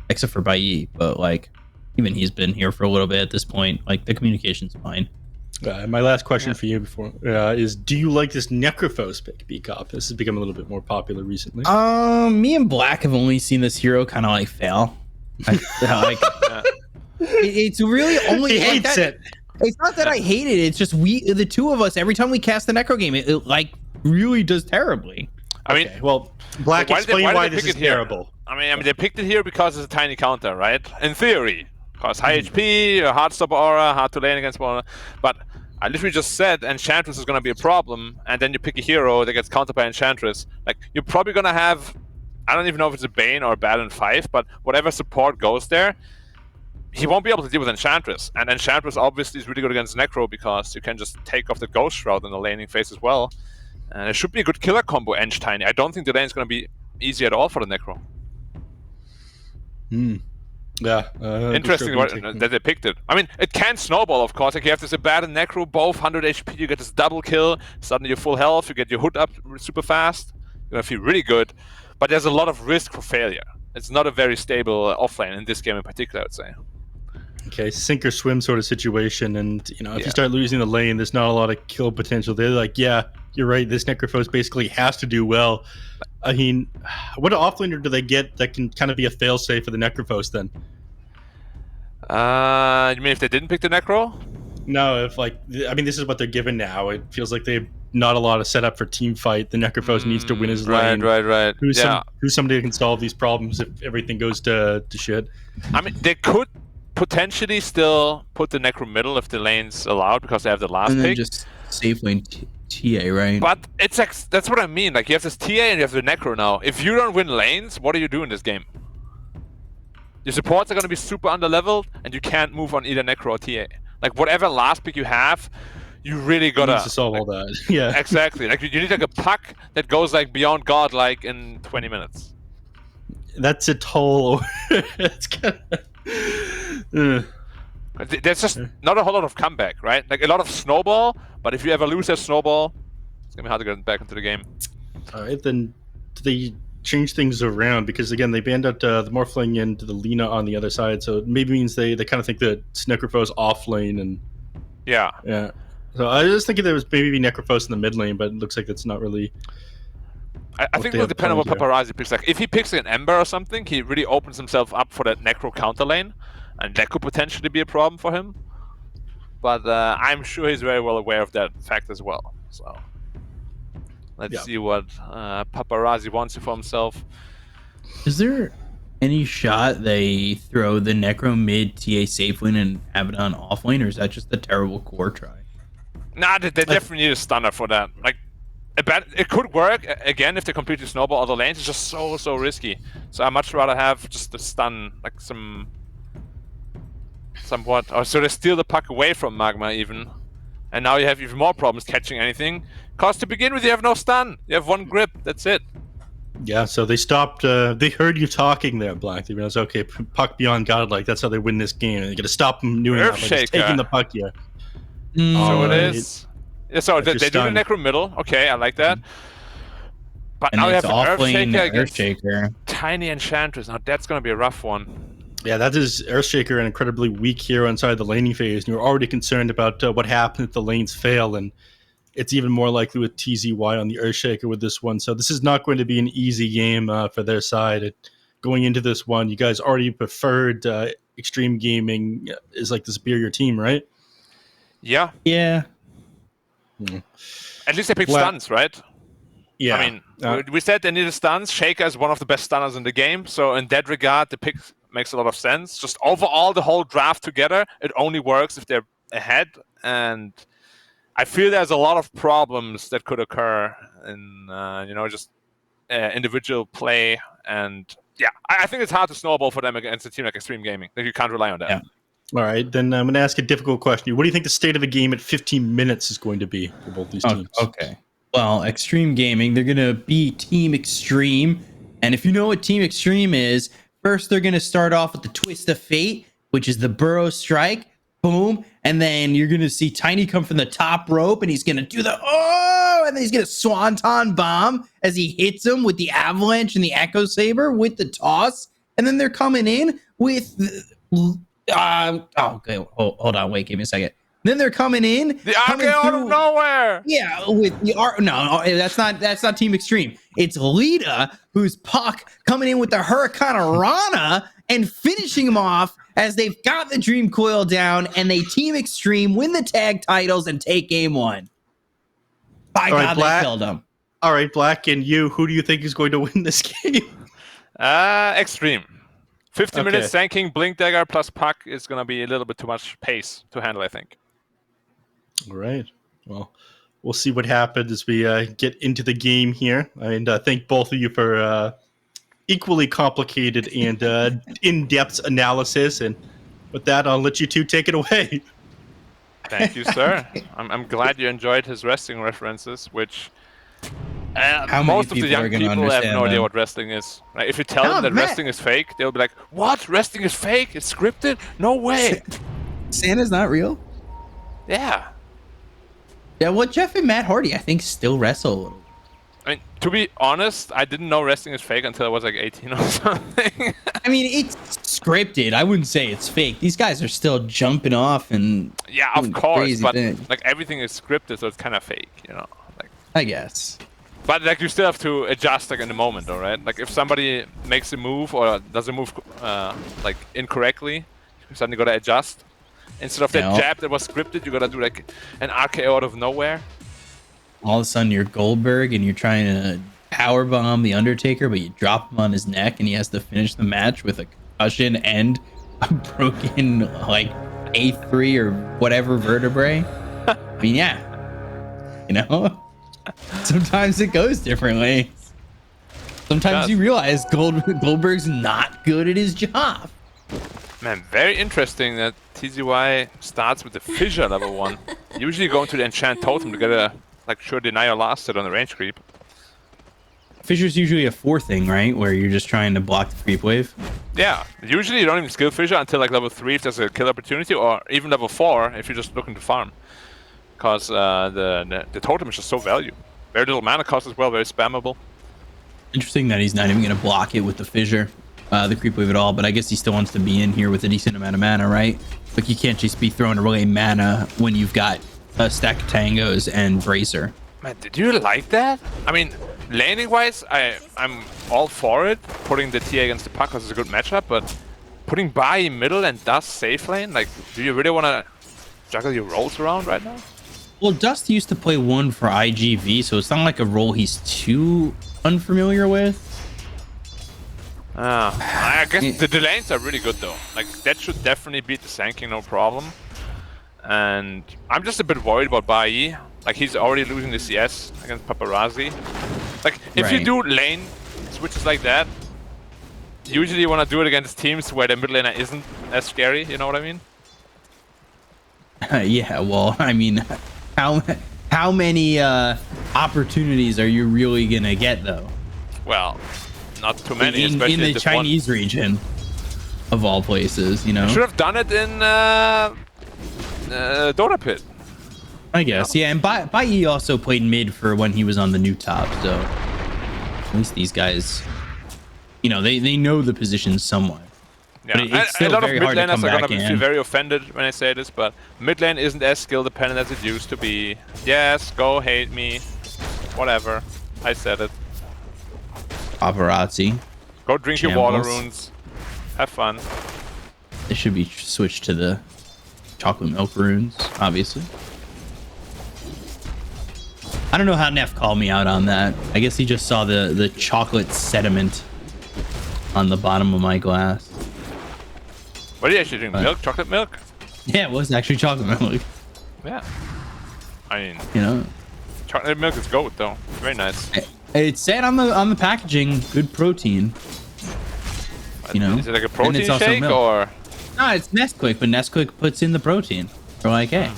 except for Bai, but, like, even he's been here for a little bit at this point. Like, the communication's fine. My last question for you before is: do you like this Necrophos pick, B-Cop? This has become a little bit more popular recently. Me and Black have only seen this hero kind of like fail. It's really only he hates it. It's not that I hate it. It's just the two of us, every time we cast the Necro game, it like really does terribly. I mean, well, Black, explain why this is terrible. I mean, they picked it here because it's a tiny counter, right? In theory, because high HP, a hard stop aura, hard to lane against one. But I literally just said Enchantress is going to be a problem, and then you pick a hero that gets countered by Enchantress. Like, you're probably going to have, I don't even know if it's a Bane or a Abaddon 5, but whatever support goes there, he won't be able to deal with Enchantress. And Enchantress obviously is really good against Necro because you can just take off the Ghost Shroud in the laning phase as well. And it should be a good killer combo, Ench Tiny. I don't think the lane is going to be easy at all for the Necro. Yeah. Interesting that they picked it. I mean, it can snowball, of course. Like, you have this Abaddon Necro, both 100 HP, you get this double kill, suddenly you're full health, you get your hood up super fast, you're going to feel really good. But there's a lot of risk for failure. It's not a very stable offlane in this game in particular, I would say. Okay, sink or swim sort of situation, and if you start losing the lane, there's not a lot of kill potential. They're like, yeah, you're right. This Necrophos basically has to do well. I mean, what offlaner do they get that can kind of be a failsafe for the Necrophos then? You mean if they didn't pick the Necro? No, this is what they're given now. It feels like they've not a lot of setup for team fight. The Necrophos needs to win his lane. Right. Who's somebody that can solve these problems if everything goes to shit? I mean, they could potentially still put the Necro middle if the lane's allowed because they have the last and then pick. just safe lane TA, right? But it's like, that's what I mean. Like, you have this TA and you have the Necro now. If you don't win lanes, what do you do in this game? Your supports are going to be super underleveled and you can't move on either Necro or TA. Like, whatever last pick you have, you really gotta to solve all that. Yeah, exactly. Like, you need like a puck that goes like beyond God, like in 20 minutes. That's a toll. It's kind of. There's just not a whole lot of comeback, right? Like a lot of snowball, but if you ever lose that snowball, it's gonna be hard to get back into the game. All right, then do they change things around? Because again, they banned out the Morphling into the Lina on the other side, so it maybe means they kind of think that Necrophos off lane and yeah. So I was thinking there was maybe Necrophos in the mid lane, but it looks like that's not really. I think it will depend on what Paparazzi picks. Like if he picks an Ember or something, he really opens himself up for that Necro counter lane, and that could potentially be a problem for him. But I'm sure he's very well aware of that fact as well. So let's see what Paparazzi wants for himself. Is there any shot they throw the Necro mid TA safe lane and Abaddon off lane, or is that just a terrible core try? Nah, they definitely need a stunner for that. Like, it could work again if they completely snowball all the lanes. It's just so risky. So I'd much rather have just a stun, like somewhat. Oh, so they steal the puck away from Magma even, and now you have even more problems catching anything. Cause to begin with, you have no stun. You have one grip. That's it. Yeah. So they stopped. They heard you talking there, Black. They realized, okay, puck beyond godlike. That's how they win this game. And you got to stop them doing that by just taking the puck here. So it is. Yeah, so they do the Necro middle. Okay, I like that. But and now you have off lane Earthshaker. Tiny Enchantress. Now that's going to be a rough one. Yeah, that is Earthshaker, an incredibly weak hero inside the laning phase. And you're already concerned about what happens if the lanes fail. And it's even more likely with TZY on the Earthshaker with this one. So this is not going to be an easy game for their side. Going into this one, you guys already preferred Extreme Gaming is like the superior team, right? Yeah. At least they picked stuns, right? Yeah. I mean, we said they needed stuns. Shaker is one of the best stunners in the game. So in that regard, the pick makes a lot of sense. Just overall, the whole draft together, it only works if they're ahead. And I feel there's a lot of problems that could occur in, just individual play. And yeah, I think it's hard to snowball for them against a team like Extreme Gaming. Like, you can't rely on that. Yeah. All right, then I'm going to ask a difficult question. What do you think the state of the game at 15 minutes is going to be for both these teams? Okay. Well, Extreme Gaming, they're going to be Team Extreme. And if you know what Team Extreme is, first they're going to start off with the Twist of Fate, which is the Burrow Strike. Boom. And then you're going to see Tiny come from the top rope, and he's going to do the and then he's going to Swanton Bomb as he hits him with the Avalanche and the Echo Saber with the toss. And then they're coming in with... okay. Hold on. Wait, give me a second. Then they're coming in. The Arche out of nowhere. Yeah, with the no, that's not Team Extreme. It's Lita, who's Puck, coming in with the Hurricane Rana and finishing him off as they've got the Dream Coil down, and they Team Extreme win the tag titles and take game one. By God, they killed him. All right, Black, and you, who do you think is going to win this game? Extreme. 50 minutes Sanking, Blink Dagger plus Puck is going to be a little bit too much pace to handle, I think. All right. Well, we'll see what happens as we get into the game here. And thank both of you for equally complicated and in-depth analysis. And with that, I'll let you two take it away. Thank you, sir. I'm glad you enjoyed his wrestling references, which... most of the young people have no idea what wrestling is. Right? If you tell them that wrestling is fake, they'll be like, "What? Wrestling is fake? It's scripted? No way!" Santa's not real? Yeah. Yeah, well, Jeff and Matt Hardy, I think, still wrestle a little. I mean, to be honest, I didn't know wrestling is fake until I was like 18 or something. I mean, it's scripted. I wouldn't say it's fake. These guys are still jumping off and Yeah, of course, crazy but things. like everything is scripted, so it's kind of fake, you know. Like, I guess. but like you still have to adjust like in the moment, though, right? Like if somebody makes a move or does a move like incorrectly, you suddenly gotta adjust. Instead of that jab that was scripted, you gotta do like an RKO out of nowhere. All of a sudden, you're Goldberg and you're trying to powerbomb the Undertaker, but you drop him on his neck and he has to finish the match with a concussion and a broken like A3 or whatever vertebrae. I mean, yeah, you know, sometimes it goes differently. Sometimes you realize Goldberg's not good at his job. Man, very interesting that TZY starts with the fissure level 1. Usually you go into the enchant totem to get a like sure deny your last hit on the range creep. Fissure's usually a 4 thing, right? Where you're just trying to block the creep wave. Yeah, usually you don't even skill fissure until like level 3 if there's a kill opportunity, or even level 4 if you're just looking to farm. Because the totem is just so value. Very little mana cost as well, very spammable. Interesting that he's not even going to block it with the fissure, the creep wave at all, but I guess he still wants to be in here with a decent amount of mana, right? Like you can't just be throwing away mana when you've got a stack of tangos and bracer. Man, did you like that? I mean, laning wise, I'm all for it. Putting the TA against the puck because it's a good matchup, but putting Bai middle and Dust safe lane, like, do you really want to juggle your roles around right now? Well, Dust used to play 1 for IGV, so it's not like a role he's too unfamiliar with. I guess the lanes are really good though. Like, that should definitely beat the Sanking, no problem. And I'm just a bit worried about Bai. Like, he's already losing the CS against Paparazzi. Like, if you do lane switches like that, usually you want to do it against teams where the mid laner isn't as scary, you know what I mean? Yeah, well, I mean, how many opportunities are you really going to get, though? Well, not too many, especially in the Chinese region, of all places, you know? You should have done it in Dota Pit. I guess, yeah. And Bai also played mid for when he was on the new top, so at least these guys, you know, they know the position somewhat. Yeah, but it's still a lot of very mid hard to laners come are back gonna feel very offended when I say this, but mid lane isn't as skill dependent as it used to be. Yes, go hate me, whatever. I said it. Paparazzi. Go drink your water runes. Have fun. It should be switched to the chocolate milk runes, obviously. I don't know how Neff called me out on that. I guess he just saw the chocolate sediment on the bottom of my glass. What are you actually drinking? Milk? Chocolate milk? Yeah, it was actually chocolate milk. Yeah. I mean, you know, chocolate milk is goat though. Very nice. It said on the packaging, good protein. You know, is it like a protein shake or? No, it's Nesquik, but Nesquik puts in the protein. We're like, hey,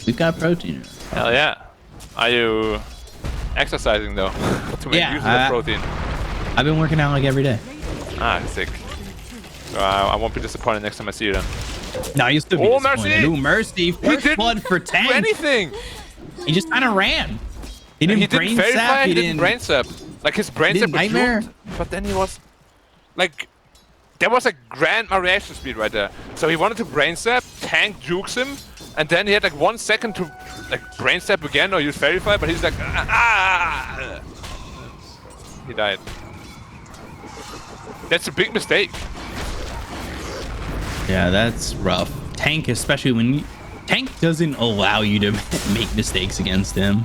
we've got protein. Hell yeah. Are you exercising though to make use of the protein? I've been working out like every day. Ah, sick. So I won't be disappointed next time I see you then. No, you'll still be disappointed. Mercy! Ooh, Mercy! First blood for Tank. Do anything. He just kind of ran. He didn't brain sap. He didn't brain sap. Like his brain sap was nightmare. juked, but then he was like, there was a grandma reaction speed right there. So he wanted to brain sap, Tank jukes him, and then he had like 1 second to like brain sap again or use Fairy Fire, but he's like, ah! He died. That's a big mistake. Yeah, that's rough. Tank, especially when Tank doesn't allow you to make mistakes against him.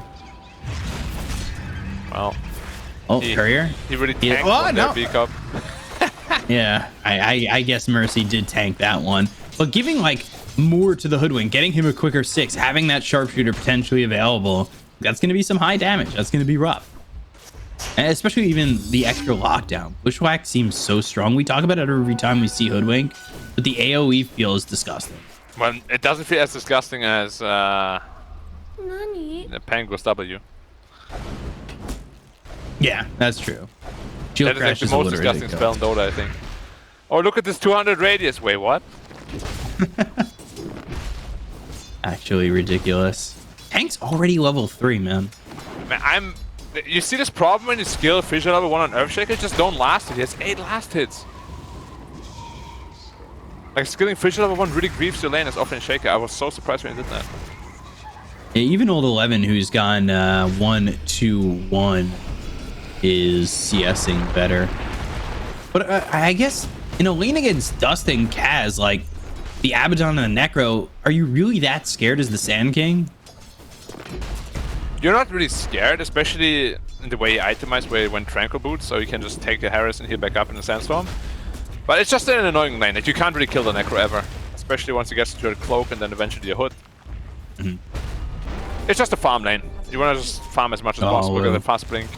Well, Courier. He really tanked on their B cup. Yeah, I guess Mercy did tank that one, but giving like more to the Hoodwink, getting him a quicker 6, having that sharpshooter potentially available, that's going to be some high damage. That's going to be rough. And especially even the extra lockdown. Bushwhack seems so strong. We talk about it every time we see Hoodwink, but the AoE feels disgusting. Well, it doesn't feel as disgusting as the Penguin's W. Yeah, that's true. That is like the most disgusting spell in Dota, I think. Oh, look at this 200 radius. Wait, what? Actually ridiculous. Tank's already level 3, man. Man, You see this problem when you skill Fissure level 1 on Earthshaker? Just don't last hit. He has 8 last hits. Like, skilling Fissure level 1 really grieves your lane as often Shaker. I was so surprised when he did that. Yeah, even old 11, who's gone 1-2-1, is CSing better. But I guess in a lane against Dust and Kaz, like the Abaddon and the Necro, are you really that scared as the Sand King? You're not really scared, especially in the way you itemize where you went Tranquil Boots, so you can just take a Harris and heal back up in the Sandstorm. But it's just an annoying lane that you can't really kill the Necro ever, especially once you get to your Cloak and then eventually your Hood. Mm-hmm. It's just a farm lane. You want to just farm as much as possible, get the fast blink.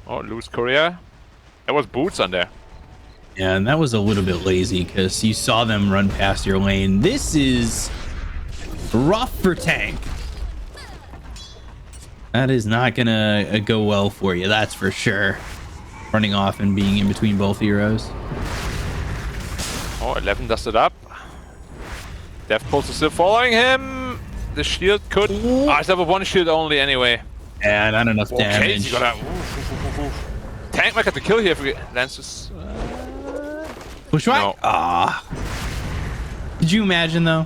Oh, lose Courier. There was Boots on there. Yeah, and that was a little bit lazy because you saw them run past your lane. This is rough for tank. That is not gonna go well for you, that's for sure. Running off and being in between both heroes. Oh, 11 dusted up. Death Pulse is still following him. The shield could... Oh, it's level 1 shield only anyway. Yeah, not enough damage. You gotta... Tank might get the kill here if we get Lances. Bushwhack? No. Ah. Did you imagine though?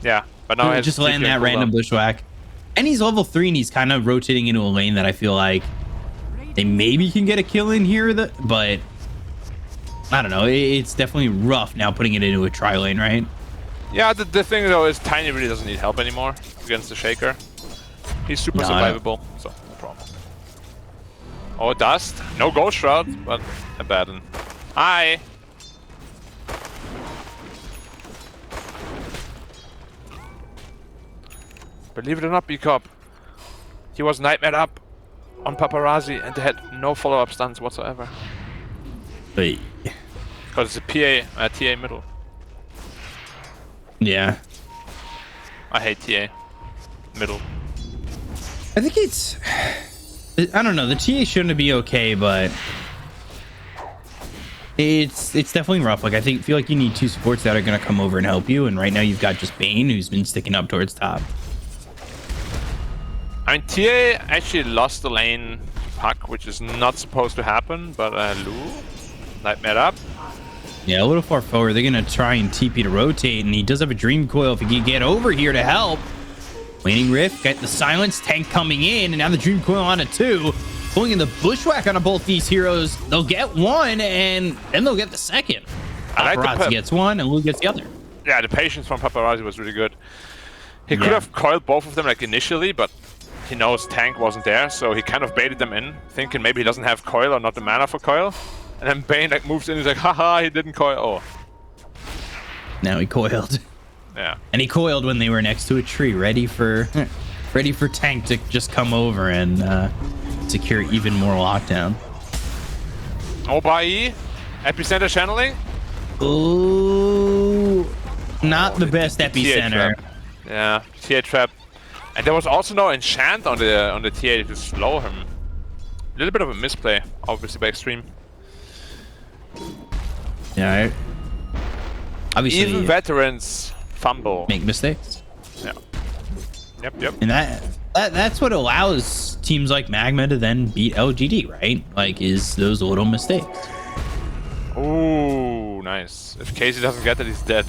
Yeah, but now just land that random Bushwhack. And he's level 3 and he's kind of rotating into a lane that I feel like they maybe can get a kill in here, but I don't know. It's definitely rough now putting it into a tri lane, right? Yeah, the thing though is Tiny really doesn't need help anymore against the Shaker. He's super survivable, so no problem. Oh, Dust. No Ghost Shroud, but Abaddon. Hi! Believe it or not, B-Cop. He was nightmared up on Paparazzi and they had no follow-up stunts whatsoever. Hey. Because it's a TA middle. Yeah. I hate TA. Middle. I think it's... I don't know. The TA shouldn't be okay, but... It's definitely rough. Like, I feel like you need 2 supports that are going to come over and help you. And right now you've got just Bane, who's been sticking up towards top. I mean, TA actually lost the lane puck, which is not supposed to happen, but Lou, nightmare up. Yeah, a little far forward. They're going to try and TP to rotate, and he does have a Dream Coil if he can get over here to help. Waning Rift, got the Silence Tank coming in, and now the Dream Coil on it too. Pulling in the Bushwhack on both these heroes. They'll get one, and then they'll get the second. Paparazzi gets one, and Lou gets the other. Yeah, the patience from Paparazzi was really good. He could have coiled both of them like initially, but he knows Tank wasn't there, so he kind of baited them in, thinking maybe he doesn't have coil or not the mana for coil. And then Bane like moves in, he's like, haha, he didn't coil. Oh. Now he coiled. Yeah. And he coiled when they were next to a tree, ready for Tank to just come over and secure even more lockdown. Oh, bye. Epicenter channeling? Ooh. Not the best epicenter. Yeah, TA trap. And there was also no enchant on the TA to slow him. A little bit of a misplay, obviously by Extreme. Yeah, obviously even veterans fumble, make mistakes. Yeah. Yep. And that's what allows teams like Magma to then beat LGD, right? Like, is those little mistakes. Ooh, nice. If Casey doesn't get it, he's dead.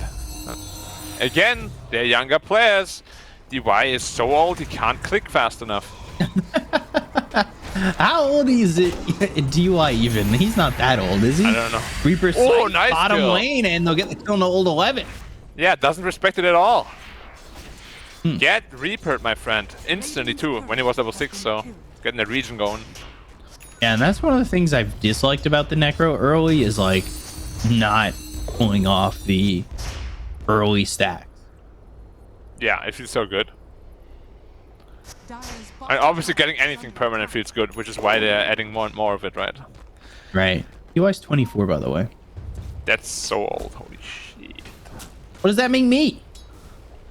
Again, they're younger players. DY is so old he can't click fast enough. How old is it? DY even? He's not that old, is he? I don't know. Reaper nice bottom kill. lane, and they'll get the kill on the old 11. Yeah, doesn't respect it at all. Get Reaper, my friend. Instantly too, when he was level 6, so getting the region going. Yeah, and that's one of the things I've disliked about the Necro early is like not pulling off the early stacks. Yeah, it feels so good. And obviously getting anything permanent feels good, which is why they're adding more and more of it, right? Right. DY's 24, by the way. That's so old. Holy shit. What does that make me?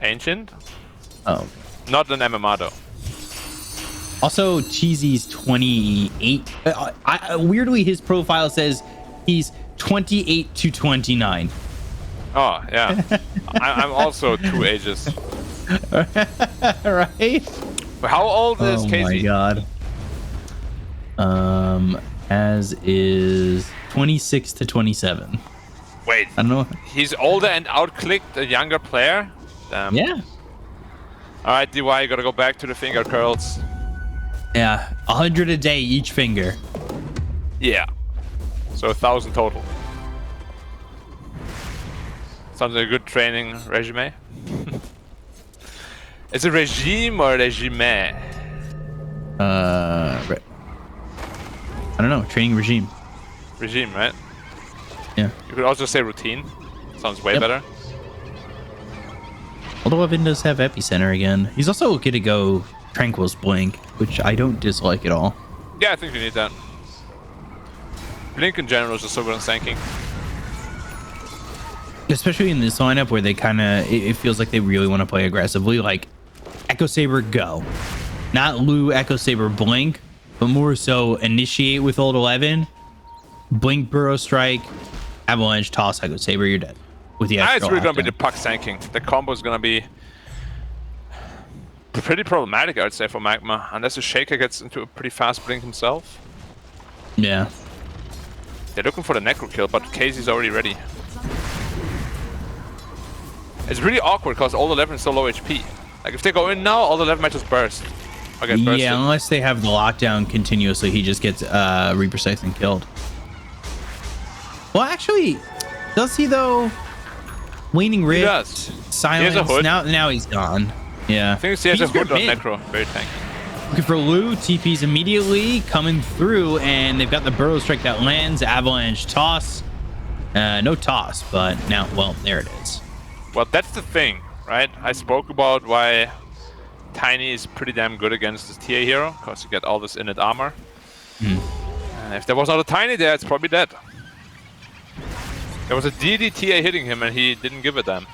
Ancient? Oh. Not an MMR though. Also, Cheesy's 28. Weirdly, his profile says he's 28 to 29. Oh, yeah. I'm also 2 ages. Right? How old is Oh Casey? my god. As is 26 to 27. Wait, I don't know. he's older and outclicked a younger player? Damn. Yeah. Alright, DY, you gotta go back to the finger curls. Yeah. 100 a day each finger. Yeah. So 1,000 total. Sounds like a good training regime. Is it regime or regime? I don't know. Training regime. Regime, right? Yeah. You could also say routine. Sounds way better. Although Evan does have Epicenter again. He's also good to go Tranquil's Blink, which I don't dislike at all. Yeah, I think you need that. Blink in general is just so good on sanking. Especially in this lineup where they kind of, it feels like they really want to play aggressively. Like, Echo Saber, go. Not Lu, Echo Saber, Blink, but more so initiate with Ult 11, Blink, Burrow Strike, Avalanche, Toss, Echo Saber, you're dead. With the It's extra really going to be lockdown. the puck sanking. The combo is going to be pretty problematic, I would say, for Magma. Unless the Shaker gets into a pretty fast blink himself. Yeah. They're looking for the Necro kill, but Casey's already ready. It's really awkward because all 11 is so low HP. Like, if they go in now, all 11 might just burst. Or get bursted. Yeah, unless they have the lockdown continuously, he just gets Reaper Scythe and killed. Well, actually, does he though? Waning Rift, does. Silence. He has a hood. Now he's gone. Yeah. I think he has a He's good hood on mid. Necro. Very tanky. Looking for Lu, TP's immediately coming through, and they've got the Burrow Strike that lands. Avalanche Toss. No toss, but now, well, there it is. Well, that's the thing, right? I spoke about why Tiny is pretty damn good against this TA hero, because you get all this innate armor. And if there was not a Tiny there, it's probably dead. There was a DDTA hitting him, and he didn't give a damn.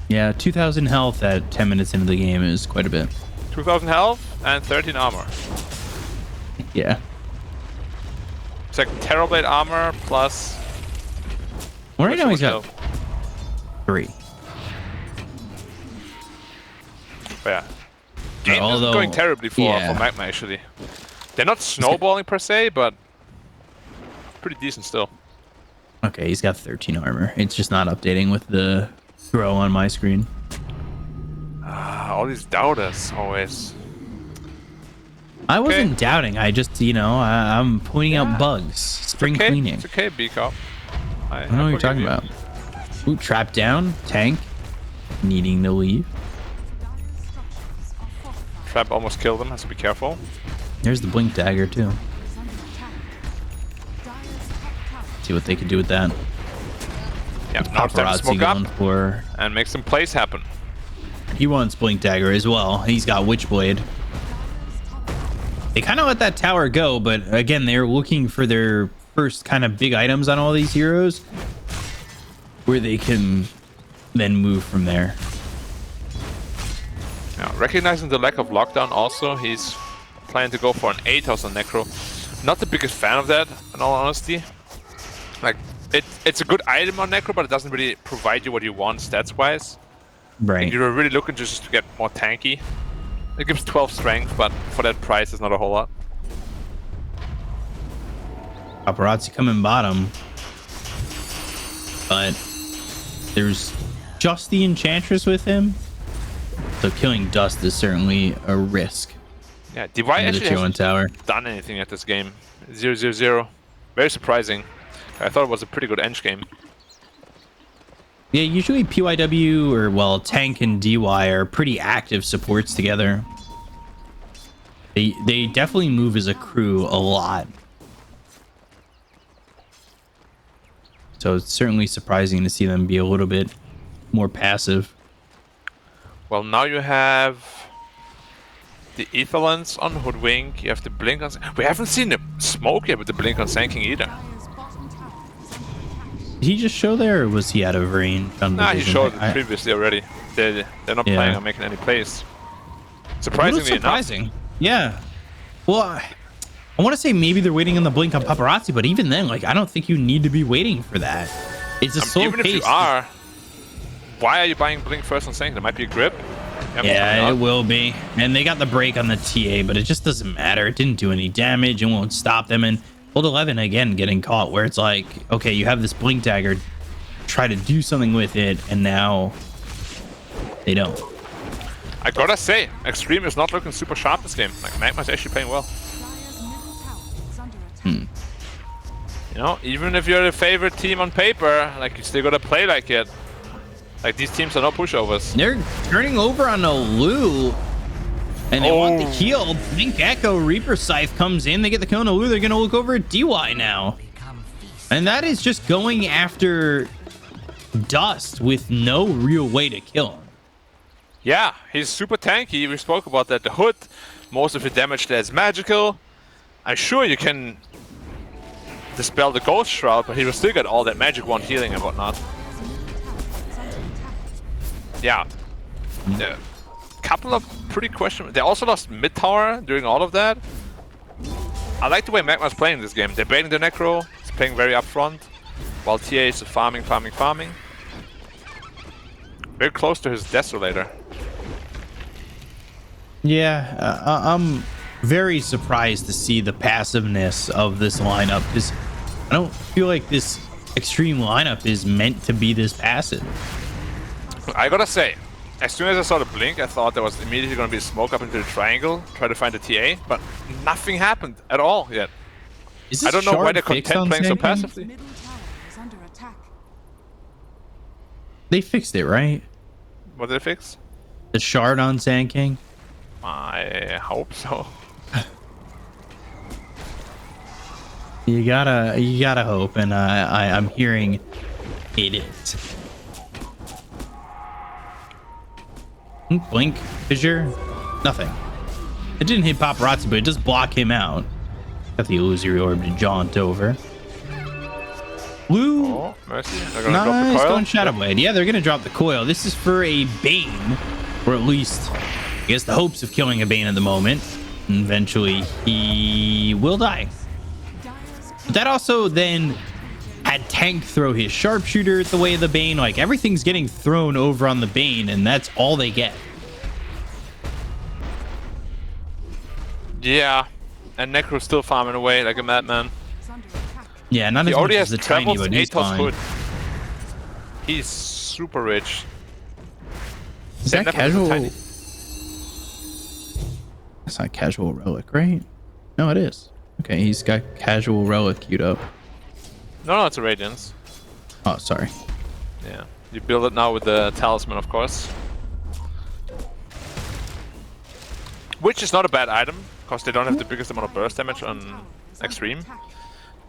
Yeah, 2,000 health at 10 minutes into the game is quite a bit. 2,000 health and 13 armor. Yeah. It's like Terrorblade armor plus... Well, right now he's kill. got 3. But yeah. Game although- isn't going terribly for Magma, actually. They're not snowballing per se, but pretty decent still. Okay, he's got 13 armor. It's just not updating with the grow on my screen. All these doubters always. I wasn't doubting. I just, I'm pointing out bugs. Spring cleaning. It's okay, B-Cop. I don't know what you're talking about. Ooh, trap down. Tank. Needing to leave. Trap almost killed him. Has to be careful. There's the blink dagger, too. See what they could do with that. Yeah, now it's time to smoke up for... and make some plays happen. He wants blink dagger as well. He's got Witchblade. They kind of let that tower go, but again, they're looking for their first kind of big items on all these heroes where they can then move from there. Now, recognizing the lack of lockdown also, he's planning to go for an 8 on Necro. Not the biggest fan of that, in all honesty. Like, it's a good item on Necro, but it doesn't really provide you what you want stats-wise. Right. And you're really looking just to get more tanky. It gives 12 strength, but for that price, it's not a whole lot. Paparazzi coming bottom. But there's just the Enchantress with him. So killing Dust is certainly a risk. Yeah, DY actually hasn't tower. done anything at this game. 0-0-0. Very surprising. I thought it was a pretty good Eng game. Yeah, usually PYW or, well, Tank and DY are pretty active supports together. They definitely move as a crew a lot. So it's certainly surprising to see them be a little bit more passive. Well, now you have the Etherlands on Hoodwink. You have the Blink on... We haven't seen the smoke yet with the Blink on Sanking either. Did he just show there, or was he out of range? Nah, he showed it previously already. They're not planning on making any plays. Surprisingly enough. Yeah. Well, I want to say maybe they're waiting on the blink on Paparazzi, but even then, like, I don't think you need to be waiting for that. It's a slow even pace. if you are, why are you buying Blink first on Sanking? There might be a grip. Yeah, it will be. And they got the break on the TA, but it just doesn't matter. It didn't do any damage. It won't stop them. And Old 11 again getting caught, where it's like, okay, you have this blink dagger, try to do something with it, and now they don't. I gotta say, Extreme is not looking super sharp this game. Like, Magma's actually playing well. You know, even if you're the favorite team on paper, like, you still gotta play like it. Like, these teams are no pushovers. They're turning over on a Lu, and they want the heal. Blink Echo, Reaper Scythe comes in. They get the Kona Lu. They're gonna look over at DY now. And that is just going after Dust with no real way to kill him. Yeah, he's super tanky. We spoke about that. The Hood, most of the damage there is magical. I'm sure you can dispel the Ghost Shroud, but he will still get all that magic one healing and whatnot. Yeah. A couple of pretty questionable. They also lost mid tower during all of that. I like the way Magma's playing this game. They're baiting the Necro. He's playing very upfront, while TA is farming. Very close to his Desolator. Yeah, I'm very surprised to see the passiveness of this lineup, because I don't feel like this Extreme lineup is meant to be this passive. I gotta say, as soon as I saw the blink, I thought there was immediately gonna be a smoke up into the triangle, try to find the TA, but nothing happened at all yet. I don't know why they're content playing so passively. They fixed it, right? What did they fix? The shard on Sand King? I hope so. You gotta hope, and I'm hearing it is. Blink, fissure, nothing. It didn't hit Paparazzi, but it does block him out. Got the illusory orb to jaunt over. Lu, oh, mercy. They're gonna drop the nice, coil. going Shadow Blade. Yeah, they're gonna drop the coil. This is for a Bane, or at least, I guess, the hopes of killing a Bane at the moment. And eventually, he will die. But that also then had Tank throw his sharpshooter at the way of the Bane. Like, everything's getting thrown over on the Bane, and that's all they get. Yeah, and Necro's still farming away like a madman. Yeah, not he as already much has as the Tiny, travels but he's Atos fine. Hood. He's super rich. Is Same that level as the casual? Tiny. That's not casual relic, right? No, it is. Okay, he's got casual relic queued up. No, it's a Radiance. Oh, sorry. Yeah, you build it now with the Talisman, of course. Which is not a bad item, because they don't have the biggest amount of burst damage on Extreme.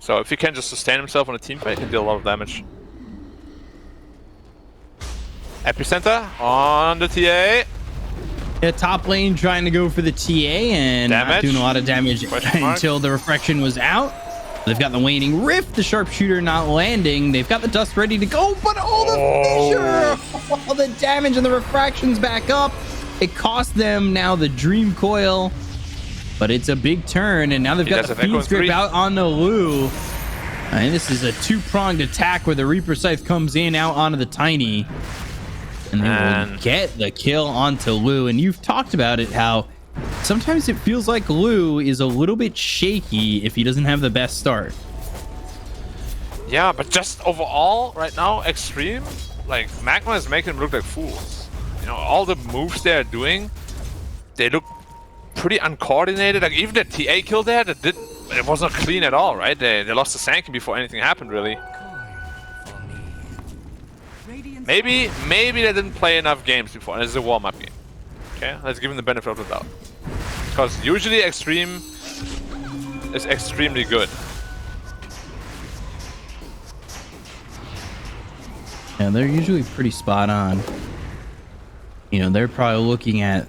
So if he can just sustain himself on a team fight, he can deal a lot of damage. Epicenter on the TA. Yeah, top lane trying to go for the TA and not doing a lot of damage until the reflection was out. They've got the waning rift, the sharpshooter not landing. They've got the dust ready to go, but the fissure! All the damage and the refractions back up. It cost them now the dream coil, but it's a big turn, and now they've got the Fiend's Grip out on the Lu. And this is a two-pronged attack where the Reaper Scythe comes in out onto the Tiny. And they will get the kill onto Lu. And you've talked about it, how sometimes it feels like Lu is a little bit shaky if he doesn't have the best start. Yeah, but just overall, right now, Extreme, like, Magma is making them look like fools. You know, all the moves they're doing, they look pretty uncoordinated. Like, even the TA kill there, it wasn't clean at all, right? They lost the Sankin before anything happened, really. Maybe they didn't play enough games before, and this is a warm-up game. Okay, let's give them the benefit of the doubt. Because usually Extreme is extremely good. Yeah, they're usually pretty spot on. You know, they're probably looking at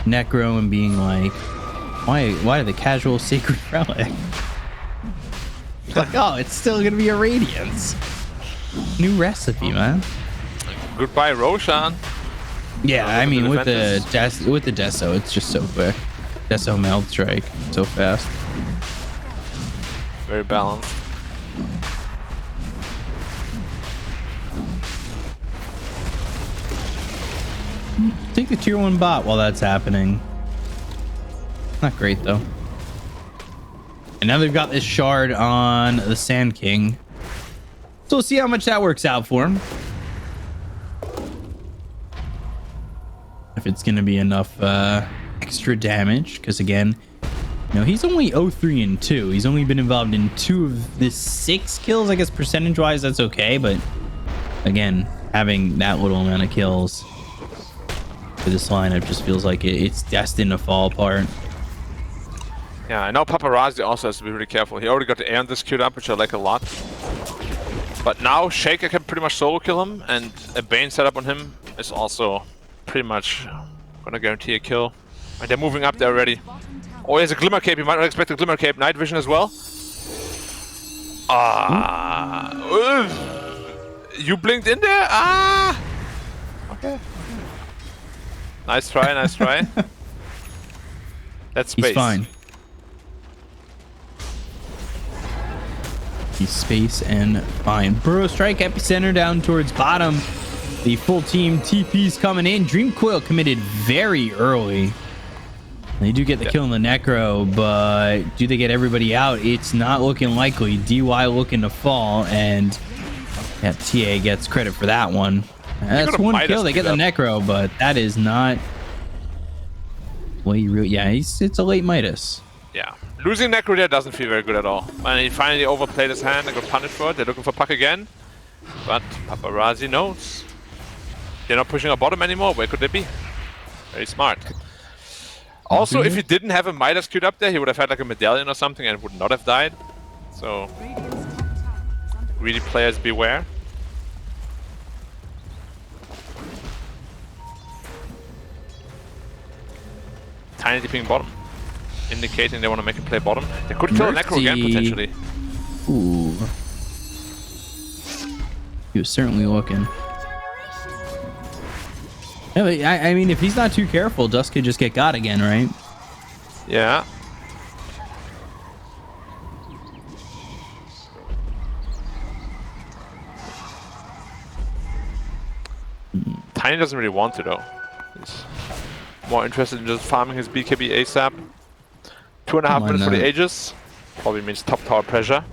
Necro and being like, why the casual sacred relic? Like, oh, it's still gonna be a Radiance. New recipe, man. Goodbye, Roshan. Yeah, I mean, with the Deso, it's just so quick. Deso Meld Strike, so fast. Very balanced. Take the tier 1 bot while that's happening. Not great though. And now they've got this shard on the Sand King. So we'll see how much that works out for him. If it's going to be enough extra damage. Because again, you know, he's only 0-3 and 2. He's only been involved in 2 of the 6 kills. I guess percentage-wise, that's okay. But again, having that little amount of kills for this lineup just feels like it's destined to fall apart. Yeah, I know Paparazzi also has to be really careful. He already got the Aeon disc queued up, which I like a lot. But now Shaker can pretty much solo kill him, and a Bane setup on him is also pretty much gonna guarantee a kill. And they're moving up there already. Oh, he has a Glimmer Cape. You might not expect a Glimmer Cape. Night Vision as well. You blinked in there? Okay. Nice try, nice try. That's space. He's fine. He's space and fine. Burrow Strike epicenter down towards bottom. The full team TP's coming in. Dream Coil committed very early. They do get the kill on the Necro, but do they get everybody out? It's not looking likely. DY looking to fall, and yeah, TA gets credit for that one. That's one kill. They get the Necro, but that is not. Well, yeah, it's a late Midas. Yeah, losing Necro there doesn't feel very good at all. And he finally overplayed his hand and got punished for it. They're looking for Puck again, but Paparazzi knows. They're not pushing our bottom anymore. Where could they be? Very smart. Also, if he didn't have a Midas queued up there, he would have had like a medallion or something and would not have died. So, greedy players beware. Tiny dipping bottom, indicating they want to make a play bottom. They could kill a Necro again, potentially. Ooh. He was certainly looking. Yeah, I mean, if he's not too careful, Dusk could just get got again, right? Yeah. Tiny doesn't really want to, though. He's more interested in just farming his BKB ASAP. 2.5 minutes for the Aegis. Probably means top tower pressure.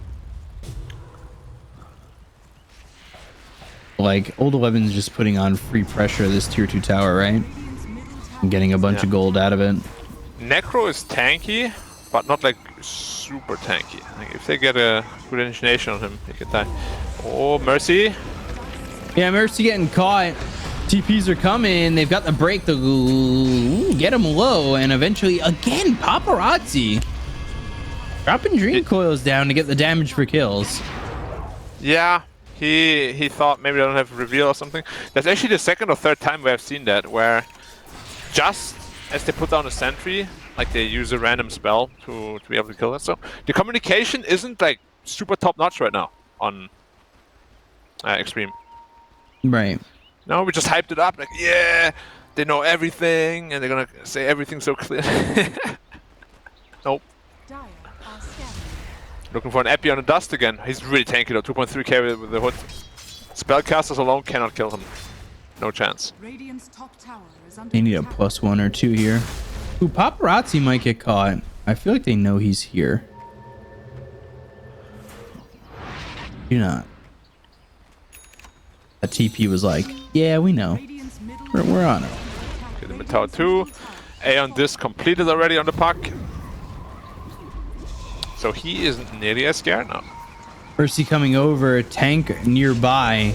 Like, Old 11's just putting on free pressure this tier 2 tower, right? And getting a bunch of gold out of it. Necro is tanky, but not like super tanky. Like, if they get a good initiation on him, he can die. Oh, Mercy. Yeah, Mercy getting caught. TPs are coming. They've got the break to get him low. And eventually, again, Paparazzi. Dropping Dream Coils down to get the damage for kills. Yeah. He thought maybe I don't have a reveal or something. That's actually the second or third time we have seen that, where just as they put down a sentry, like they use a random spell to be able to kill that. So the communication isn't like super top notch right now on Extreme. Right. No, we just hyped it up like, yeah, they know everything and they're gonna say everything so clear. Nope. Looking for an Epi on the Dust again. He's really tanky though, 2.3k with the hood. Spellcasters alone cannot kill him. No chance. They need a +1 or 2 here. Ooh, Paparazzi might get caught. I feel like they know he's here. You're not. A TP was like, yeah, we know. We're on it. Okay, the Metal 2. Aeon disc completed already on the puck. So he isn't nearly as scared now. Mercy coming over, tank nearby.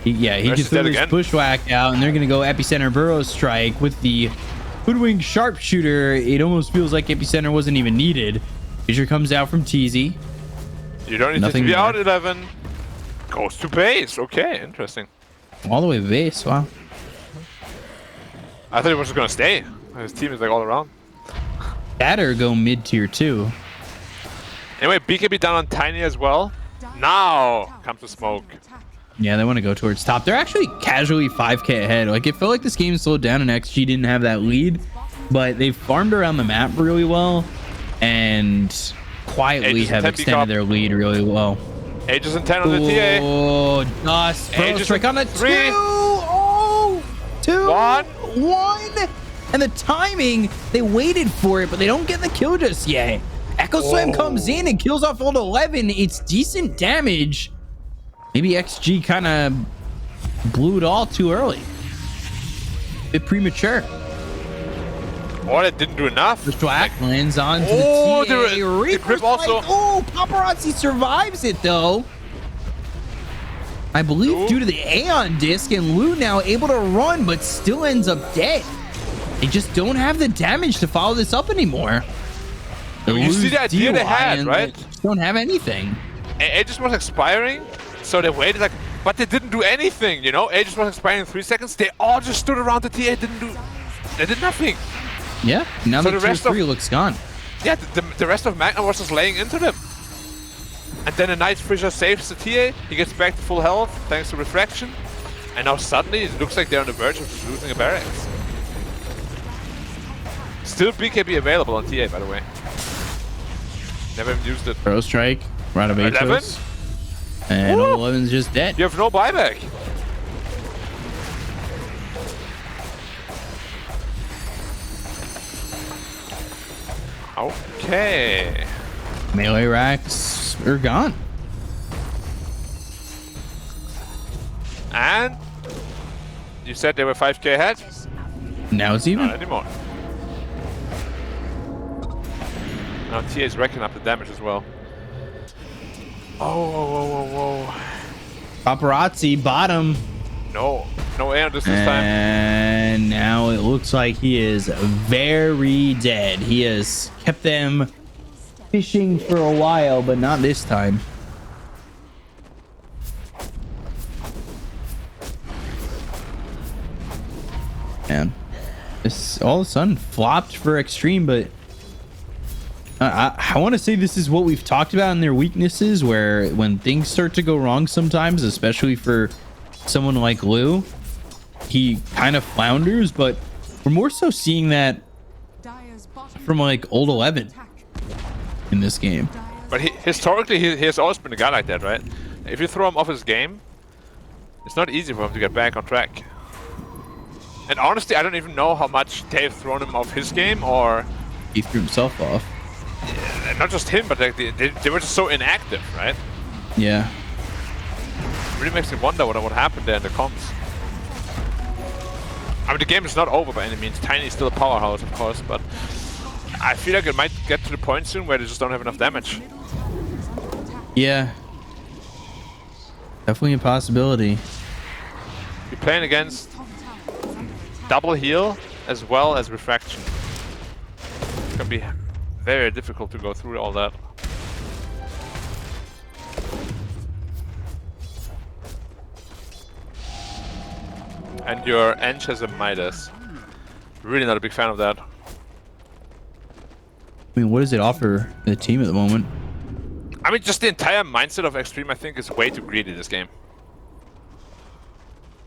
He just threw his bushwhack out, and they're gonna go epicenter Burrow Strike with the Hoodwink Sharpshooter. It almost feels like epicenter wasn't even needed. Fissure comes out from TZ. You don't need to be out 11. Goes to base. Okay, interesting. All the way to base. Wow. I thought he was just gonna stay. His team is like all around. Shatter go mid tier 2. Anyway, BKB down on Tiny as well. Now comes the smoke. Yeah, they want to go towards top. They're actually casually 5k ahead. Like, it felt like this game slowed down and XG didn't have that lead, but they farmed around the map really well and quietly have extended their lead really well. Aegis and 10 on the TA. Oh, Dust. Aegis Strike on the 3. 2. Oh, 2. 1. one. And the timing, they waited for it, but they don't get the kill just yet. Echo Slam comes in and kills off Old 11. It's decent damage. Maybe XG kind of blew it all too early. Bit premature. Or it didn't do enough. The swag lands on to the TA. The grip also. Oh, Paparazzi survives it though. I believe due to the Aeon disc, and Lou now able to run, but still ends up dead. They just don't have the damage to follow this up anymore. You see the idea they had, right? They don't have anything. Aegis was expiring, so they waited but they didn't do anything, you know? Aegis was expiring in 3 seconds. They all just stood around the TA, they did nothing. Yeah, now so the rest of 3 looks gone. Yeah, the rest of Magma was just laying into them. And then a Night Fisher saves the TA. He gets back to full health thanks to Refraction. And now suddenly it looks like they're on the verge of just losing a barracks. Still BKB available on TA, by the way. Never even used it. Pro Strike, right of 11? And 11's just dead. You have no buyback. Okay. Melee racks are gone. And you said they were 5k ahead? Now it's even. Not anymore. Now TA is racking up the damage as well. Oh, whoa. Paparazzi bottom. No air this time. And now it looks like he is very dead. He has kept them fishing for a while, but not this time. Man, this all of a sudden flopped for Extreme, but I want to say this is what we've talked about in their weaknesses, where when things start to go wrong sometimes, especially for someone like Lou, he kind of flounders, but we're more so seeing that from like Old 11 in this game. But historically, he has always been a guy like that, right? If you throw him off his game, it's not easy for him to get back on track. And honestly, I don't even know how much they've thrown him off his game, or he threw himself off. Yeah, not just him, but like they were just so inactive, right? Yeah. It really makes me wonder what happened there in the comps. I mean, the game is not over by any means. Tiny is still a powerhouse, of course, but I feel like it might get to the point soon where they just don't have enough damage. Yeah. Definitely a possibility. You're playing against double heal as well as refraction. It's gonna be very difficult to go through all that. And your Eng has a Midas. Really not a big fan of that. I mean, what does it offer the team at the moment? I mean, just the entire mindset of Extreme, I think, is way too greedy this game.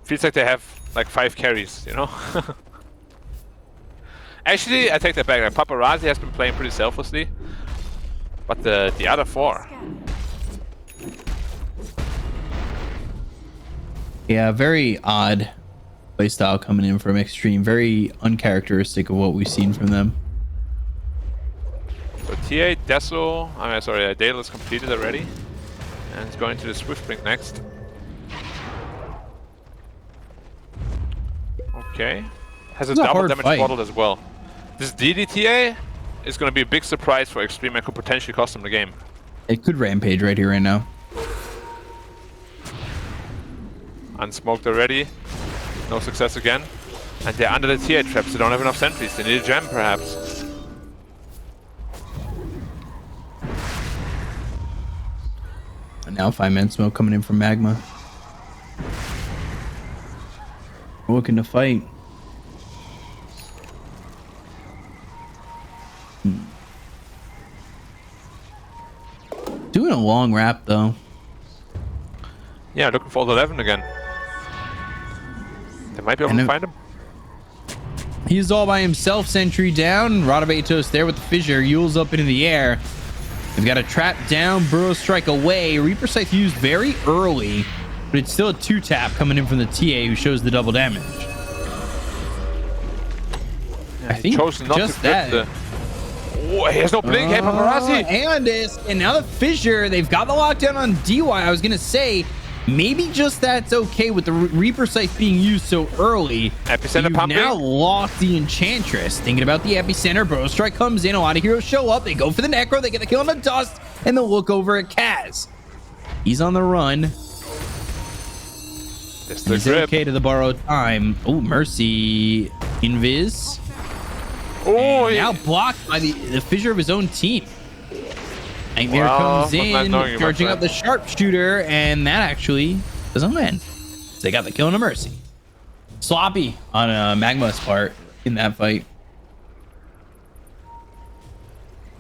Feels like they have like 5 carries, you know? Actually, I take that back. Like, Paparazzi has been playing pretty selflessly, but the other 4. Yeah, very odd playstyle coming in from Extreme. Very uncharacteristic of what we've seen from them. So TA, Deso, Dale is completed already, and it's going to the Swiftblink next. Okay, has a double damage bottle as well. This DDTA is going to be a big surprise for Extreme and could potentially cost them the game. It could rampage right here, right now. Unsmoked already, no success again, and they're under the TA traps. They don't have enough sentries. They need a gem, perhaps. And now 5-man smoke coming in from Magma. Looking to fight. Doing a long wrap though. Yeah, looking for the 11 again. They might be able to find him. He's all by himself, sentry down. Rodabatos there with the fissure. Yule's up into the air. They've got a trap down, Burrow Strike away. Reaper Scythe used very early, but it's still a 2-tap coming in from the TA who shows the double damage. I think chose not just to grip that. Oh, he has no blink. Hey, paparazzi. And now the Fissure, they've got the lockdown on DY. I was gonna say, maybe just that's okay with the Reaper Scythe being used so early. Epicenter You've pumping. now lost the Enchantress. Thinking about the Epicenter, Bro Strike comes in. A lot of heroes show up. They go for the Necro. They get the kill on the Dust, and they'll look over at Kaz. He's on the run. He's okay to the borrowed time. Oh, Mercy. Invis. Oh, now blocked by the Fissure of his own team. Nightmare comes in, charging up the Sharpshooter, and that actually doesn't land. They got the kill on a Mercy. Sloppy on Magma's part in that fight.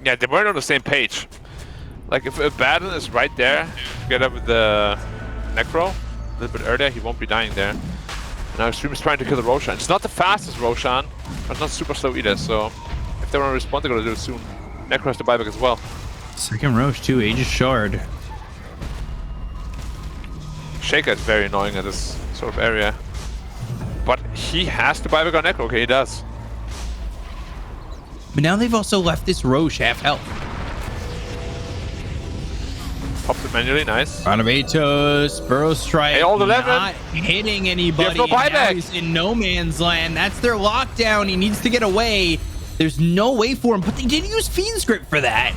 Yeah, they weren't on the same page. Like, if Abaddon is right there, get up with the Necro a little bit earlier, he won't be dying there. Now Extreme is trying to kill the Roshan. It's not the fastest Roshan, but not super slow either, so if they want to respond, they're going to do it soon. Necro has to buy back as well. Second Roche too, Aegis Shard. Shaker is very annoying at this sort of area. But he has to buy back on Necro. Okay, he does. But now they've also left this Roche half health. Popped it manually, nice. Renovatus, Burrow Strike, hey, all 11. Not hitting anybody. No buyback. Now he's in no man's land. That's their lockdown. He needs to get away. There's no way for him, but they did use Fiend Script for that.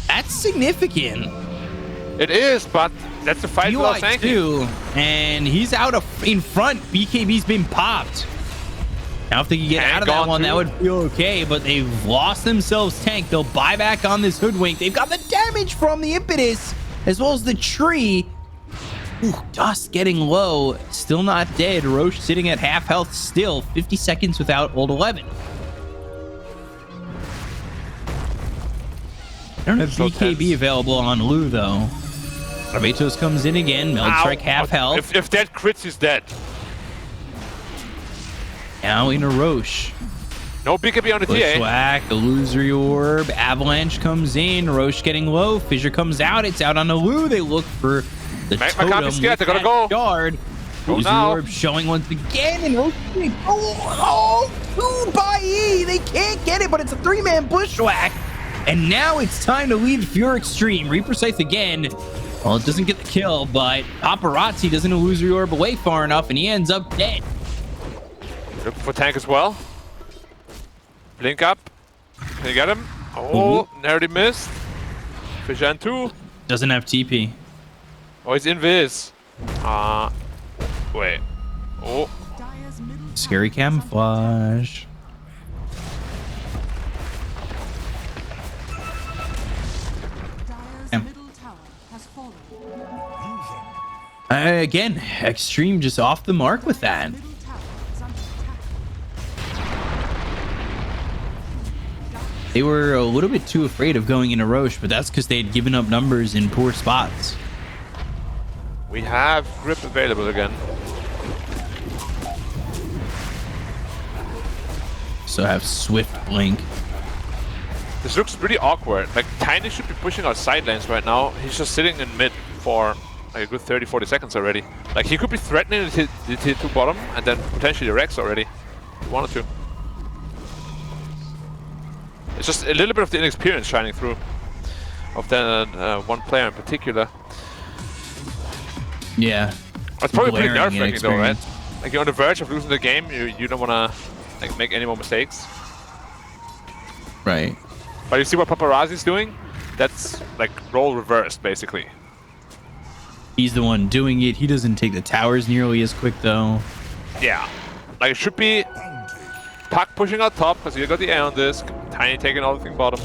That's significant. It is, but that's a fight without thanking. Too, and he's out in front. BKB's been popped. Now if they can get out of that one, that would feel okay, but they've lost themselves tank. They'll buy back on this Hoodwink. They've got the damage from the Impetus, as well as the tree. Ooh, Dust getting low. Still not dead. Roche sitting at half health still. 50 seconds without ult 11. I don't have BKB available on Lu, though. Barbatos comes in again. Meld Strike half health. If that crits, he's dead. Now in a Roche. No BKB on the TA. Bushwhack, Illusory Orb. Avalanche comes in. Roche getting low. Fissure comes out. It's out on the Lu. They look for the totem. Can't be scared. They're gonna go. Guard. Illusory Orb showing once again. And Roche. Two by E. They can't get it, but it's a 3-man Bushwhack. And now it's time to leave Pure Extreme. Reaper Scythe again. Well, it doesn't get the kill, but Paparazzi doesn't Illusory Orb away far enough, and he ends up dead. Looking for tank as well. Blink up. Can you get him? Oh, nearly missed. Fishan 2. Doesn't have TP. Oh, he's invis. Wait. Oh. Scary camouflage. Again, Extreme just off the mark with that. They were a little bit too afraid of going into Roche, but that's because they had given up numbers in poor spots. We have grip available again. So have Swift Blink. This looks pretty awkward. Like, Tiny should be pushing our side lanes right now. He's just sitting in mid for like a good 30-40 seconds already. Like, he could be threatening the tier 2 bottom and then potentially the Rex already. If he wanted to. It's just a little bit of the inexperience shining through of the one player in particular. Yeah. It's probably pretty nerve-wracking though, right? Like, you're on the verge of losing the game. You don't want to like make any more mistakes. Right. But you see what Paparazzi's doing? That's like role reversed, basically. He's the one doing it. He doesn't take the towers nearly as quick, though. Yeah. Like, it should be Puck pushing out top, because you got the A on this, Tiny taking everything bottom,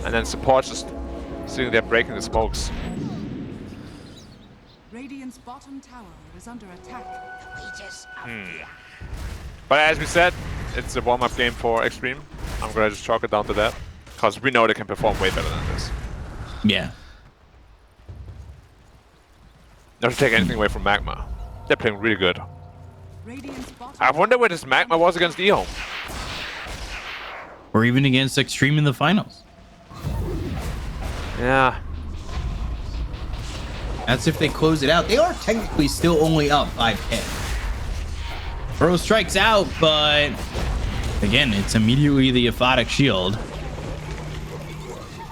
and then support just sitting there breaking the smokes. Radiant's bottom tower is under attack. But as we said, it's a warm-up game for Extreme. I'm gonna just chalk it down to that, because we know they can perform way better than this. Yeah. Not to take anything away from Magma. They're playing really good. I wonder where this Magma was against EHOM. Or even against Extreme in the finals. Yeah. That's if they close it out. They are technically still only up 5K. Burrow strikes out, but again, it's immediately the aphotic shield.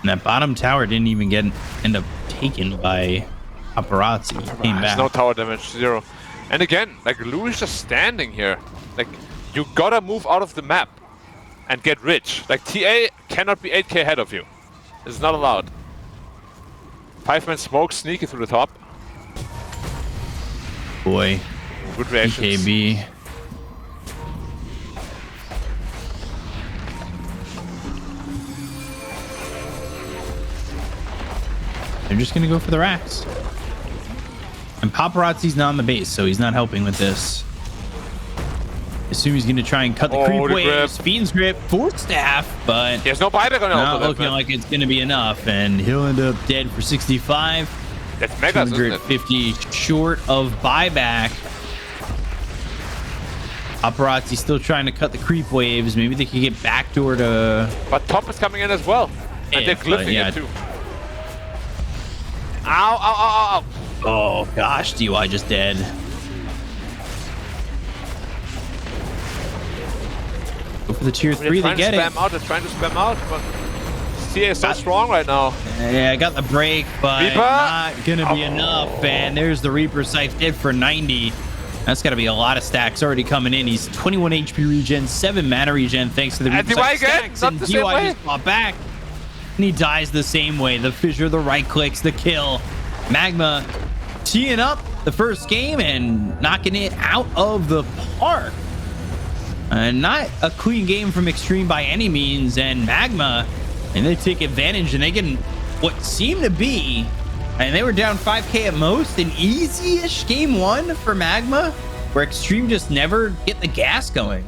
And that bottom tower didn't even end up taken by Paparazzi. He came back. No tower damage, 0. And again, like, Lou is just standing here. Like, you gotta move out of the map and get rich. Like, TA cannot be 8k ahead of you. It's not allowed. 5-man smoke sneaking through the top. Boy. Good reactions. BKB. They're just gonna go for the racks. And Paparazzi's not on the base, so he's not helping with this. Assume he's gonna try and cut the creep waves. Fiend's grip, Force Staff, but he has no buyback on it. Not looking like it's gonna be enough, and he'll end up dead for 65. That's mega, 250 short of buyback. Paparazzi still trying to cut the creep waves. Maybe they could get backdoor to. But top is coming in as well, and they're glyphing it too. Ow, ow, ow, ow. Oh gosh, DY just dead. Go for the tier 3, they get it. They're trying to spam out, but TA is so strong right now. Yeah, I got the break, but Reaper? Not gonna be enough. And there's the Reaper Scythe dead for 90. That's gotta be a lot of stacks already coming in. He's 21 HP regen, 7 mana regen thanks to the Reaper Scythe stacks. And DY just fought back. And he dies the same way. The fissure, the right clicks, the kill. Magma teeing up the first game and knocking it out of the park. Not a clean game from Extreme by any means. And Magma, and they take advantage and they get what seemed to be, and they were down 5k at most, an easy-ish game 1 for Magma, where Extreme just never get the gas going.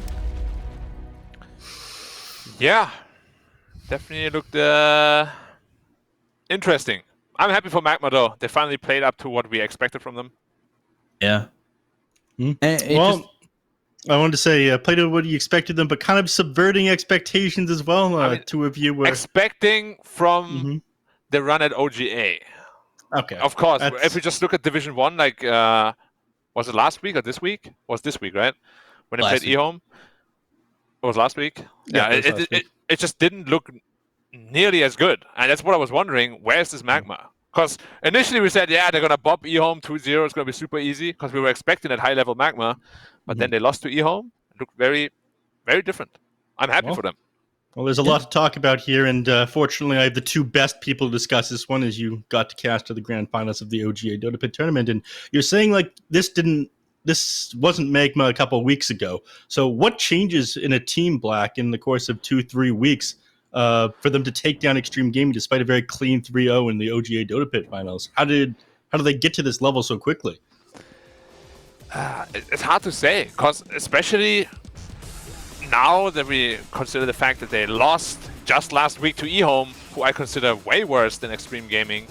Yeah. Definitely looked interesting. I'm happy for Magma though. They finally played up to what we expected from them. Yeah. Well, I wanted to say played to what you expected them, but kind of subverting expectations as well. I mean, 2 of you were expecting from the run at OGA. Okay. Of course. If we just look at Division 1, like was it last week or this week? It was this week, right? When they played eHome. It was last week. Yeah, it just didn't look nearly as good. And that's what I was wondering. Where's this Magma? Because initially we said, yeah, they're going to bump eHome 2-0. It's going to be super easy because we were expecting that high-level Magma. But then they lost to eHome. It looked very, very different. I'm happy for them. Well, there's a lot to talk about here. And fortunately, I have the 2 best people to discuss this one as you got to cast to the grand finals of the OGA Dota Pit tournament. And you're saying like this wasn't Magma a couple of weeks ago. So what changes in a team, Black, in the course of 2-3 weeks for them to take down Extreme Gaming despite a very clean 3-0 in the OGA Dota Pit finals? How did they get to this level so quickly? It's hard to say, because especially now that we consider the fact that they lost just last week to eHome, who I consider way worse than Extreme Gaming.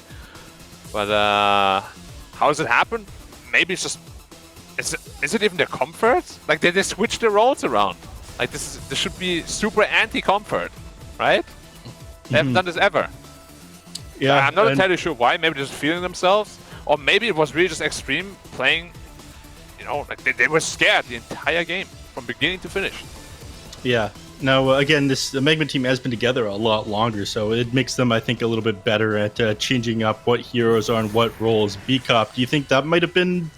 But how does it happen? Maybe it's just... Is it even their comfort? Like, they switched the roles around. Like, this should be super anti-comfort, right? They haven't done this ever. Yeah, I'm not entirely sure why. Maybe they're just feeling themselves. Or maybe it was really just Extreme playing... You know, like they were scared the entire game from beginning to finish. Yeah. Now, again, the Magma team has been together a lot longer, so it makes them, I think, a little bit better at changing up what heroes are and what roles. B-Cop, do you think that might have been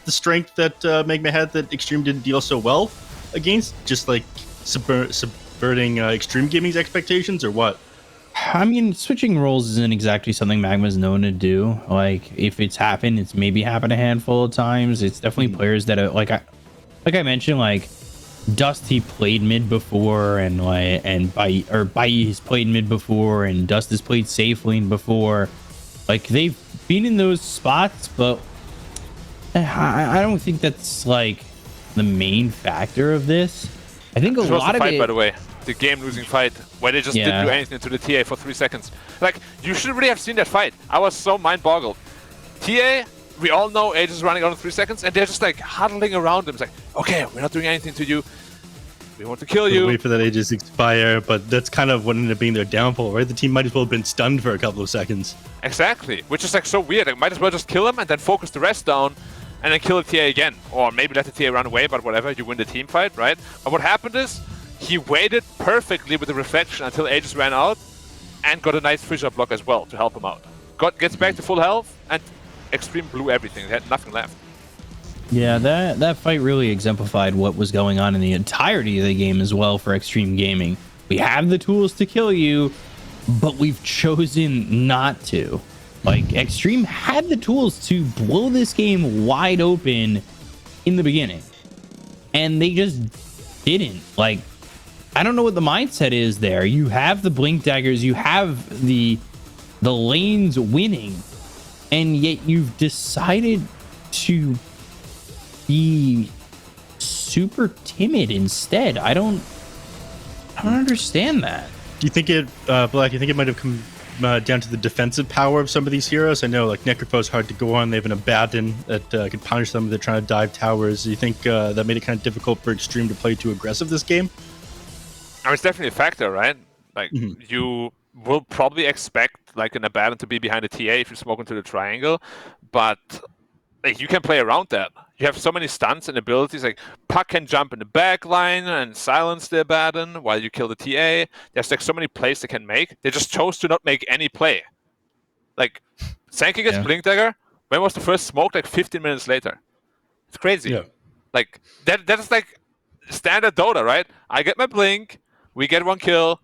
the strength that Magma had that Extreme didn't deal so well against? Just like subverting Extreme Gaming's expectations, or what? I mean, switching roles isn't exactly something Magma's known to do. Like, if it's happened, it's maybe happened a handful of times. It's definitely players that are like I mentioned, like Dust, he played mid before, and Bai has played mid before, and Dust has played safe lane before. Like, they've been in those spots, but I don't think that's like the main factor of this. I think a lot of fight, it, by the way, the game-losing fight where they just didn't do anything to the TA for 3 seconds. Like, you should really have seen that fight. I was so mind-boggled. TA, we all know Age is running out in 3 seconds, and they're just like huddling around him. It's like, okay, we're not doing anything to you. We want to kill you. Wait for that Aegis expire, but that's kind of what ended up being their downfall, right? The team might as well have been stunned for a couple of seconds. Exactly, which is like so weird. Like, might as well just kill him and then focus the rest down, and then kill the TA again. Or maybe let the TA run away, but whatever, you win the team fight, right? But what happened is, he waited perfectly with the reflection until Aegis ran out and got a nice fissure block as well to help him out. Gets back to full health and Extreme blew everything. They had nothing left. Yeah, that fight really exemplified what was going on in the entirety of the game as well for Extreme Gaming. We have the tools to kill you, but we've chosen not to. Like, Extreme had the tools to blow this game wide open in the beginning, and they just didn't. Like, I don't know what the mindset is there. You have the blink daggers, you have the lanes winning, and yet you've decided to be super timid instead. I don't understand that. Do you think it, Black? You think it might have come down to the defensive power of some of these heroes? I know, like, Necropo is hard to go on. They have an Abaddon that can punish them if they're trying to dive towers. Do you think that made it kind of difficult for Extreme to play too aggressive this game? I mean, it's definitely a factor, right? Like, you will probably expect like an Abaddon to be behind a TA if you smoke into the triangle, but like, you can play around that. You have so many stunts and abilities, like Puck can jump in the back line and silence the Abaddon while you kill the TA. There's like so many plays they can make. They just chose to not make any play. Like, Sankey gets Blink Dagger. When was the first smoke? Like 15 minutes later. It's crazy. Yeah. Like, that's like standard Dota, right? I get my Blink, we get one kill,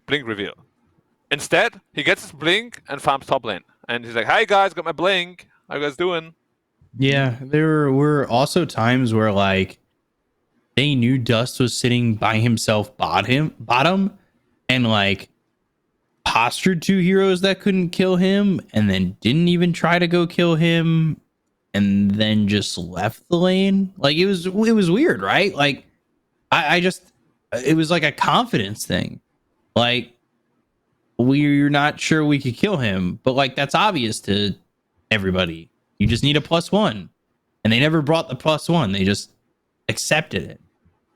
Blink reveal. Instead, he gets his Blink and farms top lane. And he's like, hi guys, got my Blink. How you guys doing? Yeah, there were also times where like they knew Dust was sitting by himself bottom and like postured two heroes that couldn't kill him and then didn't even try to go kill him and then just left the lane. Like it was weird, right? Like I just, it was like a confidence thing. Like, we're not sure we could kill him, but like that's obvious to everybody. You just need a +1, and they never brought the +1. They just accepted it.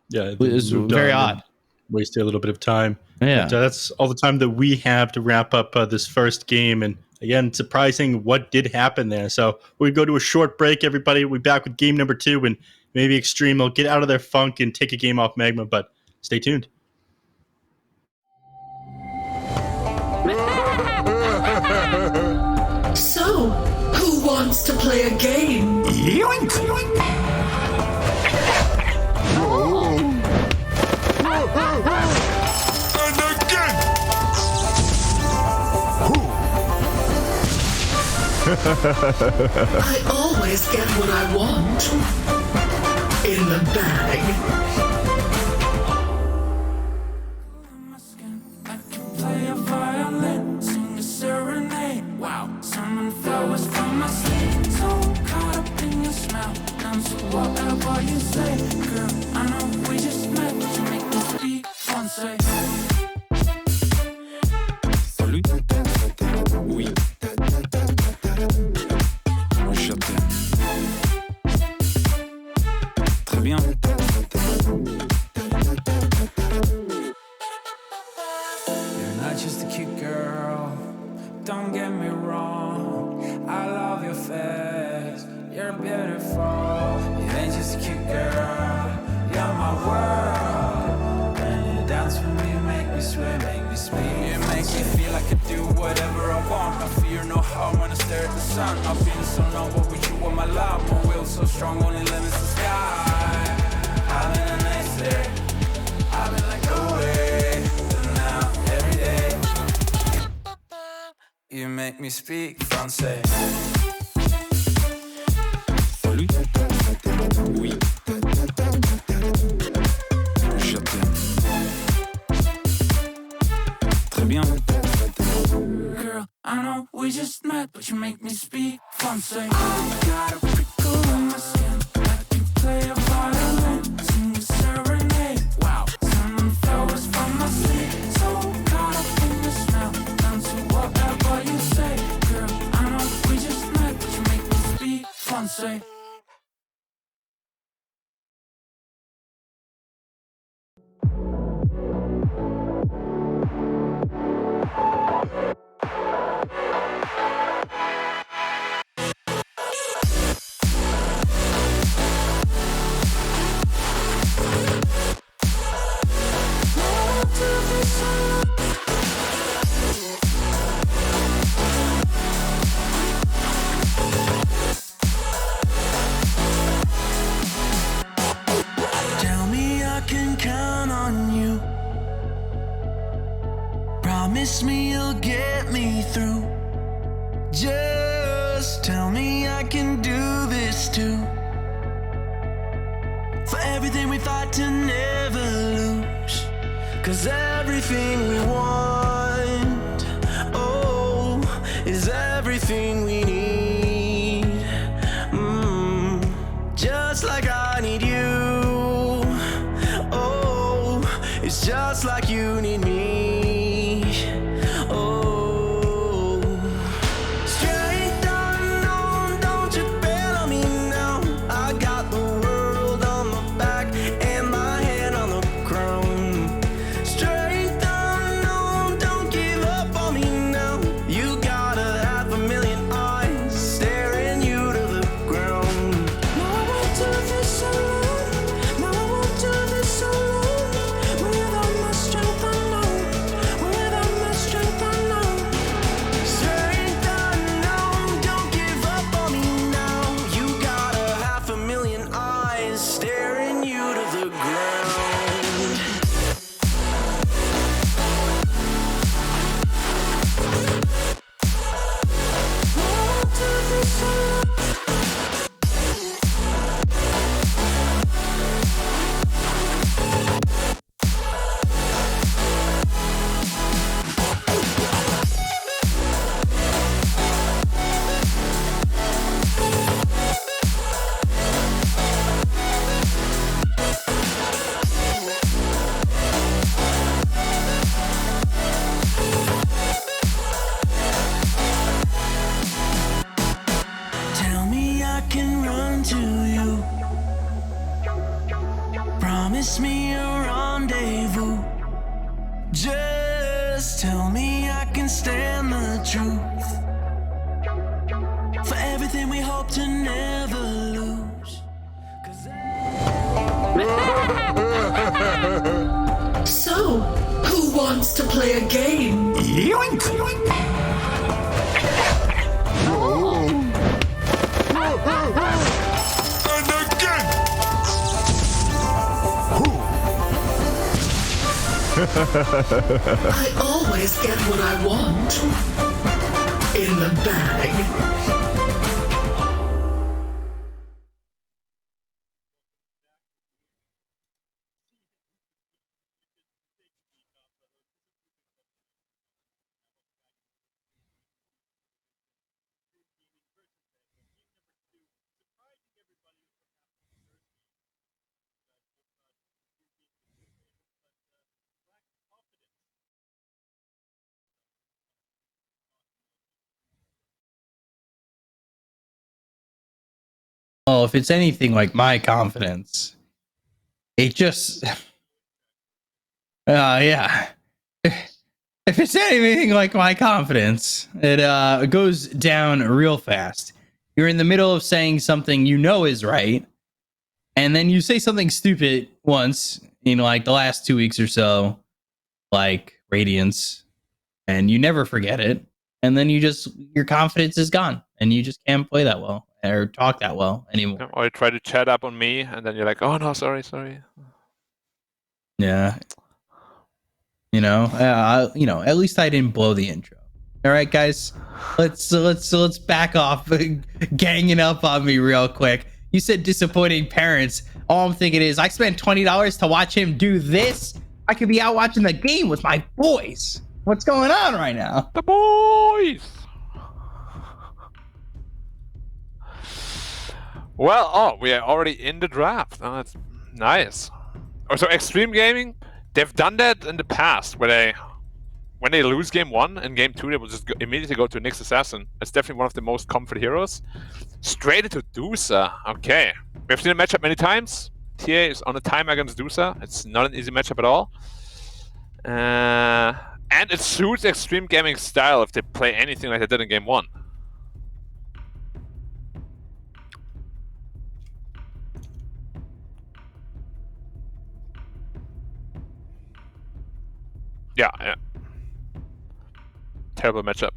Yeah, it was very odd. Wasted a little bit of time. Yeah, but, that's all the time that we have to wrap up this first game. And again, surprising what did happen there. So we go to a short break. Everybody, we'll be back with game number 2, and maybe Extreme will get out of their funk and take a game off Magma. But stay tuned. So, who wants to play a game? Yoink! And again! I always get what I want. In the bag. Play a violin, sing a serenade. Wow, summon flowers from my sleep. So caught up in your smell. Down to whatever you say. Girl, I know we just met. You make me speak français. Salut. Oui. Je t'aime. Très bien. Not just a cute girl, don't get me wrong. I love your face, you're beautiful. You ain't just a cute girl, you're my world. When you dance with me, make me sweat, make me speak. You make me feel like I do whatever I want. I fear no harm when I stare at the sun. I feel so noble with you on my love. My will so strong, only limits the sky. I've been a nice day, I've been like, no way. You make me speak français. Salut. Oui. Je t'aime. Très bien. Girl, I know we just met, but you make me speak français. I got a prickle in my skin. I can play a violin, sing a serenade. Wow, summon flowers from my sleep. So caught up in the smell. Down to whatever you say. Girl, I know we just met, but you make me speak français. Promise me you'll get me through. Just tell me I can do this too. For everything we fight to never lose. 'Cause everything we want, oh, is everything we need. Just like I need you. Oh, it's just like you need me. Oh, strength unknown, don't you bail on me now. I got the world on my back and my hand on the crown. Strength unknown, don't give up on me now. You got a 500,000 eyes staring you to the ground. No, I won't do this alone. No, I won't do this alone. Without my strength unknown. Without my strength unknown. Strength unknown, don't give up on me now. You got a 500,000 eyes staring you to the ground. Tell me I can run to you. Promise me a rendezvous. Just tell me I can stand the truth. For everything we hope to never lose. So, who wants to play a game? Yoink! And again! I always get what I want. In the bag. Oh, if it's anything like my confidence, it just, yeah. If it's anything like my confidence, it goes down real fast. You're in the middle of saying something you know is right, and then you say something stupid once in like the last 2 weeks or so, like Radiance, and you never forget it, and then your confidence is gone, and you just can't play that well or talk that well anymore. Or you try to chat up on me, and then you're like, "Oh no, sorry." Yeah. At least I didn't blow the intro. All right, guys, let's back off ganging up on me real quick. You said disappointing parents. All I'm thinking is I spent $20 to watch him do this. I could be out watching the game with my boys. What's going on right now? The boys. Well, we are already in the draft. Oh, that's nice. Oh, so Extreme Gaming, they've done that in the past, where when they lose game 1 and game 2, they will just immediately go to Nyx Assassin. It's definitely one of the most comfort heroes. Straight into Dusa. Okay. We've seen a matchup many times. TA is on a time against Dusa. It's not an easy matchup at all. And it suits Extreme Gaming style if they play anything like they did in game 1. Yeah. Terrible matchup.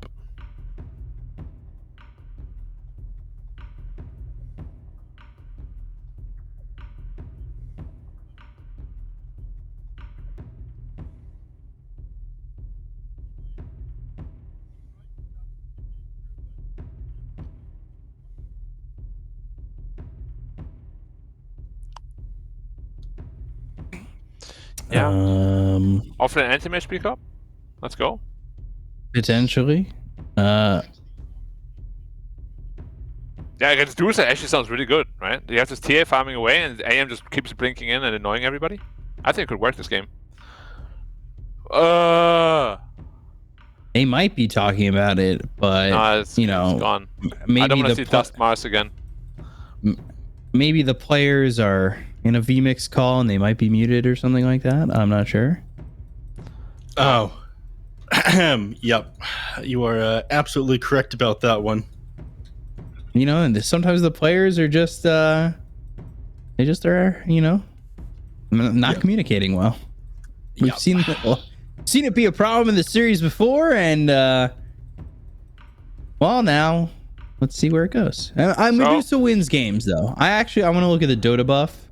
Yeah. Offer an anti-mage pickup. Let's go. Potentially. Yeah, against Dusa actually sounds really good, right? You have this TA farming away, and AM just keeps blinking in and annoying everybody. I think it could work this game. They might be talking about it, but no, it's gone. Maybe I don't want to see Dust Mars again. Maybe the players are in a VMix call and they might be muted or something like that. I'm not sure. Oh, yep. You are absolutely correct about that one. And sometimes the players are just they just are not communicating well. We've seen it be a problem in the series before, and now let's see where it goes. Medusa wins games though. I want to look at the Dota buff.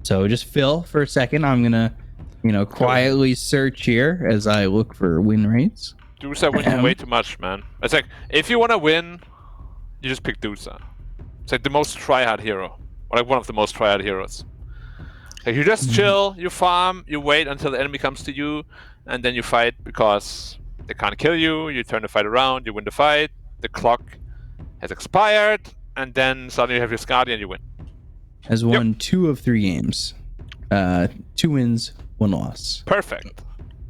So just Phil for a second. I'm gonna quietly search here as I look for win rates. Dusa wins way too much, man. It's like if you want to win, you just pick Dusa. It's like the most tryhard hero, or like one of the most tryhard heroes. Like you just chill, you farm, you wait until the enemy comes to you, and then you fight because they can't kill you. You turn the fight around, you win the fight. The clock has expired, and then suddenly you have your Skadi and you win. Has won 2 of 3 games, 2 wins, 1 loss. Perfect.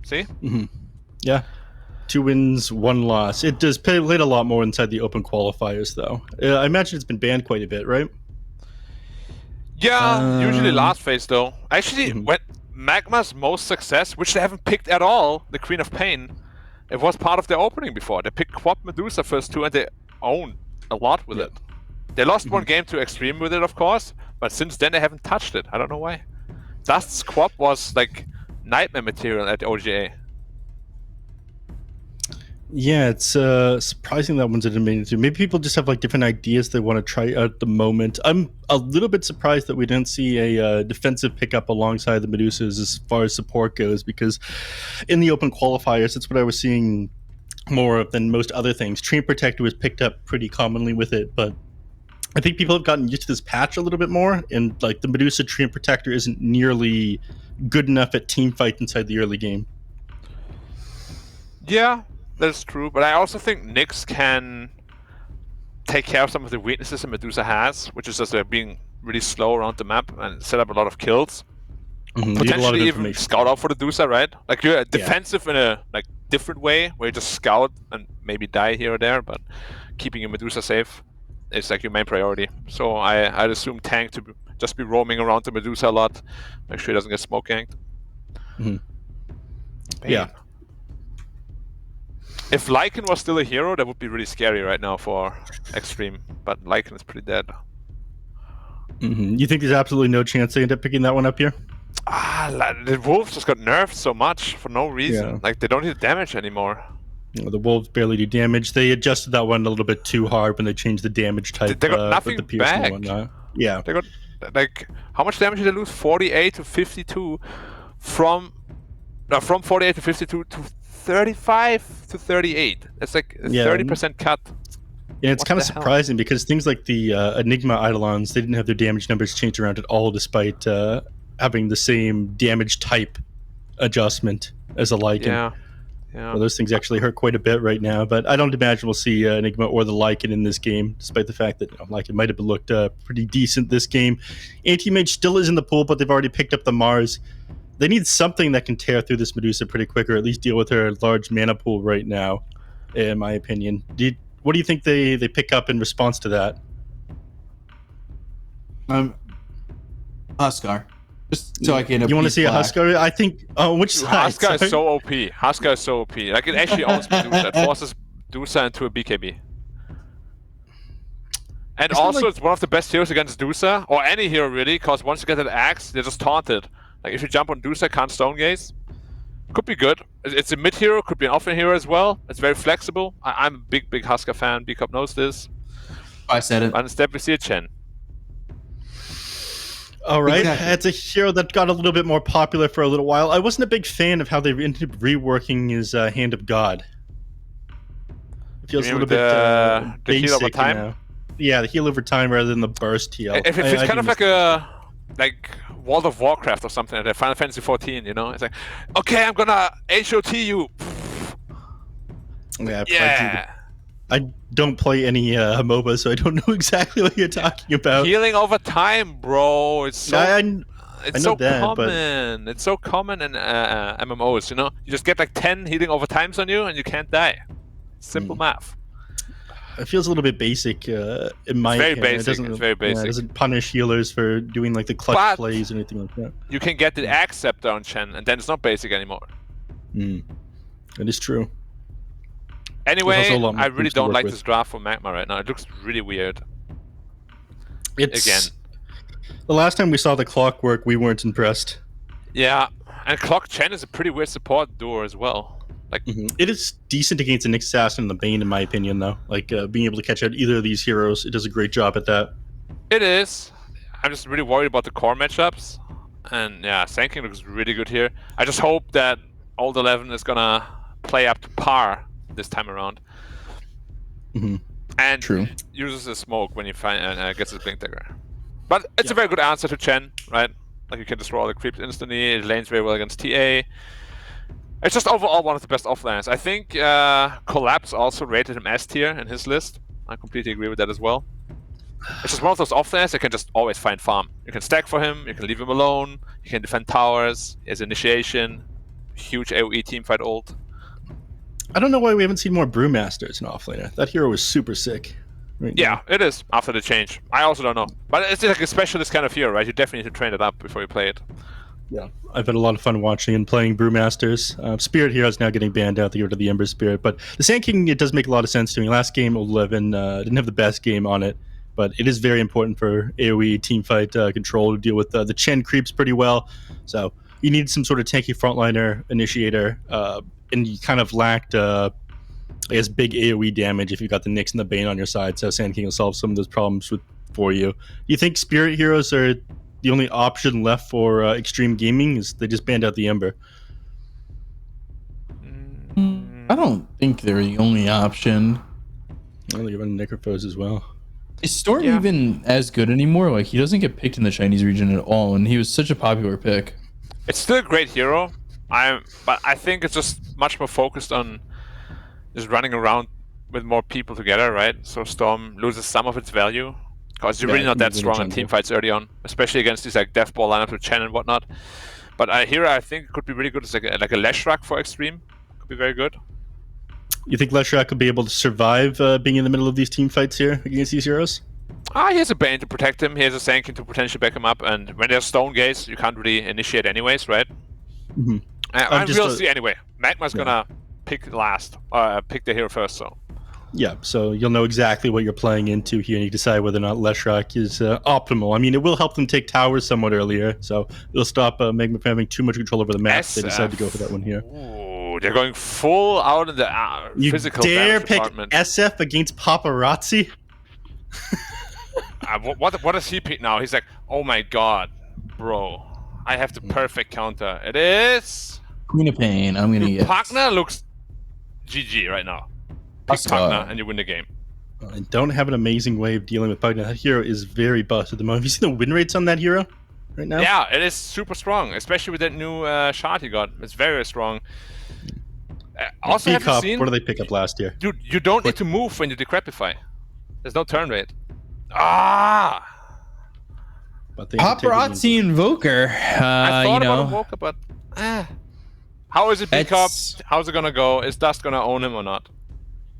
See? Mm-hmm. Yeah. 2 wins, 1 loss. It does play a lot more inside the open qualifiers, though. I imagine it's been banned quite a bit, right? Yeah, usually last phase, though. Actually, when Magma's most success, which they haven't picked at all, the Queen of Pain, it was part of their opening before. They picked Quap Medusa first 2, and they owned a lot with it. They lost 1 game to Extreme with it, of course, but since then they haven't touched it. I don't know why. Dust's Quap was like nightmare material at OGA. Yeah, it's surprising that one's didn't make it through. Maybe people just have like different ideas they want to try out at the moment. I'm a little bit surprised that we didn't see a defensive pickup alongside the Medusas as far as support goes, because in the open qualifiers, that's what I was seeing more of than most other things. Treant Protector was picked up pretty commonly with it, but I think people have gotten used to this patch a little bit more, and like the Medusa Treant Protector isn't nearly good enough at team fight inside the early game. Yeah, that's true, but I also think Nyx can take care of some of the weaknesses that Medusa has, which is just being really slow around the map and set up a lot of kills. Potentially even scout out for the Medusa, right? Like you're defensive in a like different way, where you just scout and maybe die here or there, but keeping your Medusa safe is like your main priority. So I'd assume tank to just be roaming around the Medusa a lot, make sure he doesn't get smoke ganked. Yeah. If Lycan was still a hero, that would be really scary right now for Extreme, but Lycan is pretty dead. You think there's absolutely no chance they end up picking that one up here? The Wolves just got nerfed so much for no reason. Yeah. Like they don't hit damage anymore. The Wolves barely do damage. They adjusted that one a little bit too hard when they changed the damage type. They got nothing with the back. And whatnot. Yeah. They got like how much damage did they lose? 48 to 52 from 48 to 52 to 35 to 38. That's like a 30% cut. Yeah, it's kind of surprising because things like the Enigma Eidolons, they didn't have their damage numbers changed around at all, despite having the same damage type adjustment as a Lycan. Yeah. Well, those things actually hurt quite a bit right now, but I don't imagine we'll see Enigma or the Lycan in this game, despite the fact that Lycan might have looked pretty decent this game. Anti-Mage still is in the pool, but they've already picked up the Mars. They need something that can tear through this Medusa pretty quick, or at least deal with her large mana pool right now, in my opinion. What do you think they pick up in response to that? Huskar. Just so I can. You want to see a Huskar? I think. Oh, which side? Huskar is so OP. Huskar is so OP. Like it actually owns Medusa. It forces Medusa into a BKB. And also, it's one of the best heroes against Medusa, or any hero really, because once you get that axe, they're just taunted. Like if you jump on Medusa, can't stone gaze. Could be good. It's a mid hero, could be an offlane hero as well. It's very flexible. I'm a big Huskar fan. B-Cup knows this. I said it. And step we see a Chen. All right, It's a hero that got a little bit more popular for a little while. I wasn't a big fan of how they ended up reworking his Hand of God. It feels a little bit the basic heal over time. Yeah, the heal over time rather than the burst heal. If it's kind of like a World of Warcraft or something like that, Final Fantasy 14, you know? It's like, okay, I'm gonna HOT you. Yeah. I don't play any MOBA, so I don't know exactly what you're talking about. Healing over time, bro. It's so I know that, common. but It's so common in MMOs, you know? You just get like 10 healing over times on you and you can't die. Simple math. it feels a little bit basic in my opinion. Basic. It's very basic. It doesn't punish healers for doing like the clutch plays or anything like that. You can get the Axe Scepter on Chen, and then it's not basic anymore. That is true. Anyway, I really don't like this draft for Magma right now. It looks really weird. Again. The last time we saw the Clockwork, we weren't impressed. Yeah, and Clock Chen is a pretty weird support duo as well. Like it is decent against the Nyx Assassin and the Bane, in my opinion, though. Like being able to catch out either of these heroes, it does a great job at that. It is. I'm just really worried about the core matchups. And yeah, Sand King looks really good here. I just hope that Old 11 is gonna play up to par this time around. And uses a smoke when he gets his Blink Dagger. But it's a very good answer to Chen, right? Like you can destroy all the creeps instantly. It lanes very well against TA. It's just overall one of the best offlaners. I think Collapse also rated him S tier in his list. I completely agree with that as well. It's just one of those offlaners that can just always find farm. You can stack for him, you can leave him alone, you can defend towers, he has initiation, huge AoE teamfight ult. I don't know why we haven't seen more Brewmasters in offlaner. That hero was super sick. Yeah, it is, after the change. I also don't know. But it's like a specialist kind of hero, right? You definitely need to train it up before you play it. Yeah, I've had a lot of fun watching and playing Brewmasters. Spirit Hero is now getting banned out. They go to the Ember Spirit. But the Sand King, it does make a lot of sense to me. Last game, 11, didn't have the best game on it. But it is very important for AoE teamfight control to deal with the Chen creeps pretty well. So you need some sort of tanky frontliner initiator. And you kind of lacked, I guess, big AoE damage if you got the Nyx and the Bane on your side. So Sand King will solve some of those problems for you. Do you think Spirit Heroes are the only option left for extreme gaming? Is they just banned out the Ember? I don't think they're the only option. Well, they're running Necrophos as well. Is Storm even as good anymore? Like, he doesn't get picked in the Chinese region at all, and he was such a popular pick. It's still a great hero, but I think it's just much more focused on just running around with more people together, right? So Storm loses some of its value because you're really not that strong in teamfights early on, especially against these like Death Ball lineups with Chen and whatnot. But here I think it could be really good as like a Leshrac for extreme. Could be very good. You think Leshrac could be able to survive being in the middle of these team fights here against these heroes? He has a Bane to protect him. He has a Sand King to potentially back him up. And when there's Stone Gaze, you can't really initiate anyways, right? We'll see anyway. Magma's gonna pick last, pick the hero first, so. Yeah, so you'll know exactly what you're playing into here, and you decide whether or not Leshrac is optimal. I mean, it will help them take towers somewhat earlier, so it'll stop Magma from having too much control over the map if they decide to go for that one here. Ooh, they're going full out of the physical damage. You dare pick department. SF against Paparazzi? What does he pick now? He's like, oh my god, bro, I have the perfect counter. It is Queen of Pain. I'm gonna get. Pagna looks GG right now. Pick Pagna and you win the game. I don't have an amazing way of dealing with Pagna. That hero is very busted at the moment. Have you seen the win rates on that hero right now? Yeah, it is super strong, especially with that new shot he got. It's very very strong. Also, have you seen, what did they pick up last year? Dude, you don't need to move when you decrepify. There's no turn rate. But Paparazzi Invoker. I thought about Invoker, but how is it pick up? How's it gonna go? Is Dust gonna own him or not?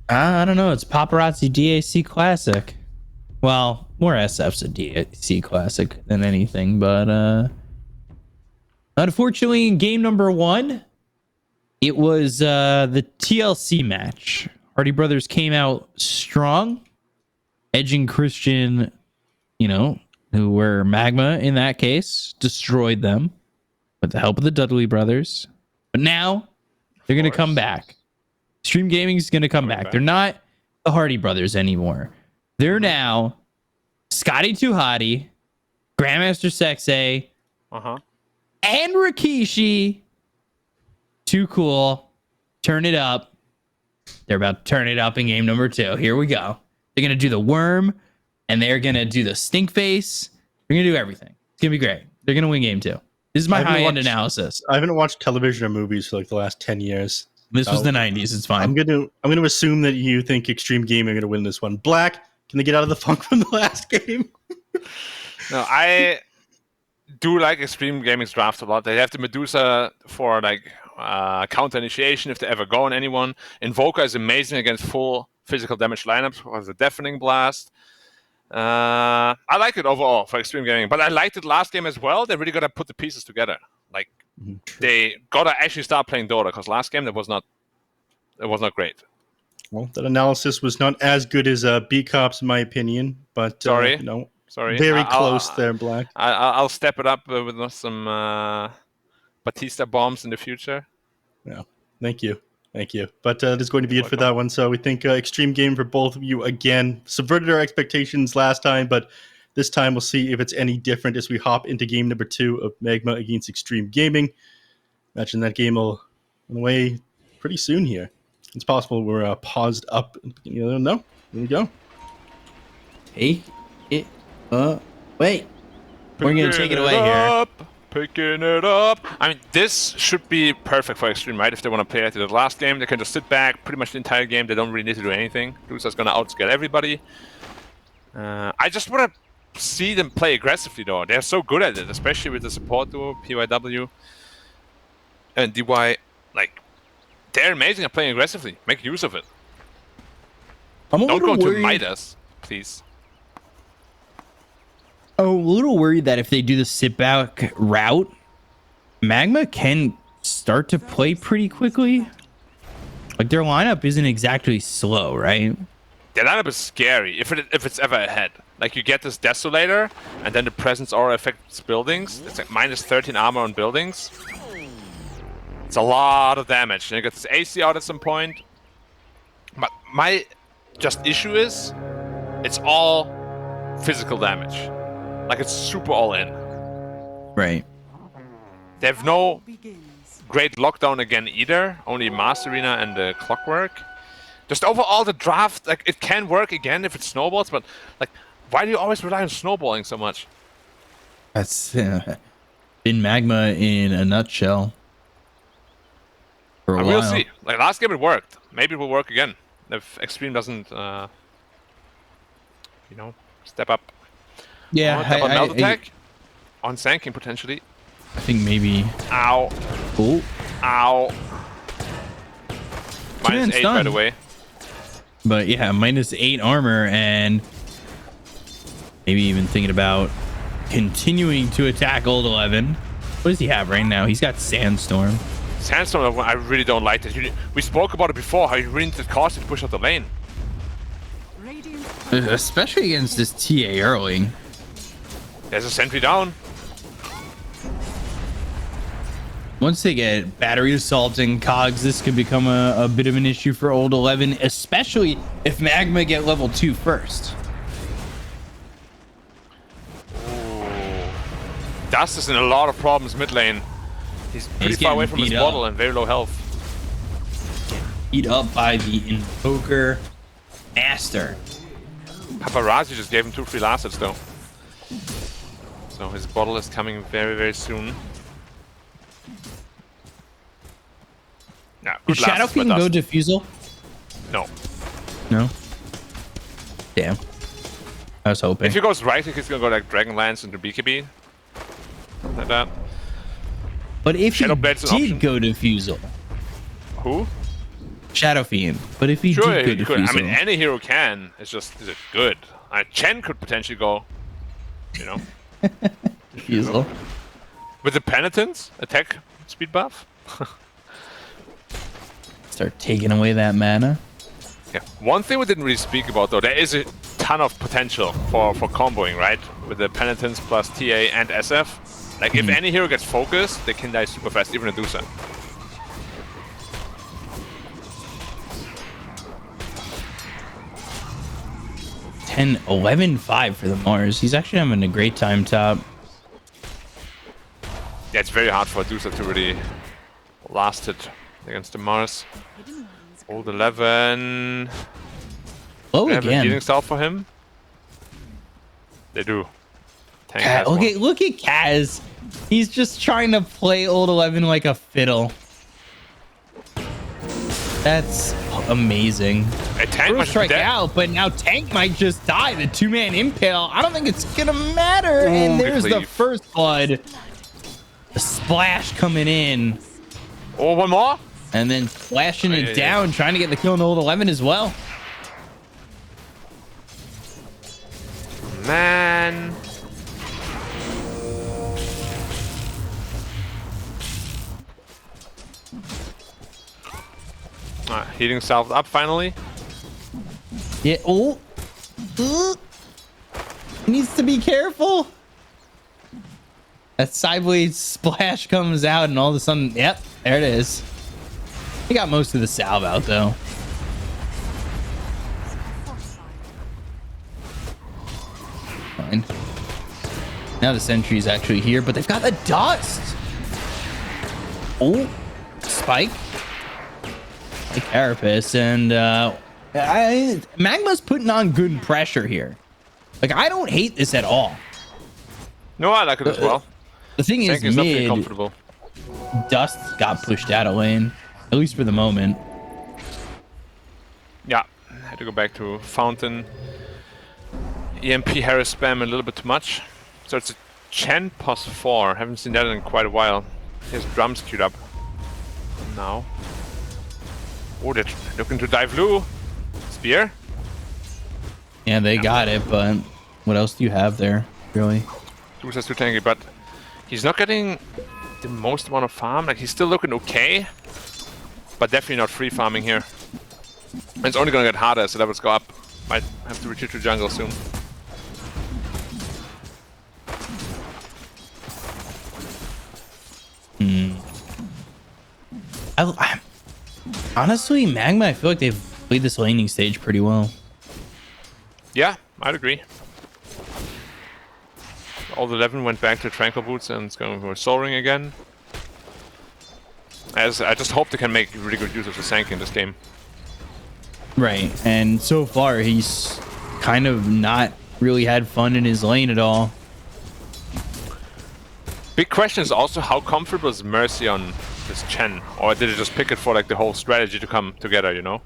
I don't know. It's Paparazzi DAC Classic. Well, more SF's a DAC Classic than anything, but unfortunately, in game number 1, it was the TLC match. Hardy Brothers came out strong, edging Christian, who were Magma in that case, destroyed them with the help of the Dudley Brothers. But now they're going to come back. Extreme Gaming is going to come back. They're not the Hardy Brothers anymore. They're now Scotty Too Hottie, Grandmaster Sexay, and Rikishi. Too cool. Turn it up. They're about to turn it up in game number 2. Here we go. They're going to do the worm, and they're going to do the stink face. They're going to do everything. It's going to be great. They're gonna win game 2. This is my I haven't high-end watched- analysis. I haven't watched television or movies for like the last 10 years. This was So the 90s. It's fine. I'm gonna assume that you think Extreme Gaming are gonna win this one. Black, can they get out of the funk from the last game? No, I do like Extreme Gaming's draft a lot. They have the Medusa for like counter initiation if they ever go on anyone. Invoker is amazing against full physical damage lineups with a deafening blast. I like it overall for Extreme Gaming, but I liked it last game as well. They really got to put the pieces together. Like they got to actually start playing Dota, because last game it was not great. Well, that analysis was not as good as B-Cops, in my opinion. But Sorry. no, Sorry, very close there, Black. I'll step it up with some Batista bombs in the future. Yeah, thank you. But that is going to be it for that one. So we think Extreme Game for both of you again subverted our expectations last time, but this time we'll see if it's any different as we hop into game number 2 of Magma against Extreme Gaming. Imagine that game will run away pretty soon here. It's possible we're paused up. You don't know. Here we go. Take it away. We're going to take it away here. Picking it up. I mean, this should be perfect for Extreme, right? If they want to play like the last game, they can just sit back pretty much the entire game. They don't really need to do anything. Lusa's going to outscale everybody. I just want to see them play aggressively, though. They're so good at it, especially with the support duo, PYW and DY. Like, they're amazing at playing aggressively. Make use of it. Don't go to Midas, please. I'm a little worried that if they do the sit back route, Magma can start to play pretty quickly. Like, their lineup isn't exactly slow, right? Their lineup is scary if it's ever ahead. Like, you get this Desolator, and then the Presence Aura affects buildings. It's like minus 13 armor on buildings. It's a lot of damage. And you get this AC out at some point. But my issue is, it's all physical damage. Like, it's super all in. Right. They have no great lockdown again either. Only Master Arena and the Clockwork. Just overall the draft, like, it can work again if it snowballs, but like, why do you always rely on snowballing so much? That's been Magma in a nutshell. For a while. We'll see. Like, last game it worked. Maybe it will work again if Extreme doesn't, step up. Yeah, double melt attack on Sanking potentially. I think maybe. Ow. Cool. Ow. Minus 8, by the way. But yeah, minus 8 armor, and maybe even thinking about continuing to attack Old 11. What does he have right now? He's got Sandstorm. Sandstorm, I really don't like this. We spoke about it before, how you really need to cost it to push out the lane. Especially against this TA early. There's a sentry down. Once they get battery assault and cogs, this could become a bit of an issue for Old 11, especially if Magma get level 2 first. Dust is in a lot of problems mid lane. He's pretty far away from his bottle and very low health. Beat up by the Invoker Master. Paparazzi just gave him 2 free last hits though. So his bottle is coming very, very soon. Yeah, Did Shadow Fiend go Diffusal? No. No? Damn. I was hoping. If he goes right, he's gonna go like Dragonlance into BKB. Like that. But if he Shadowblade's an option. did go Diffusal. Who? Shadow Fiend. But if he Sure, did go he could. Diffusal. I mean, any hero can. It's just, is it good? Chen could potentially go, Diffusal. With the Penitence attack speed buff. Start taking away that mana. Yeah. One thing we didn't really speak about though, there is a ton of potential for comboing, right? With the Penitence plus TA and SF. Like, if any hero gets focused, they can die super fast, even a Medusa. $10, 11-5 for the Mars. He's actually having a great time top. Yeah, it's very hard for Medusa to really last it against the Mars. Old 11. Oh, They have a again. healing style for him. They do. Tank has Okay, one. look at Kaz. He's just trying to play Old 11 like a fiddle. That's amazing. A Tank might First be strike dead. out, but now Tank might just die. The 2-man impale. I don't think it's gonna matter. And there's the cleave. first blood. The splash coming in. Oh, one more. And then splashing it yeah. down, trying to get the kill on Old 11 as well. Man. Heating himself up finally. Yeah. Oh. Needs to be careful. That sideways splash comes out, and all of a sudden, yep, there it is. He got most of the salve out though. Fine. Now the sentry's actually here, but they've got the dust. Oh, spike. Like Carapace, and Magma's putting on good pressure here. Like, I don't hate this at all. No, I like it as well. The thing Tank is, definitely mid comfortable. dust got pushed out of lane, at least for the moment. Yeah, I had to go back to Fountain. EMP Harris spam a little bit too much. So it's a Chen +4. Haven't seen that in quite a while. He has drums queued up. Now. Oh, they're looking to dive Lu. Spear. Yeah, they got it, but what else do you have there, really? Zeus has too tanky, but he's not getting the most amount of farm. Like, he's still looking okay, but definitely not free farming here. And it's only gonna get harder as the levels go up. Might have to retreat to jungle soon. Honestly, Magma, I feel like they've played this laning stage pretty well. Yeah, I'd agree. All 11 went back to Tranquil Boots and it's going for Soul Ring again. As I just hope they can make really good use of the Sank in this game. Right, and so far he's kind of not really had fun in his lane at all. Big question is also how comfortable is Mercy on this Chen? Or did it just pick it for like the whole strategy to come together, you know?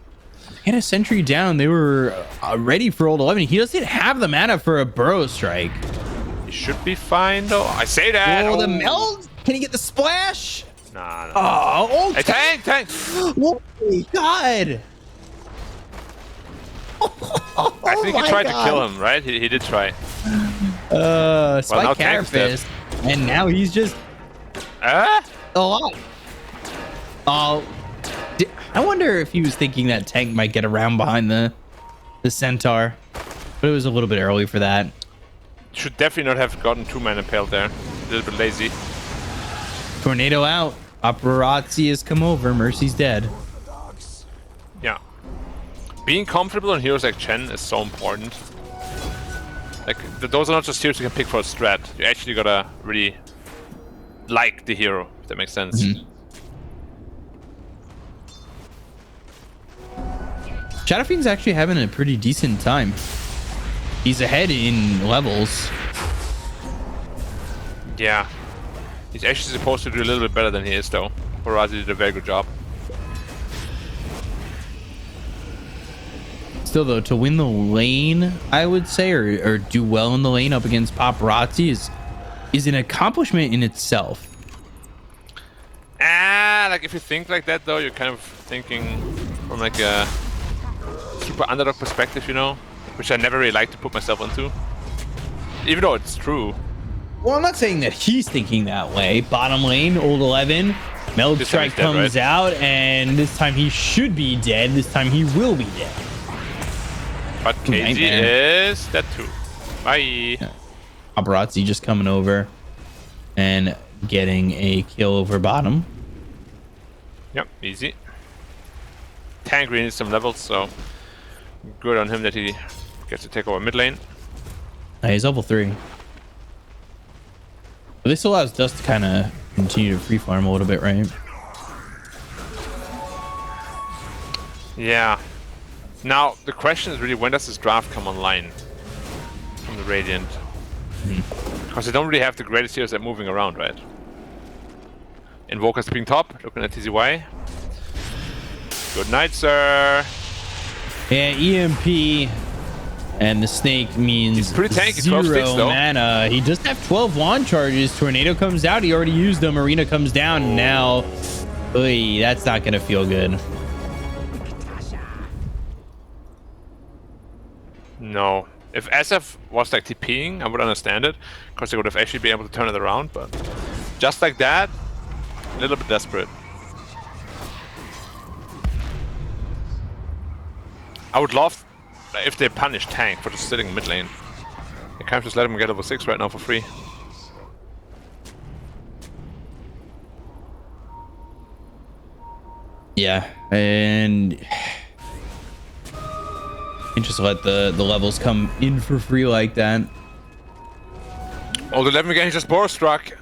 He had a sentry down. They were ready for Old 11. He doesn't have the mana for a burrow strike. He should be fine though. I say that. Oh, the meld? Can he get the splash? Nah, nah. Oh, Hey, tank! Oh my god! I think he tried to kill him, right? He did try. Spike now Tank's dead. Carapace. And now he's just a lot. Oh, I wonder if he was thinking that Tank might get around behind the Centaur, but it was a little bit early for that. Should definitely not have gotten 2-man impaled there. A little bit lazy. Tornado out. Paparazzi has come over. Mercy's dead. Yeah. Being comfortable on heroes like Chen is so important. Like, those are not just heroes you can pick for a strat. You actually gotta really like the hero, if that makes sense. Shadowfiend's actually having a pretty decent time. He's ahead in levels. Yeah. He's actually supposed to do a little bit better than he is, though. Paparazzi did a very good job. Still, though, to win the lane, I would say, or do well in the lane up against Paparazzi is an accomplishment in itself. Like if you think like that, though, you're kind of thinking from like a super underdog perspective, you know? Which I never really like to put myself into. Even though it's true. Well, I'm not saying that he's thinking that way. Bottom lane, Old 11, Meld This time Strike he's dead, comes right? out, and this time he should be dead. This time he will be dead. But KG Nightmare. is dead too. Bye. Yeah. Paparazzi just coming over and getting a kill over bottom. Yep, easy. Tank really needs some levels, so good on him that he gets to take over mid lane. He's level 3. But this allows Dust to kind of continue to free farm a little bit, right? Yeah. Now, the question is really, when does this draft come online from the Radiant? Because they don't really have the greatest heroes at moving around, right? Invoker's being top, looking at TZY. Good night, sir. Yeah, EMP and the snake means He's pretty tanky, 0 12 sticks, though. mana. He does have 12 wand charges. Tornado comes out. He already used them. Arena comes down. And now, oy, that's not going to feel good. No. If SF was like TPing, I would understand it. Because they would have actually been able to turn it around. But just like that, a little bit desperate. I would love if they punish Tank for just sitting in mid lane. They can't just let him get level 6 right now for free. Yeah, and you just let the levels come in for free like that. Old 11 again, he just Boar struck.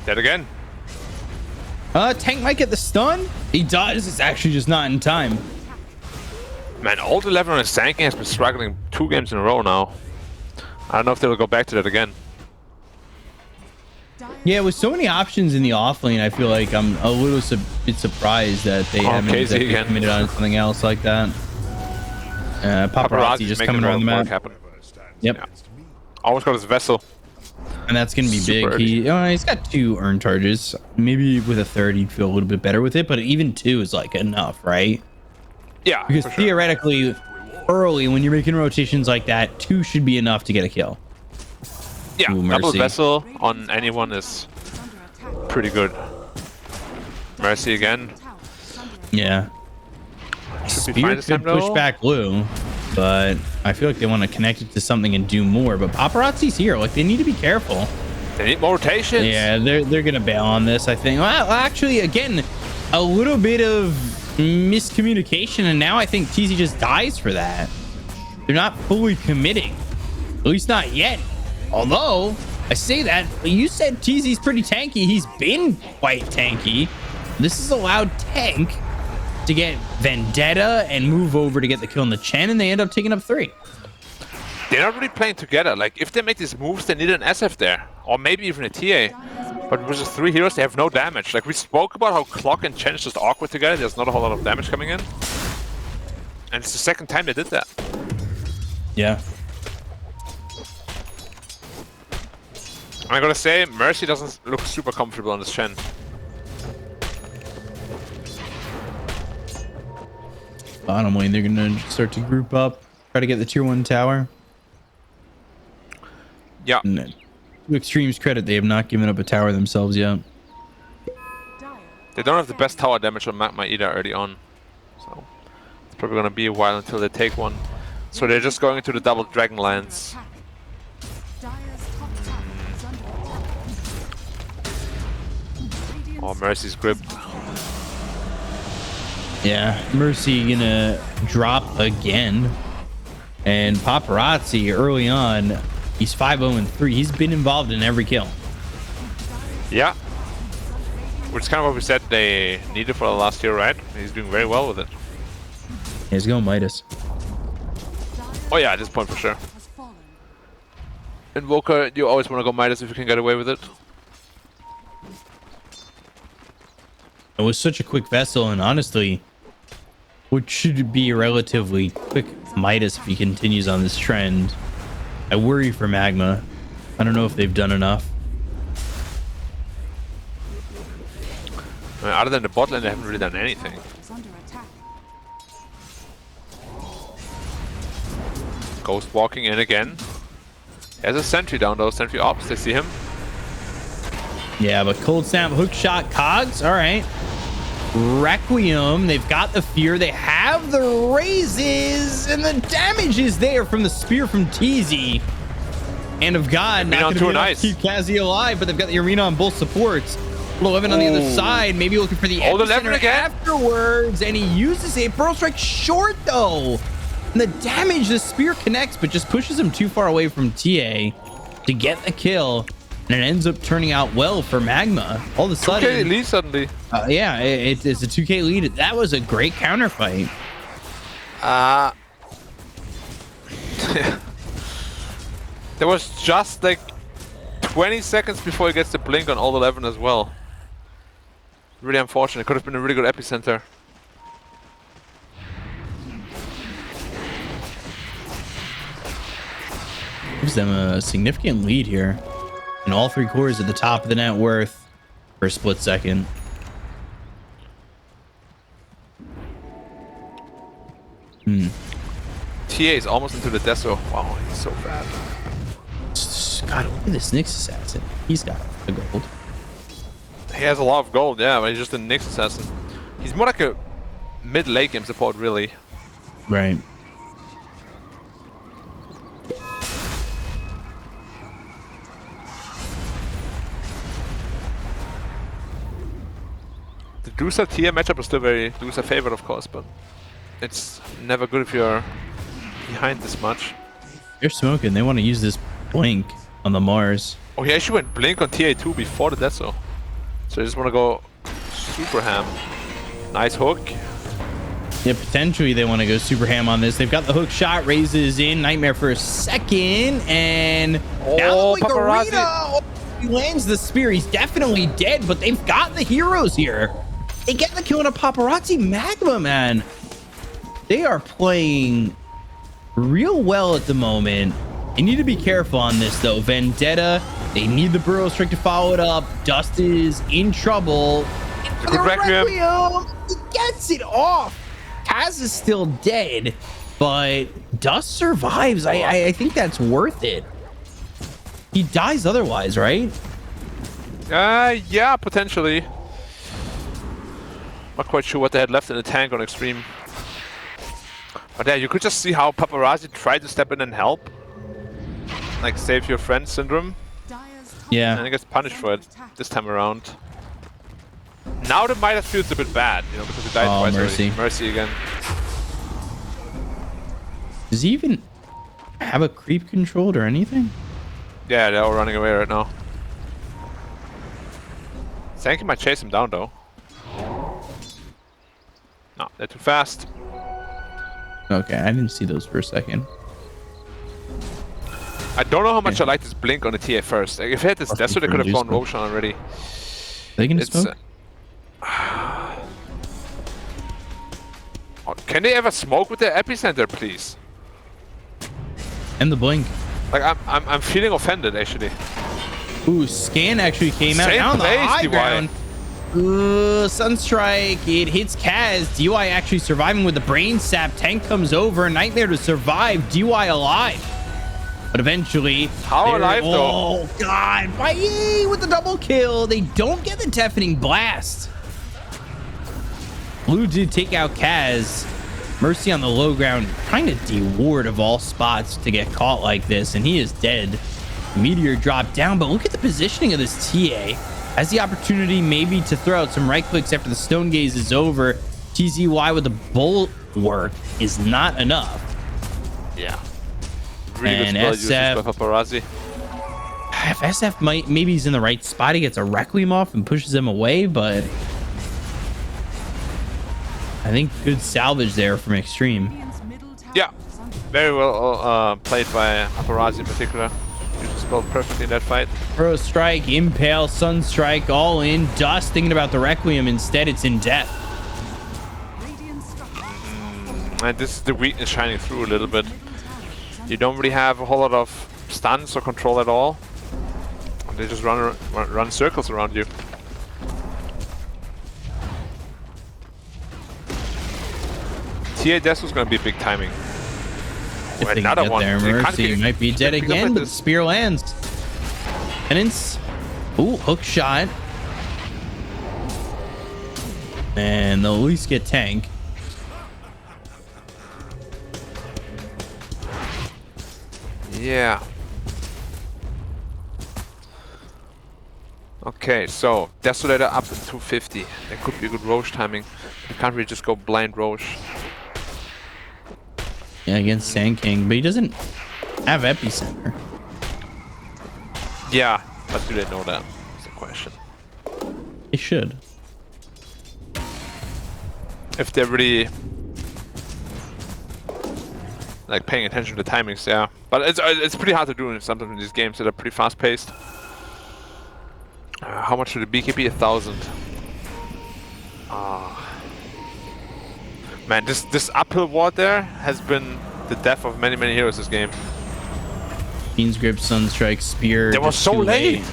Dead again. Tank might get the stun. He does. It's actually just not in time. Man, Old 11 on his tanking has been struggling 2 games in a row now. I don't know if they'll go back to that again. Yeah, with so many options in the offlane, I feel like I'm a little bit surprised that they haven't exactly committed on something else like that. Paparazzi just coming around the map. Happen. Yep. Yeah. Almost got his vessel. And that's going to be Super big. He's got 2 earn charges. Maybe with a 3rd, he'd feel a little bit better with it, but even 2 is like enough, right? Yeah, because theoretically, early when you're making rotations like that, 2 should be enough to get a kill. Yeah, Ooh, double Mercy. vessel on anyone is pretty good. Mercy again. Yeah. Should be fine Spear this could time, push though. back blue, but I feel like they want to connect it to something and do more. But Paparazzi's here. Like, they need to be careful. They need more rotations. Yeah, they're going to bail on this, I think. Well, actually, again, a little bit of miscommunication, and now I think TZ just dies for that. They're not fully committing. At least not yet. Although, I say that, but you said TZ's pretty tanky. He's been quite tanky. This has allowed Tank to get Vendetta and move over to get the kill on the Chen, and they end up taking up 3. They're not really playing together. Like, if they make these moves, they need an SF there. Or maybe even a TA. But with the 3 heroes, they have no damage. Like, we spoke about how Clock and Chen is just awkward together. There's not a whole lot of damage coming in. And it's the second time they did that. Yeah. I gotta say, Mercy doesn't look super comfortable on this Chen. Bottom lane, they're gonna start to group up, try to get the tier 1 tower. Yeah. And then, to Extreme's credit, they have not given up a tower themselves yet. They don't have the best tower damage on Magma either early on. So it's probably gonna be a while until they take one. So they're just going into the double Dragonlance. Oh, Mercy's gripped. Yeah, Mercy gonna drop again. And Paparazzi early on, he's 5-0-3. He's been involved in every kill. Yeah. Which is kind of what we said they needed for the last year, right? He's doing very well with it. He's going Midas. Oh yeah, at this point for sure. Invoker, you always want to go Midas if you can get away with it. It was such a quick vessel, and honestly, what should be a relatively quick Midas if he continues on this trend. I worry for Magma. I don't know if they've done enough. I mean, other than the bot lane, they haven't really done anything. Ghost walking in again. There's a sentry down though, sentry ops, they see him. Yeah, but cold snap, hook shot, cogs. All right. Requiem. They've got the fear. They have the raises, and the damage is there from the spear from TZ. And of God, not going to be enough to keep Kazi alive, but they've got the arena on both supports. 11 on the other side, maybe looking for the epicenter afterwards, and he uses a Pearl Strike short though. And the damage, the spear connects, but just pushes him too far away from TA to get the kill. And it ends up turning out well for Magma. All of a sudden, 2K lead suddenly. Yeah, it's a 2K lead. That was a great counterfight. There was just like 20 seconds before he gets the blink on all 11 as well. Really unfortunate. Could have been a really good epicenter. Gives them a significant lead here. And all 3 cores at the top of the net worth for a split second. TA is almost into the Deso. Wow, he's so bad. God, look at this Nyx assassin. He's got a gold. He has a lot of gold, yeah, but he's just a Nyx assassin. He's more like a mid-late game support, really. Right. The Drusa Tia matchup is still very Drusa favored, of course, but it's never good if you're behind this much. They're smoking. They want to use this blink on the Mars. Oh, he actually went blink on TA2 before the Deso. So I just want to go super ham. Nice hook. Yeah, potentially they want to go super ham on this. They've got the hook shot, raises in, Nightmare for a second, and oh, Paparazzi. Oh, he lands the spear. He's definitely dead, but they've got the heroes here. They get the kill on a Paparazzi. Magma, man. They are playing real well at the moment. They need to be careful on this, though. Vendetta, they need the Burrow Strike to follow it up. Dust is in trouble. Good Requiem. He gets it off. Kaz is still dead, but Dust survives. I think that's worth it. He dies otherwise, right? Yeah, potentially. Not quite sure what they had left in the tank on Extreme. But yeah, you could just see how Paparazzi tried to step in and help. Like, save your friend syndrome. Yeah. And he gets punished for it this time around. Now the Midas feels a bit bad, you know, because he died twice Mercy. already. Mercy again. Does he even have a creep controlled or anything? Yeah, they're all running away right now. Sanky might chase him down, though. No, they're too fast. Okay, I didn't see those for a second. I don't know how much I like this blink on the TA first. Like, if he had this Deso, they could have gone Roshan already. Are they gonna smoke? Oh, can they ever smoke with their epicenter, please? And the blink. Like, I'm feeling offended, actually. Ooh, Scan actually came out Same down the place, high DY. ground. Ooh, Sunstrike. It hits Kaz. DY actually surviving with the brain sap. Tank comes over. Nightmare to survive. DY alive. But eventually... How alive, though? Oh, God. Yay, with the double kill. They don't get the deafening blast. Blue did take out Kaz. Mercy on the low ground, trying to de-ward of all spots to get caught like this, and he is dead. Meteor dropped down, but look at the positioning of this TA. Has the opportunity maybe to throw out some right clicks after the stone gaze is over. TZY with the bulwark is not enough. Yeah. Really And good spell SF, by Paparazzi. if SF maybe he's in the right spot, he gets a Requiem off and pushes him away, but I think good salvage there from Extreme. Yeah, very well played by Paparazzi in particular. Used the spell perfectly in that fight. Pro Strike, Impale, Sunstrike, all in. Dust thinking about the Requiem. Instead, it's in death. And this is the weakness shining through a little bit. You don't really have a whole lot of stuns or control at all. They just run circles around you. TA Deso's gonna be big timing. If they Another get one. there, They can't Mercy get- might be dead pick up again, like but the this. spear lands. Penance. Ooh, hook shot. And they'll at least get tank. Yeah. Okay, so Desolator up to 250. That could be a good Roche timing. You can't really just go blind Roche. Yeah, against Sand King, but he doesn't have epicenter. Yeah, but do they know that? That's the question. He should. If they're really like paying attention to the timings, yeah. But it's pretty hard to do in sometimes in these games that are pretty fast paced. How much for the BKB? 1,000. Man, this uphill ward there has been the death of many heroes this game. Fiend's Grip, Sunstrike, Spear. That was so late.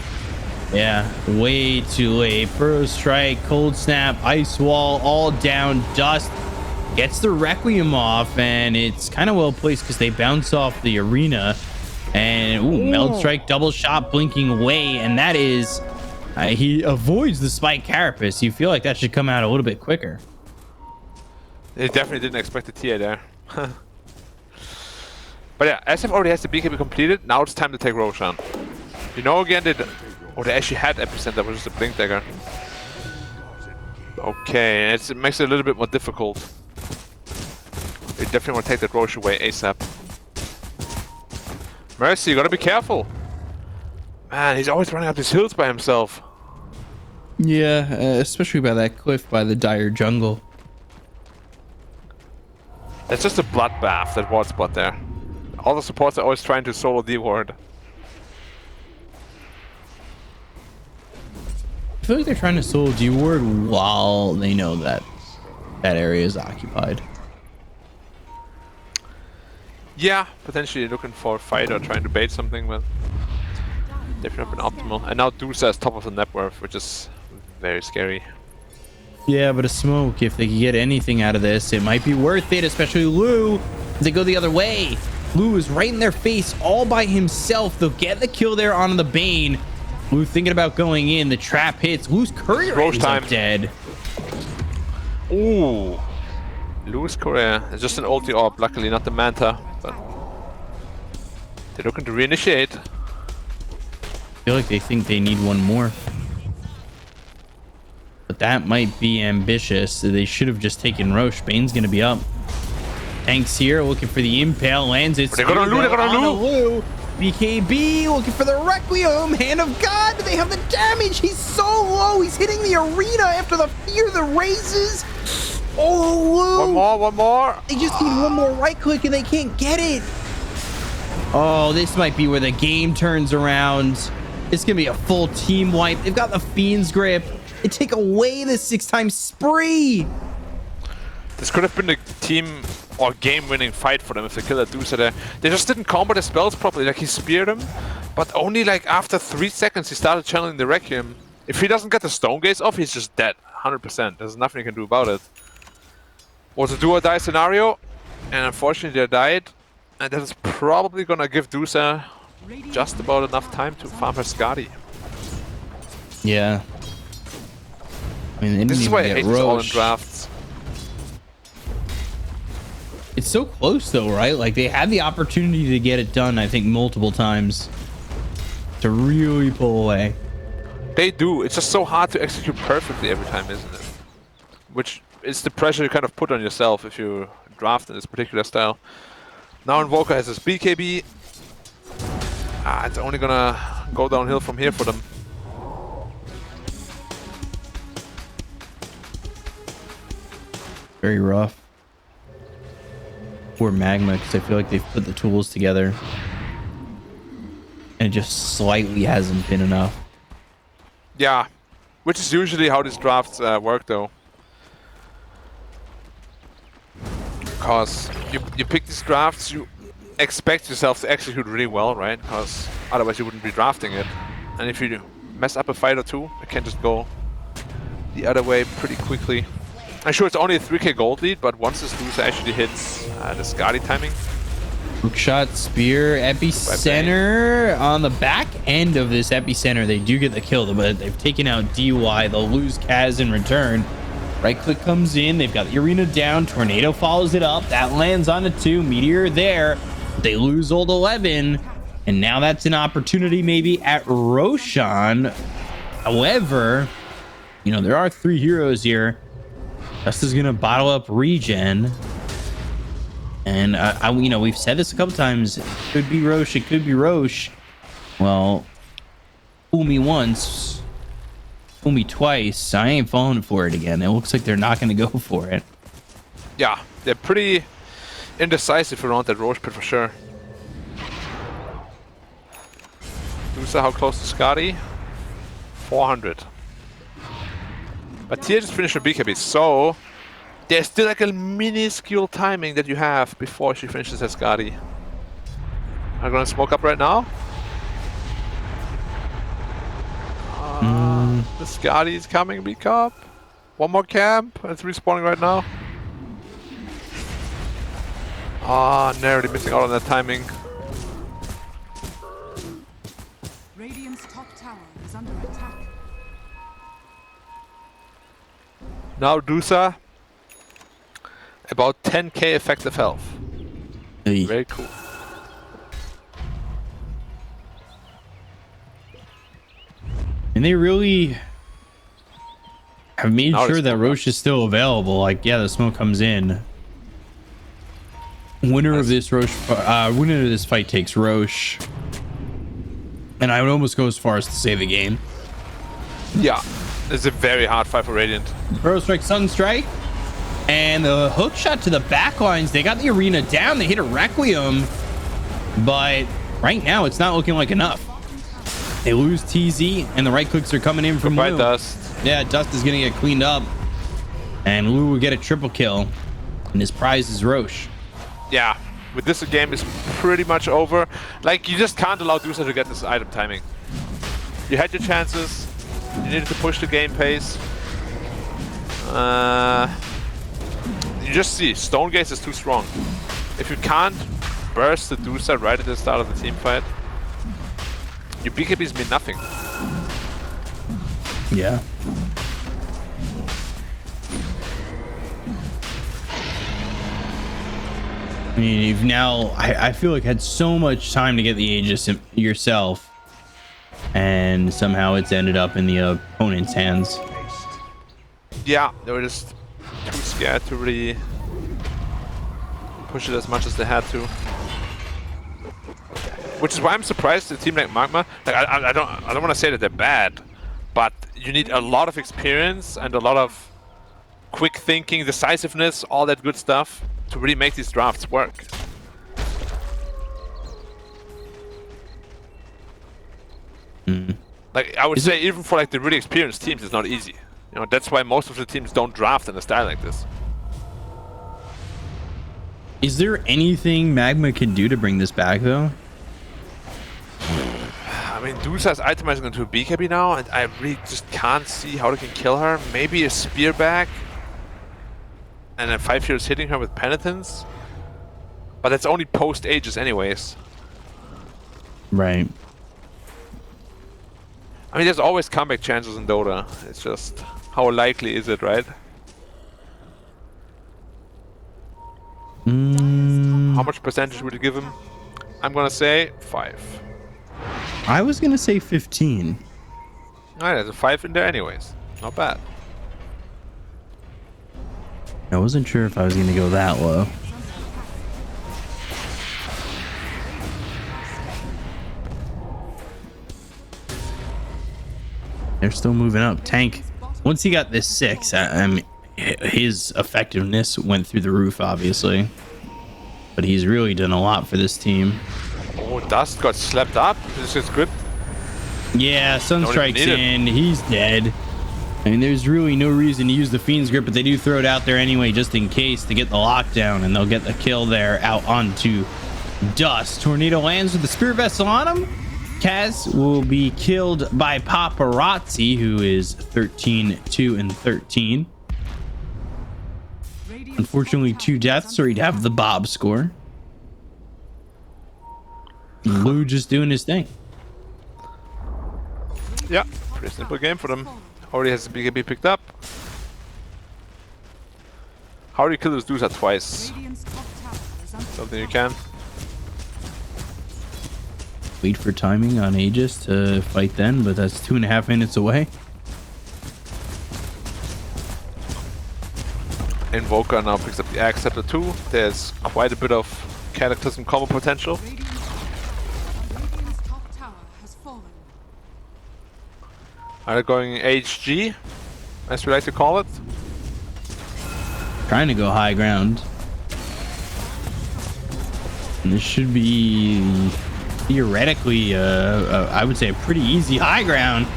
Yeah, way too late. Burrow Strike, Cold Snap, Ice Wall, all down. Dust gets the Requiem off, and it's kind of well placed because they bounce off the arena. And Meld Strike, double shot, blinking away, and that is he avoids the Spike Carapace. You feel like that should come out a little bit quicker. They definitely didn't expect the TA there. But yeah, SF already has the BKB completed. Now it's time to take Roshan. You know, again, they actually had Epicenter, which is a Blink Dagger. Okay, it makes it a little bit more difficult. They definitely want to take that Rosh away ASAP. Mercy, you gotta be careful. Man, he's always running up these hills by himself. Yeah, especially by that cliff by the dire jungle. It's just a bloodbath, that ward spot there. All the supports are always trying to solo the ward. I feel like they're trying to solo D-ward while they know that that area is occupied. Yeah, potentially looking for a fight or trying to bait something, but definitely not been optimal. And now Dusa is top of the net worth, which is very scary. Yeah, but a smoke, if they can get anything out of this, it might be worth it, especially Lou. They go the other way. Lou is right in their face all by himself. They'll get the kill there on the Bane. Lou thinking about going in. The trap hits. Lou's courier is dead. Ooh. Lou's courier. It's just an ulti orb, luckily not the Manta. But they're looking to reinitiate. I feel like they think they need one more. But that might be ambitious. They should have just taken Roche. Bane's going to be up. Tanks here looking for the impale. Lands it. They're going to Lou. BKB looking for the Requiem. Hand of God. Do they have the damage? He's so low. He's hitting the arena after the fear the raises. Oh, Lou. One more. They just need one more right click and they can't get it. Oh, this might be where the game turns around. It's going to be a full team wipe. They've got the Fiend's Grip. They take away the 6-time spree. This could have been the team or game-winning fight for them if they killed that Dusa there. They just didn't combo the spells properly. Like, he speared him, but only like after 3 seconds he started channeling the Requiem. If he doesn't get the Stone Gaze off, he's just dead. 100%. There's nothing you can do about it. Was a do-or-die scenario, and unfortunately they died. And that is probably gonna give Dusa just about enough time to farm her Skadi. Yeah. I mean, this is why I hate these all-in drafts. It's so close though, right? Like, they had the opportunity to get it done, I think, multiple times to really pull away. They do. It's just so hard to execute perfectly every time, isn't it? Which is the pressure you kind of put on yourself if you draft in this particular style. Now Invoker has his BKB. It's only gonna go downhill from here for them. Very rough. Poor Magma, because I feel like they've put the tools together and it just slightly hasn't been enough. Yeah, which is usually how these drafts work though. Because you pick these drafts, you expect yourself to execute really well, right? Because otherwise you wouldn't be drafting it. And if you mess up a fight or two, it can just go the other way pretty quickly. I'm sure it's only a 3k gold lead, but once this loser actually hits the Skadi timing. Hookshot, Spear, Epicenter. On the back end of this Epicenter, they do get the kill, but they've taken out DY. They'll lose Kaz in return. Right click comes in. They've got the arena down. Tornado follows it up. That lands on a 2. Meteor there. They lose old 11. And now that's an opportunity maybe at Roshan. However, you know, there are 3 heroes here. Justa's gonna bottle up regen, and you know, we've said this a couple times. It could be Roche. It could be Roche. Well, fool me once, fool me twice. I ain't falling for it again. It looks like they're not gonna go for it. Yeah, they're pretty indecisive around that Roche pit for sure. Dusa, how close to Skadi? 400. But Tia just finished her BKB, so there's still like a minuscule timing that you have before she finishes her Skadi. I'm gonna smoke up right now. The Skadi is coming, B Cup. One more camp, it's respawning right now. Narrowly missing out on that timing. Radiant's top tower is under attack. Now Dusa, about 10k effective health. Hey. Very cool. And they really have made Now sure it's that Roche is still available. Like, yeah, the smoke comes in. Winner of this fight takes Roche. And I would almost go as far as to say the game. Yeah, it's a very hard fight for Radiant. Burrow Strike, Sun Strike. And the hook shot to the back lines. They got the arena down. They hit a Requiem. But right now, it's not looking like enough. They lose TZ, and the right clicks are coming in from Lou. Dust. Yeah, Dust is going to get cleaned up. And Lou will get a triple kill. And his prize is Roche. Yeah, with this, the game is pretty much over. Like, you just can't allow Dusa to get this item timing. You had your chances. You needed to push the game pace. You just see, Stone Gaze is too strong. If you can't burst the Dusa right at the start of the team fight, your BKBs mean nothing. Yeah. I mean, you've now, I feel like, had so much time to get the Aegis yourself, and somehow it's ended up in the opponent's hands. Yeah, they were just too scared to really push it as much as they had to. Which is why I'm surprised a team like Magma, like I don't want to say that they're bad, but you need a lot of experience and a lot of quick thinking, decisiveness, all that good stuff to really make these drafts work. Like, I would say even for like the really experienced teams, it's not easy. You know, that's why most of the teams don't draft in a style like this. Is there anything Magma can do to bring this back, though? I mean, Dusa's itemizing into a BKB now, and I really just can't see how they can kill her. Maybe a spear back, and then 5 heroes hitting her with penitence. But that's only post Aegis anyways. Right. I mean, there's always comeback chances in Dota. It's just, how likely is it, right? How much percentage would you give him? I'm gonna say 5. I was gonna say 15. Alright, there's a 5 in there anyways. Not bad. I wasn't sure if I was gonna go that low. They're still moving up. Tank, once he got this 6, I mean, his effectiveness went through the roof, obviously. But he's really done a lot for this team. Oh, Dust got slapped up. This is good. Yeah, Sunstrike's in. He's dead. I mean, there's really no reason to use the Fiend's Grip, but they do throw it out there anyway, just in case, to get the lockdown, and they'll get the kill there out onto Dust. Tornado lands with the Spirit Vessel on him. Kaz will be killed by Paparazzi, who is 13-2 and 13. Unfortunately, 2 deaths, or he'd have the Bob score. Lou just doing his thing. Yeah, pretty simple game for them. Already has the BKB picked up. How do you kill those dudes at twice? Something you can. Wait for timing on Aegis to fight then, but that's 2.5 minutes away. Invoker now picks up the Axe Scepter 2. There's quite a bit of Cataclysm combo potential. Are they going HG, as we like to call it? Trying to go high ground. And this should be theoretically, I would say, a pretty easy high ground.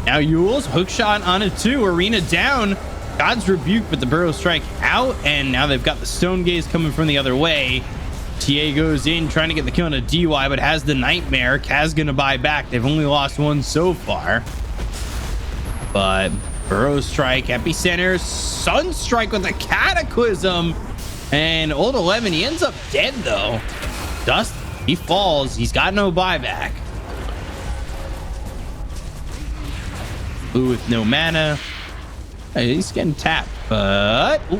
Now Yules, hook shot on a 2. Arena down. God's Rebuke, but the Burrow Strike out. And now they've got the Stone Gaze coming from the other way. TA goes in trying to get the kill on a DY, but has the Nightmare. Kaz gonna buy back. They've only lost one so far. But Burrow Strike, Epicenter, Sunstrike with a Cataclysm. And Old 11, he ends up dead though. Dust, he falls. He's got no buyback. Blue with no mana. Hey, he's getting tapped, but ooh,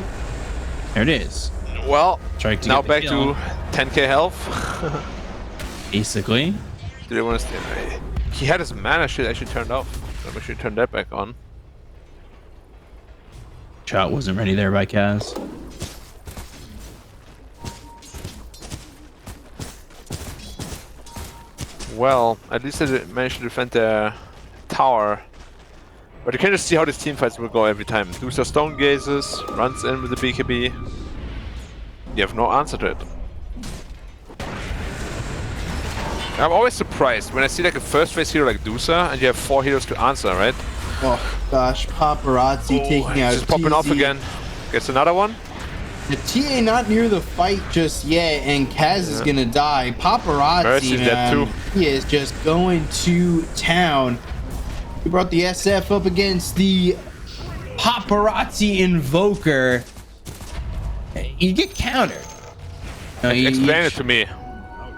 there it is. Well, now back to 10k health. Basically. Did I want to stay? He had his mana shit actually turned off. I should turn that back on. Shot wasn't ready there by Kaz. Well, at least they managed to defend their tower. But you can just see how these team fights will go every time. Dusa Stone Gazes, runs in with the BKB. You have no answer to it. I'm always surprised when I see like a first phase hero like Dusa and you have 4 heroes to answer, right? Oh gosh, Paparazzi taking out just popping off again. Gets another one. The TA not near the fight just yet, and Kaz is gonna die. Paparazzi, man, he is just going to town. He brought the SF up against the Paparazzi Invoker. You get countered. Explain it to me,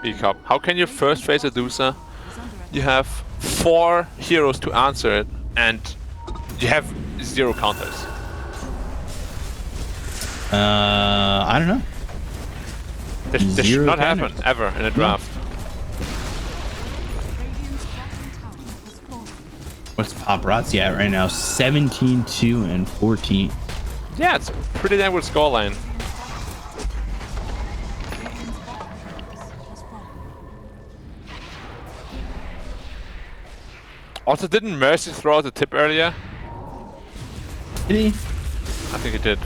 B-Cup. How can you first phase a Dusa? You have 4 heroes to answer it, and you have 0 counters. I don't know. This should not happen ever in a draft. What's Paparazzi at right now? 17, 2, and 14. Yeah, it's a pretty damn good scoreline. Also, didn't Mercy throw out the tip earlier? Did he? I think he did.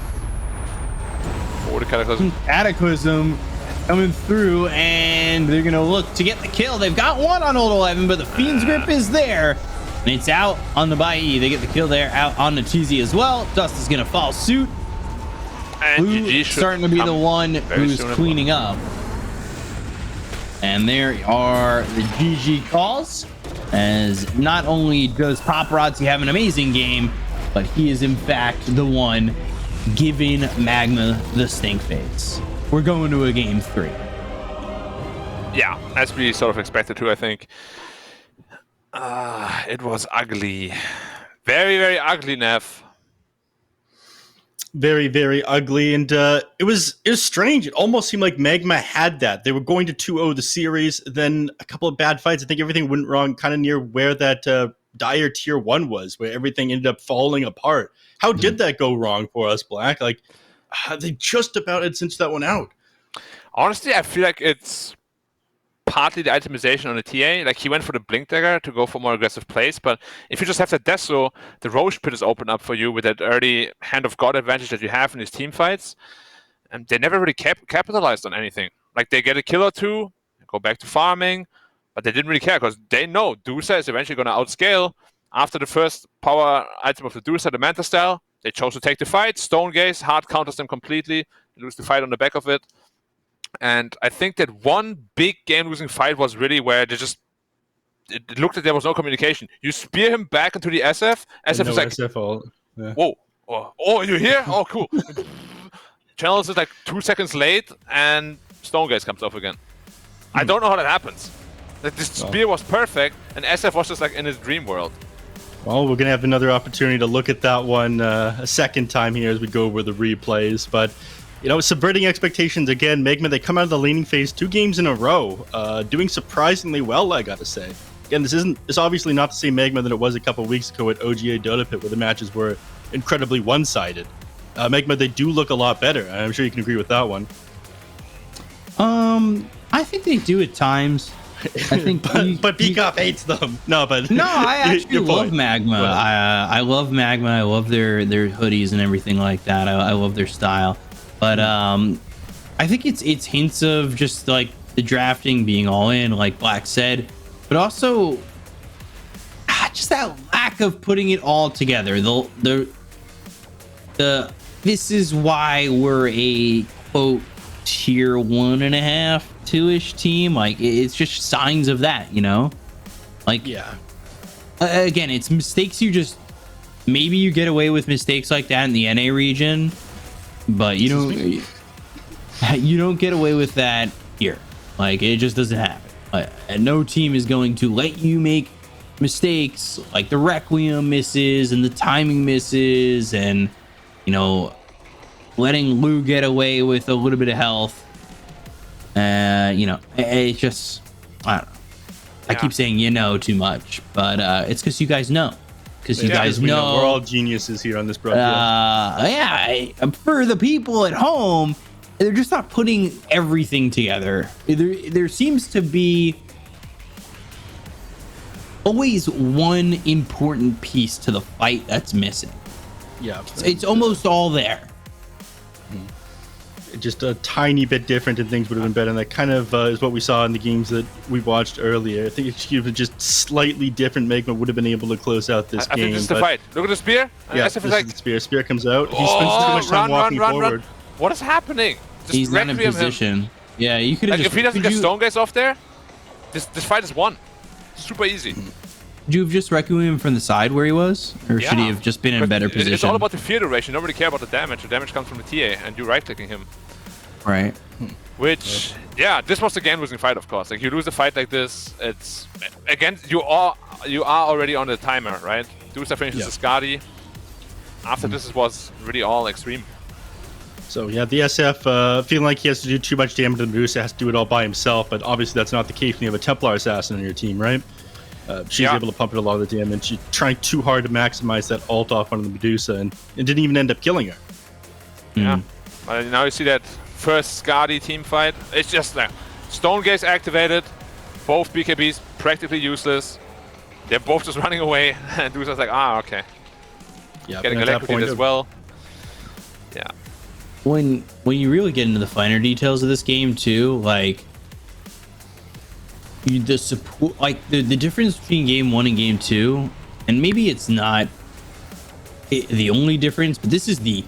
What a Cataclysm. Cataclysm coming through, and they're gonna look to get the kill. They've got one on Old 11, but the Fiend's Grip is there. And it's out on the Bai. They get the kill there, out on the TZ as well. Dust is gonna follow suit. And Blue GG starting to be the one who's cleaning up. And there are the GG calls. As not only does Paparazzi have an amazing game, but he is in fact the one giving Magma the stink face. We're going to a game 3. Yeah, as we sort of expected to, I think. It was ugly. Very, very ugly, Nev. Very, very ugly, and it was strange. It almost seemed like Magma had that. They were going to 2-0 the series, then a couple of bad fights. I think everything went wrong kind of near where that dire tier 1 was, where everything ended up falling apart. How did that go wrong for us, Black? Like, they just about had cinched that one out. Honestly, I feel like it's partly the itemization on the TA. Like, he went for the Blink Dagger to go for more aggressive plays, but if you just have that Deso, the Roche Pit is open up for you with that early Hand of God advantage that you have in these team fights, and they never really capitalized on anything. Like, they get a kill or 2, go back to farming, but they didn't really care because they know Dusa is eventually going to outscale. After the first power item of the Dusa, the Manta Style, they chose to take the fight. Stone Gaze hard counters them completely, lose the fight on the back of it. And I think that one big game-losing fight was really where they just... It looked like there was no communication. You spear him back into the SF. SF is like... SF yeah. Whoa. Oh, you're here? Oh, cool. Channels is like 2 seconds late, and Stone Gaze comes off again. I don't know how that happens. Like, this spear was perfect, and SF was just like in his dream world. Well, we're going to have another opportunity to look at that one a second time here as we go over the replays. But, you know, subverting expectations again. Magma, they come out of the laning phase 2 games in a row, doing surprisingly well, I got to say. Again, it's obviously not the same Magma that it was a couple of weeks ago at OGA Dota Pit, where the matches were incredibly one-sided. Magma, they do look a lot better. I'm sure you can agree with that one. I think they do at times. I think, but Peacock hates them. No, I actually love Magma. I love Magma. I love their hoodies and everything like that. I love their style. But I think it's hints of just like the drafting being all in, like Black said, but also just that lack lack of putting it all together. This is why we're a quote tier 1.5, 2-ish team. Like it's just signs of that, you know. Like again, it's mistakes. Maybe you get away with mistakes like that in the NA region, but you don't get away with that here. Like it just doesn't happen. And no team is going to let you make mistakes like the Requiem misses and the timing misses, and you know, letting Lou get away with a little bit of health. You know, it just, I don't know. I keep saying too much, but it's because you guys know. Because you guys know we're all geniuses here on this broadcast. For the people at home, they're just not putting everything together. There seems to be always one important piece to the fight that's missing. Yeah, it's almost all there. Just a tiny bit different, and things would have been better. And that kind of is what we saw in the games that we watched earlier. I think if it was just slightly different, Magma would have been able to close out this game. I think this is the fight. Look at the spear. Yeah, this is the spear. Spear comes out. He spends too much time walking forward. What is happening? Just he's not in position. Him. Yeah, you could have if he doesn't get Stone Gaze off there, this fight is won. Super easy. Would you have just Requiem him from the side where he was? Or should he have just been in a better position? It's all about the fear duration. You don't really care about the damage. The damage comes from the TA, and you right-clicking him. Right. Which, this was the game-losing fight, of course. Like, you lose a fight like this, it's... Again, you are already on the timer, right? Dusa finishes the Skadi. After this was really all extreme. So, the SF feeling like he has to do too much damage to the Medusa, has to do it all by himself, but obviously that's not the case when you have a Templar Assassin on your team, right? She's able to pump it a lot of the damage. She's trying too hard to maximize that ult off on the Medusa, and it didn't even end up killing her. Yeah. Now you see that first Skadi team fight. It's just like Stone Gaze activated, both BKBs practically useless. They're both just running away, and Dusa's like, okay. Getting electrocuted as well. Yeah. When you really get into the finer details of this game too, like the support, like the difference between game 1 and game 2, and maybe it's not the only difference, but this is the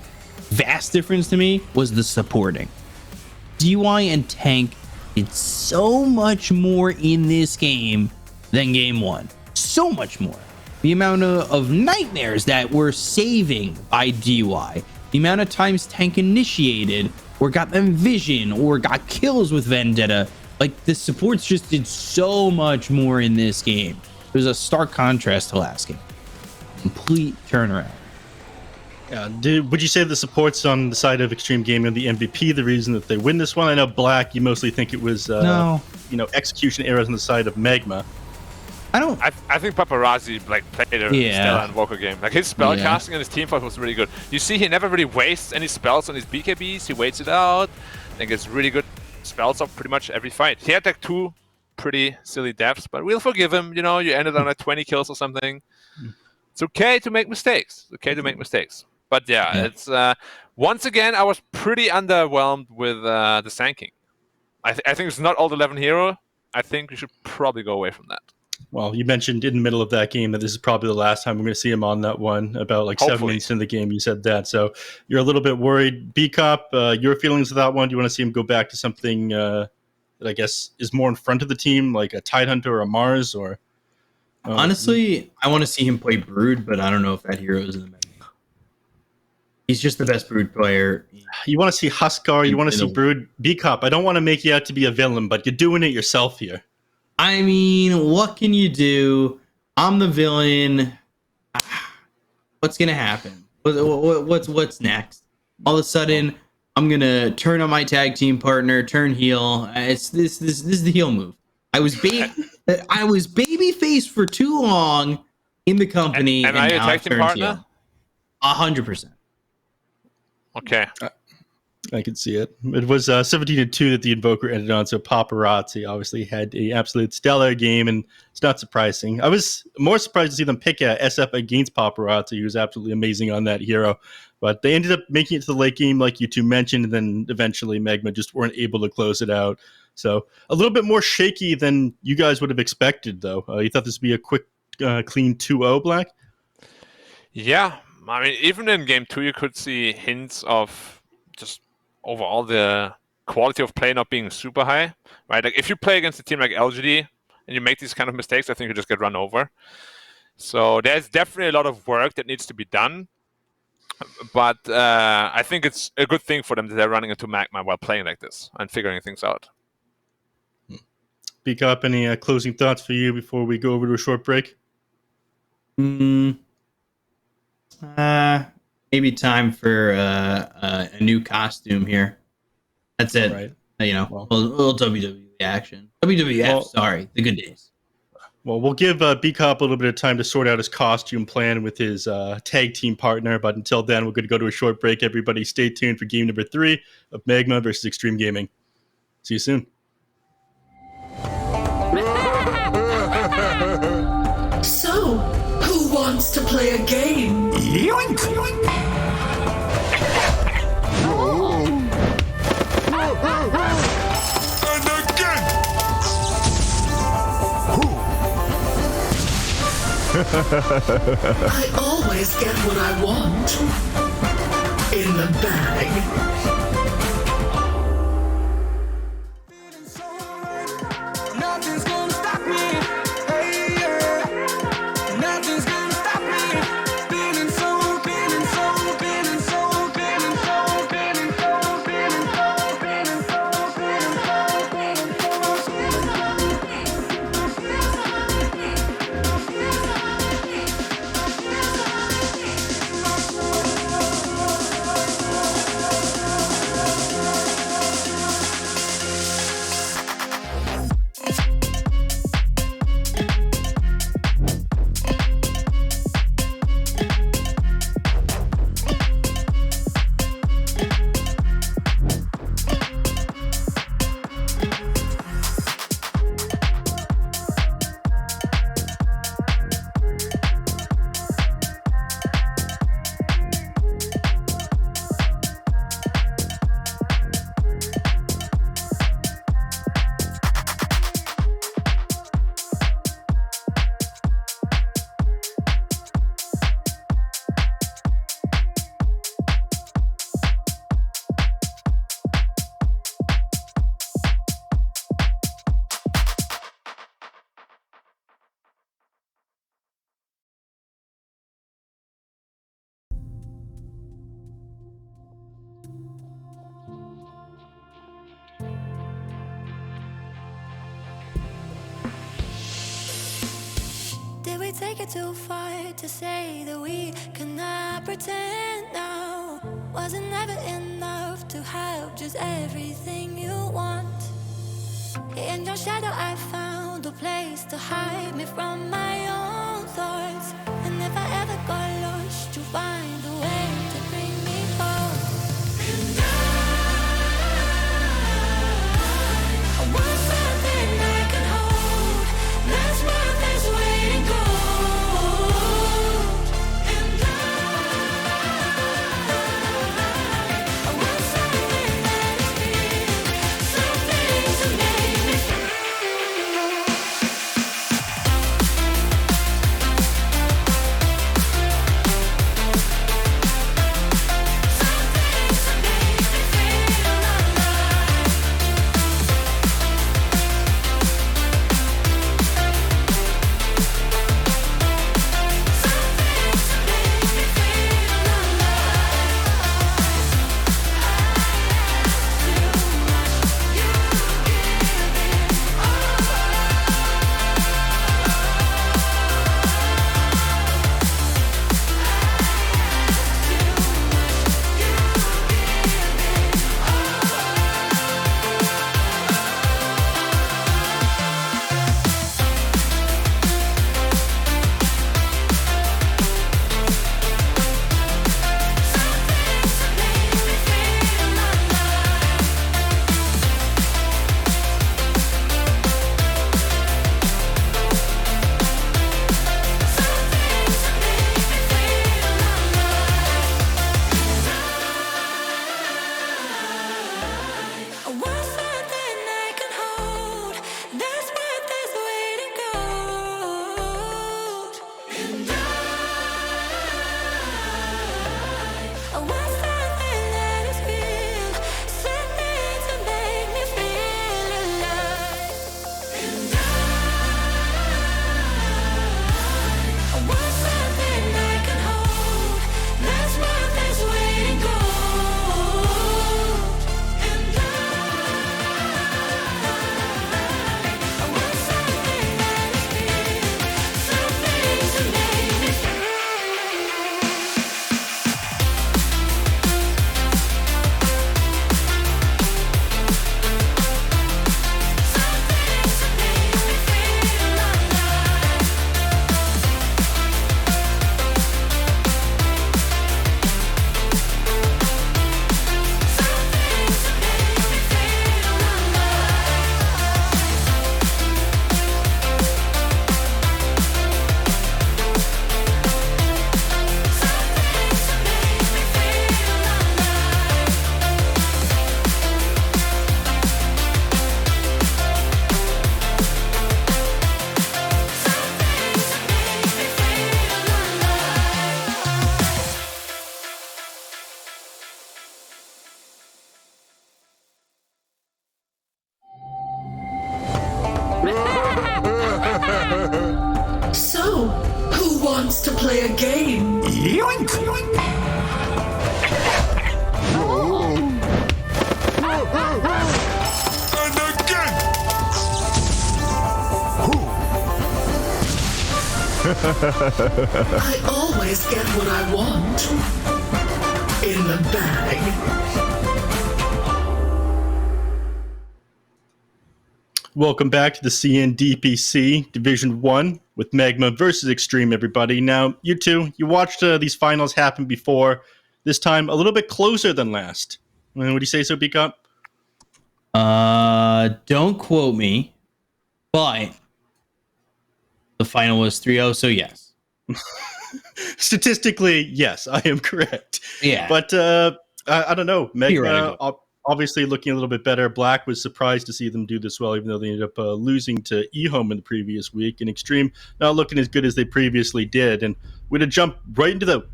vast difference to me, was the supporting. DY and tank did so much more in this game than game 1. So much more. The amount of nightmares that were saving by DY, the amount of times tank initiated or got them vision or got kills with Vendetta. Like, the supports just did so much more in this game. It was a stark contrast to last game. Complete turnaround. Yeah, would you say the supports on the side of Extreme Gaming are the MVP, the reason that they win this one? I know Black, you mostly think it was execution errors on the side of Magma. I think Paparazzi played a stellar Invoker game. Like, his spell casting and his team fight was really good. You see, he never really wastes any spells on his BKBs. He waits it out and gets really good spells off pretty much every fight. He had like 2 pretty silly deaths, but we'll forgive him. You know, you ended on like 20 kills or something. It's okay to make mistakes. But it's once again, I was pretty underwhelmed with the Sanking. I think it's not all 11 hero. I think we should probably go away from that. Well, you mentioned in the middle of that game that this is probably the last time we're going to see him on that one. About like 7 minutes in the game, you said that. So you're a little bit worried. B-Cop, your feelings of that one? Do you want to see him go back to something that I guess is more in front of the team, like a Tidehunter or a Mars? Or honestly, I want to see him play Brood, but I don't know if that hero is in the meta. He's just the best Brood player. You want to see Huskar, you want to see Brood. B-Cop, I don't want to make you out to be a villain, but you're doing it yourself here. I mean, what can you do? I'm the villain. What's gonna happen? What's next? All of a sudden, I'm gonna turn on my tag team partner, turn heel. This is the heel move. I was babyface for too long in the company, and now your tag team partner? 100%. Okay. I could see it. It was 17-2 that the Invoker ended on, so Paparazzi obviously had an absolute stellar game, and it's not surprising. I was more surprised to see them pick a SF against Paparazzi, who was absolutely amazing on that hero. But they ended up making it to the late game, like you two mentioned, and then eventually Magma just weren't able to close it out. So a little bit more shaky than you guys would have expected, though. You thought this would be a quick, clean 2-0, Black? Yeah, I mean, even in game 2, you could see hints of just overall the quality of play not being super high, right? Like if you play against a team like LGD and you make these kind of mistakes, I think you just get run over. So there's definitely a lot of work that needs to be done. But I think it's a good thing for them that they're running into Magma while playing like this and figuring things out. Speak up. Any closing thoughts for you before we go over to a short break? Maybe time for a new costume here. That's it. Right. You know, a little WWE action. WWF, sorry, the good days. Well, we'll give B-Cop a little bit of time to sort out his costume plan with his tag team partner. But until then, we're going to go to a short break. Everybody stay tuned for game number 3 of Magma versus Extreme Gaming. See you soon. So, who wants to play a game? Yoink! Yoink! And again! I always get what I want. In the bag. Nothing's gonna stop me. Hey, yeah. Nothing's gonna stop me. Feeling so, feeling so, feeling so, feeling so, feeling so, feeling so, feeling so, feeling so, Did we take it too far to say that we cannot pretend now? Was it never enough to have just everything you want? In your shadow I found a place to hide me from my own thoughts. And if I ever got lost, you'll find a way to bring me home. And I want something I can hold. That's what this waiting gold. And I want something that is real, something to make me feel. wants to play a game? Yoink! And again! I always get what I want. In the bag. Welcome back to the CN DPC Division 1 with Magma versus Extreme, everybody. Now, you two, you watched these finals happen before. This time, a little bit closer than last. What do you say so, Beacon? Don't quote me, but the final was 3-0, so yes. Statistically, yes, I am correct. Yeah. But I don't know. Magma obviously looking a little bit better. Black was surprised to see them do this well, even though they ended up losing to eHome in the previous week. And Extreme not looking as good as they previously did. And we're going to jump right into the...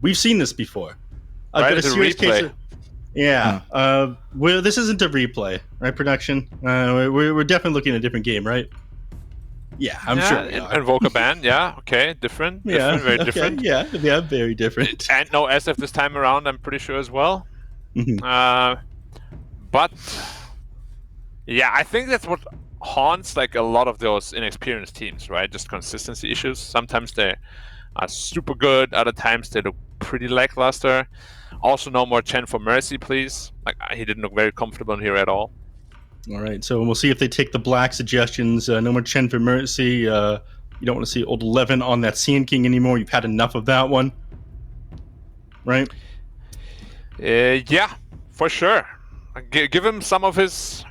We've seen this before. Right, a serious case of... Yeah. Well, this isn't a replay, right, production? We're definitely looking at a different game, right? Yeah, I'm sure. Invoke a ban, yeah, okay, different, very different. Yeah, very different. And no SF this time around, I'm pretty sure as well. Mm-hmm. But yeah, I think that's what haunts like a lot of those inexperienced teams, right? Just consistency issues. Sometimes they are super good, other times they look pretty lackluster. Also, no more Chen for Mercy, please. Like he didn't look very comfortable here at all. All right, so we'll see if they take the Black suggestions. No more Chen for Mercy. You don't want to see old 11 on that Sand King anymore. You've had enough of that one, right? Yeah, for sure. Give him some of his,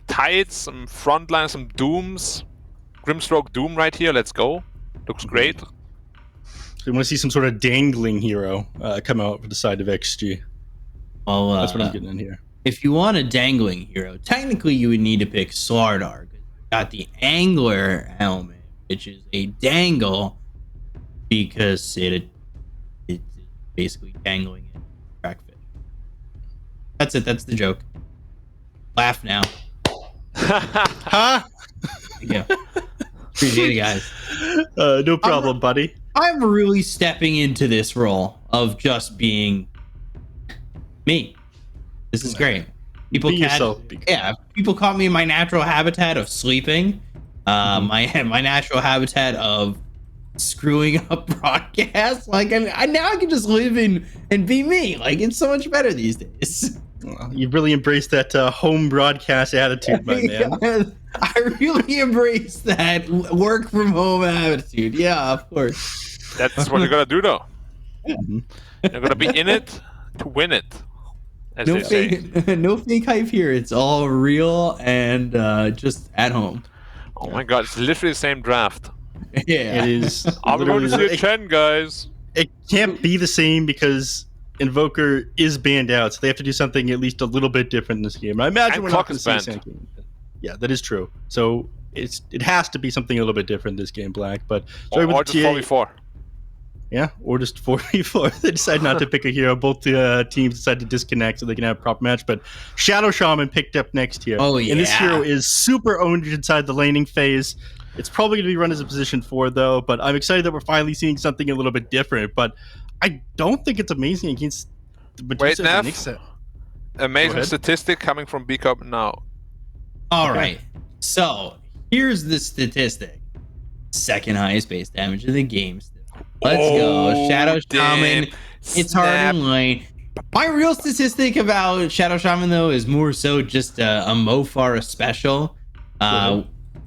tides, some frontline, some dooms. Grimstroke Doom right here. Let's go. Looks great. So you want to see some sort of dangling hero come out for the side of XG. Well, that's what I'm getting in here. If you want a dangling hero, technically you would need to pick Slardar. Got the Angler helmet, which is a dangle because it's basically dangling in crackfish. That's it. That's the joke. Laugh now. Huh? Yeah. Appreciate it, guys. No problem, buddy. I'm really stepping into this role of just being me. This is great. People people caught me in my natural habitat of sleeping. My natural habitat of screwing up broadcasts. Like I can just live in and be me. Like it's so much better these days. Well, you've really embraced that home broadcast attitude, my man. I really embrace that work from home attitude. Yeah, of course. That's what you're gonna do, though. You're gonna be in it to win it. As no they say. No fake hype here. It's all real and just at home. Oh my god, it's literally the same draft. Yeah, it is. I'm going to see a Chen, guys. It can't be the same because Invoker is banned out, so they have to do something at least a little bit different in this game. I imagine and we're not going to see the same game. Yeah, that is true. So it has to be something a little bit different this game, Black. But or just 4v4. Yeah, or just 4v4. They decide not to pick a hero. Both teams decide to disconnect so they can have a proper match. But Shadow Shaman picked up next here. Oh, yeah. And this hero is super owned inside the laning phase. It's probably going to be run as a position 4, though. But I'm excited that we're finally seeing something a little bit different. But I don't think it's amazing against the Wait, Neff? Amazing statistic coming from B-Cup now. All right. So here's the statistic. Second highest base damage of the game. Let's go. Shadow Shaman. It's hard in lane. My real statistic about Shadow Shaman, though, is more so just a Mofar special.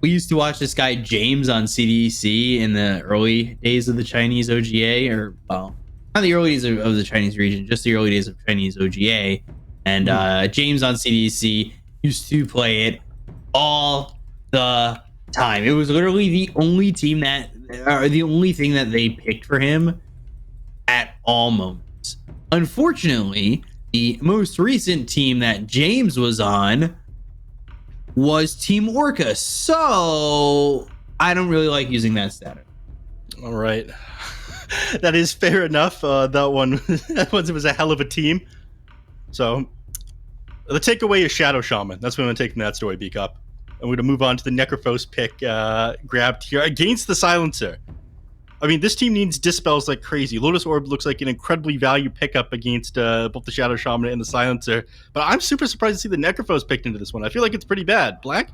We used to watch this guy, James, on CDC in the early days of the Chinese OGA, or, well, not the early days of the Chinese region, just the early days of Chinese OGA. And James on CDC used to play it all the time. It was literally the only team the only thing that they picked for him at all moments. Unfortunately, the most recent team that James was on was Team Orca, so I don't really like using that status. All right. That is fair enough. That one was a hell of a team. So the takeaway is Shadow Shaman. That's what I'm going to take from that story, B-Cup. And we're going to move on to the Necrophos pick grabbed here against the Silencer. I mean, this team needs dispels like crazy. Lotus Orb looks like an incredibly value pickup against both the Shadow Shaman and the Silencer. But I'm super surprised to see the Necrophos picked into this one. I feel like it's pretty bad. Black?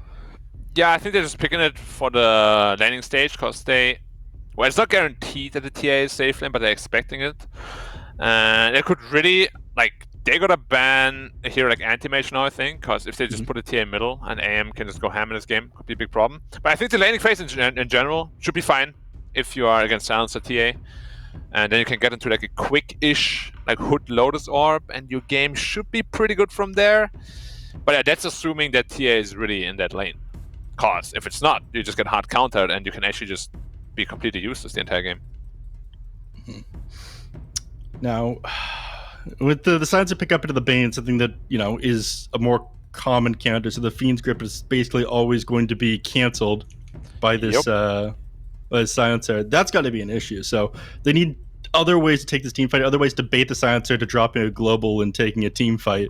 Yeah, I think they're just picking it for the landing stage because well, it's not guaranteed that the TA is safe lane, but they're expecting it. And it could really, they gotta ban a hero like Anti-Mage now, I think, because if they just put a TA in middle and AM can just go ham in this game, could be a big problem. But I think the laning phase in general should be fine if you are against Silencer TA. And then you can get into like a quick-ish Hood Lotus Orb, and your game should be pretty good from there. But yeah, that's assuming that TA is really in that lane. Because if it's not, you just get hard countered and you can actually just be completely useless the entire game. Now, with the Silencer pick up into the Bane, something that, is a more common counter, so the Fiend's Grip is basically always going to be cancelled by this Silencer. That's got to be an issue. So they need other ways to take this team fight, other ways to bait the Silencer to dropping a global and taking a team fight,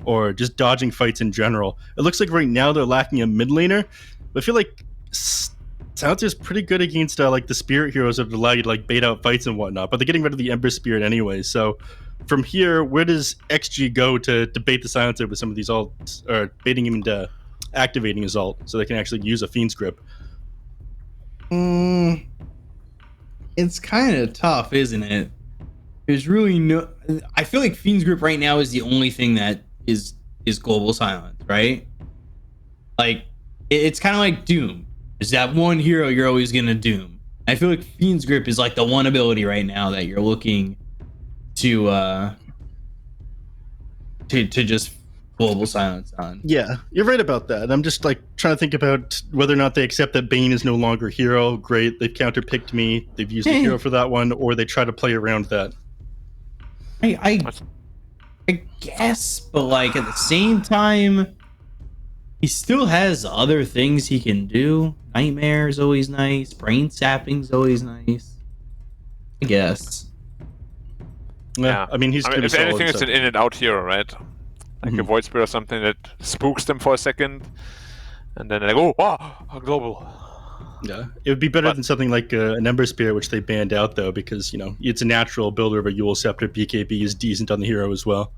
or just dodging fights in general. It looks like right now they're lacking a mid laner, but I feel like Silencer's pretty good against the Spirit heroes that allow you to bait out fights and whatnot, but they're getting rid of the Ember Spirit anyway. So from here, where does XG go to bait the Silencer with some of these ults, or baiting him into activating his ult so they can actually use a Fiend's Grip? It's kind of tough, isn't it? There's really no. I feel like Fiend's Grip right now is the only thing that is global silence, right? It's kind of like Doom. There's that one hero you're always gonna doom. I feel like Fiend's Grip is the one ability right now that you're looking to just global silence on. Yeah, you're right about that. I'm just trying to think about whether or not they accept that Bane is no longer hero. Great, they've counterpicked me. They've used a hero for that one, or they try to play around that. I guess, but at the same time, he still has other things he can do. Nightmare is always nice. Brain sapping is always nice. I guess. Yeah, I mean, he's if anything, it's an in and out hero, right? A Void Spirit or something that spooks them for a second, and then they're like, a global. Yeah, it would be better than something like an Ember Spirit, which they banned out, though, because, it's a natural builder of a Yule Scepter. BKB is decent on the hero as well.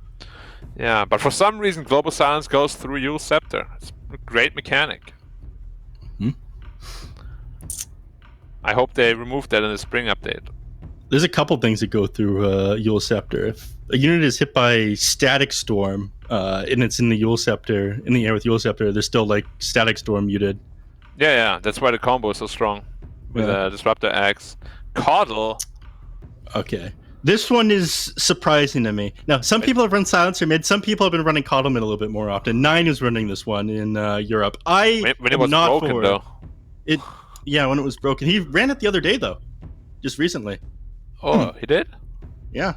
Yeah, but for some reason, Global Silence goes through Yule Scepter. It's a great mechanic. I hope they remove that in the spring update. There's a couple things that go through Yule Scepter. If a unit is hit by Static Storm, and it's in the Yule Scepter, in the air with Yule Scepter, they're still Static Storm muted. Yeah, that's why the combo is so strong with Disruptor Axe. Coddle. Okay. This one is surprising to me. Now, some people have run Silencer mid. Some people have been running Coddle mid a little bit more often. Nine is running this one in Europe. When it was not broken, though. Yeah, when it was broken. He ran it the other day, though. Just recently. Oh, he did? Yeah.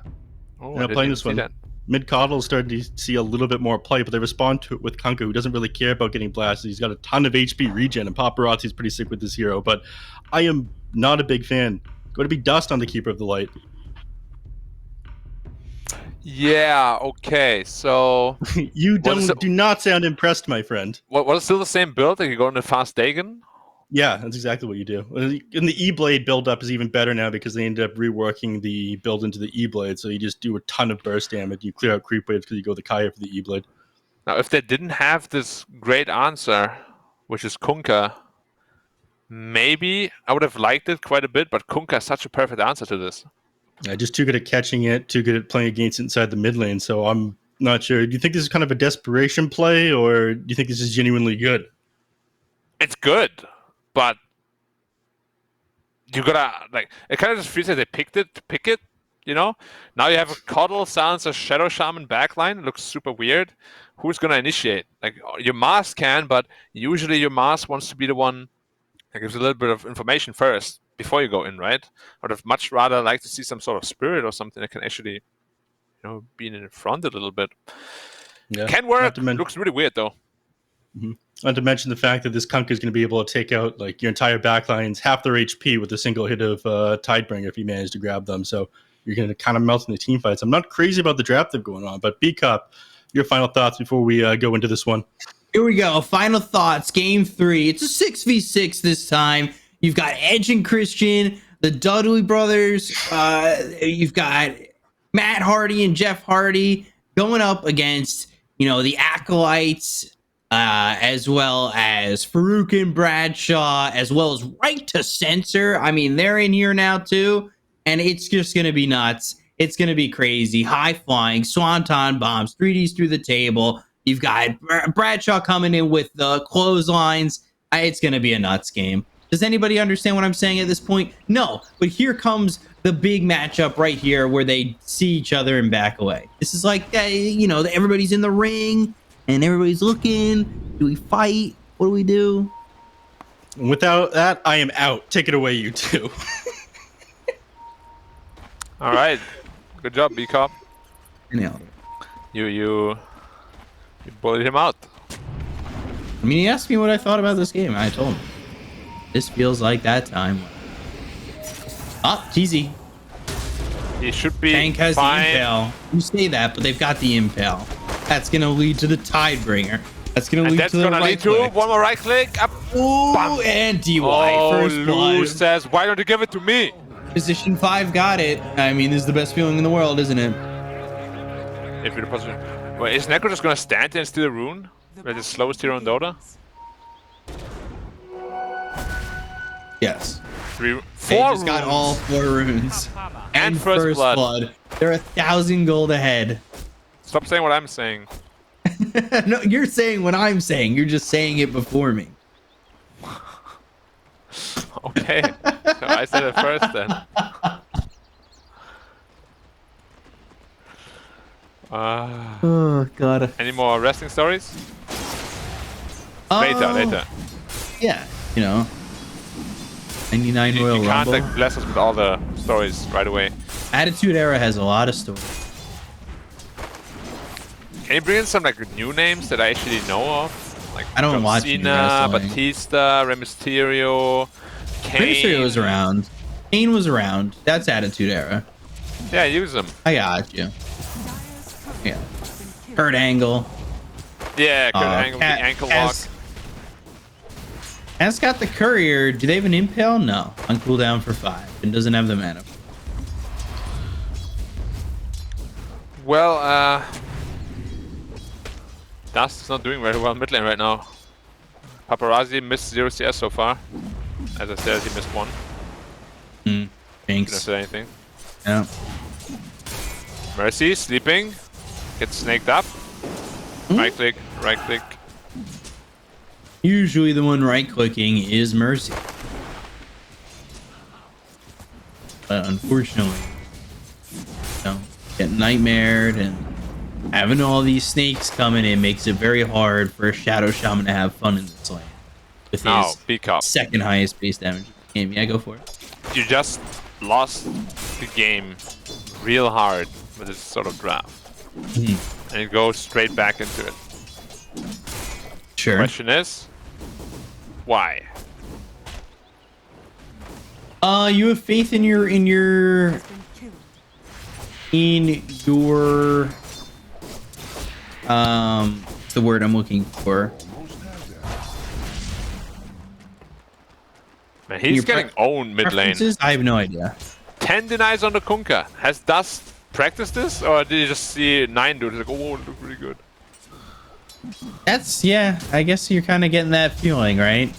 Oh, I'm playing this one. Mid Coddle started to see a little bit more play, but they respond to it with Kunkka, who doesn't really care about getting blasted. He's got a ton of HP regen, and Paparazzi's pretty sick with this hero, but I am not a big fan. Going to be dust on the Keeper of the Light. Yeah, okay, so... You do not sound impressed, my friend. What is still the same build? You go into Fast Dagon? Yeah, that's exactly what you do. And the E-Blade build-up is even better now because they ended up reworking the build into the E-Blade, so you just do a ton of burst damage. You clear out creep waves because you go the Kaya for the E-Blade. Now, if they didn't have this great answer, which is Kunkka, maybe I would have liked it quite a bit, but Kunkka is such a perfect answer to this. Just too good at catching it, too good at playing against it inside the mid lane, so I'm not sure. Do you think this is kind of a desperation play, or do you think this is genuinely good? It's good, but you gotta, it kind of just feels like they picked it to pick it, Now you have a Coddle, Silencer, Shadow Shaman backline. It looks super weird. Who's gonna initiate? Your Mars can, but usually your Mars wants to be the one that gives a little bit of information first before you go in, right? I would have much rather like to see some sort of spirit or something that can actually, be in front a little bit. Yeah, can work. Looks really weird, though. Mm-hmm. Not to mention the fact that this Kunkka is going to be able to take out your entire backlines, half their HP with a single hit of Tidebringer if you manage to grab them. So you're going to kind of melt in the team fights. I'm not crazy about the draft they've going on, but B-Cup, your final thoughts before we go into this one. Here we go. Final thoughts. Game 3. It's a 6v6 this time. You've got Edge and Christian the Dudley brothers. You've got Matt Hardy and Jeff Hardy going up against, the Acolytes, as well as Farouk and Bradshaw, as well as Right to Censor. I mean, they're in here now too, and it's just going to be nuts. It's going to be crazy. High flying, swanton bombs, 3Ds through the table. You've got Bradshaw coming in with the clotheslines. It's going to be a nuts game. Does anybody understand what I'm saying at this point? No, but here comes the big matchup right here where they see each other and back away. This is like, everybody's in the ring and everybody's looking. Do we fight? What do we do? Without that, I am out. Take it away, you two. All right. Good job, B-Cop. Nailed it. You bullied him out. I mean, he asked me what I thought about this game. I told him. This feels like that time. TZ. He should be Tank has fine. the impale. You say that, but they've got the impale. That's going to lead to the Tidebringer. That's going to lead to the right click. One more right click. Up. Ooh, and DY. First Lou blood. says, why don't you give it to me? Position 5 got it. I mean, this is the best feeling in the world, isn't it? If you're the position. Wait, is Necro just going to stand there and steal a rune? Like the slowest hero in Dota? Yes. 4 They just runes. got all 4 runes. And first blood. They're 1,000 gold ahead. Stop saying what I'm saying. No, you're saying what I'm saying. You're just saying it before me. Okay. So I said it first then. Oh, God. Any more wrestling stories? Later. Yeah, 99 Royal You can't Rumble. bless us with all the stories right away. Attitude Era has a lot of stories. Can you bring in some new names that I actually know of? Like I don't John watch any Cena, wrestling. Batista, Rey Mysterio, Kane. Rey Mysterio was around. Kane was around. That's Attitude Era. Yeah, use them. I got you. Yeah. Kurt Angle. Yeah, Kurt Angle, the ankle lock. Has got the Courier. Do they have an impale? No. On cooldown for 5. And doesn't have the mana. Well, Dust is not doing very well mid lane right now. Paparazzi missed 0 CS so far. As I said, he missed 1. Jinx. Didn't say anything. Yeah. Mercy sleeping. Gets snaked up. Right click, right click. Usually the one right-clicking is Mercy. But unfortunately, get nightmared, and having all these snakes coming in makes it very hard for a Shadow Shaman to have fun in this lane. With his second highest base damage game. Yeah, go for it. You just lost the game real hard with this sort of draft. And it goes straight back into it. Sure. Question is, why? You have faith in your the word I'm looking for. Man, he's getting owned mid lane. I have no idea. 10 denies on the Kunkka. Has Dust practiced this, or did you just see 9 do it? He's like, oh, it looked really good. I guess you're kind of getting that feeling, right?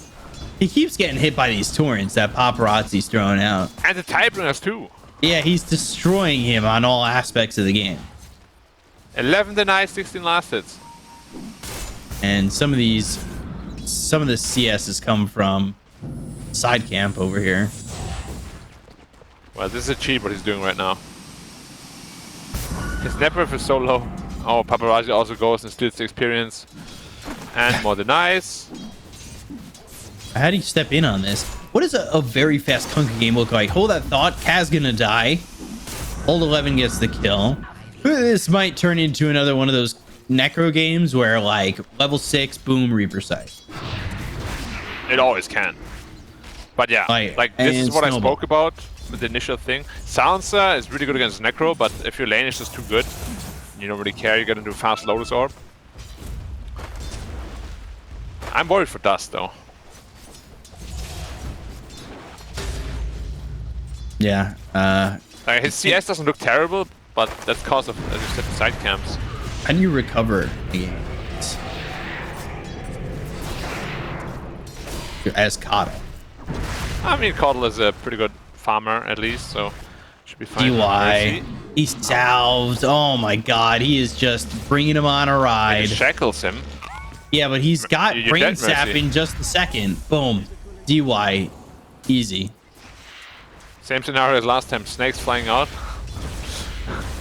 He keeps getting hit by these torrents that Paparazzi's throwing out. And the Tidebringers too. Yeah, he's destroying him on all aspects of the game. 11 denies, 16 last hits. And some of the CS has come from side camp over here. Well, this is a cheat what he's doing right now. His net worth is so low. Oh, Paparazzi also goes and steals the experience. And more denies. How do you step in on this? What does a very fast Kunkka game look like? Hold that thought. Kaz gonna die. Hold 11 gets the kill. This might turn into another one of those Necro games where, like, level 6, boom, Reaper Sight. It always can. But yeah, like this is what I spoke about with the initial thing. Silencer is really good against Necro, but if your lane is just too good, you don't really care, you get into fast Lotus Orb. I'm worried for Dust though. Yeah. Like his CS doesn't look terrible, but that's because of, as you said, the side camps. How do you recover again? As Kata. I mean, Caudle is a pretty good farmer at least, so should be fine. DY. He salves. Oh my god, he is just bringing him on a ride. It shackles him. Yeah, but he's got You're brain dead, sap Mercy. in just a second. Boom. DY. Easy. Same scenario as last time. Snakes flying out.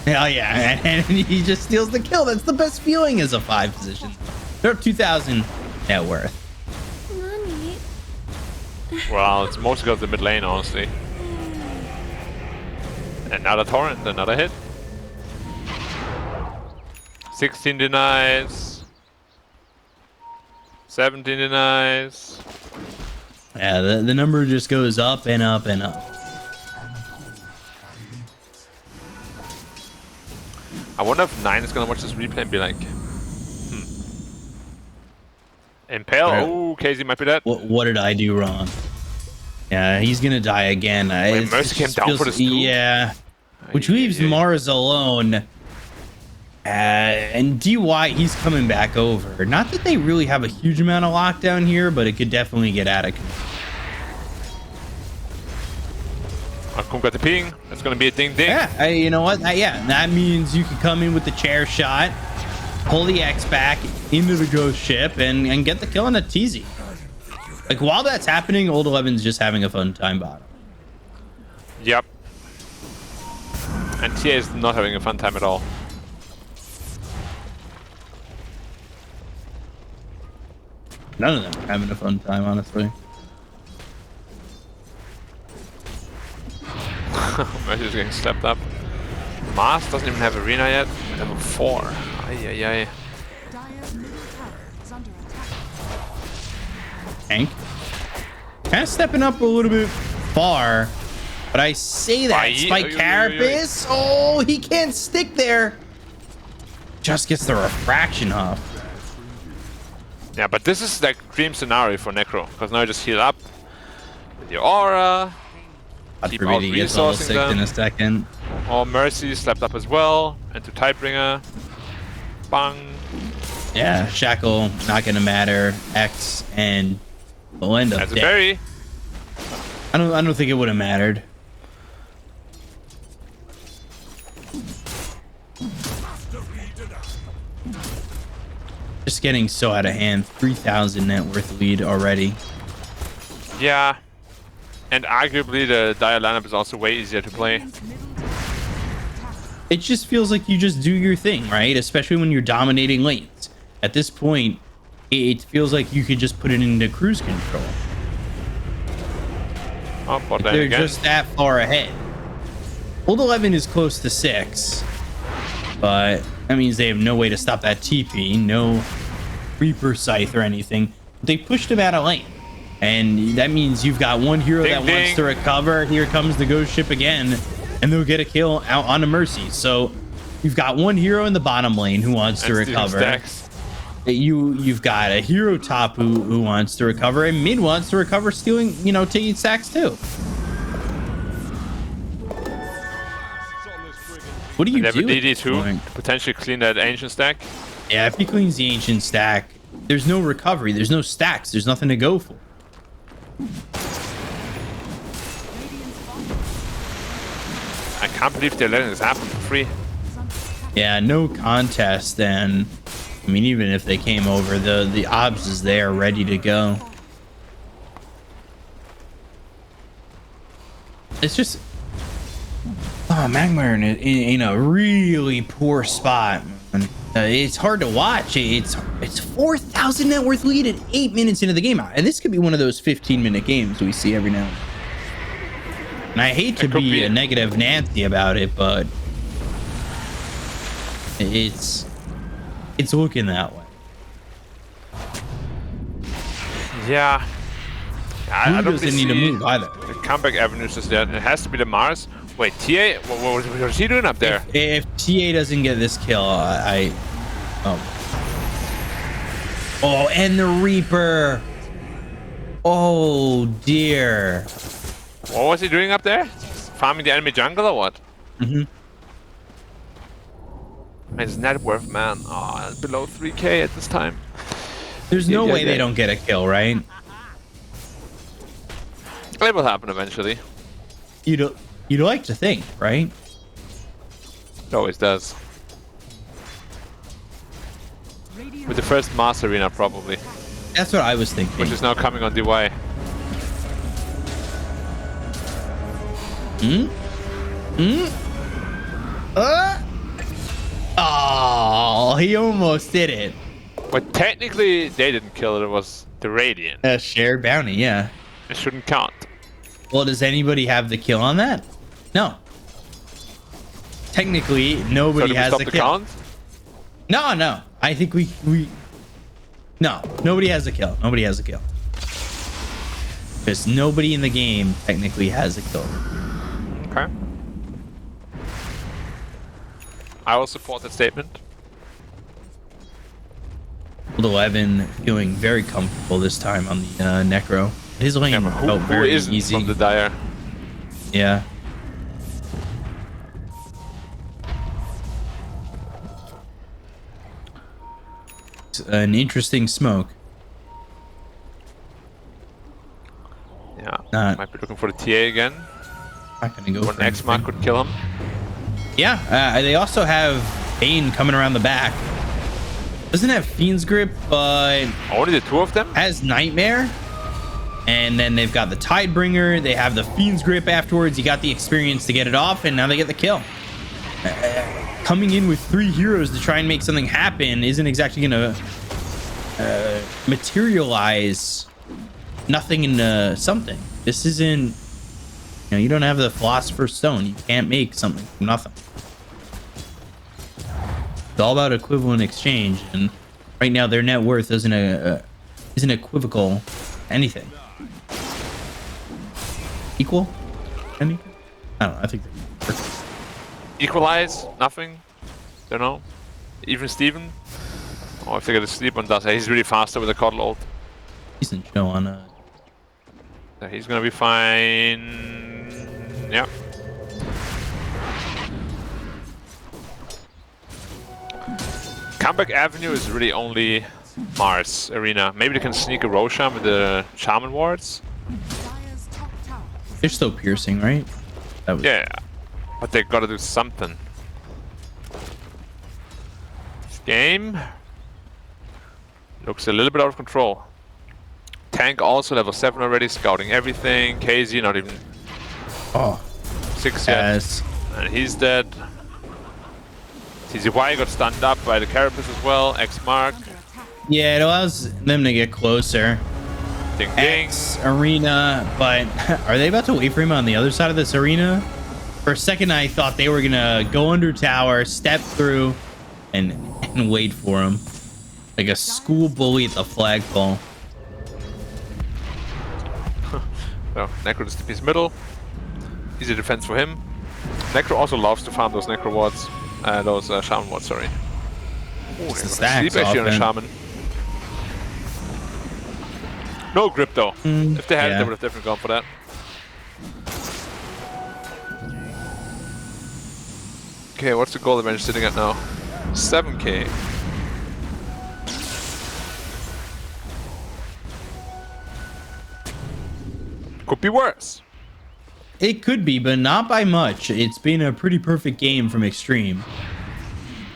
Hell yeah, and he just steals the kill. That's the best feeling as a 5 position. They're 2,000 net worth. Well, it's mostly because of the mid lane, honestly. Another torrent, another hit. 16 denies. 17 denies. Yeah, the number just goes up and up and up. I wonder if 9 is gonna watch this replay and be like, Impale. Oh, KZ might be dead. What did I do wrong? Yeah, he's gonna die again. Wait, Mercy came down for this too? Yeah, which leaves Mars alone. And DY, he's coming back over. Not that they really have a huge amount of lockdown here, but it could definitely get out of control. Akun got the ping. That's gonna be a ding ding. Yeah, you know what? Yeah, that means you can come in with the chair shot, pull the X back into the ghost ship, and get the kill on a TZ. Like, while that's happening, Old 11's just having a fun time bottom. Yep. And TA is not having a fun time at all. None of them are having a fun time, honestly. Mercy's getting stepped up. Mars doesn't even have arena yet. Level 4. Ay, ay, ay. Tank. Kind of stepping up a little bit far. But I say that. Spike Carapace. Oh, he can't stick there. Just gets the refraction off. Yeah, but this is like dream scenario for Necro. Because now you just heal up with your aura. Keep out He gets all resourcing sick them. in a second. Oh, Mercy slept up as well. Into Tidebringer. Bang. Yeah, Shackle, not gonna matter. X and we'll end up That's a dead. berry. I don't think it would have mattered. Just getting so out of hand. 3,000 net worth lead already. Yeah. And arguably the Dire lineup is also way easier to play. It just feels like you just do your thing, right? Especially when you're dominating lanes. At this point, it feels like you could just put it into cruise control. Oh, bot lane They're again. just that far ahead. Old 11 is close to 6, but that means they have no way to stop that TP, no Reaper Scythe or anything. They pushed him out of lane, and that means you've got one hero Ding, that ding. wants to recover. Here comes the ghost ship again, and they'll get a kill out on a Mercy. So you've got one hero in the bottom lane who wants to And stealing recover. stacks. You've got a hero top who wants to recover, and mid wants to recover, stealing, taking stacks too. What do you And they have do? a at this DD2 point? to potentially clean that ancient stack. Yeah, if he cleans the ancient stack, there's no recovery, there's no stacks, there's nothing to go for. I can't believe they're letting this happen for free. Yeah, no contest, and I mean, even if they came over, the obs is there, ready to go. It's just, Magma are in a really poor spot. Man. It's hard to watch. It's 4,000 net worth lead at 8 minutes into the game, and this could be one of those 15-minute games we see every now and then. And I hate to be a negative Nancy about it, but it's looking that way. Yeah. I don't doesn't really need to see move either. The comeback avenues is there. It has to be the Mars. Wait, TA? What was he doing up there? If TA doesn't get this kill, oh, and the Reaper. Oh dear. What was he doing up there? farming the enemy jungle or what? Mm-hmm. His net worth, man, below 3k at this time. There's no way they don't get a kill, right? It will happen eventually. You'd like to think, right? It always does. With the first Mars Arena, probably. That's what I was thinking. Which is now coming on DY. Oh, he almost did it. But technically, they didn't kill it. It was the Radiant. A shared bounty, yeah. It shouldn't count. Well, does anybody have the kill on that? No. Technically, nobody has the kill. Count? No. I think we no, nobody has a kill. Nobody has a kill. Because nobody in the game technically has a kill. Okay. I will support that statement. 11 feeling very comfortable this time on the Necro. His lane felt very easy. From the Dire? Yeah. It's an interesting smoke. Yeah. Might be looking for the TA again. Not gonna go. One X-Mark could kill him. Yeah. They also have Bane coming around the back. Doesn't have Fiend's Grip, but only the two of them has Nightmare. And then they've got the Tidebringer. They have the Fiend's Grip afterwards. You got the experience to get it off, and now they get the kill. Coming in with 3 heroes to try and make something happen isn't exactly going to materialize nothing into something. This isn't... you don't have the Philosopher's Stone. You can't make something from nothing. It's all about equivalent exchange, and right now their net worth isn't equivocal to anything. Equal? Anything? I don't know. I think they're Equalize? Nothing? Don't know. Even Steven? Oh, I figured to sleep on that. He's really faster with the Coddle ult. Decent show on Yeah, he's gonna be fine. Yeah. Comeback Avenue is really only Mars Arena. Maybe they can sneak a Roshan with the Shaman wards. They're still piercing, right? Yeah, but they gotta do something. This game looks a little bit out of control. Tank also level 7 already, scouting everything. KZ not even 6 yet. And he's dead. TZY got stunned up by the Carapace as well. X-Mark. Yeah, it allows them to get closer. Ding ding. X arena, but are they about to wait for him on the other side of this arena? For a second, I thought they were gonna go under tower, step through, and wait for him, like a school bully at the flagpole. So Necro just DP's middle. Easy defense for him. Necro also loves to farm those Necro wards, those Shaman wards. Sorry. Oh, sleep actually on a Shaman. No grip though. If they had it, they would have definitely gone for that. Okay, what's the gold advantage sitting at now? 7k. Could be worse. It could be, but not by much. It's been a pretty perfect game from Extreme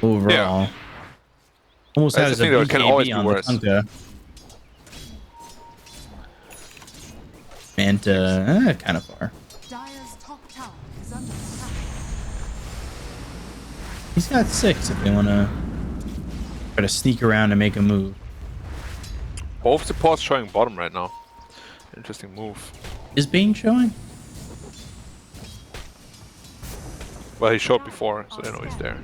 overall. Yeah. Almost has a BKB can always be on worse. the Kunkka. Manta, kind of far. Dire's top tower is under attack. He's got 6 if they want to try to sneak around and make a move. Both supports showing bottom right now. Interesting move. Is Bane showing? Well, he showed before, so they know he's there.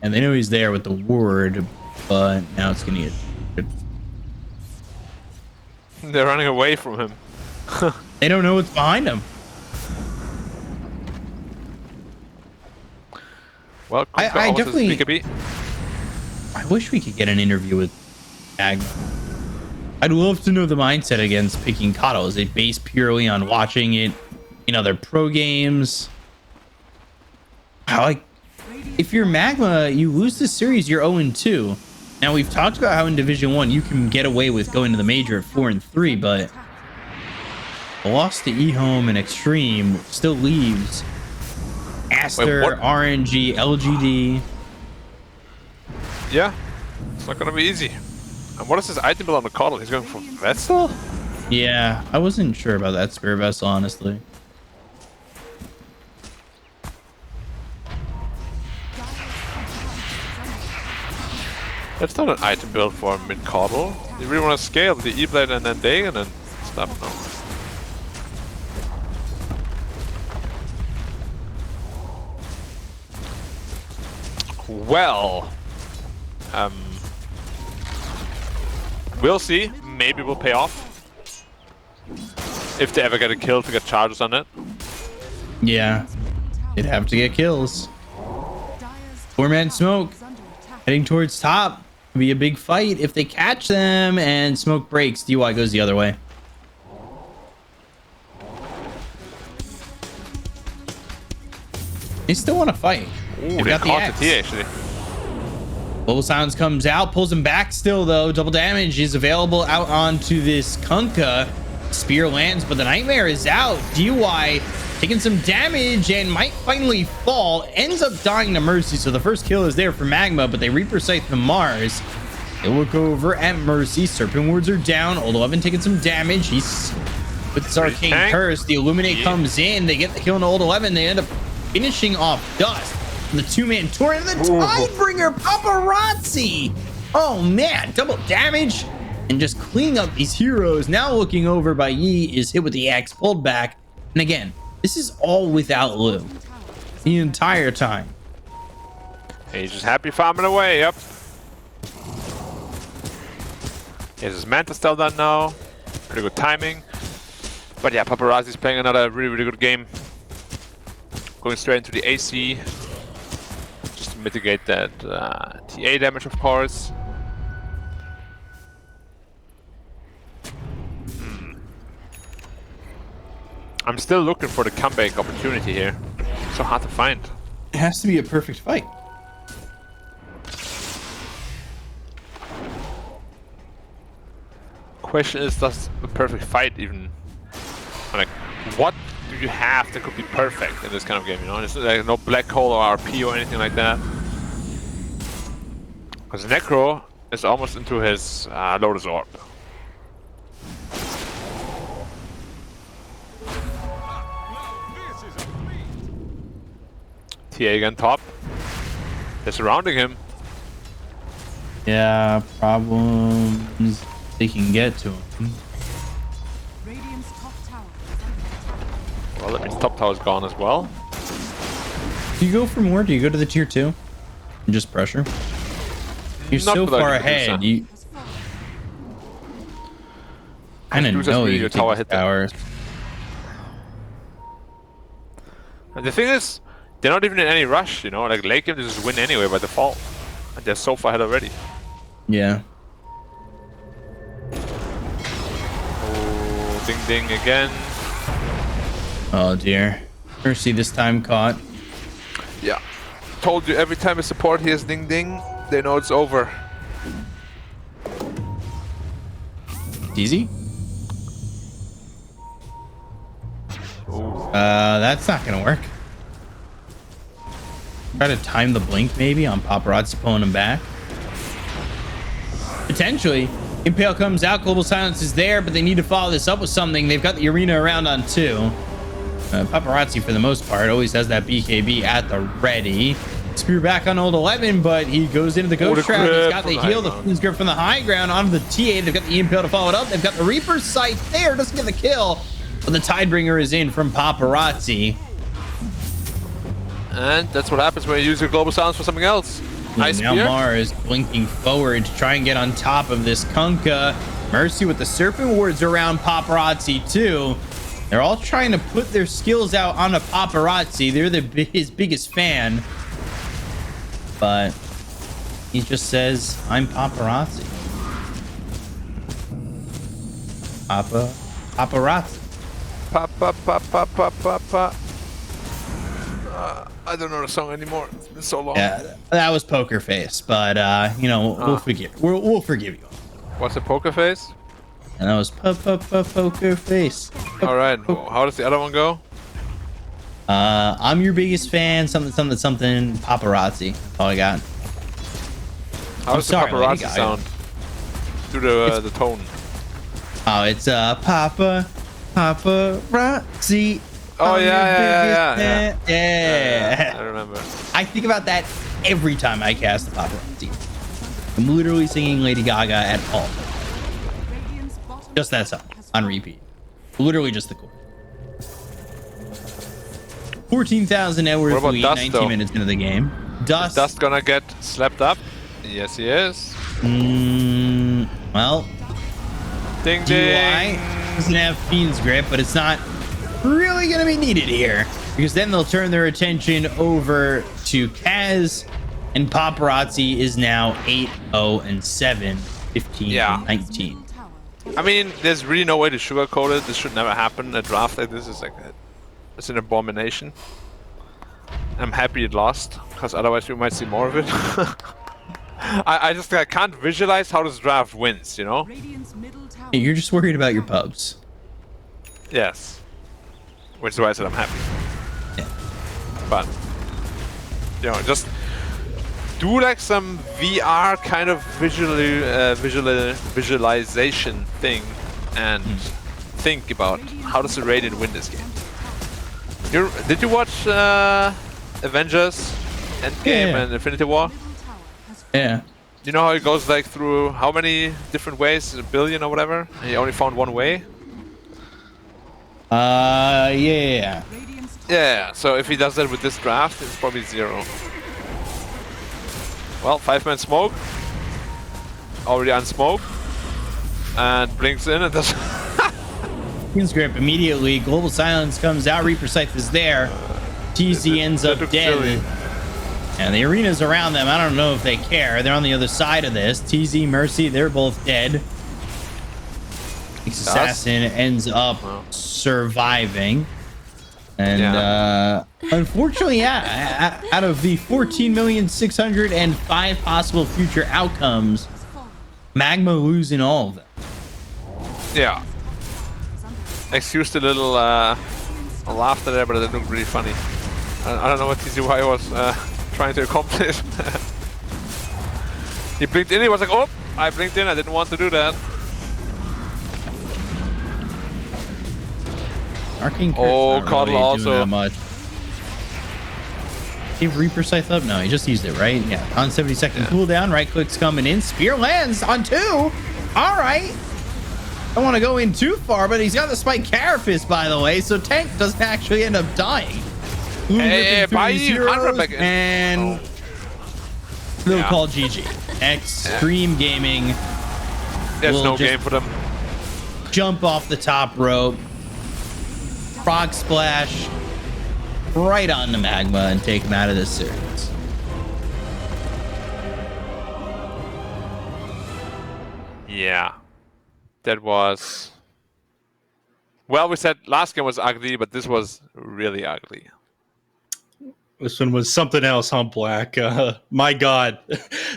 And they know he's there with the ward, but now it's gonna get... They're running away from him. They don't know what's behind him. Well, I definitely... BKB. I wish we could get an interview with Magma. I'd love to know the mindset against picking Kato. Is it based purely on watching it in other pro games? Like, if you're Magma, you lose this series, you're 0-2. Now, we've talked about how in Division 1 you can get away with going to the major at 4-3, but a loss to eHome and Extreme still leaves Aster, RNG, LGD. Yeah, it's not gonna be easy. And what is his item build on the Coddle? He's going for Vessel? Yeah, I wasn't sure about that Spirit Vessel, honestly. That's not an item build for mid Coddle. You really want to scale with the E-Blade and then Dagon and stuff. No. Well, we'll see. Maybe we'll pay off if they ever get a kill to get charges on it. Yeah, they'd have to get kills. 4-man smoke heading towards top. Could be a big fight if they catch them and smoke breaks. DY goes the other way. They still want to fight. Ooh, They've got the X. actually. Global Silence comes out, pulls him back still though. Double damage is available out onto this Kunkka. Spear lands, but the Nightmare is out. DY taking some damage and might finally fall. Ends up dying to Mercy, so the first kill is there for Magma, but they Reaper Scythe the Mars. They look over at Mercy. Serpent Wards are down. Old 11 taking some damage. He's with this Arcane Curse. The Illuminate comes in. They get the kill on Old 11. They end up finishing off Dust. The 2-man Torrent and the Tidebringer Paparazzi. Oh man, double damage and just cleaning up these heroes. Now looking over by Yi is hit with the axe, pulled back. And again, this is all without Lu the entire time. He's just happy farming away. Yep. His Manta still done now. Pretty good timing. But yeah, Paparazzi's playing another really good game. Going straight into the AC. Just to mitigate that TA damage, of course. I'm still looking for the comeback opportunity here. So hard to find. It has to be a perfect fight. Question is, does a perfect fight even, like, what do you have that could be perfect in this kind of game, you know? There's like no black hole or RP or anything like that. Because Necro is almost into his Lotus Orb. TA again top. They're surrounding him. Yeah, problems they can get to him. Well, that means top tower's gone as well. Do you go for more? Do you go to the tier 2? And just pressure? You're Not so without far Medusa. ahead. You kind of Medusa's know really you good take tower these hit there. towers. And the thing is, they're not even in any rush, you know? Like, late game, they just win anyway by default. And they're so far ahead already. Yeah. Oh, ding ding again. Oh dear. Mercy this time caught. Yeah. Told you, every time a support hears ding ding, they know it's over. Easy. That's not gonna work. Try to time the blink maybe on Paparazzi pulling him back. Potentially. Impale comes out, Global Silence is there, but they need to follow this up with something. They've got the arena around on 2. Paparazzi, for the most part, always has that BKB at the ready. Spear back on Old 11, but he goes into the Ghost Trap. He's got the heal, the Fiend's Grip from the high ground onto the TA. They've got the Impale to follow it up. They've got the Reaper's Sight there. Doesn't get the kill, but the Tidebringer is in from Paparazzi. And that's what happens when you use your Global Silence for something else. Nice now spear. Mars blinking forward to try and get on top of this Kunkka. Mercy with the Serpent Wards around Paparazzi too. They're all trying to put their skills out on a Paparazzi. They're his biggest fan. But he just says, I'm Paparazzi. Paparazzi. Papa. I don't know the song anymore. It's been so long. Yeah, that was Poker Face, but you know, we'll forgive you. What's a Poker Face? And that was Poker Face. All right. How does the other one go? I'm your biggest fan. Something, paparazzi. That's all I got. How does the paparazzi sound? Do the tone. Oh, it's paparazzi. Oh yeah. Yeah. I remember. I think about that every time I cast the paparazzi. I'm literally singing Lady Gaga at all. Just that song on repeat. Literally just the chord. 14,000 hours lead, 19 minutes into the game. Dust. Is Dust gonna get slapped up? Yes, he is. Well, ding ding. Doesn't have Fiend's grip, but it's not really gonna be needed here because then they'll turn their attention over to Kaz, and paparazzi is now 8-0-7, 15-19. I mean, there's really no way to sugarcoat it. This should never happen. A draft like this is like it's an abomination. I'm happy it lost because otherwise we might see more of it. I just can't visualize how this draft wins, you know? Hey, you're just worried about your pubs. Yes. Which is why I said I'm happy. Yeah. But, you know, just do like some VR kind of visualization thing and think about how does the Rated win this game. Did you watch Avengers Endgame and Infinity War? Yeah. You know how it goes like through how many different ways, a billion or whatever, and he only found one way? Yeah. Yeah, so if he does that with this draft, it's probably 0. Well, 5-man smoke. Already unsmoked. And blinks in and does... Fiend's grip immediately. Global silence comes out. Reaper Scythe is there. TZ ends up dead. Silly. And the arena's around them. I don't know if they care. They're on the other side of this. TZ, Mercy, they're both dead. Assassin ends up surviving. And unfortunately, out of the 14,605,000 possible future outcomes, Magma losing all of them. Yeah. Excuse the little laughter there, but it looked really funny. I don't know what TZY was trying to accomplish. He blinked in, he was like, oh, I blinked in, I didn't want to do that. Arcane Curse Coddle really also. That much. Gave Reaper Scythe up? No, he just used it, right? Yeah. On 70-second cooldown, right click's coming in. Spear lands on 2. All right. Don't want to go in too far, but he's got the Spike Carapace, by the way, so Tank doesn't actually end up dying. Hey, bye, and they'll call GG. Extreme Gaming. There's no game for them. Jump off the top rope. Frog splash right on the Magma and take him out of this series. Yeah. That was... Well, we said last game was ugly, but this was really ugly. This one was something else, huh, Black? My God.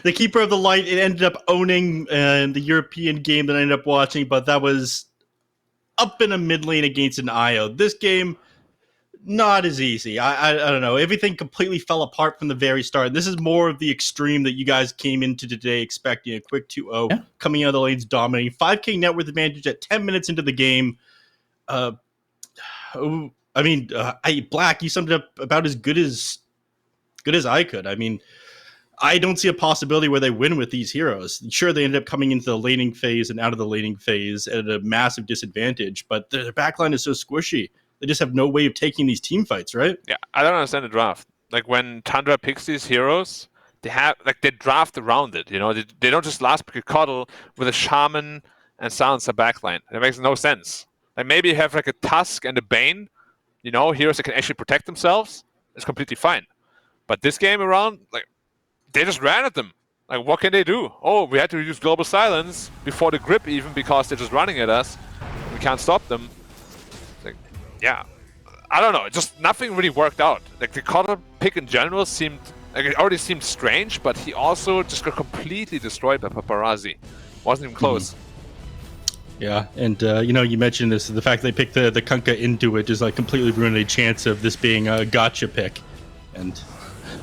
The Keeper of the Light, it ended up owning the European game that I ended up watching, but that was up in a mid lane against an IO. This game, not as easy. I don't know. Everything completely fell apart from the very start. This is more of the extreme that you guys came into today expecting. A quick 2-0, coming out of the lanes dominating. 5k net worth advantage at 10 minutes into the game. Black, you summed it up about as good as I could. I mean, I don't see a possibility where they win with these heroes. Sure, they ended up coming into the laning phase and out of the laning phase at a massive disadvantage, but their backline is so squishy. They just have no way of taking these team fights, right? Yeah, I don't understand the draft. Like when Tundra picks these heroes, they draft around it. You know, they don't just last pick a Coddle with a Shaman and Silencer backline. It makes no sense. Like maybe you have like a Tusk and a Bane. You know, heroes that can actually protect themselves. It's completely fine. But this game around, like, they just ran at them. Like, what can they do? Oh, we had to use Global Silence before the grip even because they're just running at us. We can't stop them. Like, yeah. I don't know. Just nothing really worked out. Like the color pick in general seemed like it already seemed strange, but he also just got completely destroyed by Paparazzi. Wasn't even close. Yeah, and you mentioned this, the fact they picked the Kunkka into it is like completely ruined a chance of this being a gotcha pick. And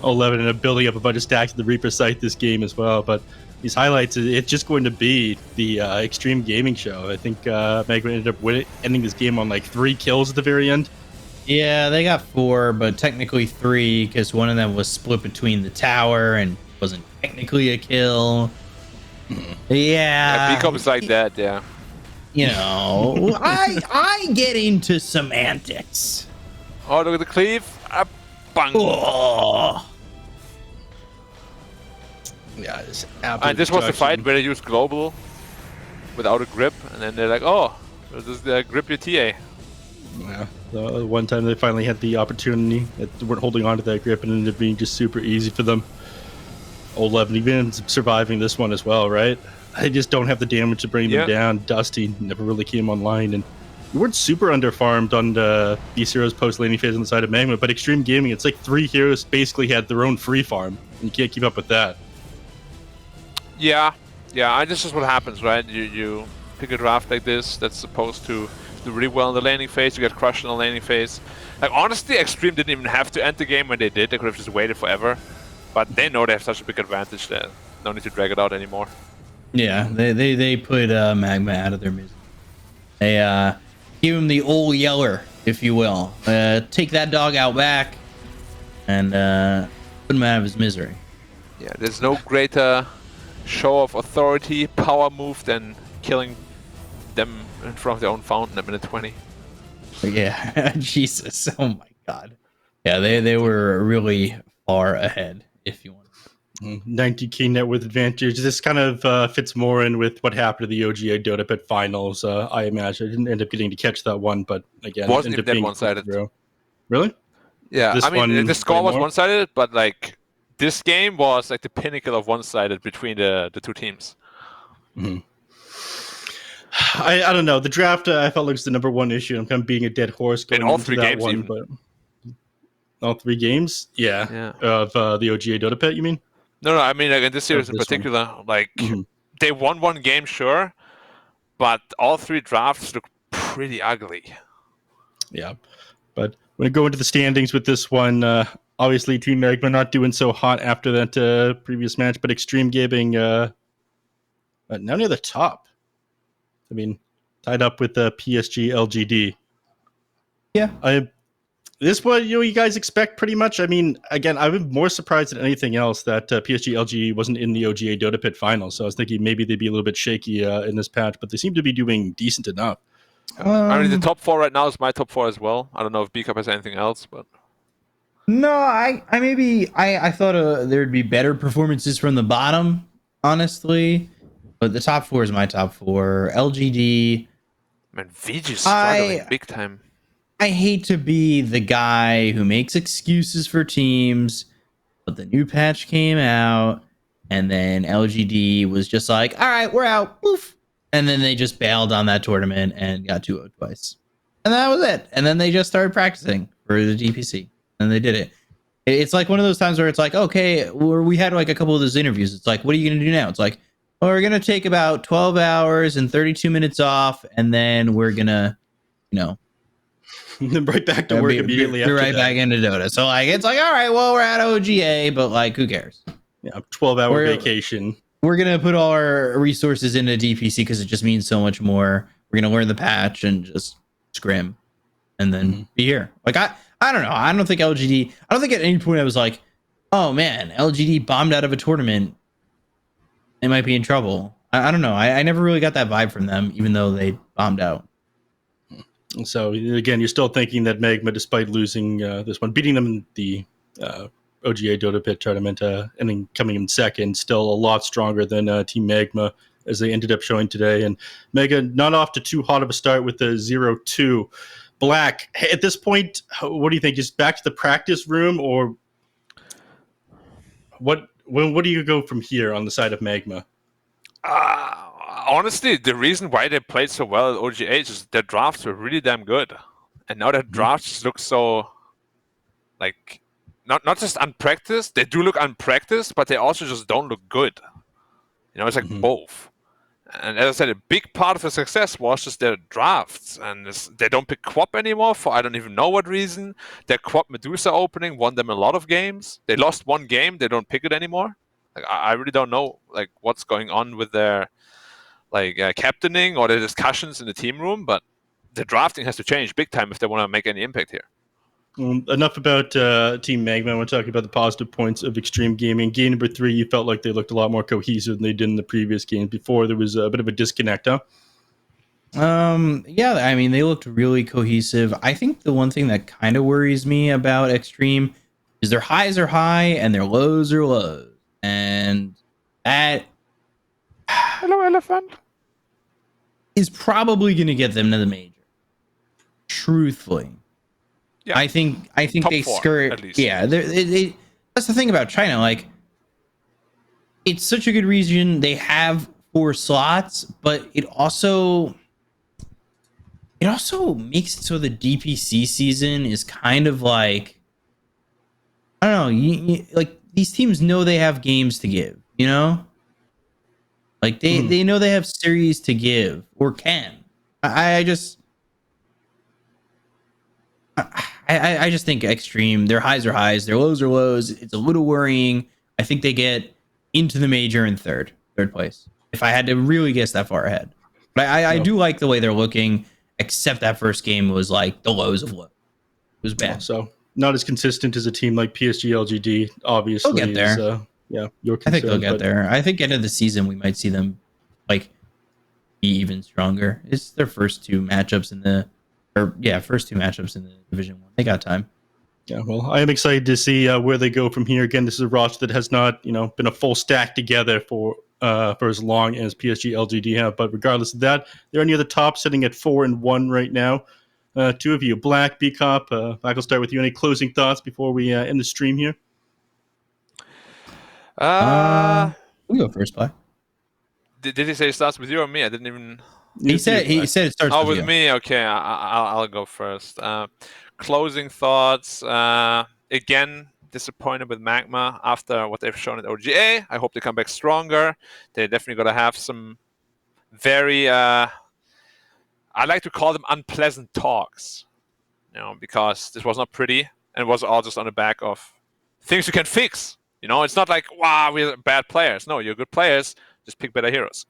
11 ended up building up a bunch of stacks at the Reaper site this game as well. But these highlights, it's just going to be the Extreme Gaming show. I think Magma ended up ending this game on like 3 kills at the very end. Yeah, they got 4, but technically 3 because one of them was split between the tower and wasn't technically a kill. Yeah. Become is like that, yeah. You know, I get into semantics. Oh, look at the cleave. Bang. Oh. Yeah, and this was the fight where they used global without a grip, and then they're like, "Oh, we'll just grip your TA." Yeah, the one time they finally had the opportunity, they weren't holding on to that grip, and it ended up being just super easy for them. 11 even surviving this one as well, right? They just don't have the damage to bring them down. Dusty never really came online, and we weren't super underfarmed on these heroes post laning phase on the side of Magma, but Extreme Gaming, it's like 3 heroes basically had their own free farm, and you can't keep up with that. Yeah, this is what happens, right? You pick a draft like this that's supposed to do really well in the laning phase, you get crushed in the laning phase. Like, honestly, Extreme didn't even have to end the game when they did. They could have just waited forever, but they know they have such a big advantage that no need to drag it out anymore. Yeah, they put Magma out of their misery. They give him the old yeller, if you will. Take that dog out back and put him out of his misery. Yeah, there's no greater show of authority, power move than killing them in front of their own fountain at minute 20. Yeah, Jesus, oh my God. Yeah, they were really far ahead, if you want. 90k net worth advantage. This kind of fits more in with what happened to the OGA Dota Pit finals. I imagine I didn't end up getting to catch that one, but again, wasn't it ended even up being one-sided. Really? Yeah, this I mean the score was more? one-sided, but like this game was like the pinnacle of one-sided between the 2 teams. Mm-hmm. I don't know. The draft I felt like was the number 1 issue. I'm kind of being a dead horse going in all into 3 that games, one, even. but all 3 games, yeah. Of the OGA Dota Pit, you mean? No, I mean like in this series in particular, like they won 1 game, sure, but all 3 drafts look pretty ugly. Yeah, but when I go into the standings with this one, obviously Team Magma not doing so hot after that previous match, but Extreme Gaming now near the top. I mean, tied up with PSG LGD. Yeah. This one, you guys expect pretty much. I mean, again, I'm more surprised than anything else that PSG LGD wasn't in the OGA Dota Pit final. So I was thinking maybe they'd be a little bit shaky in this patch, but they seem to be doing decent enough. I mean, the top 4 right now is my top 4 as well. I don't know if B-Cup has anything else, but No, I thought there'd be better performances from the bottom, honestly. But the top 4 is my top 4. LGD. Man, VG's struggling big time. I hate to be the guy who makes excuses for teams, but the new patch came out, and then LGD was just like, all right, we're out. Poof. And then they just bailed on that tournament and got 2-0 twice. And that was it. And then they just started practicing for the DPC. And they did it. It's like one of those times where it's like, okay, we had like a couple of those interviews. It's like, what are you going to do now? It's like, well, we're going to take about 12 hours and 32 minutes off, and then we're going to, right back to work immediately after right that. back into Dota. So like it's like, all right, well, we're at OGA, but like who cares? Yeah, 12-hour vacation. We're gonna put all our resources into DPC because it just means so much more. We're gonna learn the patch and just scrim and then be here. Like I don't know. I don't think LGD, I don't think at any point I was like, oh man, LGD bombed out of a tournament. They might be in trouble. I don't know. I never really got that vibe from them, even though they bombed out. So again, you're still thinking that Magma, despite losing this one, beating them in the OGA Dota Pit tournament, and then coming in second, still a lot stronger than Team Magma, as they ended up showing today. And Mega not off to too hot of a start with the 0-2. Black, at this point, what do you think? Just back to the practice room, or what? What do you go from here on the side of Magma? Honestly, the reason why they played so well at OGA is their drafts were really damn good. and now their drafts look so like not just unpracticed. They do look unpracticed, but they also just don't look good. You know, it's like both. And as I said, a big part of the success was just their drafts, and they don't pick Quap anymore for I don't even know what reason. Their Quap Medusa opening won them a lot of games. They lost one game, they don't pick it anymore. Like I really don't know like what's going on with their like captaining or the discussions in the team room, but the drafting has to change big time if they want to make any impact here. Enough about Team Magma. I want to talk about the positive points of Extreme Gaming. Game number 3, you felt like they looked a lot more cohesive than they did in the previous games. Before, there was a bit of a disconnect, huh? Yeah, I mean, they looked really cohesive. I think the one thing that kind of worries me about Extreme is their highs are high and their lows are lows. And that... Hello, elephant. ...is probably going to get them to the major. Truthfully. Yeah. I think Top they 4, skirt. at least. Yeah, that's the thing about China. Like, it's such a good region. They have 4 slots, but it also makes it so the DPC season is kind of like, I don't know. Like these teams know they have games to give. You know, like they know they have series to give or can. I just think Extreme, their highs are highs, their lows are lows. It's a little worrying. I think they get into the major in third place. If I had to really guess that far ahead. But I do like the way they're looking, except that first game was like the lows of low. It was bad. So not as consistent as a team like PSG LGD, obviously. They'll get there. Your concern, I think they'll get there. I think end of the season we might see them like be even stronger. It's their first 2 matchups in the Division 1. They got time. Yeah, well, I am excited to see where they go from here. Again, this is a roster that has not, been a full stack together for as long as PSG LGD have. But regardless of that, they're near the top, sitting at 4-1 right now. 2 of you, Black, B-Cop. I will start with you. Any closing thoughts before we end the stream here? We go first, Black. Did he say it starts with you or me? I didn't even. He said it starts. Oh, with with me. Okay, I'll go first. Closing thoughts. Again, disappointed with Magma after what they've shown at OGA. I hope they come back stronger. They're definitely going to have some very, I like to call them unpleasant talks, because this was not pretty and it was all just on the back of things you can fix. It's not like, wow, we're bad players. No, you're good players. Just pick better heroes.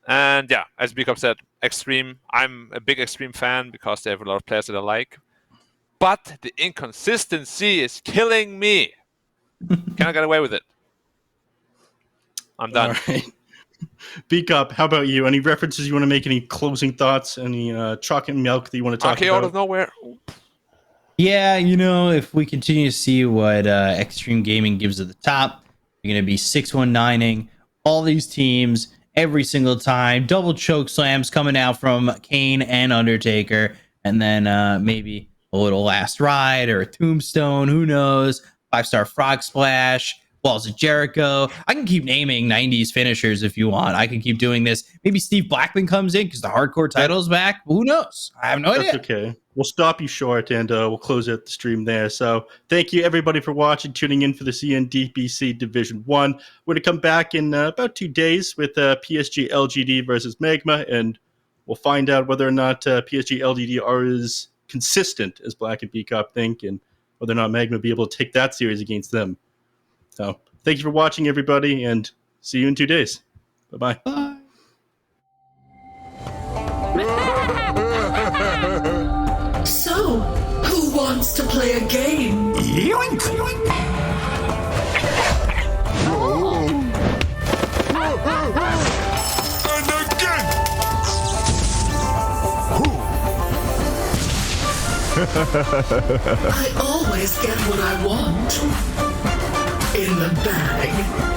And yeah, as Bicop said, Extreme. I'm a big Extreme fan because they have a lot of players that I like. But the inconsistency is killing me. Cannot get away with it. I'm done. All right. Bicop, how about you? Any references you want to make? Any closing thoughts? Any chalk and milk that you want to talk about? Out of nowhere. Yeah, if we continue to see what Extreme Gaming gives at the top, you're going to be 619ing all these teams every single time. Double choke slams coming out from Kane and Undertaker. And then maybe a little last ride or a tombstone. Who knows? 5-star frog splash. Walls of Jericho. I can keep naming 90s finishers if you want. I can keep doing this. Maybe Steve Blackman comes in because the hardcore title is back. Who knows? I have no idea. That's okay. We'll stop you short and we'll close out the stream there. So thank you, everybody, for watching, tuning in for the CNDPC Division 1. We're going to come back in about 2 days with PSG LGD versus Magma, and we'll find out whether or not PSG LGD are as consistent as Black and Bcop think, and whether or not Magma will be able to take that series against them. So thank you for watching, everybody, and see you in 2 days. Bye-bye. Bye. So, who wants to play a game? Yoink! And again! I always get what I want. In the bag.